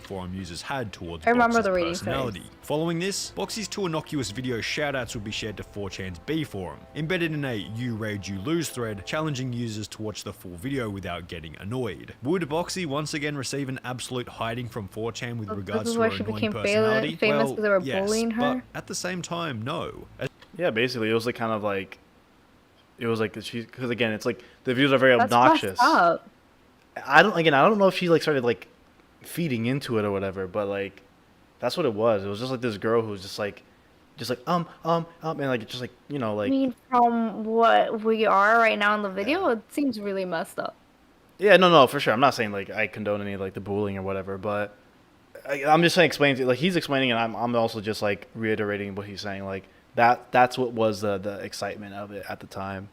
Speaker 13: Forum users had towards
Speaker 11: I remember
Speaker 13: Boxy's
Speaker 11: the
Speaker 13: personality. Following this, Boxy's two innocuous video shoutouts would be shared to 4chan's B forum, embedded in a "You Rage You Lose" thread, challenging users to watch the full video without getting annoyed. Would Boxy once again receive an absolute hiding from 4chan with regards to her annoying personality?
Speaker 11: Famous because they were
Speaker 13: yes,
Speaker 11: bullying her?
Speaker 13: but at the same time, no.
Speaker 1: Yeah, basically, it was like kind of like, it was like because again, it's like the videos are very obnoxious. I don't know if she like started like feeding into it or whatever, but like that's what it was. It was just like this girl who was just like and like just like, you know, like,
Speaker 11: I mean, from what we are right now in the video, it seems really messed up.
Speaker 1: Yeah, no, for sure. I'm not saying like I condone any like the bullying or whatever, but I'm just saying explaining, like he's explaining, and I'm also just like reiterating what he's saying. Like that's what was the excitement of it at the time.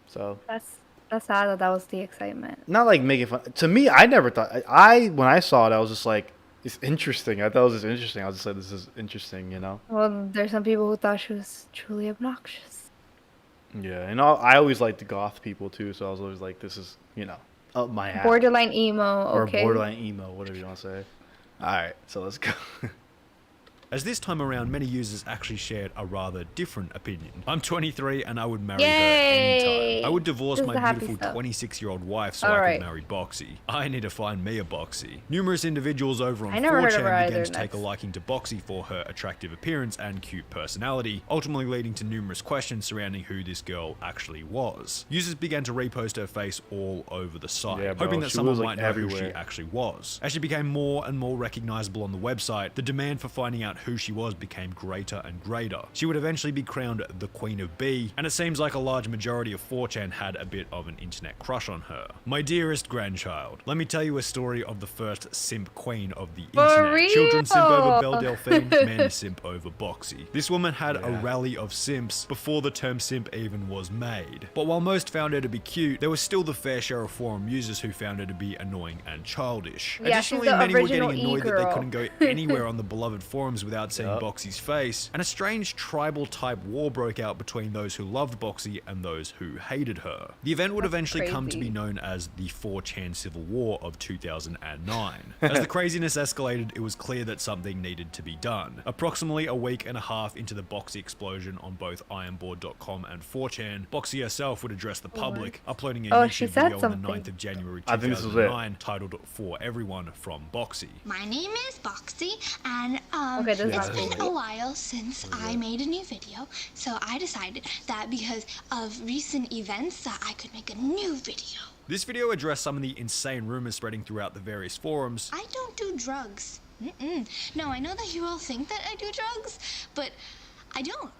Speaker 1: So
Speaker 11: That's sad that was the excitement.
Speaker 1: Not like making fun. To me, I never thought. When I saw it, I was just like, it's interesting. I thought it was just interesting. I was just like, this is interesting, you know?
Speaker 11: Well, there's some people who thought she was truly obnoxious.
Speaker 1: Yeah, and I always liked the goth people too, so I was always like, this is, you know, up my alley.
Speaker 11: Borderline emo, okay.
Speaker 1: Or borderline emo, whatever you want to say. Alright, so let's go.
Speaker 13: As this time around, many users actually shared a rather different opinion. "I'm 23 and I would marry her anytime. I would divorce my beautiful 26-year-old wife so I could marry Boxy. I need to find me a Boxy." Numerous individuals over on 4chan began to take a liking to Boxy for her attractive appearance and cute personality, ultimately leading to numerous questions surrounding who this girl actually was. Users began to repost her face all over the site, hoping that someone might know who she actually was. As she became more and more recognizable on the website, the demand for finding out out who she was became greater and greater. She would eventually be crowned the Queen of B, and it seems like a large majority of 4chan had a bit of an internet crush on her. My dearest grandchild, let me tell you a story of the first simp queen of the internet. Children simp over Belle Delphine, men simp over Boxy. This woman had a rally of simps before the term simp even was made. But while most found her to be cute, there was still the fair share of forum users who found her to be annoying and childish.
Speaker 11: Yeah,
Speaker 13: Additionally, many were getting annoyed that they couldn't go anywhere on the beloved forums without seeing Boxy's face, and a strange tribal type war broke out between those who loved Boxy and those who hated her. The event would eventually come to be known as the 4chan Civil War of 2009. As the craziness escalated, it was clear that something needed to be done. Approximately a week and a half into the Boxy explosion on both ironboard.com and 4chan, Boxy herself would address the public, uploading a YouTube video on the 9th of January 2009 titled For Everyone from Boxy.
Speaker 14: My name is Boxy, and
Speaker 11: it's
Speaker 14: been a while since I made a new video, so I decided that because of recent events that I could make a new video.
Speaker 13: This video addressed some of the insane rumors spreading throughout the various forums.
Speaker 14: I don't do drugs. No, I know that you all think that I do drugs, but I don't.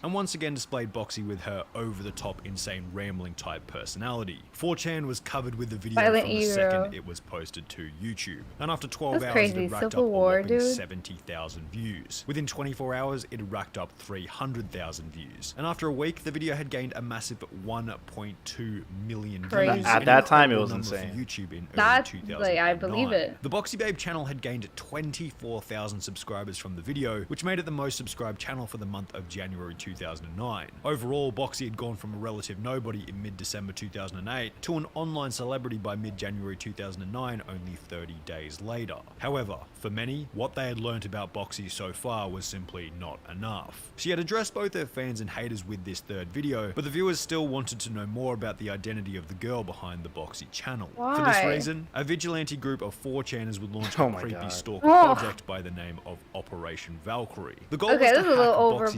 Speaker 13: And once again displayed Boxy with her over-the-top, insane, rambling type personality. 4chan was covered with the video from the second it was posted to YouTube. And after 12 hours, it had racked up a whopping 70,000 views. Within 24 hours, it had racked up 300,000 views. And after a week, the video had gained a massive 1.2 million views.
Speaker 1: At that time, it was insane.
Speaker 13: YouTube in
Speaker 11: That's,
Speaker 13: early 2009.
Speaker 11: I believe it.
Speaker 13: The Boxy Babe channel had gained 24,000 subscribers from the video, which made it the most subscribed channel for the month of January 2009. Overall, Boxy had gone from a relative nobody in mid-December 2008 to an online celebrity by mid-January 2009, only 30 days later. However, for many, what they had learnt about Boxy so far was simply not enough. She had addressed both her fans and haters with this third video, but the viewers still wanted to know more about the identity of the girl behind the Boxy channel.
Speaker 11: Why?
Speaker 13: For this reason, a vigilante group of 4chaners would launch a creepy stalker project by the name of Operation Valkyrie. The goal was to hack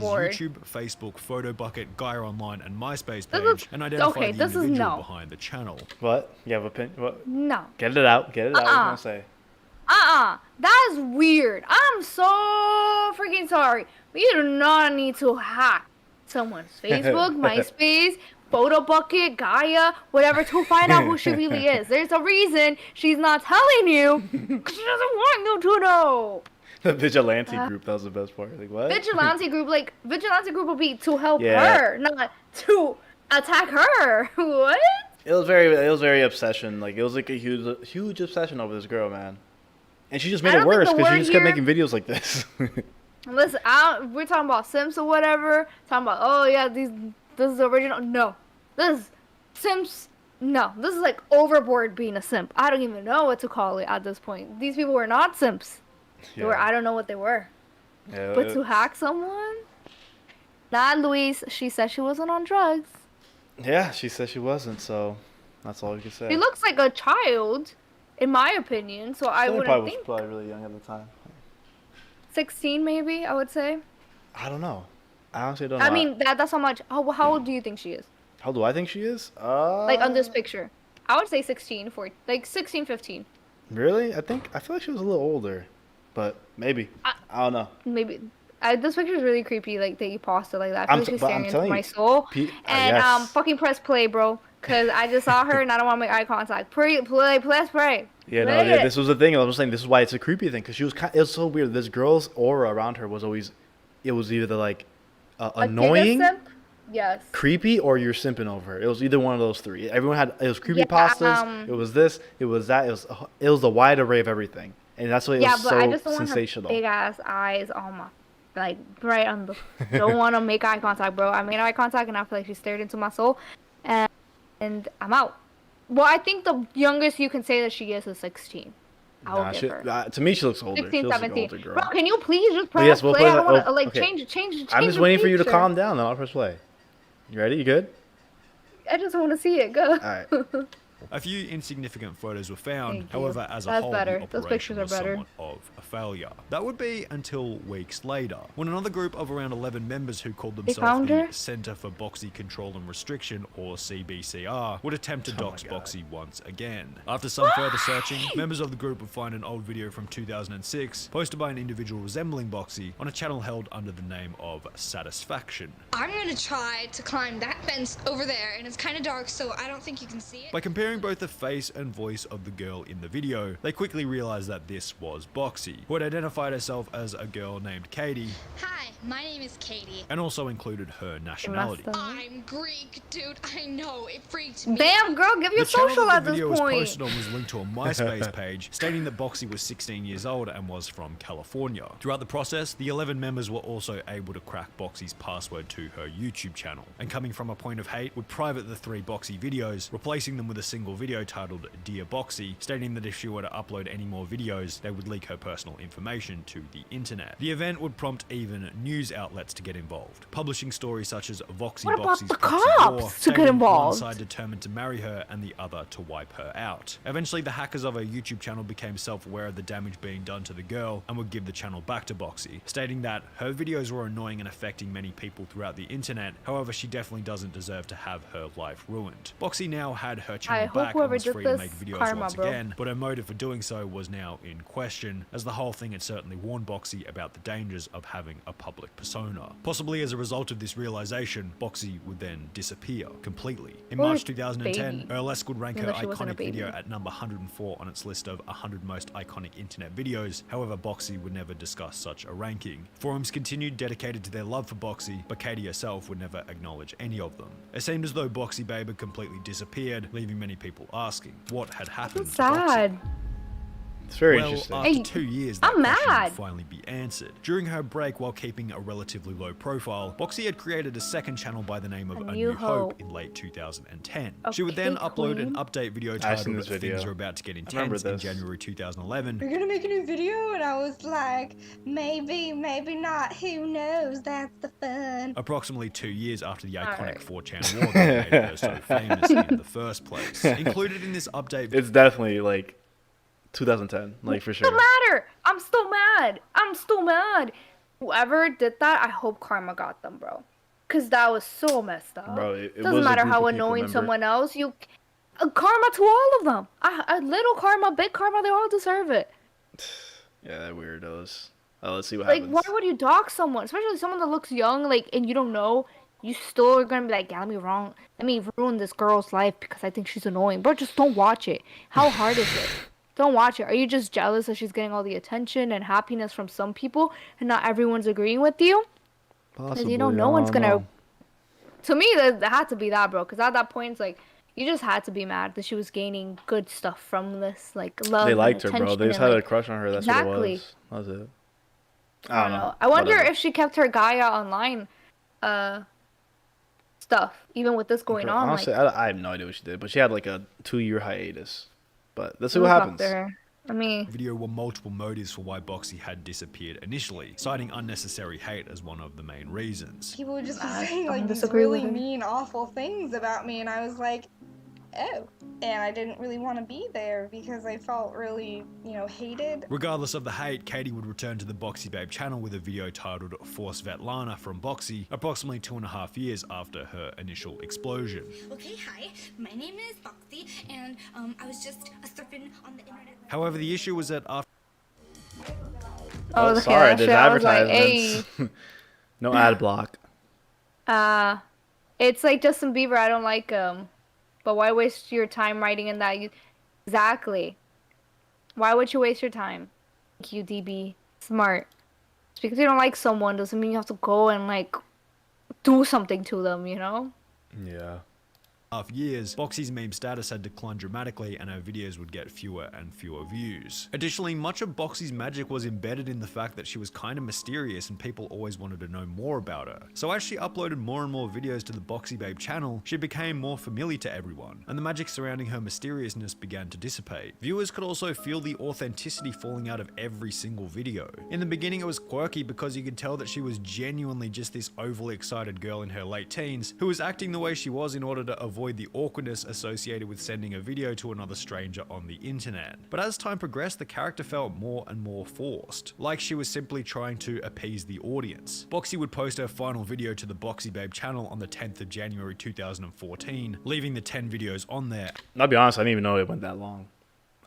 Speaker 13: Boxy's YouTube, Facebook, Photo Bucket, Gaia Online, and MySpace page and identify the individual behind the channel.
Speaker 1: What? You have a pin? What?
Speaker 11: No.
Speaker 1: Get it out. Get it out. What are you gonna say?
Speaker 11: That is weird. I'm so freaking sorry. But you do not need to hack someone's Facebook, MySpace, Photo Bucket, Gaia, whatever, to find out who she really is. There's a reason she's not telling you, because she doesn't want you to know.
Speaker 1: The vigilante group, that was the best part. Like, what?
Speaker 11: Vigilante group will be to help her, not to attack her. What?
Speaker 1: It was very obsession. Like, it was like a huge obsession over this girl, man. And she just made it worse because she just kept making videos like this.
Speaker 11: Listen, we're talking about Sims or whatever. Talking about, oh yeah, this is original. No, this is Sims. No, this is like overboard being a simp. I don't even know what to call it at this point. These people were not simps. They were, I don't know what they were.
Speaker 1: Yeah,
Speaker 11: but to hack someone? Not Louise. She said she wasn't on drugs.
Speaker 1: Yeah, she said she wasn't, so that's all you can say.
Speaker 11: She looks like a child, in my opinion, so I wouldn't think.
Speaker 1: Was probably really young at the time.
Speaker 11: 16 maybe, I would say.
Speaker 1: I don't know. I honestly don't know.
Speaker 11: I mean, that's how much. How old do you think she is?
Speaker 1: How do I think she is?
Speaker 11: Like on this picture. I would say 16, 16, 15.
Speaker 1: Really? I feel like she was a little older. But maybe. I don't know.
Speaker 11: Maybe. This picture is really creepy, like, that you paused it like that. I feel like she's staring into my soul. And fucking press play, bro. Because I just saw her and I don't want to make eye contact. Press play.
Speaker 1: Yeah, no, yeah, this was the thing. I was saying this is why it's a creepy thing. Because it was so weird. This girl's aura around her was always, it was either like annoying,
Speaker 11: yes,
Speaker 1: creepy, or you're simping over her. It was either one of those three. Everyone had, it was creepypastas, it was this, it was that, it was the wide array of everything. And that's why it was so sensational. Yeah, but I just don't want her big ass
Speaker 11: eyes on my, like, right on the. Don't want to make eye contact, bro. I made eye contact and I feel like she stared into my soul, and I'm out. Well, I think the youngest you can say that she is 16. I'll give her.
Speaker 1: To me, she looks older.
Speaker 11: 16, 17.
Speaker 1: Like girl.
Speaker 11: Bro, can you please just press play? I don't want to like change.
Speaker 1: I'm just waiting for you to calm down. Then I'll press play. You ready? You good?
Speaker 11: I just want to see it. Go.
Speaker 1: All right.
Speaker 13: A few insignificant photos were found,
Speaker 11: Thank you.
Speaker 13: however, as a
Speaker 11: That's
Speaker 13: whole,
Speaker 11: better.
Speaker 13: the
Speaker 11: Those
Speaker 13: operation
Speaker 11: pictures are
Speaker 13: was
Speaker 11: better.
Speaker 13: somewhat of a failure. That would be until weeks later, when another group of around 11 members who called themselves
Speaker 11: found
Speaker 13: the
Speaker 11: her?
Speaker 13: Center for Boxy Control and Restriction, or CBCR, would attempt to dox Boxy once again. After some further searching, members of the group would find an old video from 2006, posted by an individual resembling Boxy, on a channel held under the name of Satisfaction.
Speaker 14: I'm gonna try to climb that fence over there, and it's kind of dark, so I don't think you can see it.
Speaker 13: By comparing both the face and voice of the girl in the video, they quickly realized that this was Boxy, who had identified herself as a girl named Katie.
Speaker 14: Hi, my name is Katie.
Speaker 13: And also included her nationality.
Speaker 14: I'm Greek, dude. I know, it freaked me.
Speaker 11: Damn, girl, give your
Speaker 13: The channel
Speaker 11: social
Speaker 13: that
Speaker 11: at
Speaker 13: the
Speaker 11: this
Speaker 13: video was
Speaker 11: point.
Speaker 13: posted on was linked to a MySpace page stating that Boxy was 16 years old and was from California. Throughout the process, the 11 members were also able to crack Boxy's password to her YouTube channel, and coming from a point of hate, would private the 3 Boxy videos, replacing them with a single video titled Dear Boxy, stating that if she were to upload any more videos, they would leak her personal information to the internet. The event would prompt even news outlets to get involved, publishing stories such as Voxy
Speaker 11: What about
Speaker 13: Boxy's
Speaker 11: the
Speaker 13: Proxy
Speaker 11: cops
Speaker 13: War,
Speaker 11: to get
Speaker 13: stating
Speaker 11: involved?
Speaker 13: one side determined to marry her and the other to wipe her out. Eventually, the hackers of her YouTube channel became self-aware of the damage being done to the girl and would give the channel back to Boxy, stating that her videos were annoying and affecting many people throughout the internet, however she definitely doesn't deserve to have her life ruined. Boxy now had her channel back and was free to make videos once again, but her motive for doing so was now in question, as the whole thing had certainly warned Boxy about the dangers of having a public persona. Possibly as a result of this realization, Boxy would then disappear completely. In March 2010, Erlesk would rank her iconic video at number 104 on its list of 100 most iconic internet videos, however Boxy would never discuss such a ranking. Forums continued dedicated to their love for Boxy, but Katie herself would never acknowledge any of them. It seemed as though Boxy Babe had completely disappeared, leaving many people asking what had happened to
Speaker 11: Sad.
Speaker 13: Boxy.
Speaker 1: It's very
Speaker 13: Well,
Speaker 1: interesting.
Speaker 13: after 2 years, that
Speaker 11: I'm
Speaker 13: question
Speaker 11: mad.
Speaker 13: would finally be answered. During her break, while keeping a relatively low profile, Boxy had created a second channel by the name of A New Hope in late 2010. She would then upload an update video titled Things Are About to Get Intense in January 2011.
Speaker 14: We're gonna make a new video, and I was like, maybe, maybe not. Who knows? That's the fun.
Speaker 13: Approximately 2 years after the iconic 4chan war that made her so famous in the first place. Included in this update,
Speaker 1: It's definitely like 2010, like for sure.
Speaker 11: Doesn't matter. I'm still mad. I'm still mad. Whoever did that, I hope karma got them, bro. Cause that was so messed up.
Speaker 1: Bro, it
Speaker 11: doesn't
Speaker 1: was a
Speaker 11: matter
Speaker 1: group
Speaker 11: how
Speaker 1: of people,
Speaker 11: annoying
Speaker 1: remember?
Speaker 11: someone else. You, karma to all of them. A little karma, big karma. They all deserve it.
Speaker 1: Yeah, they're weirdos. Let's see what
Speaker 11: Like,
Speaker 1: happens.
Speaker 11: why would you dox someone, especially someone that looks young, like, and you don't know? You still are gonna be like, yeah, let me ruin this girl's life because I think she's annoying. Bro, just don't watch it. How hard is it? Don't watch it. Are you just jealous that she's getting all the attention and happiness from some people and not everyone's agreeing with you? Because you know, no one's gonna. To me, that had to be that, bro. Because at that point, it's like you just had to be mad that she was gaining good stuff from this, like love.
Speaker 1: They
Speaker 11: and
Speaker 1: liked her, bro.
Speaker 11: attention
Speaker 1: They just
Speaker 11: and,
Speaker 1: had
Speaker 11: like,
Speaker 1: a crush on her. That's
Speaker 11: exactly.
Speaker 1: what it was. That was it.
Speaker 11: I don't know. I wonder if she kept her Gaia online stuff, even with this going on.
Speaker 1: Honestly,
Speaker 11: like,
Speaker 1: I have no idea what she did, but she had like a 2-year hiatus. But let's see what happens.
Speaker 11: I mean,
Speaker 13: video were multiple motives for why Boxy had disappeared initially, citing unnecessary hate as one of the main reasons.
Speaker 14: People would just be saying like these really mean, awful things about me, and I was like, oh. And I didn't really want to be there because I felt really, you know, hated.
Speaker 13: Regardless of the hate, Katie would return to the Boxy Babe channel with a video titled Force Svetlana from Boxy, approximately 2.5 years after her initial explosion.
Speaker 14: Okay, hi, my name is Boxy, and I was just surfing on the internet.
Speaker 13: However, the issue was that after...
Speaker 1: Oh,
Speaker 11: okay,
Speaker 1: sorry, there's
Speaker 11: advertisements.
Speaker 1: like, hey. No ad block.
Speaker 11: It's like Justin Bieber. I don't like him. But why waste your time writing in that? Exactly. Why would you waste your time? Thank you, DB. Smart. Just because you don't like someone doesn't mean you have to go and, like, do something to them, you know?
Speaker 1: Yeah.
Speaker 13: Years, Boxy's meme status had declined dramatically and her videos would get fewer and fewer views. Additionally, much of Boxy's magic was embedded in the fact that she was kind of mysterious and people always wanted to know more about her. So as she uploaded more and more videos to the Boxy Babe channel, she became more familiar to everyone, and the magic surrounding her mysteriousness began to dissipate. Viewers could also feel the authenticity falling out of every single video. In the beginning it was quirky because you could tell that she was genuinely just this overly excited girl in her late teens who was acting the way she was in order to avoid avoid the awkwardness associated with sending a video to another stranger on the internet. But as time progressed, the character felt more and more forced, like she was simply trying to appease the audience. Boxy would post her final video to the Boxy Babe channel on the 10th of January 2014, leaving the 10 videos on there.
Speaker 1: I'll be honest, I didn't even know it went that long.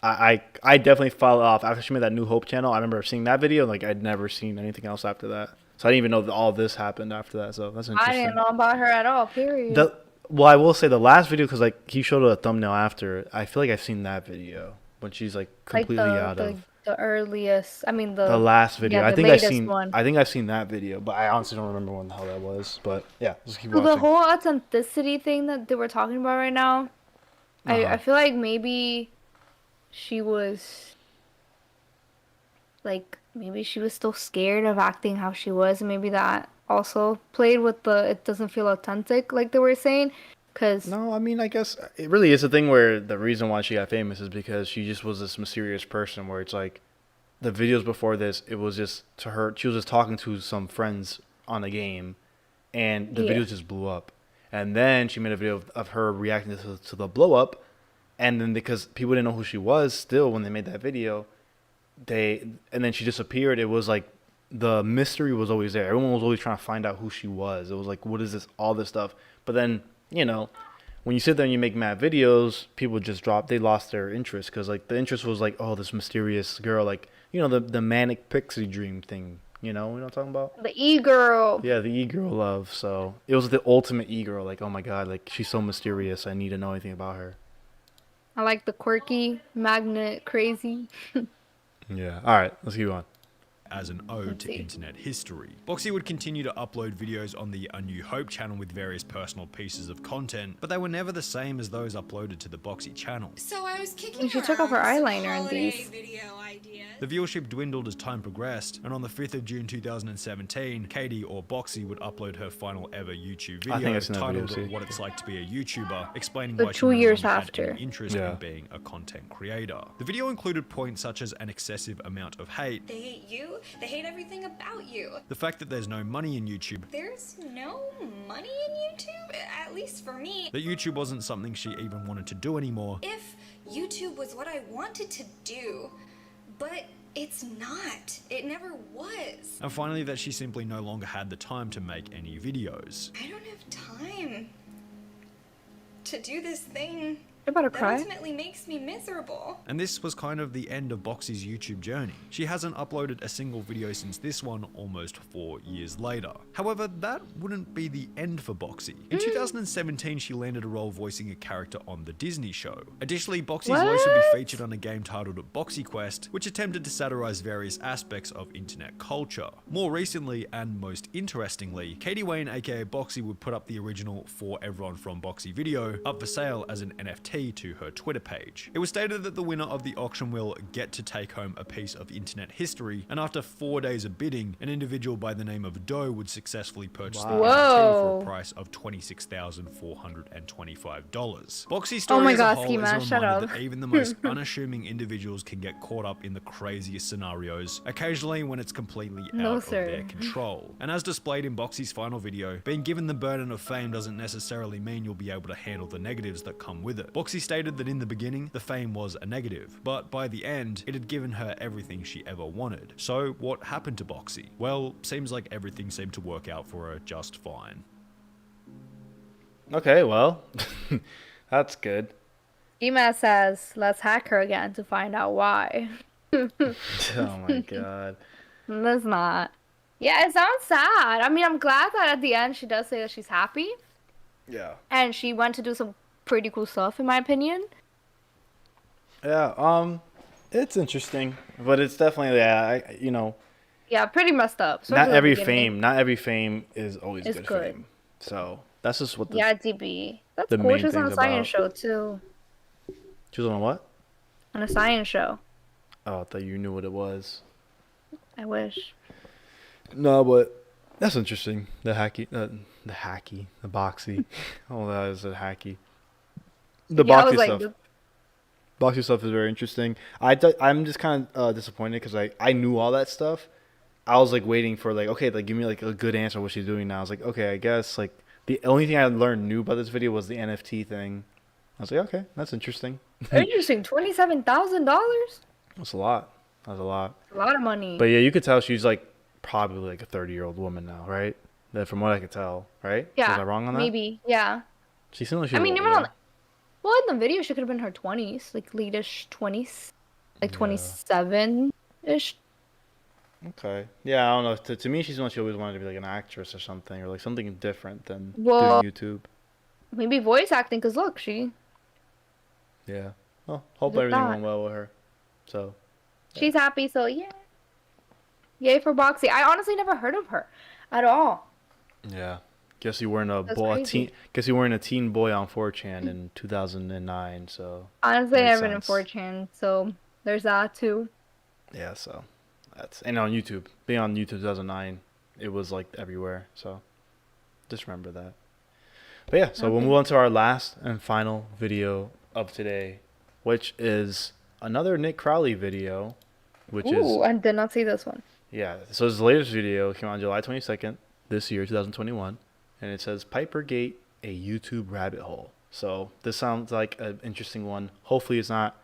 Speaker 1: I definitely fell off after she made that New Hope channel. I remember seeing that video, like I'd never seen anything else after that. So I didn't even know that all this happened after that. So that's interesting.
Speaker 11: I didn't know about her at all. Period.
Speaker 1: Well, I will say the last video, because like he showed a thumbnail after. I feel like I've seen that video when she's like completely out of
Speaker 11: the earliest. I mean the
Speaker 1: last video.
Speaker 11: Yeah,
Speaker 1: I think
Speaker 11: I've
Speaker 1: seen that video, but I honestly don't remember when the hell that was. But yeah, just keep
Speaker 11: so
Speaker 1: watching.
Speaker 11: the whole authenticity thing that they were talking about right now, I feel like maybe she was like she was still scared of acting how she was, and maybe that also played with the it doesn't feel authentic like they were saying. Cause
Speaker 1: no, I mean, I guess it really is a thing where the reason why she got famous is because she just was this mysterious person where it's like the videos before this, it was just to her, she was just talking to some friends on a game and the videos just blew up. And then she made a video of her reacting to the blow up. And then because people didn't know who she was still when they made that video, and then she disappeared. It was like the mystery was always there. Everyone was always trying to find out who she was. It was like, what is this? All this stuff. But then, you know, when you sit there and you make mad videos, people just they lost their interest because like the interest was like, oh, this mysterious girl, like, you know, the manic pixie dream thing. You know what I'm talking about?
Speaker 11: The e-girl.
Speaker 1: Yeah, the e-girl love. So it was the ultimate e-girl. Like, oh my God, like she's so mysterious. I need to know anything about her.
Speaker 11: I like the quirky, magnet, crazy.
Speaker 1: Yeah. All right, let's keep on.
Speaker 13: As an ode to internet history. Boxy would continue to upload videos on the A New Hope channel with various personal pieces of content, but they were never the same as those uploaded to the Boxy channel.
Speaker 14: So I was kicking
Speaker 11: she took off her eyeliner in these.
Speaker 13: The viewership dwindled as time progressed, and on the 5th of June 2017, Katie, or Boxy, would upload her final ever YouTube video titled What It's Like to Be a YouTuber, explaining why she no longer had any interest in being a content creator. The video included points such as an excessive amount of hate.
Speaker 14: They hate you. They hate everything about you.
Speaker 13: The fact that there's no money in YouTube.
Speaker 14: There's no money in YouTube? At least for me.
Speaker 13: That YouTube wasn't something she even wanted to do anymore.
Speaker 14: If YouTube was what I wanted to do, but it's not. It never was.
Speaker 13: And finally, that she simply no longer had the time to make any videos.
Speaker 14: I don't have time to do this thing.
Speaker 11: About to
Speaker 14: that
Speaker 11: cry.
Speaker 14: ultimately makes me miserable.
Speaker 13: And this was kind of the end of Boxy's YouTube journey. She hasn't uploaded a single video since this one almost 4 years later. However, that wouldn't be the end for Boxy. In 2017, she landed a role voicing a character on the Disney show. Additionally, Boxy's voice would be featured on a game titled Boxy Quest, which attempted to satirize various aspects of internet culture. More recently, and most interestingly, Katie Wayne aka Boxy would put up the original For Everyone from Boxy video up for sale as an NFT to her Twitter page. It was stated that the winner of the auction will get to take home a piece of internet history, and after 4 days of bidding, an individual by the name of Doe would successfully purchase the NFT for a price of $26,425. Boxy's story as a whole is a reminder that even the most unassuming individuals can get caught up in the craziest scenarios, occasionally when it's completely out of their control. And as displayed in Boxy's final video, being given the burden of fame doesn't necessarily mean you'll be able to handle the negatives that come with it. Boxy stated that in the beginning, the fame was a negative, but by the end, it had given her everything she ever wanted. So what happened to Boxy? Well, seems like everything seemed to work out for her just fine.
Speaker 1: Okay, well, that's good.
Speaker 11: Ema says, let's hack her again to find out why.
Speaker 1: Oh my God.
Speaker 11: Let's not. Yeah, it sounds sad. I mean, I'm glad that at the end she does say that she's happy.
Speaker 1: Yeah.
Speaker 11: And she went to do some pretty cool stuff, in my opinion.
Speaker 1: Yeah, it's interesting, but it's definitely,
Speaker 11: yeah, pretty messed up.
Speaker 1: Not every fame is always good fame. So that's just what
Speaker 11: DB. That's cool. She was on a science show too.
Speaker 1: She was on what?
Speaker 11: On a science show.
Speaker 1: Oh, I thought you knew what it was.
Speaker 11: I wish.
Speaker 1: No, but that's interesting. The boxy. Oh, that is a hacky. The boxy stuff. Boxy stuff is very interesting. I'm just kind of disappointed because I knew all that stuff. I was like waiting for like, okay, like give me like a good answer what she's doing now. I was like, okay, I guess like The only thing I learned new about this video was the NFT thing. I was like, okay, that's interesting.
Speaker 11: Interesting. $27,000.
Speaker 1: That's a lot. That's a lot.
Speaker 11: A lot of money.
Speaker 1: But yeah, you could tell she's like probably like a 30-year-old woman now, right? That from what I could tell, right?
Speaker 11: Yeah.
Speaker 1: Was I wrong on that?
Speaker 11: Maybe. Yeah.
Speaker 1: She seemed like she was
Speaker 11: never
Speaker 1: older.
Speaker 11: well, in the video, she could have been her 20s, like late-ish 20s, like 27-ish.
Speaker 1: Okay. Yeah, I don't know. To me, she's one she always wanted to be like an actress or something, or like something different than
Speaker 11: Well,
Speaker 1: doing YouTube.
Speaker 11: Maybe voice acting, because look, she...
Speaker 1: Yeah. Well, hope
Speaker 11: Look at
Speaker 1: everything
Speaker 11: that.
Speaker 1: went well with her. So.
Speaker 11: She's happy, so yeah. Yay for Boxy. I honestly never heard of her at all.
Speaker 1: Yeah. Guess you weren't a
Speaker 11: That's
Speaker 1: boy,
Speaker 11: crazy.
Speaker 1: Guess you weren't a teen boy on 4chan in 2009. So.
Speaker 11: Honestly, I
Speaker 1: makes
Speaker 11: haven't been in
Speaker 1: sense.
Speaker 11: 4chan, so there's that too.
Speaker 1: Yeah. So. And on YouTube, being on YouTube 2009, it was like everywhere. So. Just remember that. But yeah, so we'll move on to our last and final video of today, which is another Nick Crowley video, which is...
Speaker 11: I did not see this one.
Speaker 1: Yeah, so his latest video came out on July 22nd this year, 2021, and it says Pipergate, a YouTube rabbit hole. So this sounds like an interesting one. Hopefully it's not,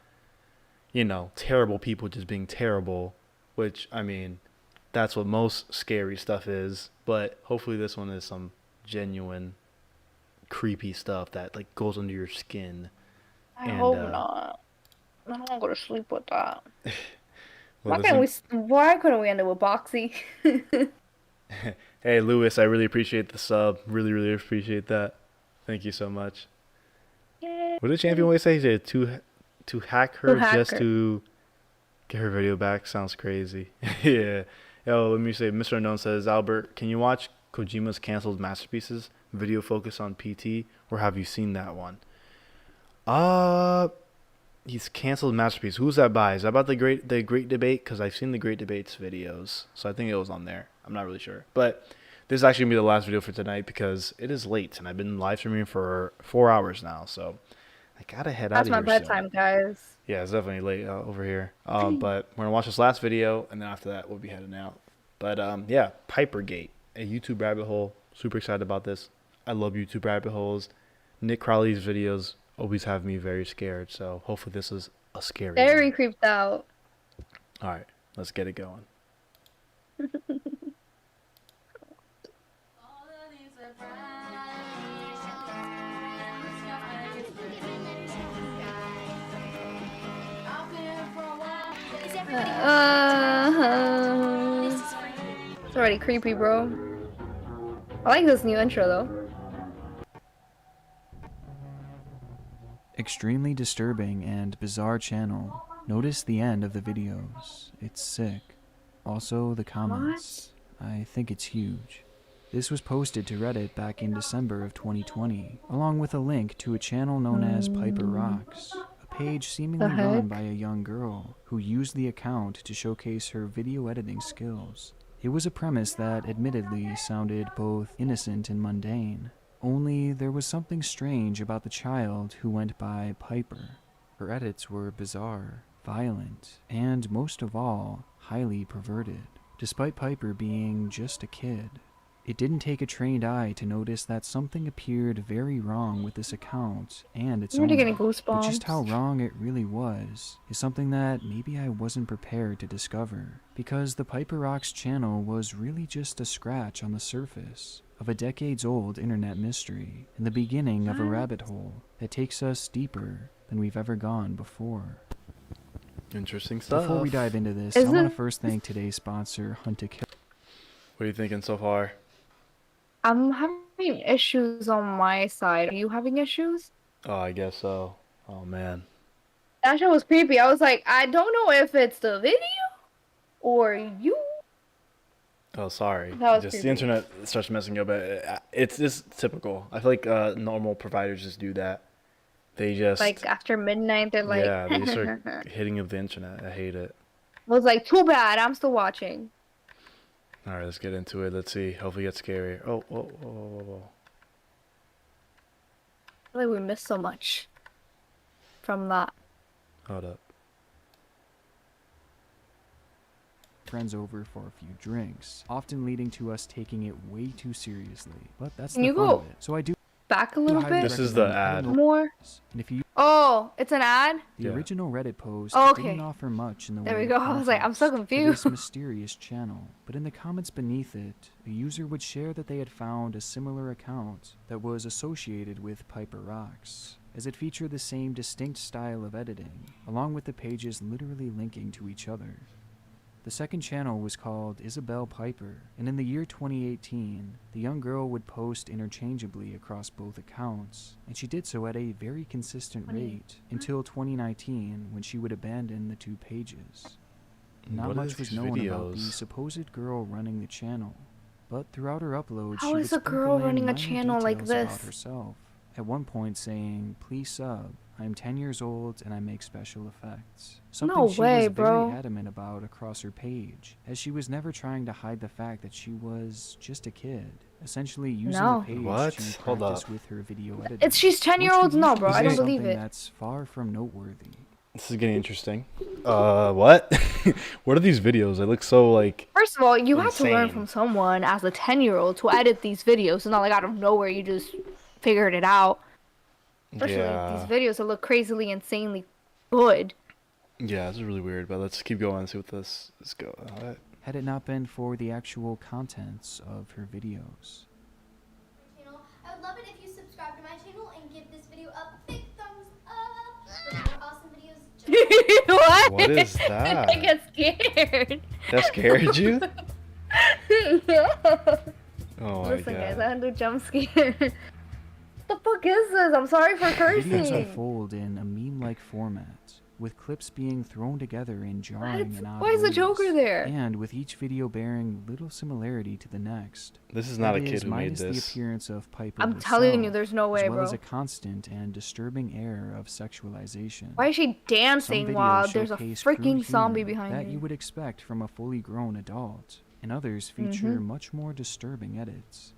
Speaker 1: terrible people just being terrible, which, I mean, that's what most scary stuff is, but hopefully this one is some genuine creepy stuff that like goes under your skin.
Speaker 11: I hope not. I don't want to go to sleep with that.
Speaker 1: Well,
Speaker 11: Why couldn't we end it with Boxy?
Speaker 1: Hey, Lewis, I really appreciate the sub. Really, really appreciate that. Thank you so much.
Speaker 11: Yay.
Speaker 1: What did Champion always say? He said to hack her just to get her video back. Sounds crazy. Yeah. Yo, let me say, Mr. Unknown says, Albert, can you watch Kojima's canceled masterpieces? Video focus on PT, or have you seen that one? He's canceled masterpiece. Who's that by? Is that about the great debate? Because I've seen the great debates videos, so I think it was on there. I'm not really sure, but this is actually gonna be the last video for tonight because it is late and I've been live streaming for 4 hours now, so I gotta head out of here.
Speaker 11: That's my bedtime, guys.
Speaker 1: Yeah, it's definitely late over here. But we're gonna watch this last video, and then after that we'll be heading out. But yeah, Pipergate, a YouTube rabbit hole. Super excited about this. I love YouTube rabbit holes. Nick Crowley's videos always have me very scared, so hopefully this is a scary
Speaker 11: Very
Speaker 1: one.
Speaker 11: creeped out.
Speaker 1: All right, let's get it going.
Speaker 11: It's already creepy, bro. I like this new intro though.
Speaker 2: Extremely disturbing and bizarre channel. Notice the end of the videos. It's sick. Also the comments. I think it's huge. This was posted to Reddit back in December of 2020, along with a link to a channel known as Piper Rocks, a page seemingly run by a young girl who used the account to showcase her video editing skills. It was a premise that admittedly sounded both innocent and mundane. Only there was something strange about the child who went by Piper. Her edits were bizarre, violent, and most of all, highly perverted. Despite Piper being just a kid, it didn't take a trained eye to notice that something appeared very wrong with this account and its owner.
Speaker 11: Getting goosebumps.
Speaker 2: But just how wrong it really was is something that maybe I wasn't prepared to discover, because the Piper Rocks channel was really just a scratch on the surface of a decades-old internet mystery and the beginning of a rabbit hole that takes us deeper than we've ever gone before.
Speaker 1: Interesting stuff.
Speaker 2: Before we dive into this, I want to first thank today's sponsor, Hunt to Kill.
Speaker 1: What are you thinking so far?
Speaker 11: I'm having issues on my side. Are you having issues?
Speaker 1: Oh, I guess so. Oh, man.
Speaker 11: That show was creepy. I was like, I don't know if it's the video or you.
Speaker 1: Oh, sorry.
Speaker 11: That was
Speaker 1: just
Speaker 11: creepy.
Speaker 1: the internet starts messing up. It's just typical. I feel like normal providers just do that. They just
Speaker 11: Like after midnight, they're like,
Speaker 1: yeah, they start hitting up the internet. I hate it.
Speaker 11: I was like, too bad. I'm still watching.
Speaker 1: All right, let's get into it. Let's see. Hopefully, it gets scarier. Oh, whoa, whoa, whoa, whoa.
Speaker 11: I feel like we missed so much from that.
Speaker 1: Hold up.
Speaker 2: friends over for a few drinks, often leading to us taking it way too seriously. But that's
Speaker 11: Can
Speaker 2: the
Speaker 11: you
Speaker 2: fun
Speaker 11: go
Speaker 2: of it. So I do
Speaker 11: back a little bit?
Speaker 1: This is the ad.
Speaker 11: More?
Speaker 2: And if you
Speaker 11: Oh, it's an ad?
Speaker 2: The original Reddit post
Speaker 11: Okay.
Speaker 2: didn't offer much in the
Speaker 11: There
Speaker 2: way
Speaker 11: we go.
Speaker 2: of
Speaker 11: I was like, I'm so
Speaker 2: context for
Speaker 11: confused.
Speaker 2: this mysterious channel, but in the comments beneath it, a user would share that they had found a similar account that was associated with Piper Rocks, as it featured the same distinct style of editing, along with the pages literally linking to each other. The second channel was called Isabel Piper, and in the year 2018, the young girl would post interchangeably across both accounts, and she did so at a very consistent rate until 2019, when she would abandon the two pages. Not much was known about the supposed girl running the channel, but throughout her uploads,
Speaker 11: How
Speaker 2: she
Speaker 11: is
Speaker 2: would
Speaker 11: a girl
Speaker 2: sprinkle in
Speaker 11: running a
Speaker 2: minor
Speaker 11: channel like
Speaker 2: details about
Speaker 11: this?
Speaker 2: herself, at one point saying, "Please sub. I'm 10 years old and I make special effects." Something
Speaker 11: No
Speaker 2: she
Speaker 11: way,
Speaker 2: was
Speaker 11: bro.
Speaker 2: very adamant about across her page, as she was never trying to hide the fact that she was just a kid, essentially using
Speaker 11: No.
Speaker 2: the page
Speaker 1: What?
Speaker 2: to
Speaker 1: Hold
Speaker 2: practice
Speaker 1: up.
Speaker 2: with her video editing.
Speaker 11: It's she's 10-year-olds? No, bro. I don't believe
Speaker 2: something
Speaker 11: it.
Speaker 2: that's far from noteworthy.
Speaker 1: This is getting interesting. What? What are these videos? They look so like.
Speaker 11: First of all, you have to learn
Speaker 1: insane.
Speaker 11: from someone as a 10-year-old to edit these videos. It's not like out of nowhere you just figured it out. Especially
Speaker 1: Yeah.
Speaker 11: these videos that look crazily, insanely good.
Speaker 1: Yeah, this is really weird. But let's keep going and see what this is go.
Speaker 2: Had it not been for the actual contents of her videos.
Speaker 15: I would love it if you subscribe to my channel and give this video a big thumbs up for more awesome videos.
Speaker 11: What?
Speaker 1: What is that?
Speaker 11: I get scared.
Speaker 1: That scared you?
Speaker 11: Yeah.
Speaker 1: Oh my
Speaker 11: Listen,
Speaker 1: god.
Speaker 11: guys, I had a jump scare. The fuck is this? I'm sorry for
Speaker 2: Videos
Speaker 11: cursing.
Speaker 2: unfold in a meme-like format, with clips being thrown together in jarring and odd
Speaker 11: Why is the
Speaker 2: ways,
Speaker 11: Joker there?
Speaker 2: and with each video bearing little similarity to the next.
Speaker 1: This is not
Speaker 2: That
Speaker 1: a kid
Speaker 2: is,
Speaker 1: who made
Speaker 2: minus
Speaker 1: this.
Speaker 2: the appearance of Piper
Speaker 11: I'm
Speaker 2: herself,
Speaker 11: telling you, there's no way,
Speaker 2: as well
Speaker 11: bro.
Speaker 2: as a constant and disturbing air of sexualization.
Speaker 11: Why is she dancing
Speaker 2: Some
Speaker 11: while
Speaker 2: videos
Speaker 11: there's a
Speaker 2: showcase
Speaker 11: freaking
Speaker 2: crude
Speaker 11: zombie
Speaker 2: humor
Speaker 11: behind
Speaker 2: that
Speaker 11: her?
Speaker 2: you would expect from a fully grown adult, and others feature much more disturbing edits.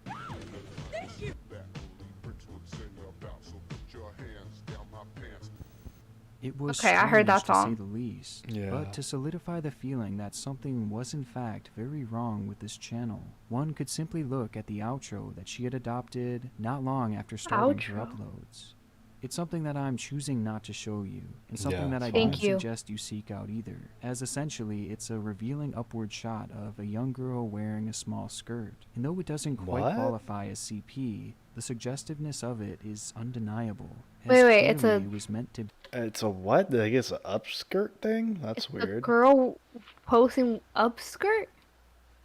Speaker 2: It was
Speaker 11: Okay, I heard that
Speaker 2: strange,
Speaker 11: song.
Speaker 2: to say the least.
Speaker 1: Yeah.
Speaker 2: But to solidify the feeling that something was in fact very wrong with this channel, one could simply look at the outro that she had adopted not long after starting her
Speaker 11: Outro?
Speaker 2: uploads. It's something that I'm choosing not to show you, and something
Speaker 1: Yeah,
Speaker 2: that I
Speaker 1: it's
Speaker 2: don't
Speaker 11: Thank you.
Speaker 2: suggest you seek out either, as essentially it's a revealing upward shot of a young girl wearing a small skirt. And though it doesn't quite
Speaker 1: What?
Speaker 2: qualify as CP, the suggestiveness of it is undeniable. as
Speaker 11: Wait, it's
Speaker 2: clearly
Speaker 11: a-
Speaker 2: it was meant to
Speaker 1: It's a what? I guess an upskirt thing? That's
Speaker 11: A
Speaker 1: weird.
Speaker 11: girl posting upskirt?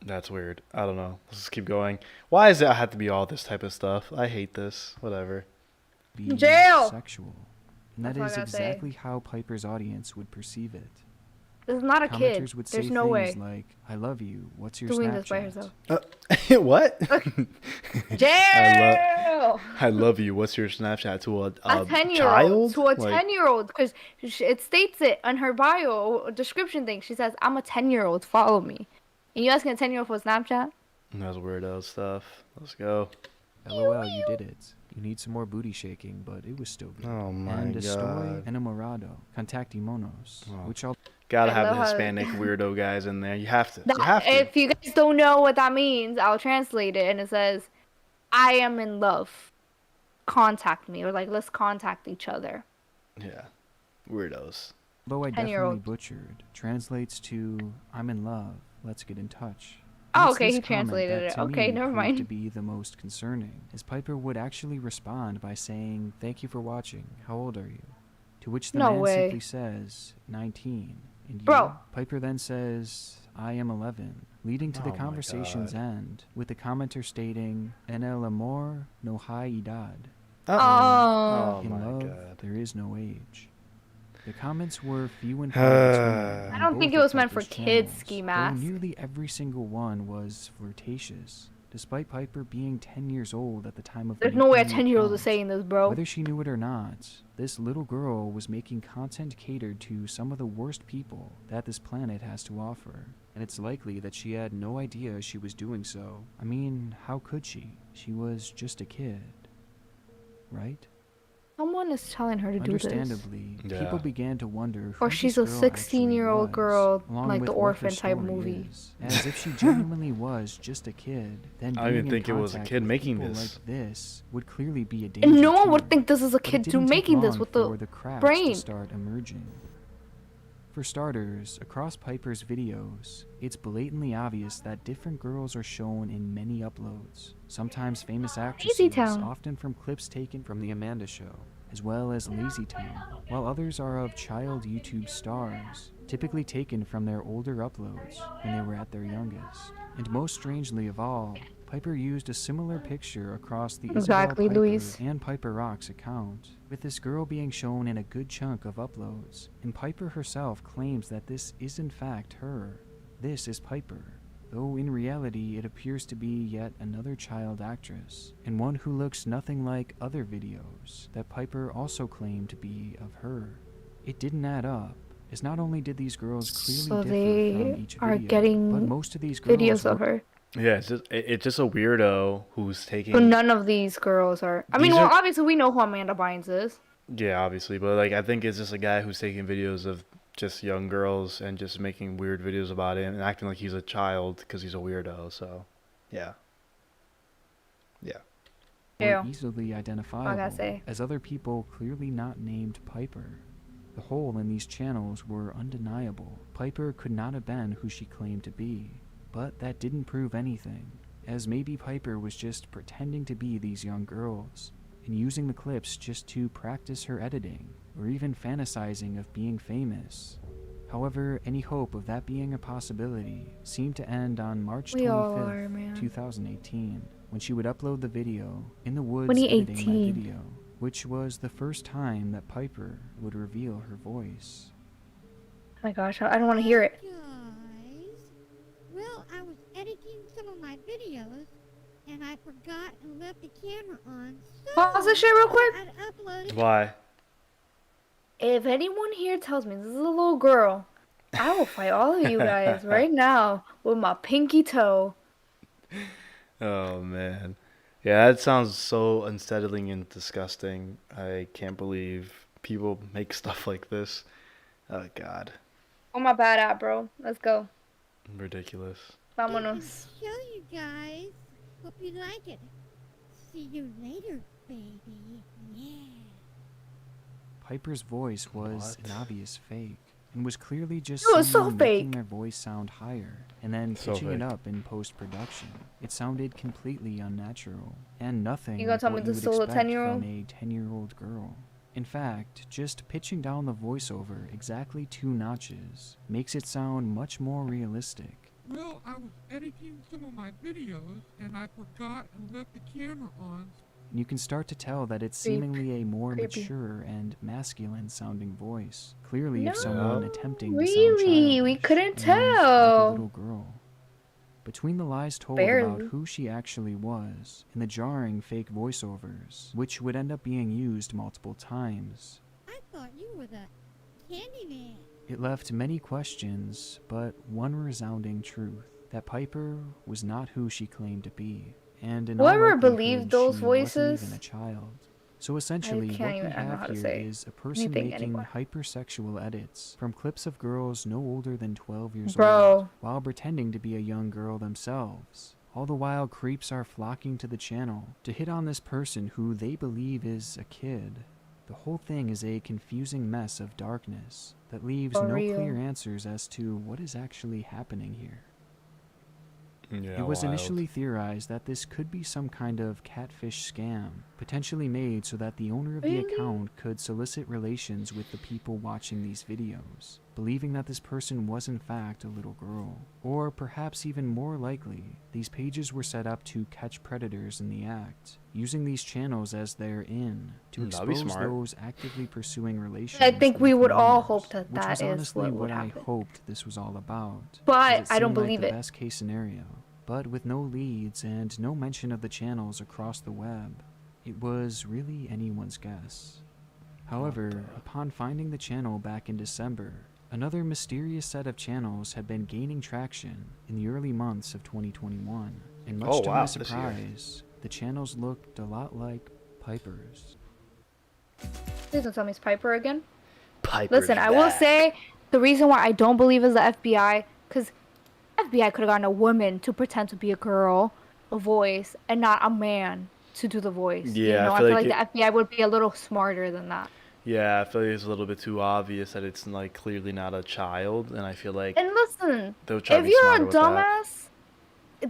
Speaker 1: That's weird. I don't know. Let's just keep going. Why does it have to be all this type of stuff? I hate this. Whatever.
Speaker 2: be
Speaker 11: Jail!
Speaker 2: sexual. And that
Speaker 11: That's all I
Speaker 2: is
Speaker 11: gotta say.
Speaker 2: exactly how Piper's audience would perceive it.
Speaker 11: This is not a kid.
Speaker 2: Commenters would
Speaker 11: There's
Speaker 2: say
Speaker 11: no way.
Speaker 2: things like, "I love you, what's your
Speaker 11: Doing
Speaker 2: Snapchat?"
Speaker 11: this by herself.
Speaker 1: What?
Speaker 11: Jail!
Speaker 1: I love you. What's your Snapchat to a
Speaker 11: 10-year-old.
Speaker 1: child?
Speaker 11: To a
Speaker 1: Like,
Speaker 11: 10-year-old. Because it states it on her bio description thing. She says, I'm a 10-year-old. Follow me. And you asking a 10-year-old for Snapchat?
Speaker 1: That's weirdo stuff. Let's go.
Speaker 2: LOL, you did it. You need some more booty shaking, but it was still good.
Speaker 1: Oh my
Speaker 2: And estoy
Speaker 1: god.
Speaker 2: enamorado, contactimonos,
Speaker 1: Oh.
Speaker 2: which I'll
Speaker 1: Gotta
Speaker 11: I
Speaker 1: have the
Speaker 11: love how-
Speaker 1: Hispanic weirdo guys in there. You have to.
Speaker 11: That,
Speaker 1: You have to.
Speaker 11: if you guys don't know what that means, I'll translate it. And it says, I am in love. Contact me. Or like, let's contact each other.
Speaker 1: Yeah. Weirdos.
Speaker 2: Though I definitely
Speaker 11: 10-year-old.
Speaker 2: butchered, translates to "I'm in love. Let's get in touch."
Speaker 11: Oh,
Speaker 2: And it's
Speaker 11: okay,
Speaker 2: this
Speaker 11: he
Speaker 2: comment
Speaker 11: translated
Speaker 2: that
Speaker 11: it.
Speaker 2: to
Speaker 11: Okay,
Speaker 2: me
Speaker 11: never
Speaker 2: proved
Speaker 11: mind.
Speaker 2: to be the most concerning, as Piper would actually respond by saying, "Thank you for watching. How old are you?" To which the
Speaker 11: No
Speaker 2: man
Speaker 11: way.
Speaker 2: simply says, 19. And you?
Speaker 11: Bro.
Speaker 2: Piper then says, "I am 11," leading to
Speaker 1: Oh
Speaker 2: the
Speaker 1: my
Speaker 2: conversation's
Speaker 1: God.
Speaker 2: end, with the commenter stating, "En el amor no hay edad."
Speaker 11: Oh.
Speaker 1: Oh
Speaker 2: In
Speaker 1: my
Speaker 2: love,
Speaker 1: god.
Speaker 2: there is no age. The comments were few and far between.
Speaker 11: I don't
Speaker 2: on
Speaker 11: think
Speaker 2: both
Speaker 11: it was
Speaker 2: of
Speaker 11: meant for
Speaker 2: Piper's
Speaker 11: kids,
Speaker 2: channels,
Speaker 11: Ski
Speaker 2: though
Speaker 11: Mask.
Speaker 2: nearly every single one was flirtatious, despite Piper being 10 years old at the time of
Speaker 11: There's no way a
Speaker 2: making the
Speaker 11: 10-year-old is
Speaker 2: account.
Speaker 11: saying this, bro.
Speaker 2: Whether she knew it or not, this little girl was making content catered to some of the worst people that this planet has to offer. And it's likely that she had no idea she was doing so. I mean, how could she? She was just a kid. Right?
Speaker 11: Someone is telling her to do this.
Speaker 2: Understandably, people began to wonder who
Speaker 11: Or she's a 16-year-old girl, like the orphan type movie.
Speaker 2: As if she genuinely was just a kid, then
Speaker 1: I didn't think it was a kid making this.
Speaker 2: Like this would clearly be a danger.
Speaker 11: And no one would think this is a kid making this with the brain.
Speaker 2: To start emerging. For starters, across Piper's videos, it's blatantly obvious that different girls are shown in many uploads. Sometimes famous actresses, often from clips taken from The Amanda Show, as well as Lazy Town, while others are of child YouTube stars, typically taken from their older uploads when they were at their youngest. And most strangely of all, Piper used a similar picture across the Isabel Piper and Piper Rocks account, with this girl being shown in a good chunk of uploads, and Piper herself claims that this is in fact her. This is Piper, though in reality it appears to be yet another child actress, and one who looks nothing like other videos that Piper also claimed to be of her. It didn't add up, as not only did these girls clearly differ from each video, but most of these girls
Speaker 11: videos of her.
Speaker 1: Yeah, it's just a weirdo who's taking.
Speaker 11: But none of these girls are. I mean, well, obviously we know who Amanda Bynes is.
Speaker 1: Yeah, obviously, but like I think it's just a guy who's taking videos of just young girls and just making weird videos about it and acting like he's a child because he's a weirdo. So, yeah.
Speaker 2: More easily identifiable, as other people clearly not named Piper. The hole in these channels were undeniable. Piper could not have been who she claimed to be. But that didn't prove anything, as maybe Piper was just pretending to be these young girls, and using the clips just to practice her editing, or even fantasizing of being famous. However, any hope of that being a possibility seemed to end on March 25th, 2018, when she would upload the video, In the Woods Editing My Video, which was the first time that Piper would reveal her voice.
Speaker 11: Oh my gosh, I don't want to hear it.
Speaker 16: Well, I was editing some of my videos, and I forgot and left the camera on. So
Speaker 11: pause this shit real quick.
Speaker 1: Why?
Speaker 11: If anyone here tells me this is a little girl, I will fight all of you guys right now with my pinky toe.
Speaker 1: Oh man, yeah, that sounds so unsettling and disgusting. I can't believe people make stuff like this. Oh god.
Speaker 11: Oh my bad app, bro. Let's go.
Speaker 1: Ridiculous.
Speaker 11: Vámonos.
Speaker 16: Show you guys. Hope you like it. See you later, baby. Yeah.
Speaker 2: Piper's voice was an obvious fake, and was clearly just making their voice sound higher, and then pitching it up in post-production. It sounded completely unnatural, and nothing like what you would expect from a 10-year-old girl. In fact, just pitching down the voiceover exactly 2 notches makes it sound much more realistic.
Speaker 16: Well, I was editing some of my videos, and I forgot and left the camera on.
Speaker 2: And you can start to tell that it's seemingly a more mature and masculine sounding voice, clearly of someone attempting to sound childish.
Speaker 11: We couldn't tell.
Speaker 2: Like a little girl. Between the lies told about who she actually was and the jarring fake voiceovers, which would end up being used multiple times,
Speaker 16: I thought you were the Candyman.
Speaker 2: It left many questions, but one resounding truth, that Piper was not who she claimed to be, and in
Speaker 11: whoever
Speaker 2: all
Speaker 11: believed those
Speaker 2: she
Speaker 11: voices,
Speaker 2: wasn't even a child. So essentially, what we have here is a person making hypersexual edits from clips of girls no older than 12 years old, while pretending to be a young girl themselves. All the while, creeps are flocking to the channel to hit on this person who they believe is a kid. The whole thing is a confusing mess of darkness that leaves no clear answers as to what is actually happening here.
Speaker 1: Yeah,
Speaker 2: it was initially theorized that this could be some kind of catfish scam, potentially made so that the owner of the account could solicit relations with the people watching these videos, believing that this person was in fact a little girl. Or perhaps even more likely, these pages were set up to catch predators in the act, using these channels as their in to expose those actively pursuing relations.
Speaker 11: I think we would all hope that
Speaker 2: that is honestly what I hoped this was all about.
Speaker 11: But I don't believe
Speaker 2: it. Best case scenario. But with no leads and no mention of the channels across the web, it was really anyone's guess. However, upon finding the channel back in December, another mysterious set of channels had been gaining traction in the early months of 2021, and much to my surprise, the channels looked a lot like Piper's.
Speaker 11: Please don't tell me it's Piper again.
Speaker 1: Piper's
Speaker 11: Listen, I
Speaker 1: back.
Speaker 11: will say the reason why I don't believe is the FBI, because FBI could have gotten a woman to pretend to be a girl, a voice, and not a man to do the voice.
Speaker 1: Yeah,
Speaker 11: you know,
Speaker 1: I
Speaker 11: I
Speaker 1: feel
Speaker 11: feel
Speaker 1: like
Speaker 11: like the FBI would be a little smarter than that.
Speaker 1: Yeah, I feel like it's a little bit too obvious that it's like clearly not a child, and I feel like
Speaker 11: And listen,
Speaker 1: they'll try to
Speaker 11: if
Speaker 1: be
Speaker 11: you're a
Speaker 1: smarter with that.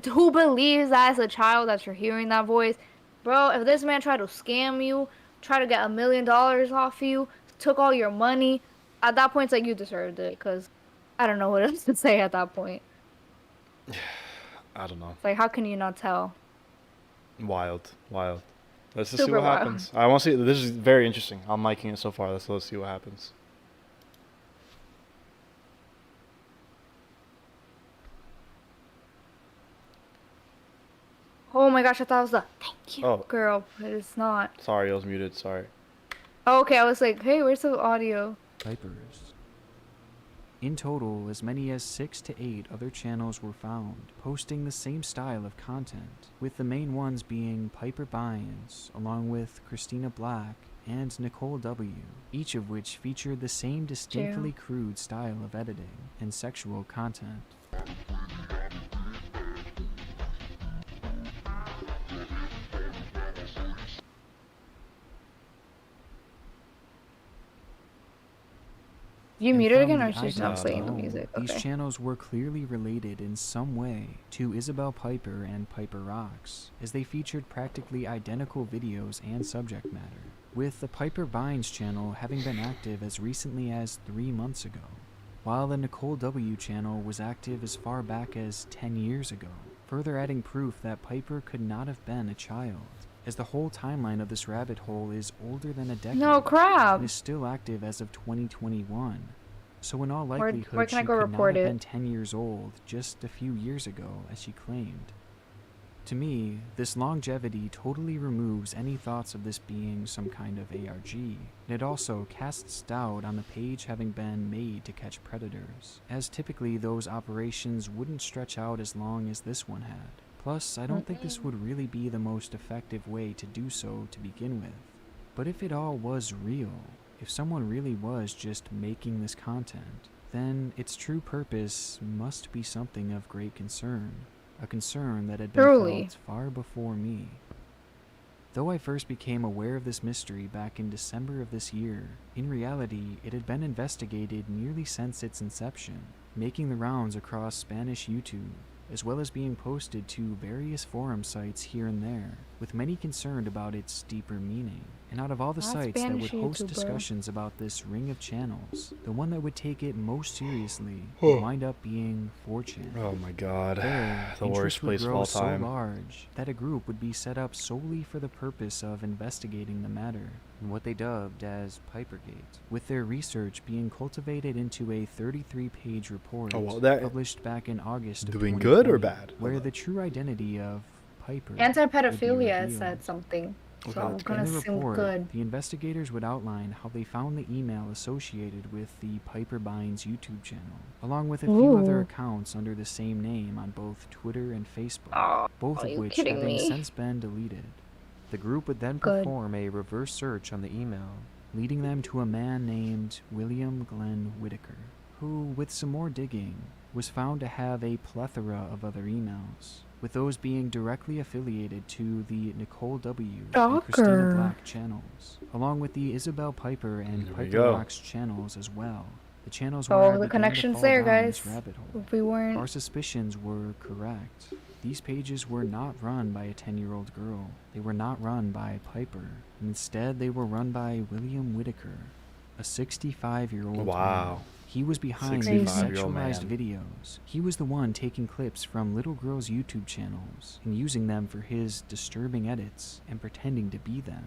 Speaker 11: dumbass who believes that as a child that you're hearing that voice, bro, if this man tried to scam you, try to get $1 million off you, took all your money, at that point it's like you deserved it, because I don't know what else to say at that point.
Speaker 1: I don't know.
Speaker 11: It's like, how can you not tell?
Speaker 1: Wild. Let's just see
Speaker 11: Super
Speaker 1: what
Speaker 11: wild.
Speaker 1: happens. I want to see. This is very interesting. I'm liking it so far. Let's see what happens.
Speaker 11: Oh my gosh, I thought it was the thank you
Speaker 1: Oh.
Speaker 11: girl, but it's not.
Speaker 1: Sorry, I was muted. Sorry.
Speaker 11: Oh, okay, I was like, hey, where's the audio?
Speaker 2: Pipers. In total, as many as 6 to 8 other channels were found, posting the same style of content, with the main ones being Piper Bynes, along with Christina Black and Nicole W., each of which featured the same distinctly crude style of editing and sexual content.
Speaker 11: You
Speaker 2: And
Speaker 11: muted
Speaker 2: from
Speaker 11: again,
Speaker 2: the
Speaker 11: or she's
Speaker 2: eye
Speaker 11: not playing the
Speaker 2: alone,
Speaker 11: music?
Speaker 2: These
Speaker 11: Okay.
Speaker 2: channels were clearly related in some way to Isabel Piper and Piper Rocks, as they featured practically identical videos and subject matter, with the Piper Bynes channel having been active as recently as 3 months ago, while the Nicole W channel was active as far back as 10 years ago, further adding proof that Piper could not have been a child, as the whole timeline of this rabbit hole is older than a decade
Speaker 11: No crap.
Speaker 2: and is still active as of 2021. So in all
Speaker 11: Where
Speaker 2: likelihood,
Speaker 11: can I
Speaker 2: she
Speaker 11: go
Speaker 2: could not
Speaker 11: report
Speaker 2: have
Speaker 11: it?
Speaker 2: been 10 years old just a few years ago, as she claimed. To me, this longevity totally removes any thoughts of this being some kind of ARG, and it also casts doubt on the page having been made to catch predators, as typically those operations wouldn't stretch out as long as this one had. Plus, I don't think this would really be the most effective way to do so to begin with. But if it all was real, if someone really was just making this content, then its true purpose must be something of great concern, a concern that had been felt far before me. Though I first became aware of this mystery back in December of this year, in reality it had been investigated nearly since its inception, making the rounds across Spanish YouTube, as well as being posted to various forum sites here and there, with many concerned about its deeper meaning. And out of all the
Speaker 11: Not
Speaker 2: sites that would
Speaker 11: Spanish
Speaker 2: host
Speaker 11: YouTube, bro.
Speaker 2: discussions about this ring of channels, the one that would take it most seriously would wind up being 4chan.
Speaker 1: Oh my god.
Speaker 2: There,
Speaker 1: The worst
Speaker 2: interest would
Speaker 1: place of
Speaker 2: grow
Speaker 1: all
Speaker 2: so
Speaker 1: time.
Speaker 2: large that a group would be set up solely for the purpose of investigating the matter, in what they dubbed as Pipergate, with their research being cultivated into a 33-page report
Speaker 1: Oh, well, that-
Speaker 2: published back in August of
Speaker 1: Doing good or
Speaker 2: 2020,
Speaker 1: bad?
Speaker 2: where the true identity of Piper
Speaker 11: Anti-pedophilia
Speaker 2: would be
Speaker 11: said something, so
Speaker 1: Okay,
Speaker 11: I'm
Speaker 1: that's
Speaker 11: gonna
Speaker 2: in the
Speaker 11: assume
Speaker 2: report,
Speaker 11: good.
Speaker 2: the investigators would outline how they found the email associated with the Piper Bynes YouTube channel, along with a few other
Speaker 11: Ooh.
Speaker 2: accounts under the same name on both Twitter and Facebook,
Speaker 11: Oh,
Speaker 2: both
Speaker 11: are
Speaker 2: of
Speaker 11: you
Speaker 2: which
Speaker 11: kidding
Speaker 2: having
Speaker 11: me?
Speaker 2: since been deleted. The group would then
Speaker 11: Good.
Speaker 2: perform a reverse search on the email, leading them to a man named William Glenn Whitaker, who, with some more digging, was found to have a plethora of other emails, with those being directly affiliated to the Nicole W. and Christina
Speaker 11: Stalker.
Speaker 2: Black channels, along with the Isabel Piper and
Speaker 1: There we
Speaker 2: Piper
Speaker 1: go.
Speaker 2: Rocks channels as well. The channels
Speaker 11: Oh,
Speaker 2: where I
Speaker 11: the
Speaker 2: began to
Speaker 11: connection's
Speaker 2: fall
Speaker 11: there,
Speaker 2: down this
Speaker 11: guys.
Speaker 2: rabbit hole.
Speaker 11: If we weren't,
Speaker 2: Our suspicions were correct. These pages were not run by a 10-year-old girl. They were not run by Piper. Instead, they were run by William Whitaker, a 65-year-old
Speaker 1: Wow.
Speaker 2: man. He was behind these
Speaker 1: 65-year-old
Speaker 2: sexualized
Speaker 1: man.
Speaker 2: videos. He was the one taking clips from little girls' YouTube channels and using them for his disturbing edits and pretending to be them.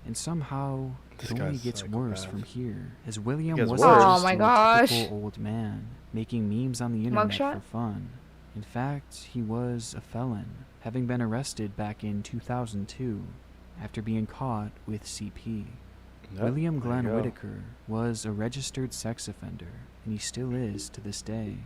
Speaker 2: And somehow,
Speaker 1: This
Speaker 2: it only
Speaker 1: guy's
Speaker 2: gets
Speaker 1: psychopath.
Speaker 2: worse from here, as William
Speaker 1: Gets
Speaker 2: wasn't
Speaker 1: worse.
Speaker 11: Oh
Speaker 2: just
Speaker 11: my
Speaker 2: your
Speaker 11: gosh.
Speaker 2: typical old man making memes on the internet
Speaker 11: Mugshot?
Speaker 2: for fun. In fact, he was a felon, having been arrested back in 2002 after being caught with CP.
Speaker 1: Yep,
Speaker 2: William
Speaker 1: there you
Speaker 2: Glenn
Speaker 1: go.
Speaker 2: Whitaker was a registered sex offender, and he still is to this day.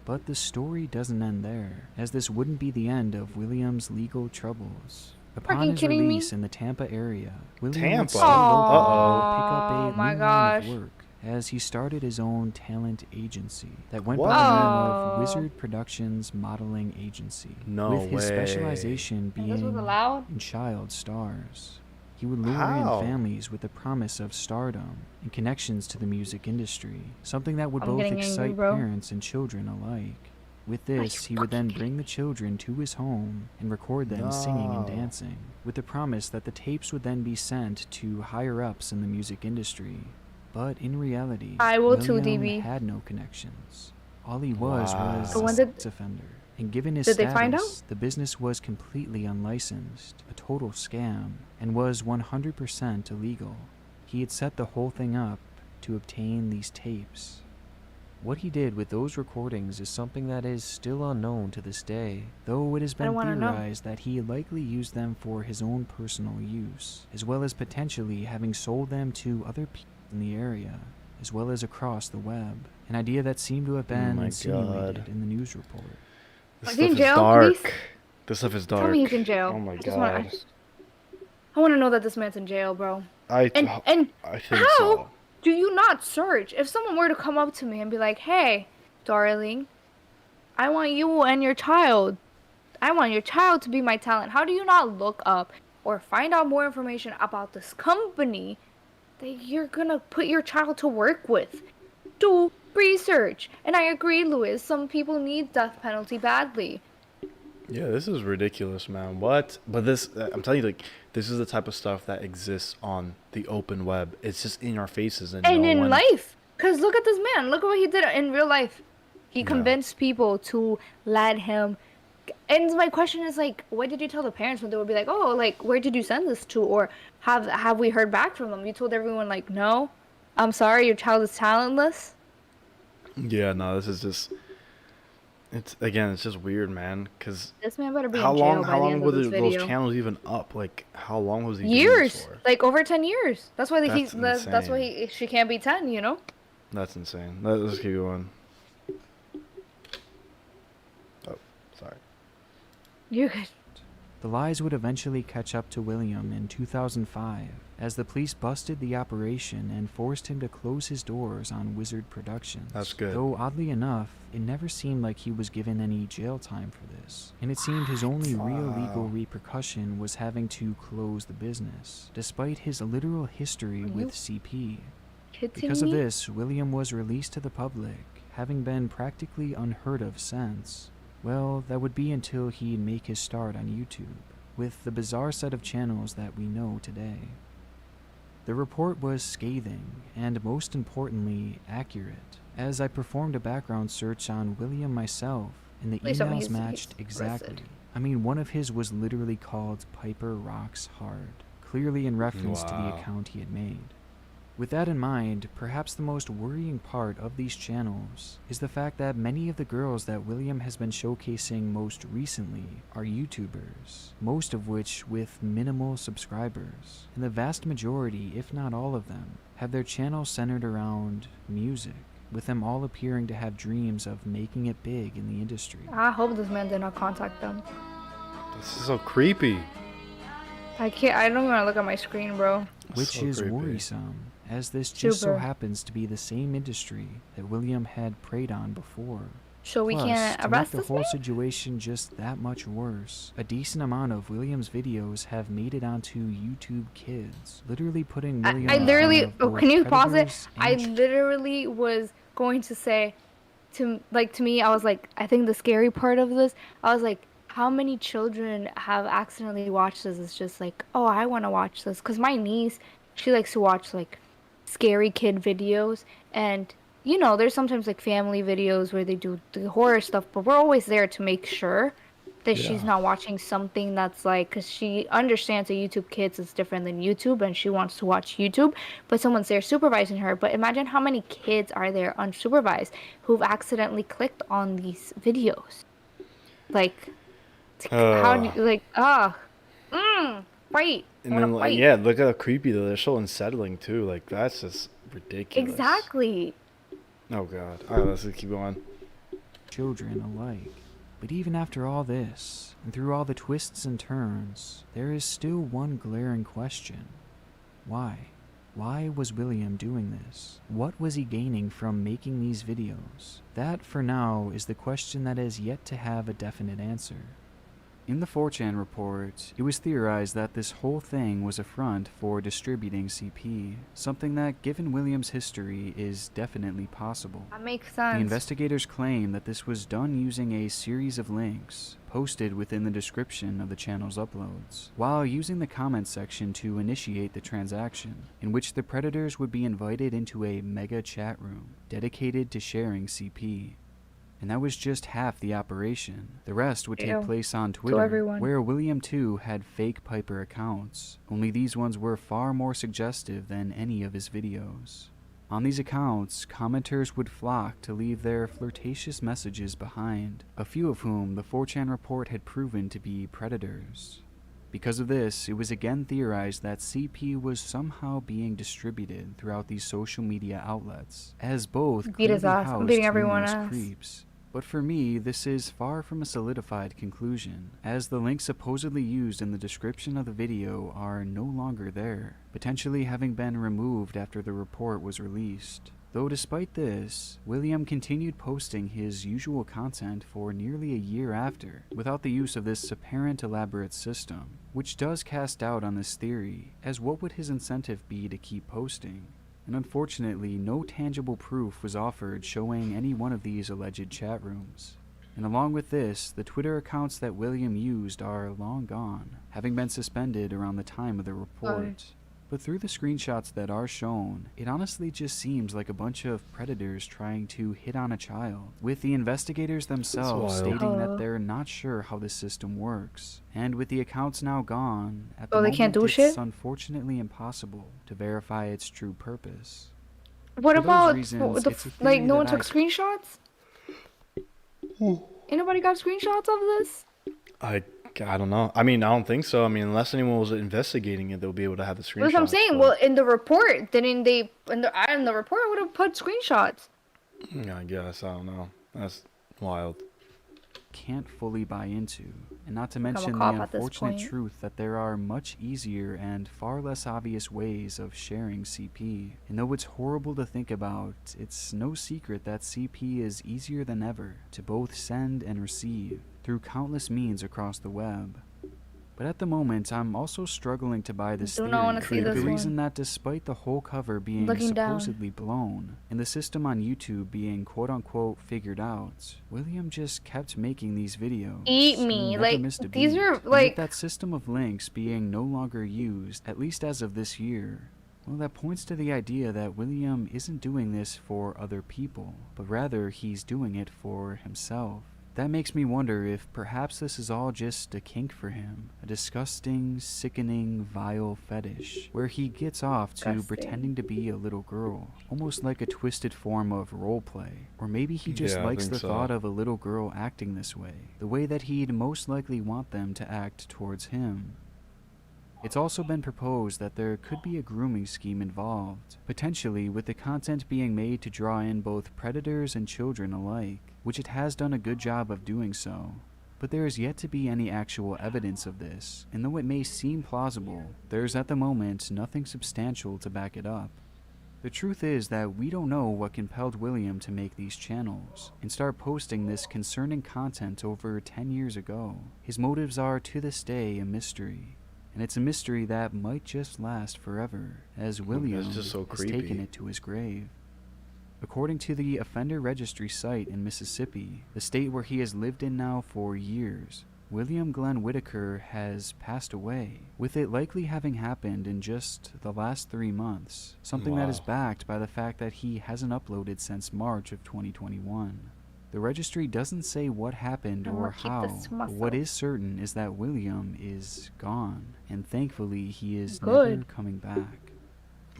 Speaker 2: But the story doesn't end there, as this wouldn't be the end of William's legal troubles. Upon his release in the Tampa area, William would pick up a new line of work as he started his own talent agency that went by the name of Wizard Productions Modeling Agency, with his specialization being in child stars. He would lure in families with the promise of stardom and connections to the music industry, something that would both excite parents and children alike. With this, he would then bring the children to his home and record them singing and dancing, with the promise that the tapes would then be sent to higher-ups in the music industry. But in reality, William had no connections. All he was a sex offender. And given his status, the business was completely unlicensed, a total scam, and was 100% illegal. He had set the whole thing up to obtain these tapes. What he did with those recordings is something that is still unknown to this day, though it has been theorized that he likely used them for his own personal use, as well as potentially having sold them to other people in the area, as well as across the web, an idea that seemed to have been insinuated in the news report.
Speaker 1: This stuff is dark. This stuff is dark.
Speaker 11: Tell me he's in jail.
Speaker 1: Oh my god.
Speaker 11: I want to know that this man's in jail, bro.
Speaker 1: I think
Speaker 11: how
Speaker 1: so.
Speaker 11: do you not search? If someone were to come up to me and be like, hey, darling, I want you and your child. I want your child to be my talent. How do you not look up or find out more information about this company that you're going to put your child to work with? Do research. And I agree, Louis, some people need death penalty badly.
Speaker 1: Yeah, this is ridiculous, man. What? But this, I'm telling you, like, this is the type of stuff that exists on the open web. It's just in our faces. And
Speaker 11: in life. Because look at this man. Look at what he did in real life. He convinced people to let him. And my question is, like, what did you tell the parents when they would be like, oh, like, where did you send this to? Or have we heard back from them? You told everyone, like, no, I'm sorry, your child is talentless.
Speaker 1: Yeah, no, this is just, it's just weird, man, because
Speaker 11: this man better be in jail by the end of this video.
Speaker 1: Those channels even up? Like, how long was he
Speaker 11: years
Speaker 1: doing this for?
Speaker 11: Like over 10 years. That's why she can't be 10, you know.
Speaker 1: That's insane. Let's keep going. Oh, sorry.
Speaker 11: You're good.
Speaker 2: The lies would eventually catch up to William in 2005, as the police busted the operation and forced him to close his doors on Wizard Productions.
Speaker 1: That's good.
Speaker 2: Though, oddly enough, it never seemed like he was given any jail time for this, and it seemed his only real legal repercussion was having to close the business, despite his literal history with CP. Because of this, William was released to the public, having been practically unheard of since. Well, that would be until he'd make his start on YouTube, with the bizarre set of channels that we know today. The report was scathing, and most importantly, accurate, as I performed a background search on William myself, and the emails matched exactly. I mean, one of his was literally called Piper Rocks Hard, clearly in reference to the account he had made. With that in mind, perhaps the most worrying part of these channels is the fact that many of the girls that William has been showcasing most recently are YouTubers, most of which with minimal subscribers, and the vast majority, if not all of them, have their channels centered around music, with them all appearing to have dreams of making it big in the industry.
Speaker 11: I hope this man did not contact them.
Speaker 1: This is so creepy.
Speaker 11: I don't want to look at my screen, bro.
Speaker 2: Which is worrisome, as this just so happens to be the same industry that William had preyed on before.
Speaker 11: So we can't arrest
Speaker 2: the whole situation just that much worse, a decent amount of William's videos have made it onto YouTube Kids, literally putting William
Speaker 11: I literally, can you pause it? I literally was going to say, to me, I was like, I think the scary part of this, I was like, how many children have accidentally watched this? It's just like, oh, I want to watch this. Because my niece, she likes to watch, like, scary kid videos. And, you know, there's sometimes, like, family videos where they do the horror stuff. But we're always there to make sure that she's not watching something that's, like, because she understands that YouTube Kids is different than YouTube. And she wants to watch YouTube. But someone's there supervising her. But imagine how many kids are there unsupervised who've accidentally clicked on these videos. Like... how do you, like, fight.
Speaker 1: And then, like, yeah, look at how creepy though. They're so unsettling too. Like, that's just ridiculous.
Speaker 11: Exactly.
Speaker 1: Oh god. All right, let's keep going.
Speaker 2: Children alike. But even after all this, and through all the twists and turns, there is still one glaring question. Why? Why was William doing this? What was he gaining from making these videos? That, for now, is the question that has yet to have a definite answer. In the 4chan report, it was theorized that this whole thing was a front for distributing CP, something that, given William's history, is definitely possible.
Speaker 11: That makes sense.
Speaker 2: The investigators claim that this was done using a series of links posted within the description of the channel's uploads, while using the comment section to initiate the transaction, in which the predators would be invited into a mega chat room dedicated to sharing CP. And that was just half the operation. The rest would take place on Twitter, where William too had fake Piper accounts, only these ones were far more suggestive than any of his videos. On these accounts, commenters would flock to leave their flirtatious messages behind, a few of whom the 4chan report had proven to be predators. Because of this, it was again theorized that CP was somehow being distributed throughout these social media outlets, as both clearly housed numerous creeps. But for me, this is far from a solidified conclusion, as the links supposedly used in the description of the video are no longer there, potentially having been removed after the report was released. Though despite this, William continued posting his usual content for nearly a year after, without the use of this apparent elaborate system, which does cast doubt on this theory, as what would his incentive be to keep posting? And unfortunately, no tangible proof was offered showing any one of these alleged chat rooms. And along with this, the Twitter accounts that William used are long gone, having been suspended around the time of the report. But through the screenshots that are shown, it honestly just seems like a bunch of predators trying to hit on a child, with the investigators themselves stating that they're not sure how this system works. And with the accounts now gone, at the moment it's unfortunately impossible to verify its true purpose.
Speaker 11: What about like no one took screenshots? Anybody got screenshots of this?
Speaker 1: I don't know. I mean, I don't think so. I mean, unless anyone was investigating it, they'll be able to have the screenshots.
Speaker 11: That's what I'm saying. But... Well, in the report, didn't they? In the report, I would have put screenshots.
Speaker 1: I guess. I don't know. That's wild.
Speaker 2: Can't fully buy into, and not to mention the unfortunate truth that there are much easier and far less obvious ways of sharing CP. And though it's horrible to think about, it's no secret that CP is easier than ever to both send and receive through countless means across the web. But at the moment, I'm also struggling to buy this theory, for the reason that despite the whole cover being supposedly blown, and the system on YouTube being quote-unquote figured out, William just kept making these videos.
Speaker 11: Eat me, like, these are, like...
Speaker 2: With that system of links being no longer used, at least as of this year, well, that points to the idea that William isn't doing this for other people, but rather he's doing it for himself. That makes me wonder if perhaps this is all just a kink for him, a disgusting, sickening, vile fetish, where he gets off to pretending to be a little girl, almost like a twisted form of roleplay. Or maybe he just likes the thought of a little girl acting this way, the way that he'd most likely want them to act towards him. It's also been proposed that there could be a grooming scheme involved, potentially with the content being made to draw in both predators and children alike, which it has done a good job of doing so. But there is yet to be any actual evidence of this, and though it may seem plausible, there's at the moment nothing substantial to back it up. The truth is that we don't know what compelled William to make these channels and start posting this concerning content over 10 years ago. His motives are to this day a mystery. And it's a mystery that might just last forever, as William has taken it to his grave. According to the offender registry site in Mississippi, the state where he has lived in now for years, William Glenn Whitaker has passed away, with it likely having happened in just the last 3 months, something that is backed by the fact that he hasn't uploaded since March of 2021. The registry doesn't say what happened or how, but what is certain is that William is gone, and thankfully he is never coming back.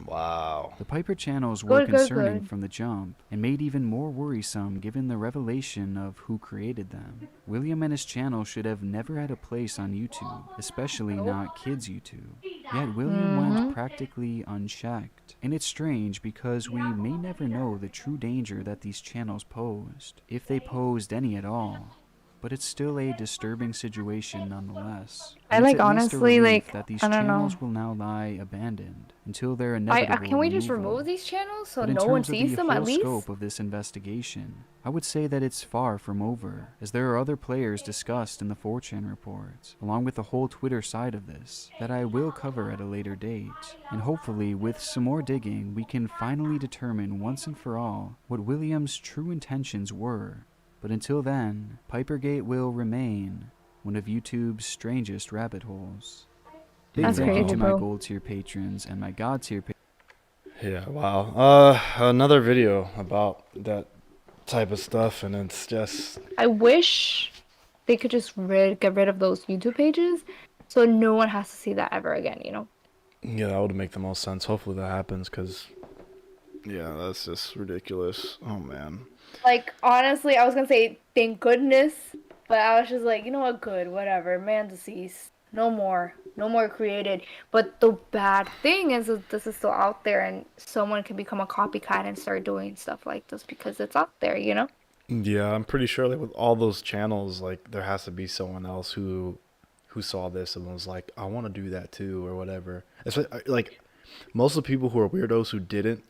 Speaker 1: Wow.
Speaker 2: The Piper channels were concerning from the jump, and made even more worrisome given the revelation of who created them. William and his channel should have never had a place on YouTube, especially not kids' YouTube. Yet William went practically unchecked. And it's strange because we may never know the true danger that these channels posed, if they posed any at all. but it's still a disturbing situation nonetheless.
Speaker 11: I like honestly like
Speaker 2: that these
Speaker 11: I don't
Speaker 2: channels
Speaker 11: know.
Speaker 2: will now lie abandoned until their inevitable
Speaker 11: Can we just
Speaker 2: removal.
Speaker 11: remove these channels so
Speaker 2: But in
Speaker 11: no one
Speaker 2: terms of
Speaker 11: sees
Speaker 2: the
Speaker 11: them
Speaker 2: whole
Speaker 11: at least?
Speaker 2: scope of this investigation, I would say that it's far from over, as there are other players discussed in the 4chan reports, along with the whole Twitter side of this, that I will cover at a later date. And hopefully, with some more digging, we can finally determine once and for all what William's true intentions were. But until then, Pipergate will remain one of YouTube's strangest rabbit holes. Big thank you to my gold tier patrons and my god tier patrons.
Speaker 1: Yeah, wow. Another video about that type of stuff, and it's just...
Speaker 11: I wish they could just get rid of those YouTube pages so no one has to see that ever again, you know?
Speaker 1: Yeah, that would make the most sense. Hopefully that happens, because... Yeah, that's just ridiculous. Oh, man.
Speaker 11: Like, honestly, I was gonna say, thank goodness, but I was just like, you know what, good, whatever, man deceased. No more created. But the bad thing is that this is still out there and someone can become a copycat and start doing stuff like this because it's out there, you know?
Speaker 1: Yeah, I'm pretty sure like with all those channels, like there has to be someone else who saw this and was like, I want to do that too or whatever. It's like most of the people who are weirdos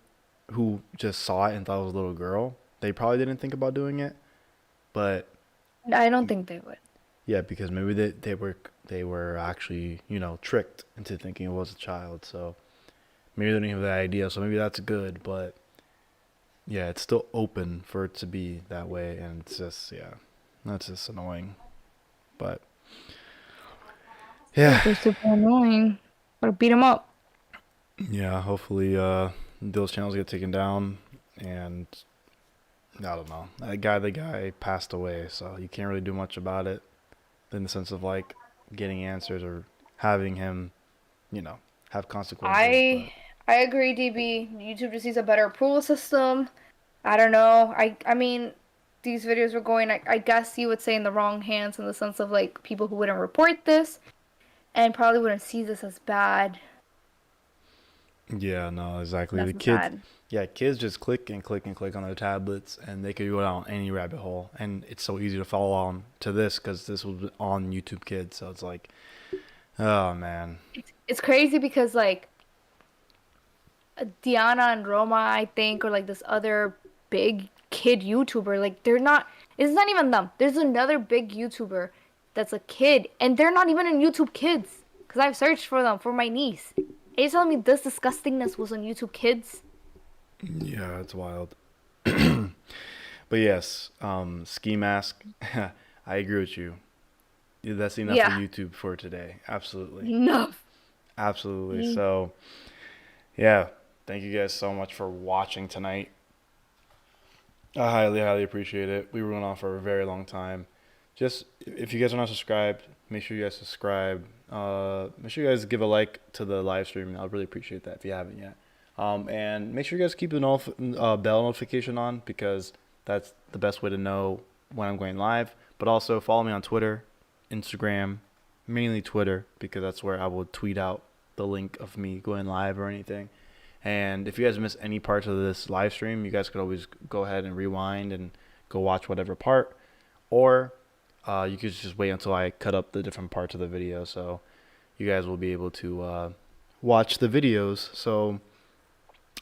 Speaker 1: who just saw it and thought it was a little girl, they probably didn't think about doing it. But
Speaker 11: I don't think they would.
Speaker 1: Yeah, because maybe they were actually, you know, tricked into thinking it was a child. So maybe they didn't have that idea. So maybe that's good. But yeah, it's still open for it to be that way. And it's just, yeah, that's just annoying. But yeah.
Speaker 11: They're super annoying. Gotta beat them up.
Speaker 1: Yeah, hopefully those channels get taken down. And I don't know. The guy passed away. So you can't really do much about it. In the sense of like getting answers or having him, you know, have consequences.
Speaker 11: I agree, DB. YouTube just needs a better approval system. I don't know. I mean, these videos were going, I guess you would say, in the wrong hands in the sense of like people who wouldn't report this and probably wouldn't see this as bad.
Speaker 1: Yeah, no, exactly.
Speaker 11: That's
Speaker 1: the kids,
Speaker 11: bad.
Speaker 1: Yeah, kids just click and click and click on their tablets, and they could go down any rabbit hole. And it's so easy to follow on to this because this was on YouTube Kids. So it's like, oh man,
Speaker 11: it's crazy because like Diana and Roma, I think, or like this other big kid YouTuber, like they're not. It's not even them. There's another big YouTuber that's a kid, and they're not even in YouTube Kids because I've searched for them for my niece. Are you telling me this disgustingness was on YouTube Kids?
Speaker 1: Yeah, it's wild. But yes, Ski Mask, I agree with you. That's enough of YouTube for today. Absolutely.
Speaker 11: Enough.
Speaker 1: Absolutely. So, yeah, thank you guys so much for watching tonight. I highly, highly appreciate it. We were going on for a very long time. Just, if you guys are not subscribed, make sure you guys subscribe. Make sure you guys give a like to the live stream. I'll really appreciate that if you haven't yet. And make sure you guys keep the bell notification on because that's the best way to know when I'm going live. But also follow me on Twitter, Instagram, mainly Twitter because that's where I will tweet out the link of me going live or anything. And if you guys miss any parts of this live stream, you guys could always go ahead and rewind and go watch whatever part. Or you could just wait until I cut up the different parts of the video so you guys will be able to watch the videos. So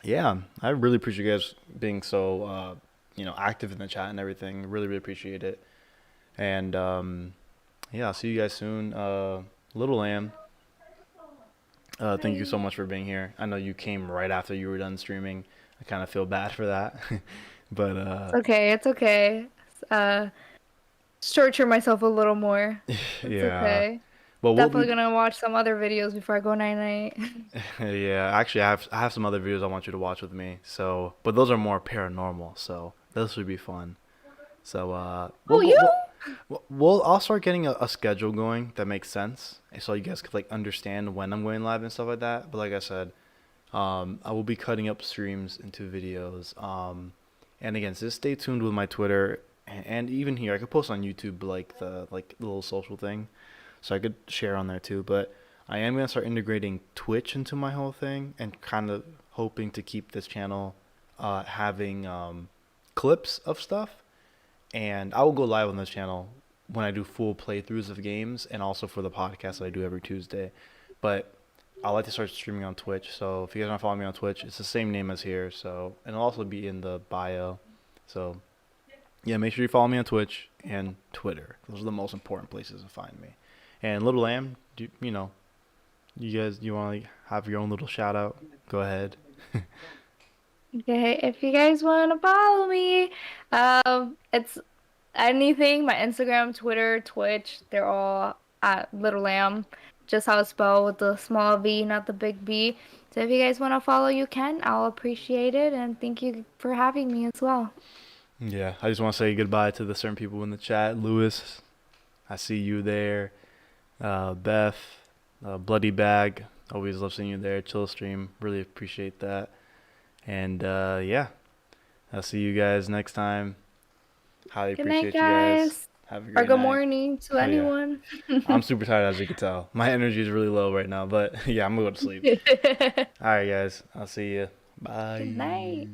Speaker 1: yeah, I really appreciate you guys being so active in the chat and everything. Really, really appreciate it. And yeah, I'll see you guys soon. Little Lamb, thank you so much for being here. I know you came right after you were done streaming. I kind of feel bad for that. But
Speaker 11: It's okay. Torture myself a little more. It's okay. Well, definitely gonna watch some other videos before I go night-night.
Speaker 1: Yeah, actually, I have some other videos I want you to watch with me. So, but those are more paranormal, so those would be fun. So, I'll start getting a schedule going that makes sense, so you guys could like understand when I'm going live and stuff like that. But like I said, I will be cutting up streams into videos. And again, just stay tuned with my Twitter and even here. I could post on YouTube like the little social thing. So I could share on there too, but I am going to start integrating Twitch into my whole thing and kind of hoping to keep this channel having clips of stuff. And I will go live on this channel when I do full playthroughs of games, and also for the podcast that I do every Tuesday. But I like to start streaming on Twitch, so if you guys want to follow me on Twitch, it's the same name as here, so, and it'll also be in the bio. So yeah, make sure you follow me on Twitch and Twitter. Those are the most important places to find me. And Little Lamb, you know, you guys, you want to like have your own little shout out? Go ahead.
Speaker 11: Okay, if you guys want to follow me, it's anything. My Instagram, Twitter, Twitch, they're all at Little Lamb. Just how it's spelled, with the small V, not the big B. So if you guys want to follow, you can. I'll appreciate it, and thank you for having me as well.
Speaker 1: Yeah, I just want to say goodbye to the certain people in the chat. Lewis, I see you there. Beth, Bloody Bag, always love seeing you there. Chill Stream, really appreciate that. And yeah, I'll see you guys next time. Highly
Speaker 11: Good
Speaker 1: appreciate
Speaker 11: night, guys.
Speaker 1: you guys. Have a great
Speaker 11: or good
Speaker 1: night.
Speaker 11: morning to anyone.
Speaker 1: Yeah. I'm super tired, as you can tell. My energy is really low right now, but yeah, I'm going to go to sleep. All right, guys. I'll see you. Bye.
Speaker 11: Good night.